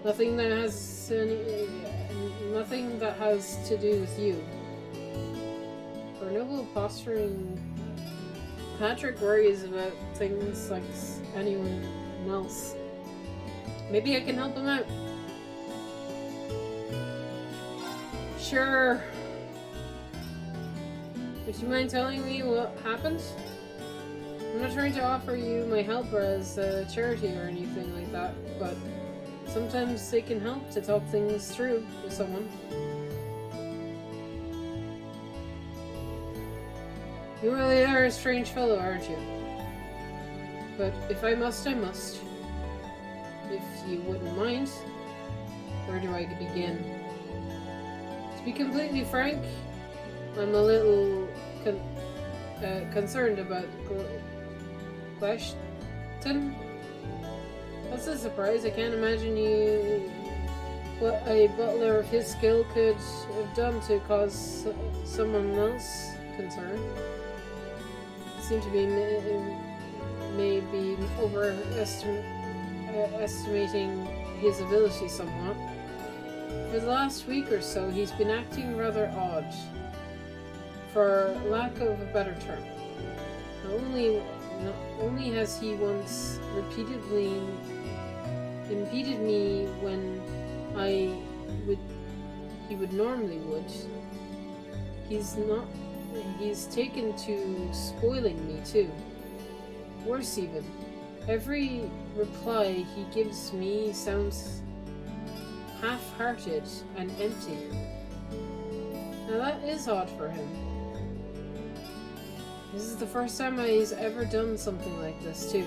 Nothing that has nothing that has to do with you. For noble posturing, Patrick worries about things like anyone else. Maybe I can help him out. Sure. Would you mind telling me what happened? I'm not trying to offer you my help as a charity or anything like that, but sometimes they can help to talk things through with someone. You really are a strange fellow, aren't you? But if I must, I must. If you wouldn't mind, where do I begin? To be completely frank, I'm a little concerned about Glashton. That's a surprise. I can't imagine what a butler of his skill could have done to cause someone else concern. Seem to be maybe overestimating his ability somewhat. For the last week or so, he's been acting rather odd, for lack of a better term. Not only has he once repeatedly impeded me when he would normally would, he's taken to spoiling me too. Worse even, every reply he gives me sounds half-hearted and empty. Now that is odd for him. This is the first time he's ever done something like this too.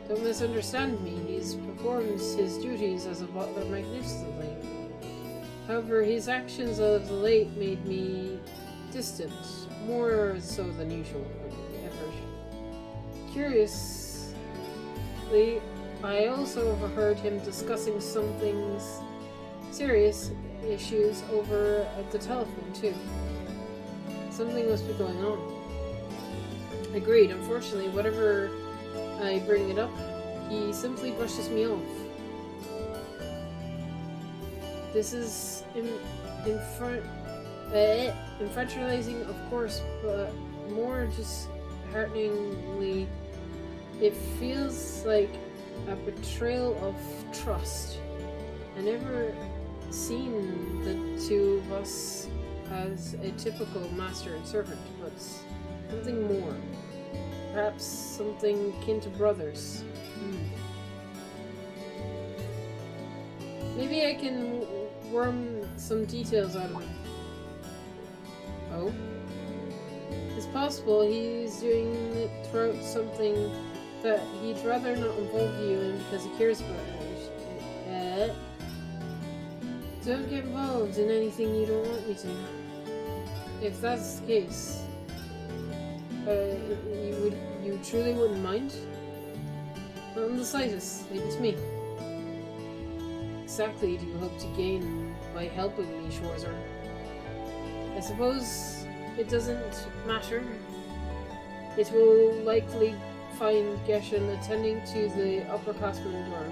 Don't misunderstand me, he performs his duties as a butler magnificently. However, his actions of late made me distant, more so than usual. Curiously, I also overheard him discussing serious issues over the telephone too. Something must be going on. Agreed. Unfortunately, whatever I bring it up, he simply brushes me off. This is infatuating, of course, but more dishearteningly, it feels like a betrayal of trust. I never seen the two of us as a typical master and servant, but something more. Perhaps something akin to brothers. Maybe I can worm some details out of him. Oh? It's possible he's doing it throughout something that he'd rather not involve you in because he cares about it. Don't get involved in anything you don't want me to. If that's the case, you truly wouldn't mind? Not in the slightest. Leave it to me. Exactly do you hope to gain by helping me, Schwarzer? I suppose it doesn't matter. It will likely find Geshen attending to the upperclassmen dorm.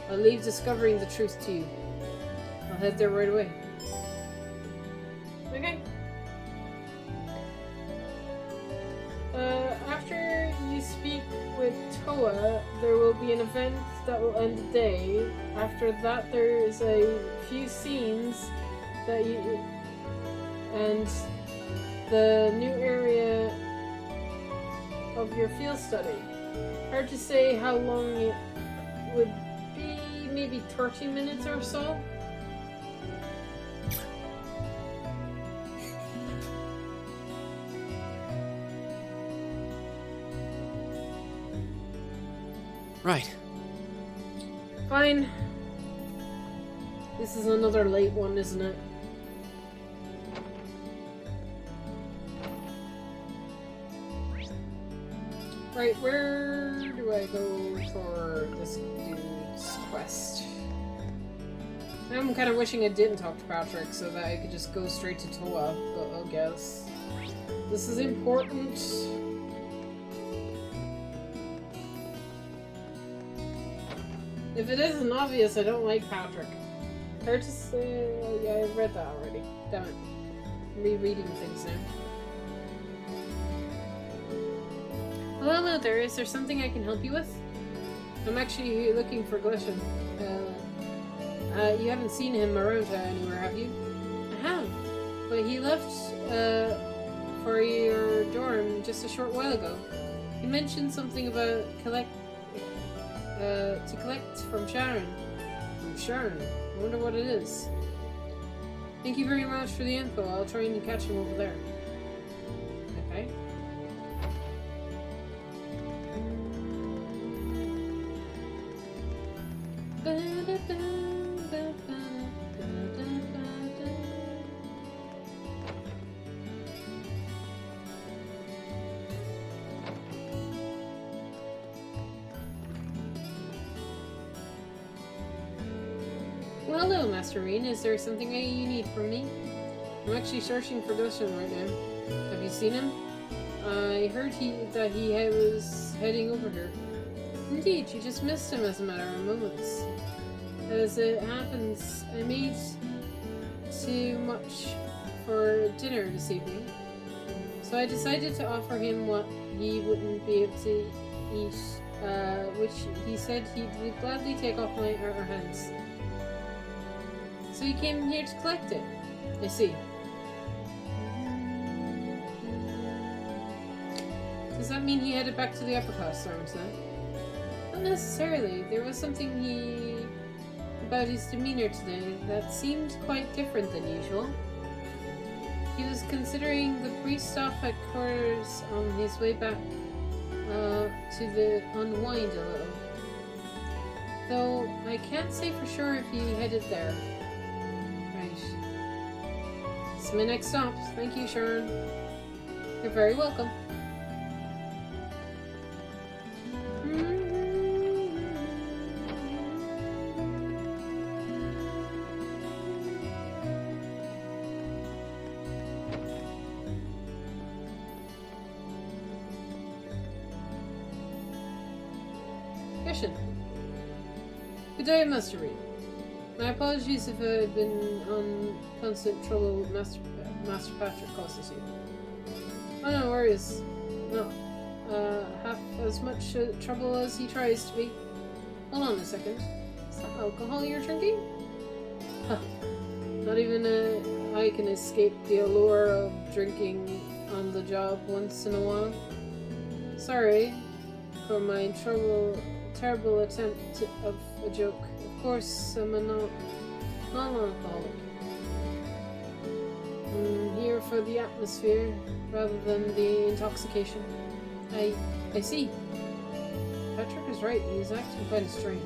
I'll leave discovering the truth to you. I'll head there right away. Okay. After you speak with Toa, there will be an event that will end the day. After that, there is a few scenes that and the new area of your field study. Hard to say how long it would be, maybe 30 minutes or so. Right. Fine. This is another late one, isn't it? Right, where do I go for this dude's quest? I'm kind of wishing I didn't talk to Patrick so that I could just go straight to Toa, but I guess this is important. If it isn't obvious, I don't like Patrick. Hard to say. Oh, yeah, I read that already. Damn it. I'm rereading things now. Hello there. Is there something I can help you with? I'm actually looking for Glishan. You haven't seen him around anywhere, have you? I have, but he left for your dorm just a short while ago. He mentioned something about to collect from Sharon. From Sharon? I wonder what it is. Thank you very much for the info. I'll try and catch him over there. Okay. Well, hello, Master Reen. Is there something you need from me? I'm actually searching for Gushan right now. Have you seen him? I heard that he was heading over here. Indeed, you just missed him as a matter of moments. As it happens, I made too much for dinner this evening, so I decided to offer him what he wouldn't be able to eat, which he said he would gladly take off my hands. So he came here to collect it. I see. Does that mean he headed back to the upper class dorms then? Not necessarily. There was something about his demeanor today that seemed quite different than usual. He was considering the brief stop at quarters on his way back to the unwind a little. Though I can't say for sure if he headed there. This is my next stop. Thank you, Sharon. You're very welcome. Good day, Master Reed. My apologies if I've been on constant trouble with Master Patrick causes you. Oh, no worries. No. Half as much trouble as he tries to be. Hold on a second. Is that alcohol you're drinking? Huh. Not even I can escape the allure of drinking on the job once in a while. Sorry for my terrible attempt of a joke. Of course, I'm a non-alcoholic. I'm here for the atmosphere rather than the intoxication. I see. Patrick is right. He's acting kind of strange.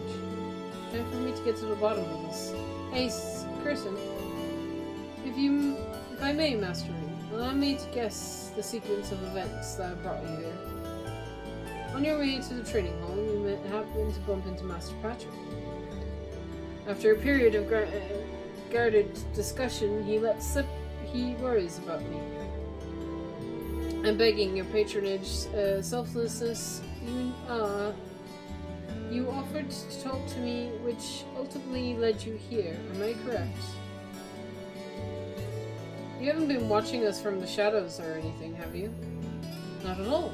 Time for me to get to the bottom of this. Hey, Kirsten. If I may, Master Reed, allow me to guess the sequence of events that brought you here. On your way to the training hall, you happened to bump into Master Patrick. After a period of guarded discussion, he let slip he worries about me. I'm begging your patronage, selflessness. You offered to talk to me, which ultimately led you here. Am I correct? You haven't been watching us from the shadows or anything, have you? Not at all.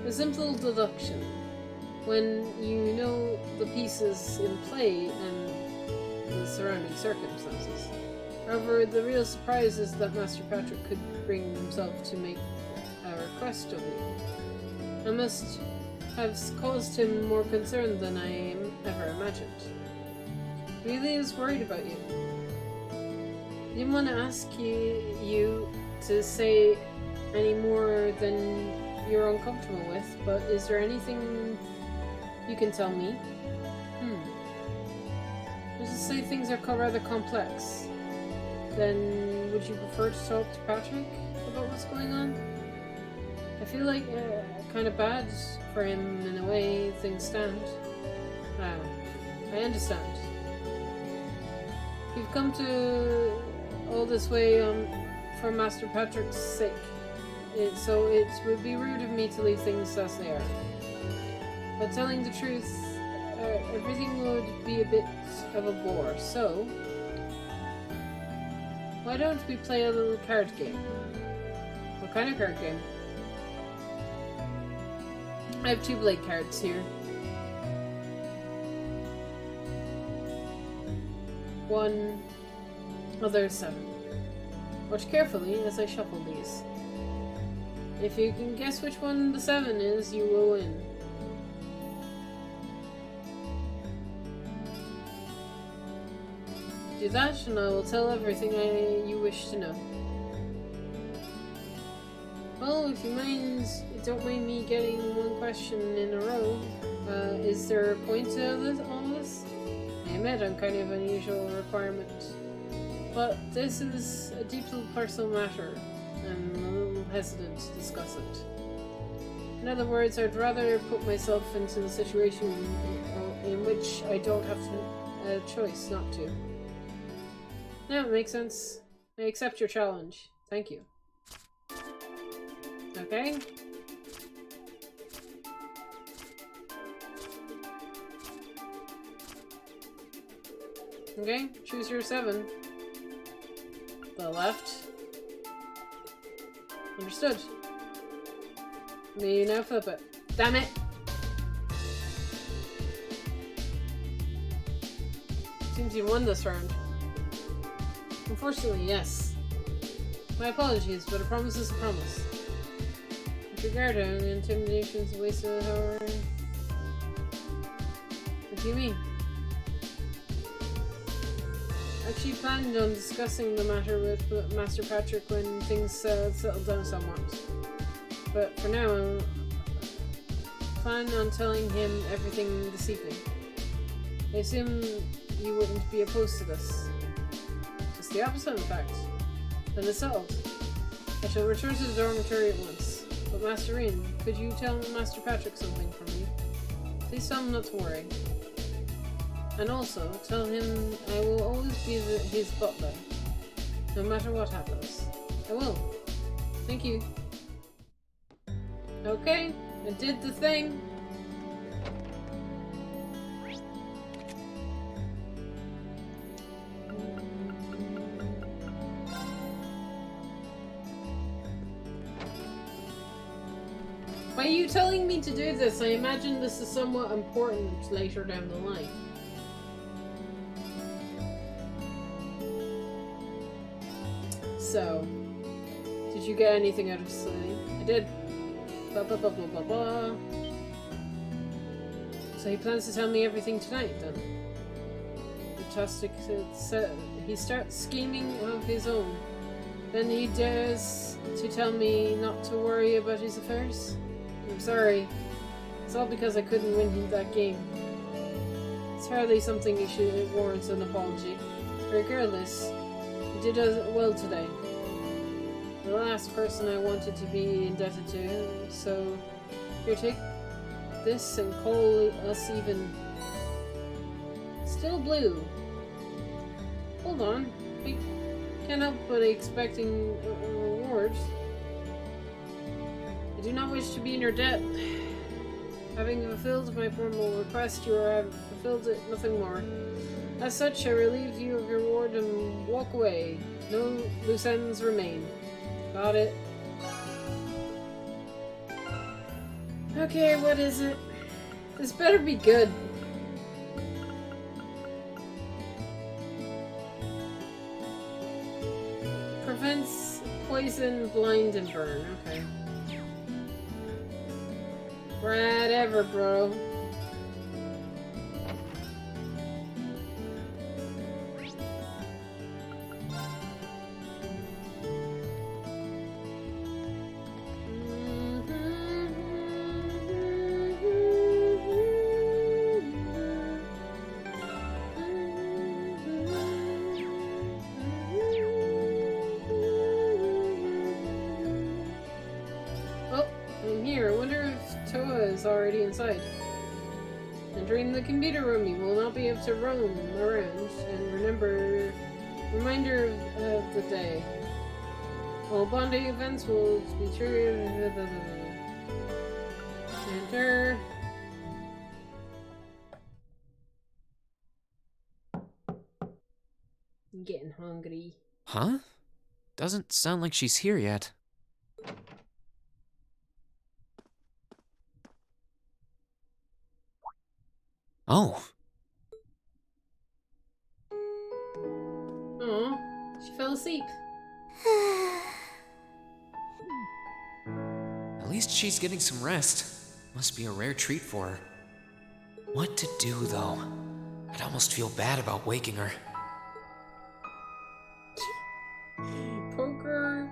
A simple deduction. When you know the pieces in play and the surrounding circumstances. However, the real surprise is that Master Patrick could bring himself to make a request of you. I must have caused him more concern than I ever imagined. He really is worried about you. I didn't want to ask you to say any more than you're uncomfortable with, but is there anything you can tell me? Let's just say things are rather complex. Then would you prefer to talk to Patrick about what's going on? I feel like kind of bad for him in a way things stand. I understand. You've come to all this way for Master Patrick's sake. So it would be rude of me to leave things as they are. But telling the truth, everything would be a bit of a bore. So, why don't we play a little card game? What kind of card game? I have 2 blade cards here. One other 7. Watch carefully as I shuffle these. If you can guess which one the 7 is, you will win. Do that, and I will tell everything you wish to know. Well, if you don't mind me getting one question in a row, is there a point to all this? I admit I'm kind of an unusual requirement, but this is a deeply personal matter, and I'm a little hesitant to discuss it. In other words, I'd rather put myself into the situation in which I don't have a choice not to. No, it makes sense. I accept your challenge. Thank you. Okay. Okay, choose your 7. The left. Understood. Me now flip it. Damn it! Seems you won this round. Unfortunately, yes. My apologies, but a promise is a promise. With regard to intimidation is a waste of power. What do you mean? I actually planned on discussing the matter with Master Patrick when things settle down somewhat. But for now, I plan on telling him everything this evening. I assume you wouldn't be opposed to this. Just the opposite, in fact. Then it's settled. I shall return to the dormitory at once. But Master Reen, could you tell Master Patrick something for me? Please tell him not to worry. And also, tell him I will always be his butler, no matter what happens. I will. Thank you. Okay, I did the thing. By you telling me to do this, I imagine this is somewhat important later down the line. So, did you get anything out of study? I did. Blah blah blah blah blah blah. So he plans to tell me everything tonight, then. Fantastic. He starts scheming of his own. Then he dares to tell me not to worry about his affairs. I'm sorry. It's all because I couldn't win him that game. It's hardly something you should warrant an apology. Regardless, you did well today. The last person I wanted to be indebted to, so here, take this and call us even. Still blue. Hold on. I can't help but expecting a reward. I do not wish to be in your debt. Having fulfilled my formal request, you have fulfilled it, nothing more. As such, I relieve you of your reward and walk away. No loose ends remain. Got it. Okay, what is it? This better be good. Prevents poison, blind, and burn. Okay. Whatever, bro. Already inside. entering the computer room, you will not be able to roam around. And reminder of the day. All bonding events will be triggered. Enter. I'm getting hungry. Huh? Doesn't sound like she's here yet. Oh. Oh, she fell asleep. At least she's getting some rest. Must be a rare treat for her. What to do, though? I'd almost feel bad about waking her. Poke her.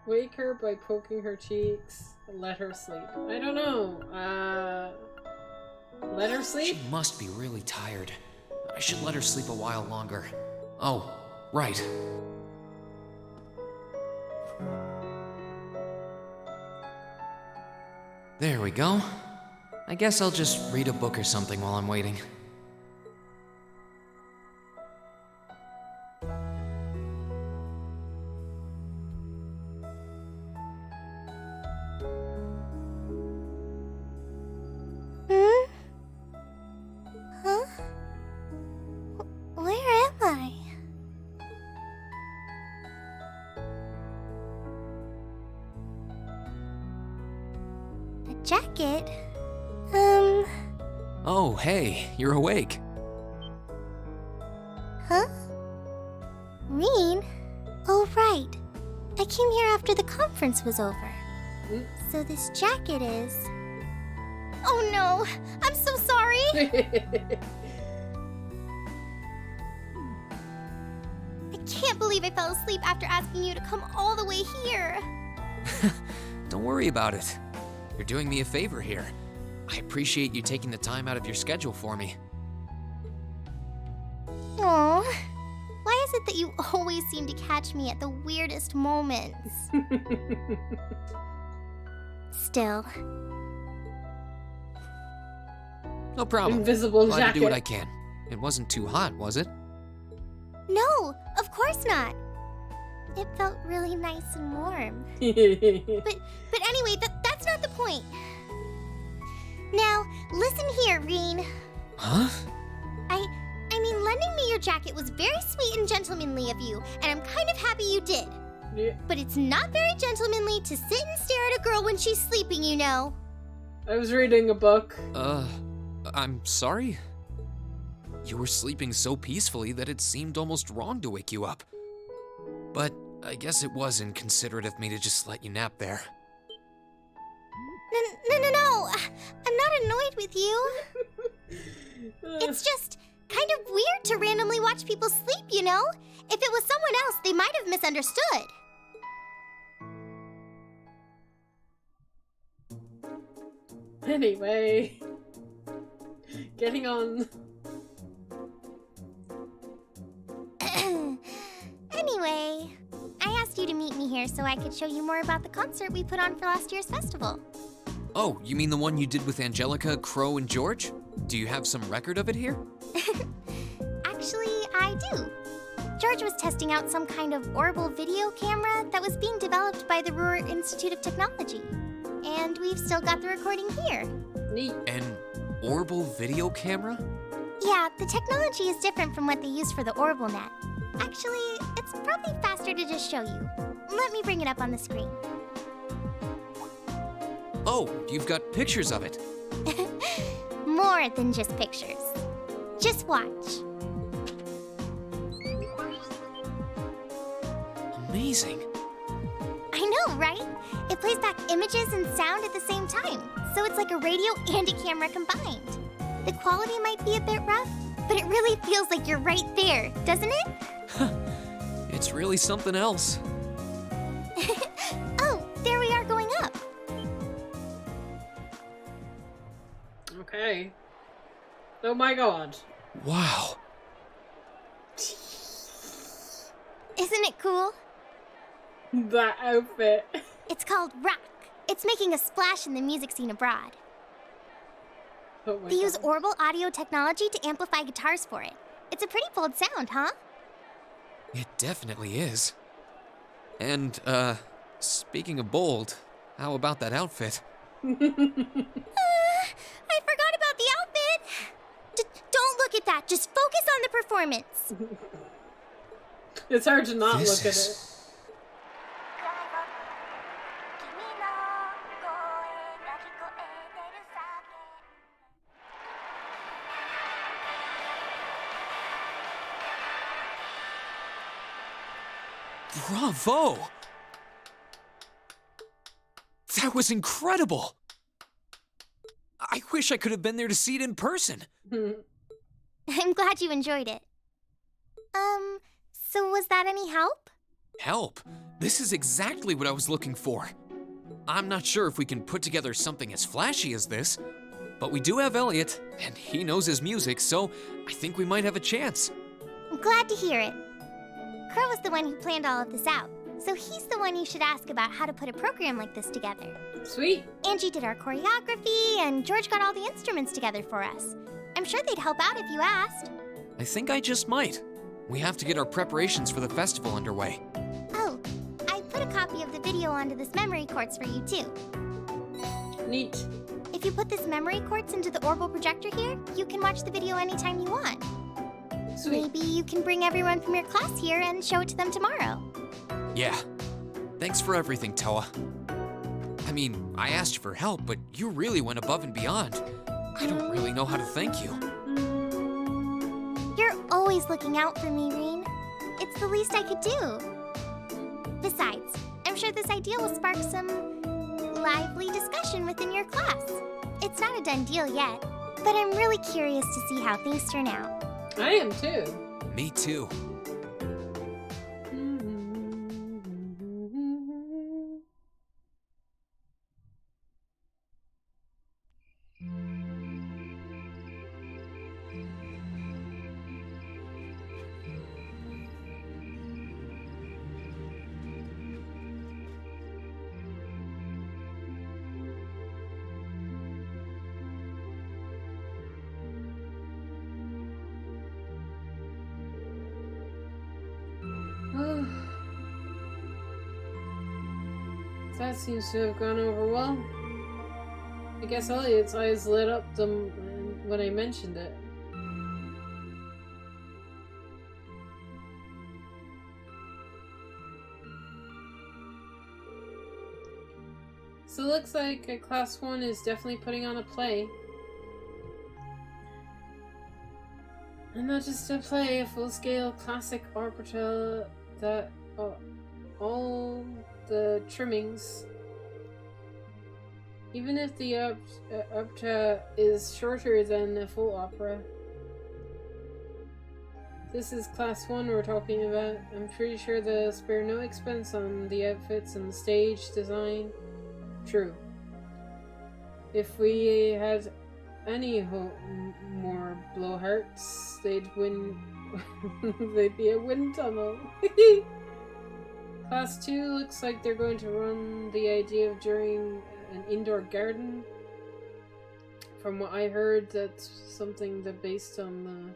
Wake her by poking her cheeks. Let her sleep. I don't know. Let her sleep? She must be really tired. I should let her sleep a while longer. Oh, right. There we go. I guess I'll just read a book or something while I'm waiting. Huh? Where am I? A jacket? Oh, hey, you're awake. Huh? Reen? Oh, right. I came here after the conference was over. So this jacket is... Oh no! I'm so sorry! I can't believe I fell asleep after asking you to come all the way here. Don't worry about it. You're doing me a favor here. I appreciate you taking the time out of your schedule for me. Aw. Why is it that you always seem to catch me at the weirdest moments? Still. No problem. Invisible Glad jacket. to do what I can. It wasn't too hot, was it? No, of course not. It felt really nice and warm. But anyway, that's not the point. Now, listen here, Reen. Huh? I mean, lending me your jacket was very sweet and gentlemanly of you, and I'm kind of happy you did. Yeah. But it's not very gentlemanly to sit and stare at a girl when she's sleeping, you know. I was reading a book. I'm sorry? You were sleeping so peacefully that it seemed almost wrong to wake you up. But I guess it was inconsiderate of me to just let you nap there. No. I'm not annoyed with you. It's just kind of weird to randomly watch people sleep, you know? If it was someone else, they might have misunderstood. Anyway. Getting on. Anyway, I asked you to meet me here so I could show you more about the concert we put on for last year's festival. Oh, you mean the one you did with Angelica, Crow, and George? Do you have some record of it here? Actually, I do. George was testing out some kind of orbital video camera that was being developed by the Ruhr Institute of Technology. And we've still got the recording here. Neat. An orbital video camera? Yeah, the technology is different from what they use for the orbital net. Actually, it's probably faster to just show you. Let me bring it up on the screen. Oh, you've got pictures of it. More than just pictures. Just watch. Amazing. I know, right? It plays back images and sound at the same time, so it's like a radio and a camera combined. The quality might be a bit rough, but it really feels like you're right there, doesn't it? It's really something else. Oh, there we are going up. Okay. Oh my god. Wow. Isn't it cool? That outfit. It's called Rock. It's making a splash in the music scene abroad. Oh my They use God. orbital audio technology to amplify guitars for it. It's a pretty bold sound, huh? It definitely is. And, speaking of bold, how about that outfit? I forgot about the outfit! Don't look at that, just focus on the performance! It's hard to not This look at is- it. Bravo! That was incredible! I wish I could have been there to see it in person. I'm glad you enjoyed it. So was that any help? Help? This is exactly what I was looking for. I'm not sure if we can put together something as flashy as this, but we do have Elliot, and he knows his music, so I think we might have a chance. I'm glad to hear it. Crow was the one who planned all of this out, so he's the one you should ask about how to put a program like this together. Sweet. Angie did our choreography, and George got all the instruments together for us. I'm sure they'd help out if you asked. I think I just might. We have to get our preparations for the festival underway. Oh, I put a copy of the video onto this memory quartz for you too. Neat. If you put this memory quartz into the orbital projector here, you can watch the video anytime you want. Sweet. Maybe you can bring everyone from your class here and show it to them tomorrow. Yeah. Thanks for everything, Toa. I mean, I asked you for help, but you really went above and beyond. I don't really know how to thank you. You're always looking out for me, Reen. It's the least I could do. Besides, I'm sure this idea will spark some lively discussion within your class. It's not a done deal yet, but I'm really curious to see how things turn out. I am too. Me too. That seems to have gone over well. I guess Elliot's eyes lit up when I mentioned it. So it looks like Class 1 is definitely putting on a play. And not just a play, a full-scale classic orchestra that all the trimmings, even if the opera is shorter than a full opera. This is Class 1 we're talking about. I'm pretty sure they'll spare no expense on the outfits and the stage design. True. If we had any more blowhards, they'd win. They'd be a wind tunnel. Class 2 looks like they're going to run the idea of during an indoor garden. From what I heard, that's something that based on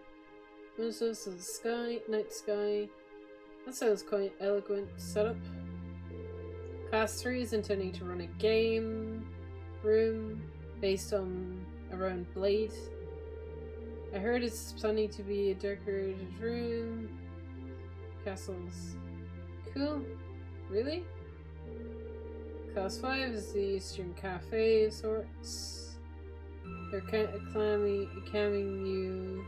the sky, night sky. That sounds quite eloquent setup. Class 3 is intending to run a game room based on around Blade. I heard it's planning to be a decorated room. Castles. Cool. Really? Class 5 is the Eastern Cafe of sorts. They're camming you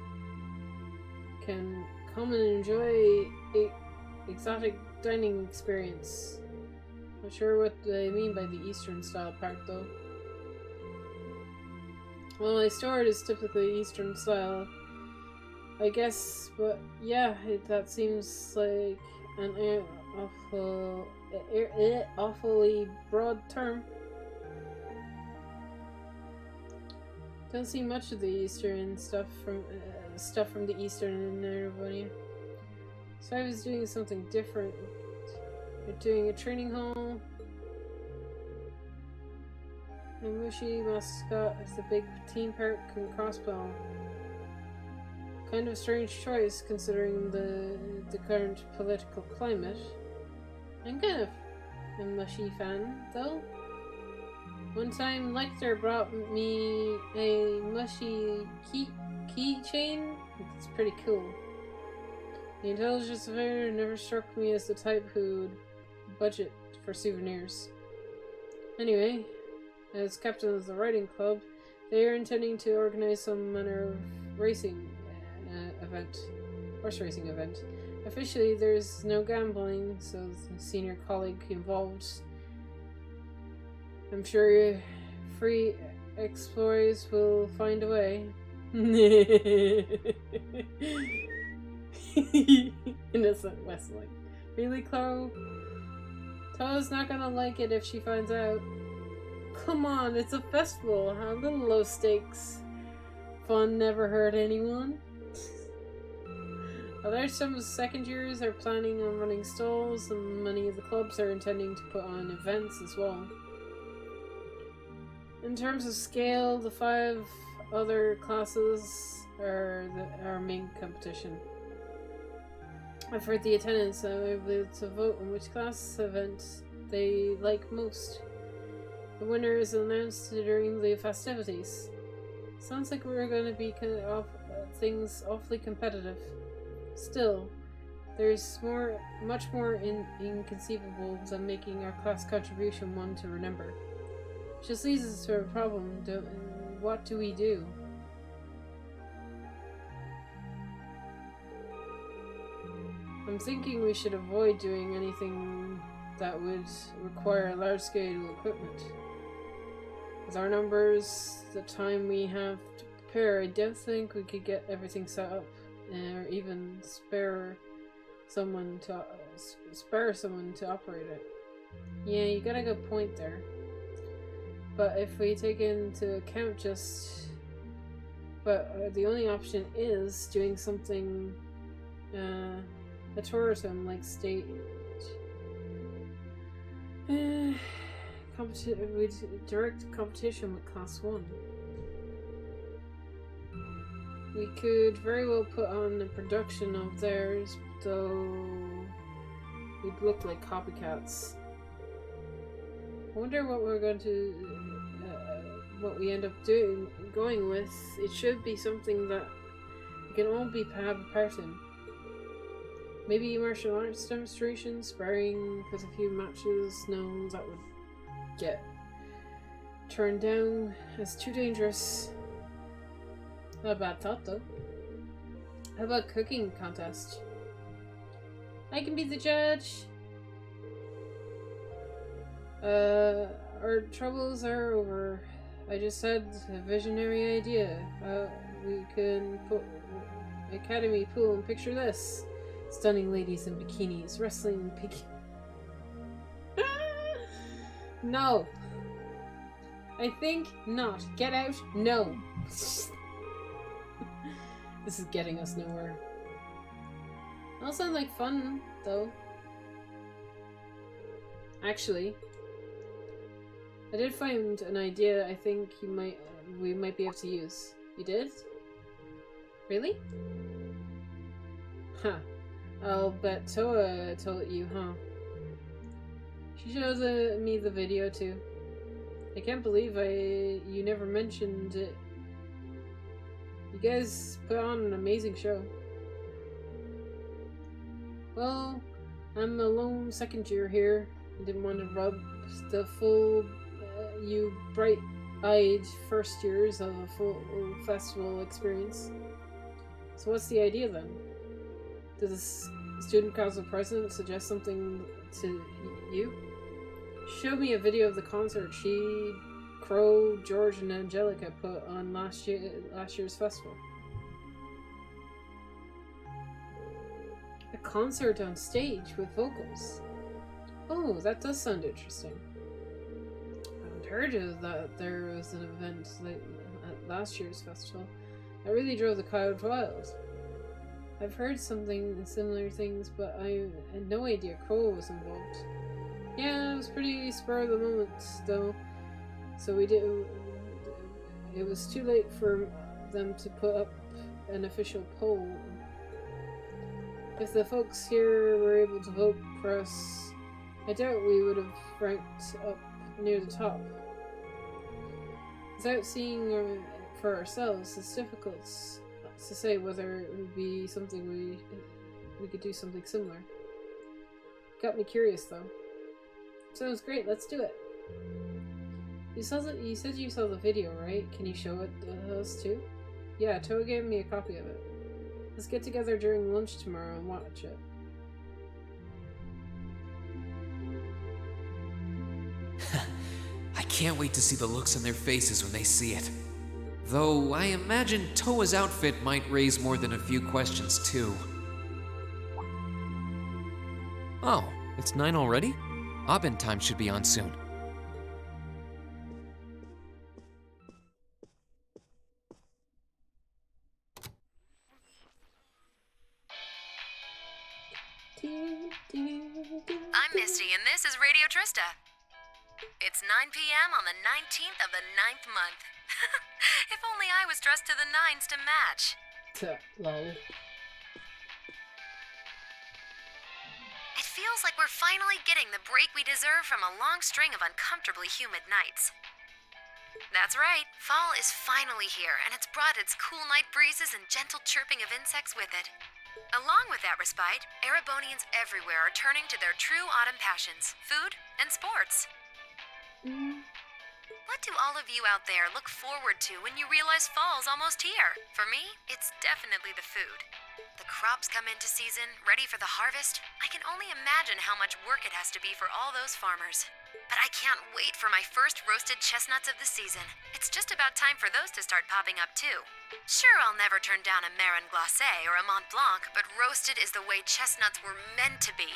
can come and enjoy a exotic dining experience. Not sure what they mean by the Eastern style part though. Well, my store is typically Eastern style, I guess, but yeah, that seems like an awfully broad term. Don't see much of the Eastern stuff from the Eastern in Nirvana. So I was doing something different. We're doing a training hall. A mushy mascot is the big teen park and crossbow. Kind of strange choice considering the current political climate. I'm kind of a mushy fan, though. One time, Lecter brought me a mushy keychain. It's pretty cool. The intelligence of her never struck me as the type who'd budget for souvenirs. Anyway, as captain of the riding club, they are intending to organize some manner of racing horse racing event. Officially, there's no gambling, so the senior colleague involved. I'm sure free explorers will find a way. Innocent Westling. Really, Chloe? Toa's not gonna like it if she finds out. Come on, it's a festival. A little low stakes. Fun never hurt anyone. Although some second years are planning on running stalls, and many of the clubs are intending to put on events as well. In terms of scale, the 5 other classes are our main competition. I've heard the attendants are able to vote on which class event they like most. The winner is announced during the festivities. Sounds like we're going to be things awfully competitive. Still, there's much more inconceivable than making our class contribution one to remember. Just leads us to a problem. What do we do? I'm thinking we should avoid doing anything that would require large-scale equipment. With our numbers, the time we have to prepare, I don't think we could get everything set up, or even spare someone to operate it. Yeah, you got a good point there. But if we take into account the only option is doing something, a tourism like state, with direct competition with Class 1. We could very well put on a production of theirs, though we'd look like copycats. I wonder what we're going to, what we end up going with. It should be something that we can all have a part in. Maybe martial arts demonstrations, sparring with a few matches. No, that would get turned down as too dangerous. Not a bad thought, though. How about cooking contest? I can be the judge. Our troubles are over. I just had a visionary idea. We can put academy pool and picture this. Stunning ladies in bikinis wrestling in No. I think not. Get out. No. This is getting us nowhere. All sound like fun, though. Actually, I did find an idea I think we might be able to use. You did? Really? Huh. I'll bet Toa told you, huh? She showed me the video too. I can't believe you never mentioned it. You guys put on an amazing show. Well, I'm a lone second year here. I didn't want to rub the full, you bright-eyed first years of a full festival experience. So what's the idea then? Does the student council president suggest something to you? She showed me a video of the concert she, Crow, George, and Angelica put on last year's festival. A concert on stage with vocals. Oh, that does sound interesting. I haven't heard of that there was an event at last year's festival. That really drove the crowd wild. I've heard similar things, but I had no idea Crow was involved. Yeah, it was pretty spur of the moment, though. So we did. It was too late for them to put up an official poll. If the folks here were able to vote for us, I doubt we would have ranked up near the top. Without seeing for ourselves, it's difficult to say whether it would be something we could do something similar. Got me curious though. Sounds great, let's do it. You said you saw the video, right? Can you show it to us too? Yeah, Toa gave me a copy of it. Let's get together during lunch tomorrow and watch it. I can't wait to see the looks on their faces when they see it. Though I imagine Toa's outfit might raise more than a few questions too. Oh, it's 9 already? Abin time should be on soon. I'm Misty, and this is Radio Trista. It's 9 p.m. on the 19th of the 9th month. If only I was dressed to the nines to match. Lol. It feels like we're finally getting the break we deserve from a long string of uncomfortably humid nights. That's right, fall is finally here, and it's brought its cool night breezes and gentle chirping of insects with it. Along with that respite, Erebonians everywhere are turning to their true autumn passions, food and sports. What do all of you out there look forward to when you realize fall's almost here? For me, it's definitely the food. The crops come into season, ready for the harvest. I can only imagine how much work it has to be for all those farmers. But I can't wait for my first roasted chestnuts of the season. It's just about time for those to start popping up too. Sure, I'll never turn down a Marin Glacé or a Mont Blanc, but roasted is the way chestnuts were meant to be.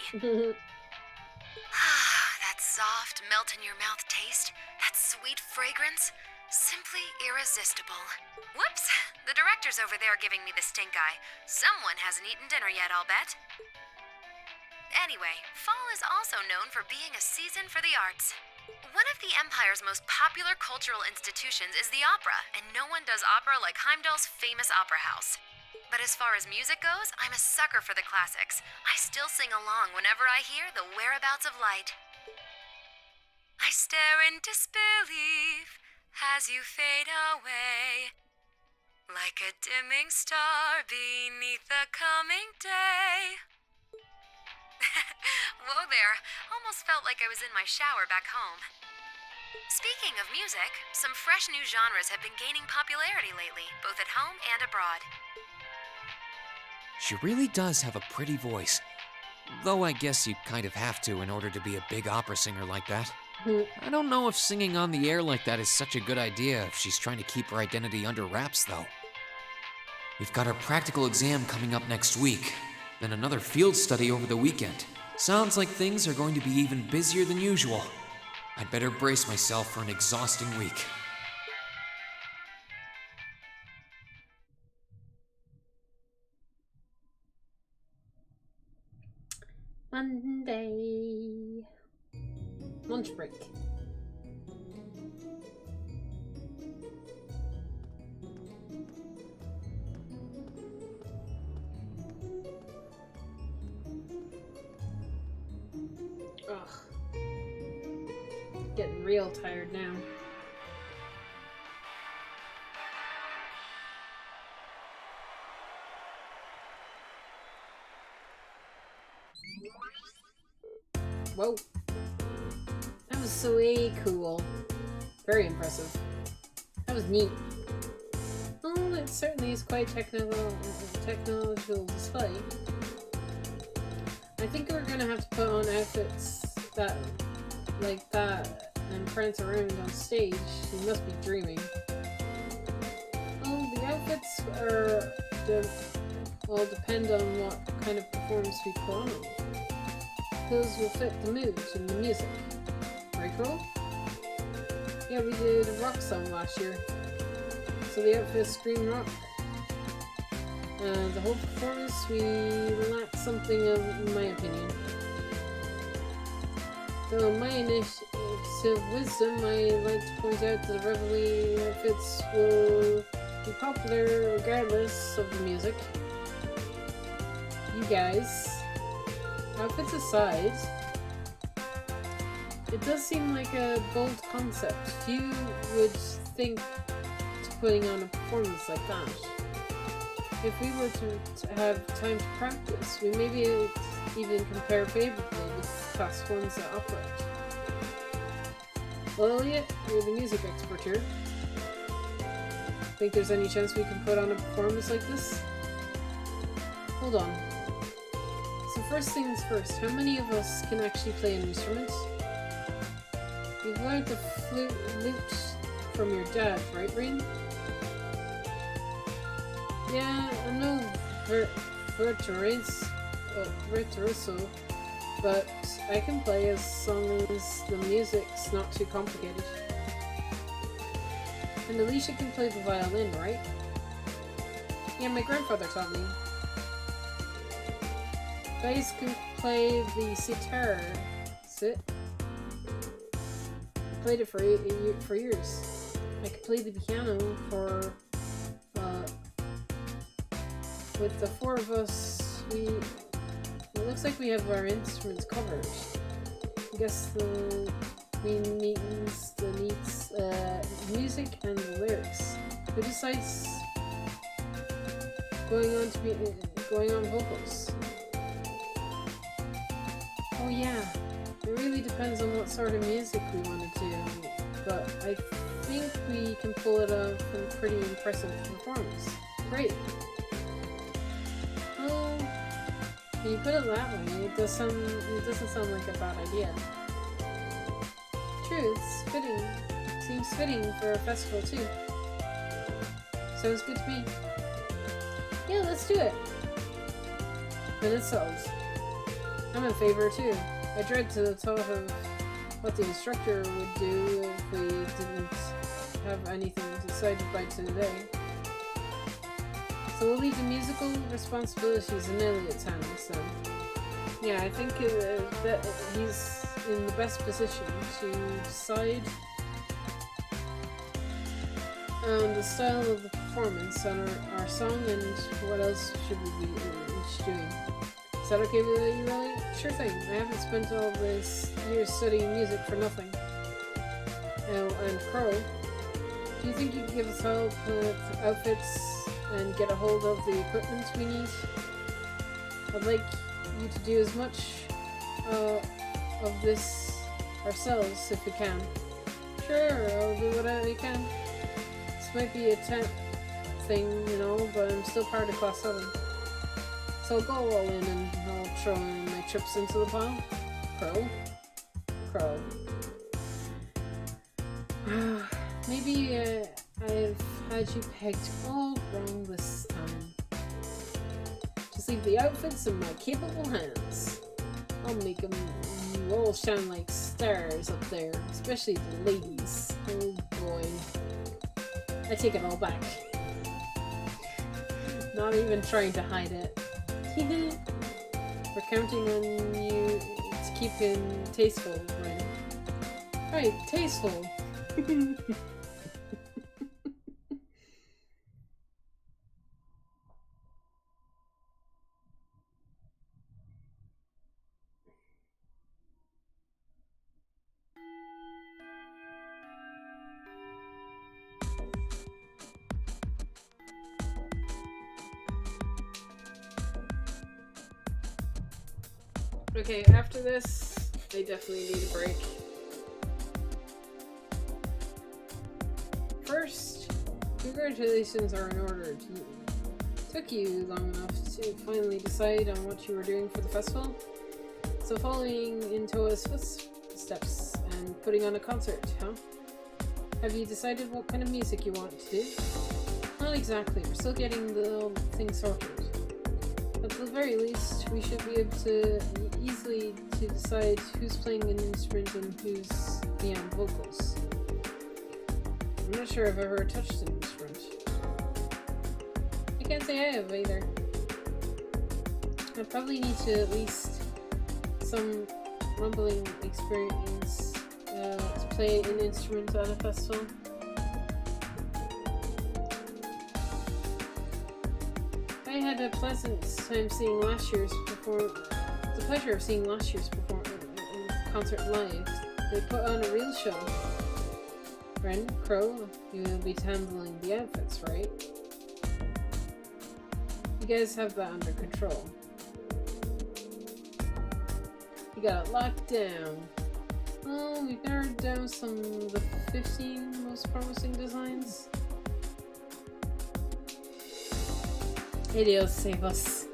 That soft, melt-in-your-mouth taste, that sweet fragrance, simply irresistible. Whoops! The director's over there giving me the stink eye. Someone hasn't eaten dinner yet, I'll bet. Anyway, fall is also known for being a season for the arts. One of the Empire's most popular cultural institutions is the opera, and no one does opera like Heimdall's famous opera house. But as far as music goes, I'm a sucker for the classics. I still sing along whenever I hear The Whereabouts of Light. I stare in disbelief as you fade away, like a dimming star beneath the coming day. Whoa there, almost felt like I was in my shower back home. Speaking of music, some fresh new genres have been gaining popularity lately, both at home and abroad. She really does have a pretty voice. Though I guess you kind of have to in order to be a big opera singer like that. I don't know if singing on the air like that is such a good idea if she's trying to keep her identity under wraps, though. We've got our practical exam coming up next week, then another field study over the weekend. Sounds like things are going to be even busier than usual. I'd better brace myself for an exhausting week. Monday. Lunch break. Ugh. Getting real tired now. Whoa. That was so way cool. Very impressive. That was neat. Oh, it certainly is quite technological display. I think we're gonna have to put on outfits that like that and prance around on stage. You must be dreaming. Oh, the outfits all depend on what kind of performance we put on. Those will fit the mood and the music. Right, girl? Yeah, we did a rock song last year. So the outfits scream rock. The whole performance, we lacked something of, in my opinion. So my of wisdom, I like to point out that reveille outfits will be popular regardless of the music. You guys, outfits aside, it does seem like a bold concept. Few would think to putting on a performance like that. If we were to have time to practice, we may be able to even compare favorably with class 1s at Upright. Well, Elliot, you're the music expert here. Think there's any chance we can put on a performance like this? Hold on. So first things first, how many of us can actually play an instrument? You've learned the lute from your dad, right, Rain? Yeah, I'm no virtuoso, but I can play as long as the music's not too complicated. And Alicia can play the violin, right? Yeah, my grandfather taught me. Guys can play the sitar. Sit. I played it for years. I could play the piano for. With the four of us, it looks like we have our instruments covered. I guess the main means the needs music and the lyrics. Who decides going on vocals? Oh yeah, it really depends on what sort of music we want to do, but I think we can pull it off in a pretty impressive performance. Great. Well, when you put it that way, it doesn't sound like a bad idea. True, it's fitting. Seems fitting for a festival too. Sounds good to me. Yeah, let's do it. Then it's solved. I'm in favor too. I dread the thought of what the instructor would do if we didn't have anything decided by today. So we'll leave the musical responsibilities in Elliot's hands then. Yeah, I think that he's in the best position to decide on the style of the performance, on our song, and what else should we be each doing. Is that okay with you, Elliot? Sure thing. I haven't spent all this years studying music for nothing. And Crow, do you think you could give us help with outfits and get a hold of the equipment we need? I'd like you to do as much of this ourselves if we can. Sure, I'll do what I can. This might be a temp thing, you know, but I'm still part of Class 7. So I'll go all in and I'll throw in my chips into the pile. Crow. Maybe I've had you pegged all wrong this time. Just leave the outfits in my capable hands. I'll make them all shine like stars up there, especially the ladies. Oh boy. I take it all back. Not even trying to hide it. We're counting on you to keep him tasteful, right? Right, tasteful. Okay, after this, they definitely need a break. First, congratulations are in order. It took you long enough to finally decide on what you were doing for the festival. So following in Toa's footsteps and putting on a concert, huh? Have you decided what kind of music you want to do? Not exactly, we're still getting the thing sorted. At the very least, we should be able to easily decide who's playing an instrument and who's beyond vocals. I'm not sure I've ever touched an instrument. I can't say I have either. I probably need to at least some rumbling experience play an instrument at a festival. I had a pleasant time seeing last year's the pleasure of seeing last year's concert live. They put on a real show. Ren, Crow, you will be handling the outfits, right? You guys have that under control. You got it locked down. Well, we've narrowed down some of the 15 most promising designs. Ideals save us.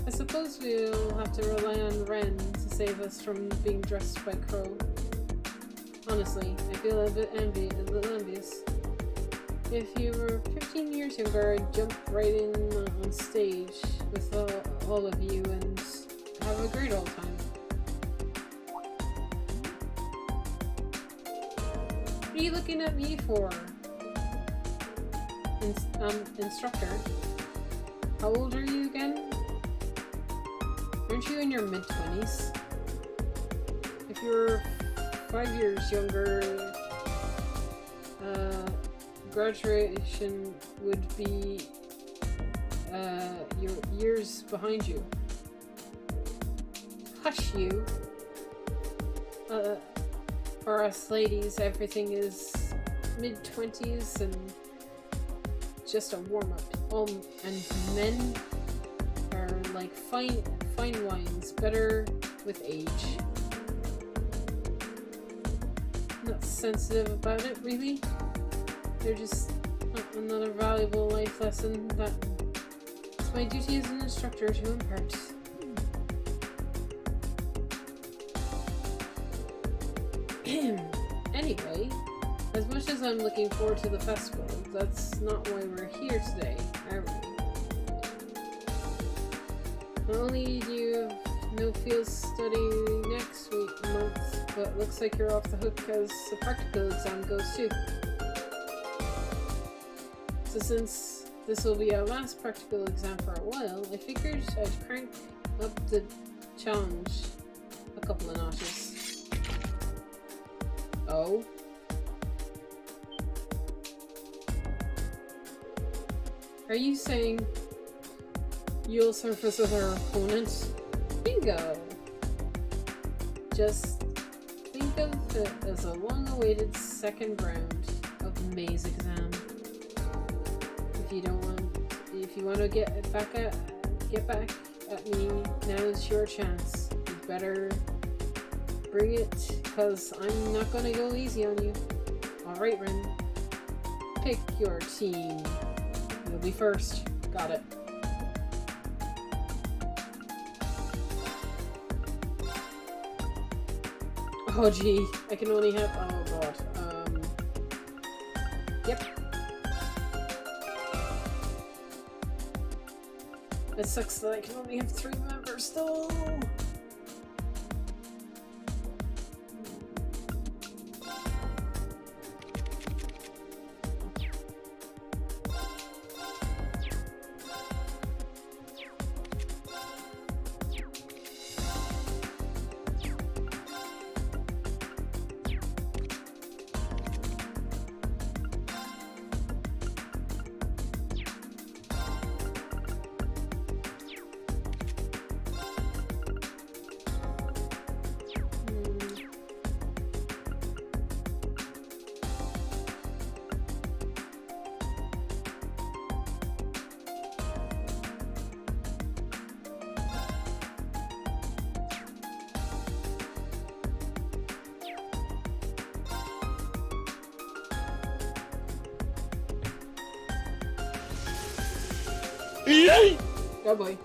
I suppose we'll have to rely on Ren to save us from being dressed by Crow. Honestly, I feel a little envious. If you were 15 years younger, I'd jump right in on stage with all of you and have a great old time. What are you looking at me for? Instructor. How old are you again? Aren't you in your mid-20s? If you're 5 years younger, graduation would be your years behind you. Hush you. For us ladies, everything is mid-20s and just a warm-up. And men are like fine wines, better with age. Not sensitive about it, really. They're just another valuable life lesson that it's my duty as an instructor to impart. Anyway, as much as I'm looking forward to the festival, that's not why we're here today, are we? Not only do you have no field study next month, but looks like you're off the hook because the practical exam goes too. So since this will be our last practical exam for a while, I figured I'd crank up the challenge a couple of notches. Oh? Are you saying you'll surface with our opponent? Bingo! Just think of it as a long-awaited second round of May's exam. If you want to get back at me, now's your chance. You better bring it, cause I'm not gonna go easy on you. Alright, Ren. Pick your team. You'll be first. Got it. Oh gee, I can only have, oh god, yep. It sucks that I can only have 3 members though. Oh boy.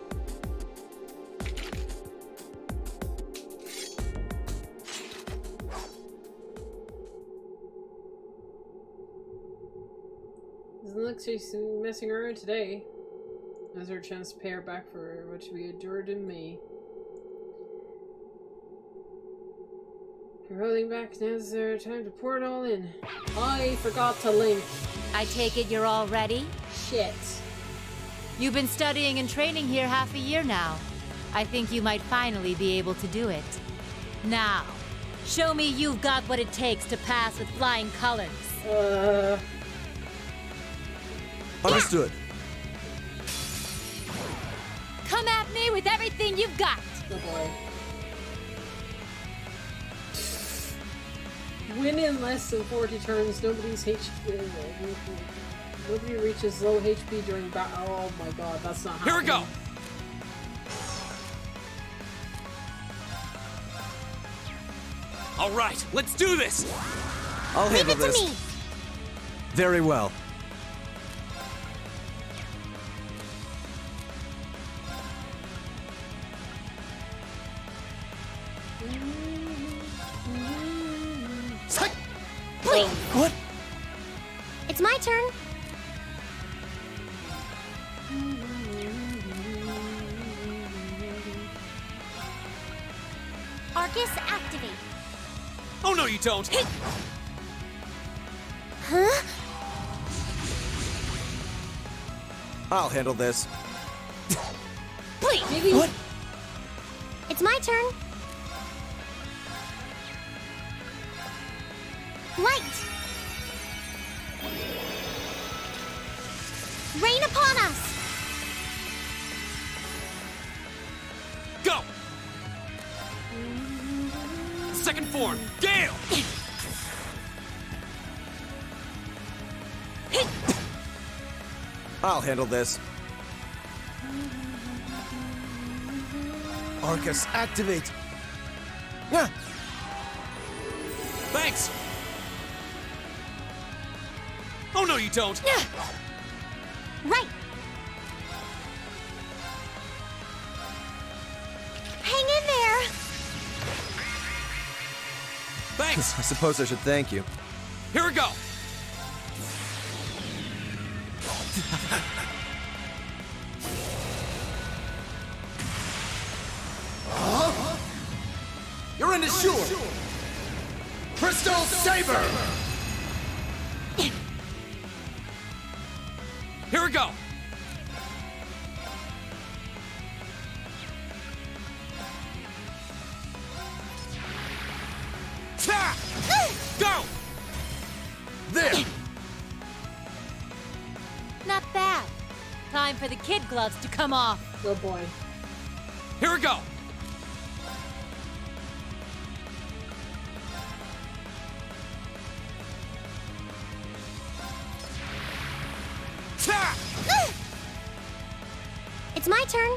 Doesn't look like she's messing around today. Now's our chance to pay her back for what we endured in May. Rolling back, now's our time to pour it all in. I forgot to link. I take it you're all ready? Shit. You've been studying and training here half a year now. I think you might finally be able to do it. Now, Show me you've got what it takes to pass with flying colors. Understood. Come at me with everything you've got. Oh boy. Win in less than 40 turns. Nobody reaches low HP during battle. Oh my god, that's not happening. Here we go! All right, let's do this! I'll handle this. Leave it to me! Very well. Wait! What? It's my turn. Arcus, activate. Oh no, you don't! Huh? I'll handle this. Wait! What? It's my turn. Light! Rain upon us! Go! Second form, Gale! I'll handle this. Arcus, activate! Yeah. Thanks! Oh no, you don't! Right! Hang in there! Thanks! I suppose I should thank you. Here we go! You're in the shore! Crystal Saber! Here we go! Go! There! Not bad. Time for the kid gloves to come off. Oh boy. Here we go! It's my turn.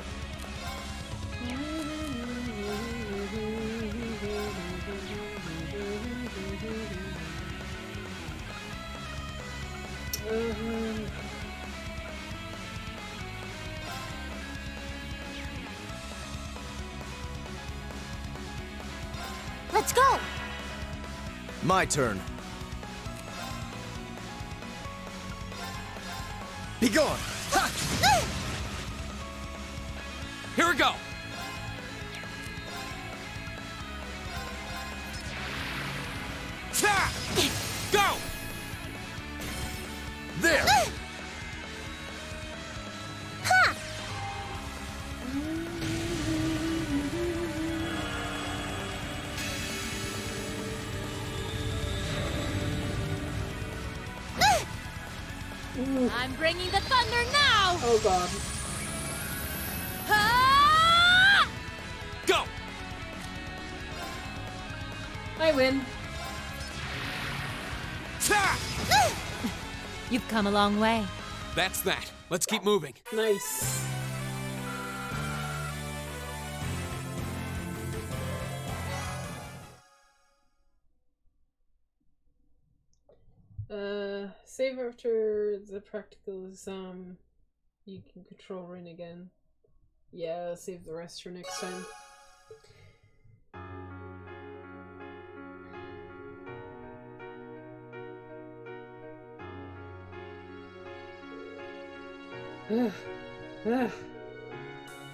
Let's go. My turn. Be gone! Here we go! Go! There! Ha! I'm bringing the thunder now! Oh god. Ah! Go! I win. You've come a long way. That's that. Let's keep moving. Nice. Save after the practical exam. You can control Rin again. Yeah, save the rest for next time.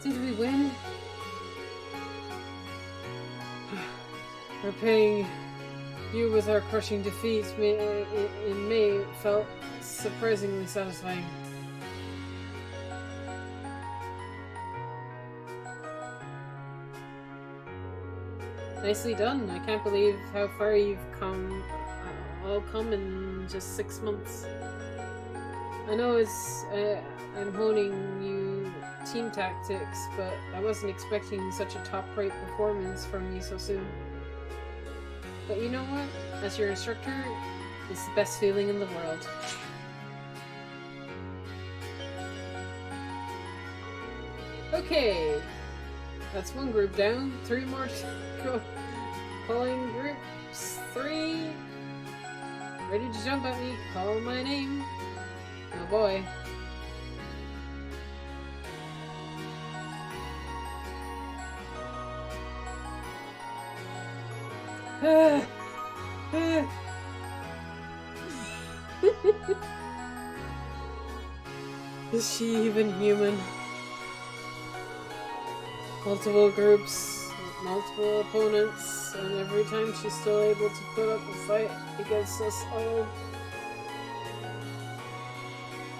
Did we win? Repaying you with our crushing defeat in May felt surprisingly satisfying. Nicely done. I can't believe how far you've come. All come in just 6 months. I know I'm honing you team tactics, but I wasn't expecting such a top-rate performance from you so soon. But you know what? As your instructor, it's the best feeling in the world. Okay, that's one group down. 3 more to go. Calling groups 3. Ready to jump at me? Call my name. Oh boy. Is she even human? Multiple groups, multiple opponents, and every time she's still able to put up a fight against us all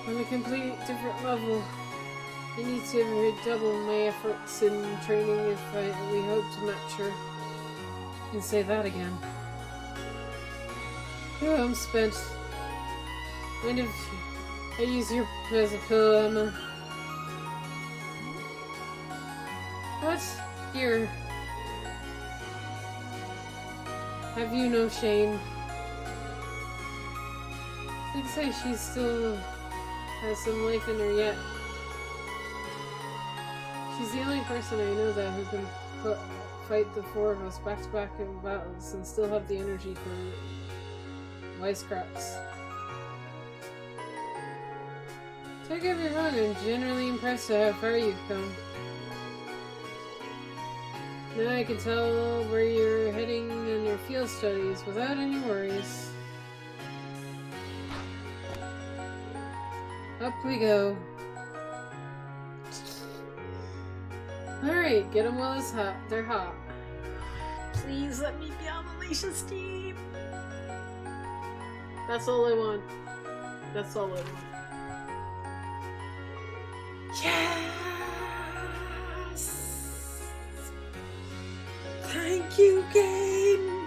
on a complete different level. I need to redouble my efforts in training if we hope to match her. I can say that again. Oh, I'm spent. Mind if I use your as a pillow, Emma? What? Here. Have you no shame? I'd say she still has some life in her yet. She's the only person I know that who can fight the 4 of us back to back in battles and still have the energy for wisecracks. Don't get me wrong, I'm generally impressed at how far you've come. Now I can tell where you're heading in your field studies without any worries. Up we go. Alright, get them while it's hot. They're hot. Please let me be on Alicia's team. That's all I want. That's all I want. Yes! Thank you, game!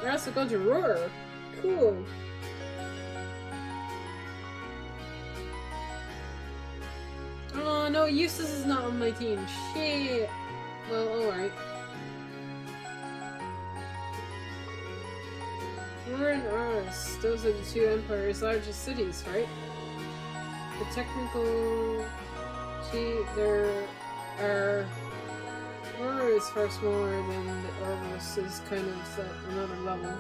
We're also going to roar. Cool. Oh no, Eustace is not on my team. Shit. Well, alright. Roar and Ars. Those are the 2 Empire's largest cities, right? The technical... there are... Roar is far smaller than the Orvis is kind of at another level.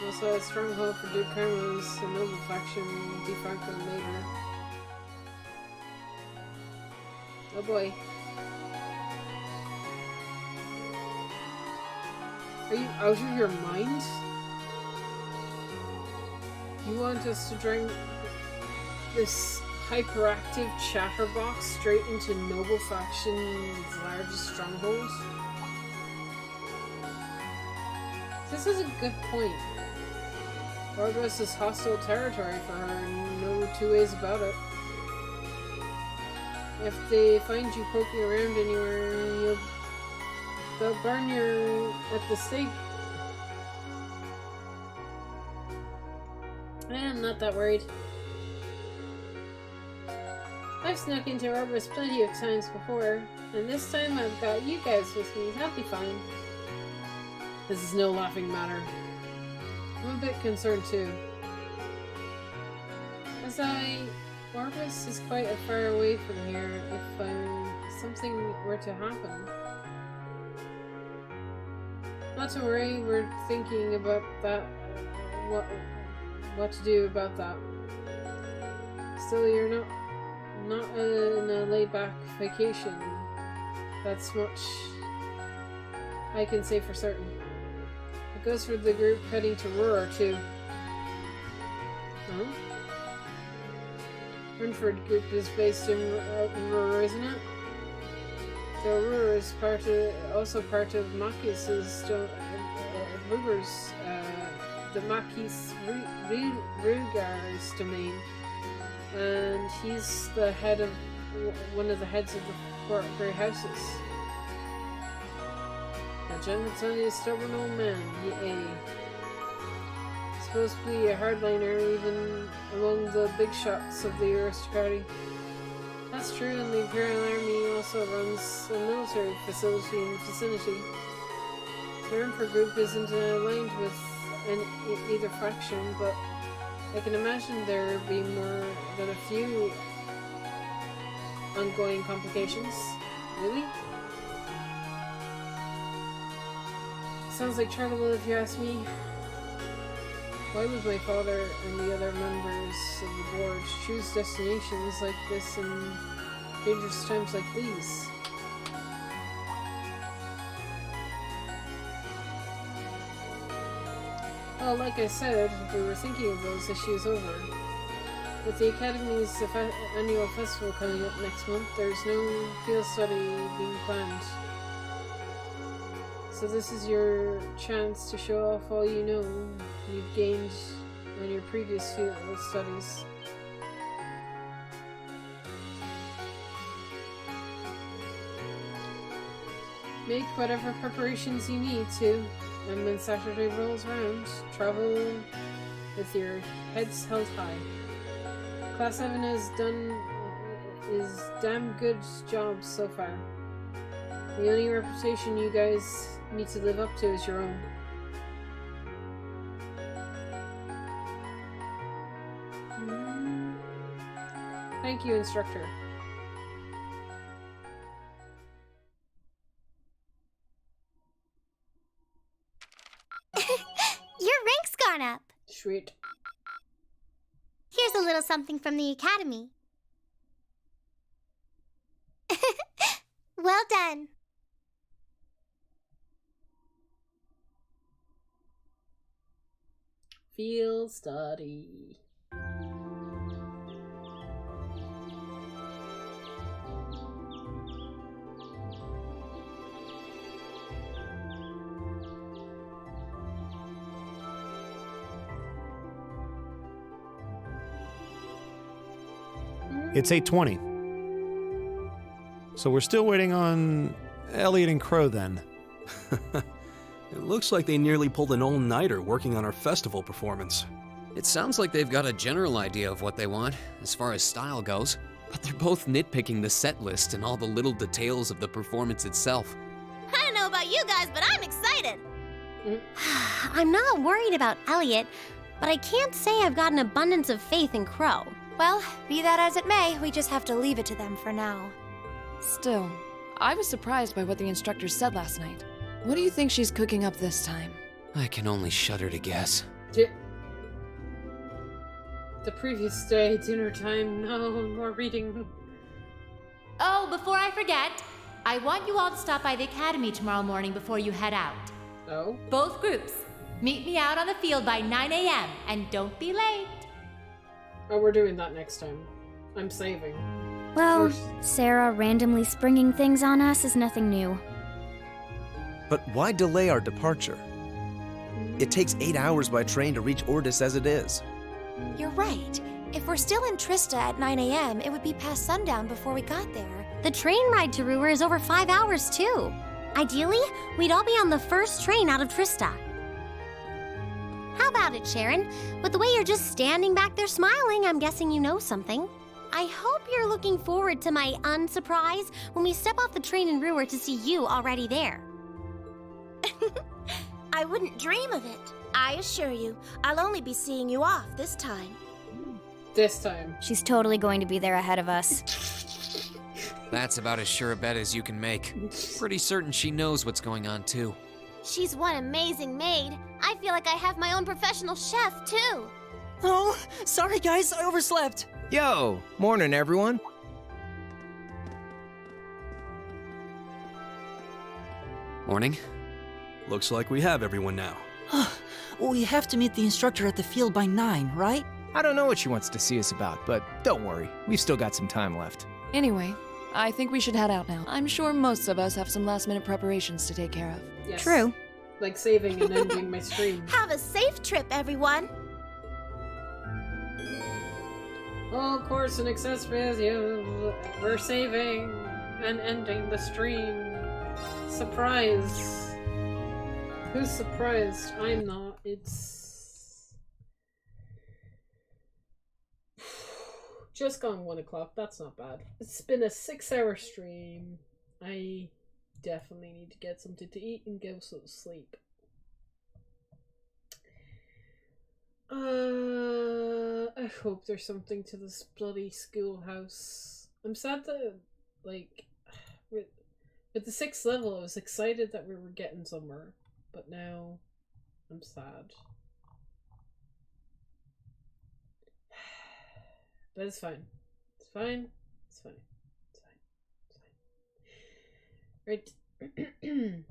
Also a stronghold for Duke Carlos, a noble faction de facto later. Oh boy. Are you out of your mind? You want us to drink this hyperactive chatterbox straight into noble faction's largest stronghold? This is a good point. Orgos is hostile territory for her, no 2 ways about it. If they find you poking around anywhere, they'll burn you at the stake. I'm not that worried. I've snuck into Orgos plenty of times before, and this time I've got you guys with me. That'll be fine. This is no laughing matter. I'm a bit concerned too. Orgos is quite a far away from here if something were to happen. Not to worry, we're thinking about that, what to do about that. Still, you're not in a laid-back vacation. That's much I can say for certain. It goes for the group heading to Roar, too. Huh? Renford group is based in Roar, isn't it? So Roar is also part of Makis's Ruger's, the Makis Ruger's domain. and he's the head of one of the heads of the Grey Houses. Now, Jonathan's only a stubborn old man, supposed to be a hardliner even among the big shots of the aristocracy. That's true, and the Imperial Army also runs a military facility in the vicinity. The Emperor group isn't aligned with either faction, but I can imagine there be more than a few ongoing complications. Really? Sounds like trouble if you ask me. Why would my father and the other members of the board choose destinations like this in dangerous times like these? Well, like I said, we were thinking of those issues over. With the Academy's annual festival coming up next month, there's no field study being planned. So this is your chance to show off all you know you've gained on your previous field studies. Make whatever preparations you need to, and when Saturday rolls around, travel with your heads held high. Class 7 has done is damn good job so far. The only reputation you guys need to live up to is your own. Thank you, instructor. Your rank's gone up. Sweet. Here's a little something from the Academy. Well done. Field study. It's 8:20. So we're still waiting on Elliot and Crow then. It looks like they nearly pulled an all-nighter working on our festival performance. It sounds like they've got a general idea of what they want, as far as style goes, but they're both nitpicking the set list and all the little details of the performance itself. I don't know about you guys, but I'm excited. I'm not worried about Elliot, but I can't say I've got an abundance of faith in Crow. Well, be that as it may, we just have to leave it to them for now. Still, I was surprised by what the instructor said last night. What do you think she's cooking up this time? I can only shudder to guess. The previous day, dinner time, no more reading. Oh, before I forget, I want you all to stop by the Academy tomorrow morning before you head out. Oh? Both groups. Meet me out on the field by 9 a.m. and don't be late. Oh, we're doing that next time. I'm saving. Well, Sarah randomly springing things on us is nothing new. But why delay our departure? It takes 8 hours by train to reach Ordis as it is. You're right. If we're still in Trista at 9 a.m., it would be past sundown before we got there. The train ride to Ruhr is over 5 hours, too. Ideally, we'd all be on the first train out of Trista. How about it, Sharon? With the way you're just standing back there smiling, I'm guessing you know something. I hope you're looking forward to my unsurprise when we step off the train in Ruhr to see you already there. I wouldn't dream of it. I assure you, I'll only be seeing you off this time. This time. She's totally going to be there ahead of us. That's about as sure a bet as you can make. Pretty certain she knows what's going on, too. She's one amazing maid. I feel like I have my own professional chef, too. Oh, sorry guys, I overslept. Yo, morning everyone. Morning. Looks like we have everyone now. We have to meet the instructor at the field by 9, right? I don't know what she wants to see us about, but don't worry, we've still got some time left. Anyway, I think we should head out now. I'm sure most of us have some last-minute preparations to take care of. Yes. True. Like saving and ending my stream. Have a safe trip, everyone. All course and accessories, we're saving and ending the stream. Surprise. Who's surprised? I'm not. It's just gone 1 o'clock. That's not bad. It's been a 6-hour stream. I definitely need to get something to eat and go to sleep. I hope there's something to this bloody schoolhouse. I'm sad that, like, with the 6th level, I was excited that we were getting somewhere, but now I'm sad. But it's fine. It's fine. It's fine. It's fine. It's fine. Right.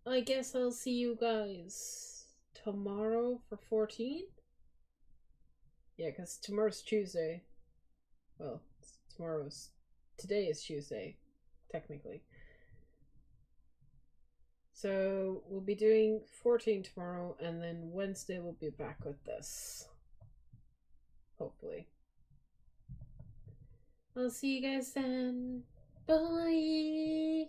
I guess I'll see you guys tomorrow for 14? Yeah, because tomorrow's Tuesday. Well, today is Tuesday, technically. So we'll be doing 14 tomorrow, and then Wednesday we'll be back with this. Hopefully. I'll see you guys then. Bye!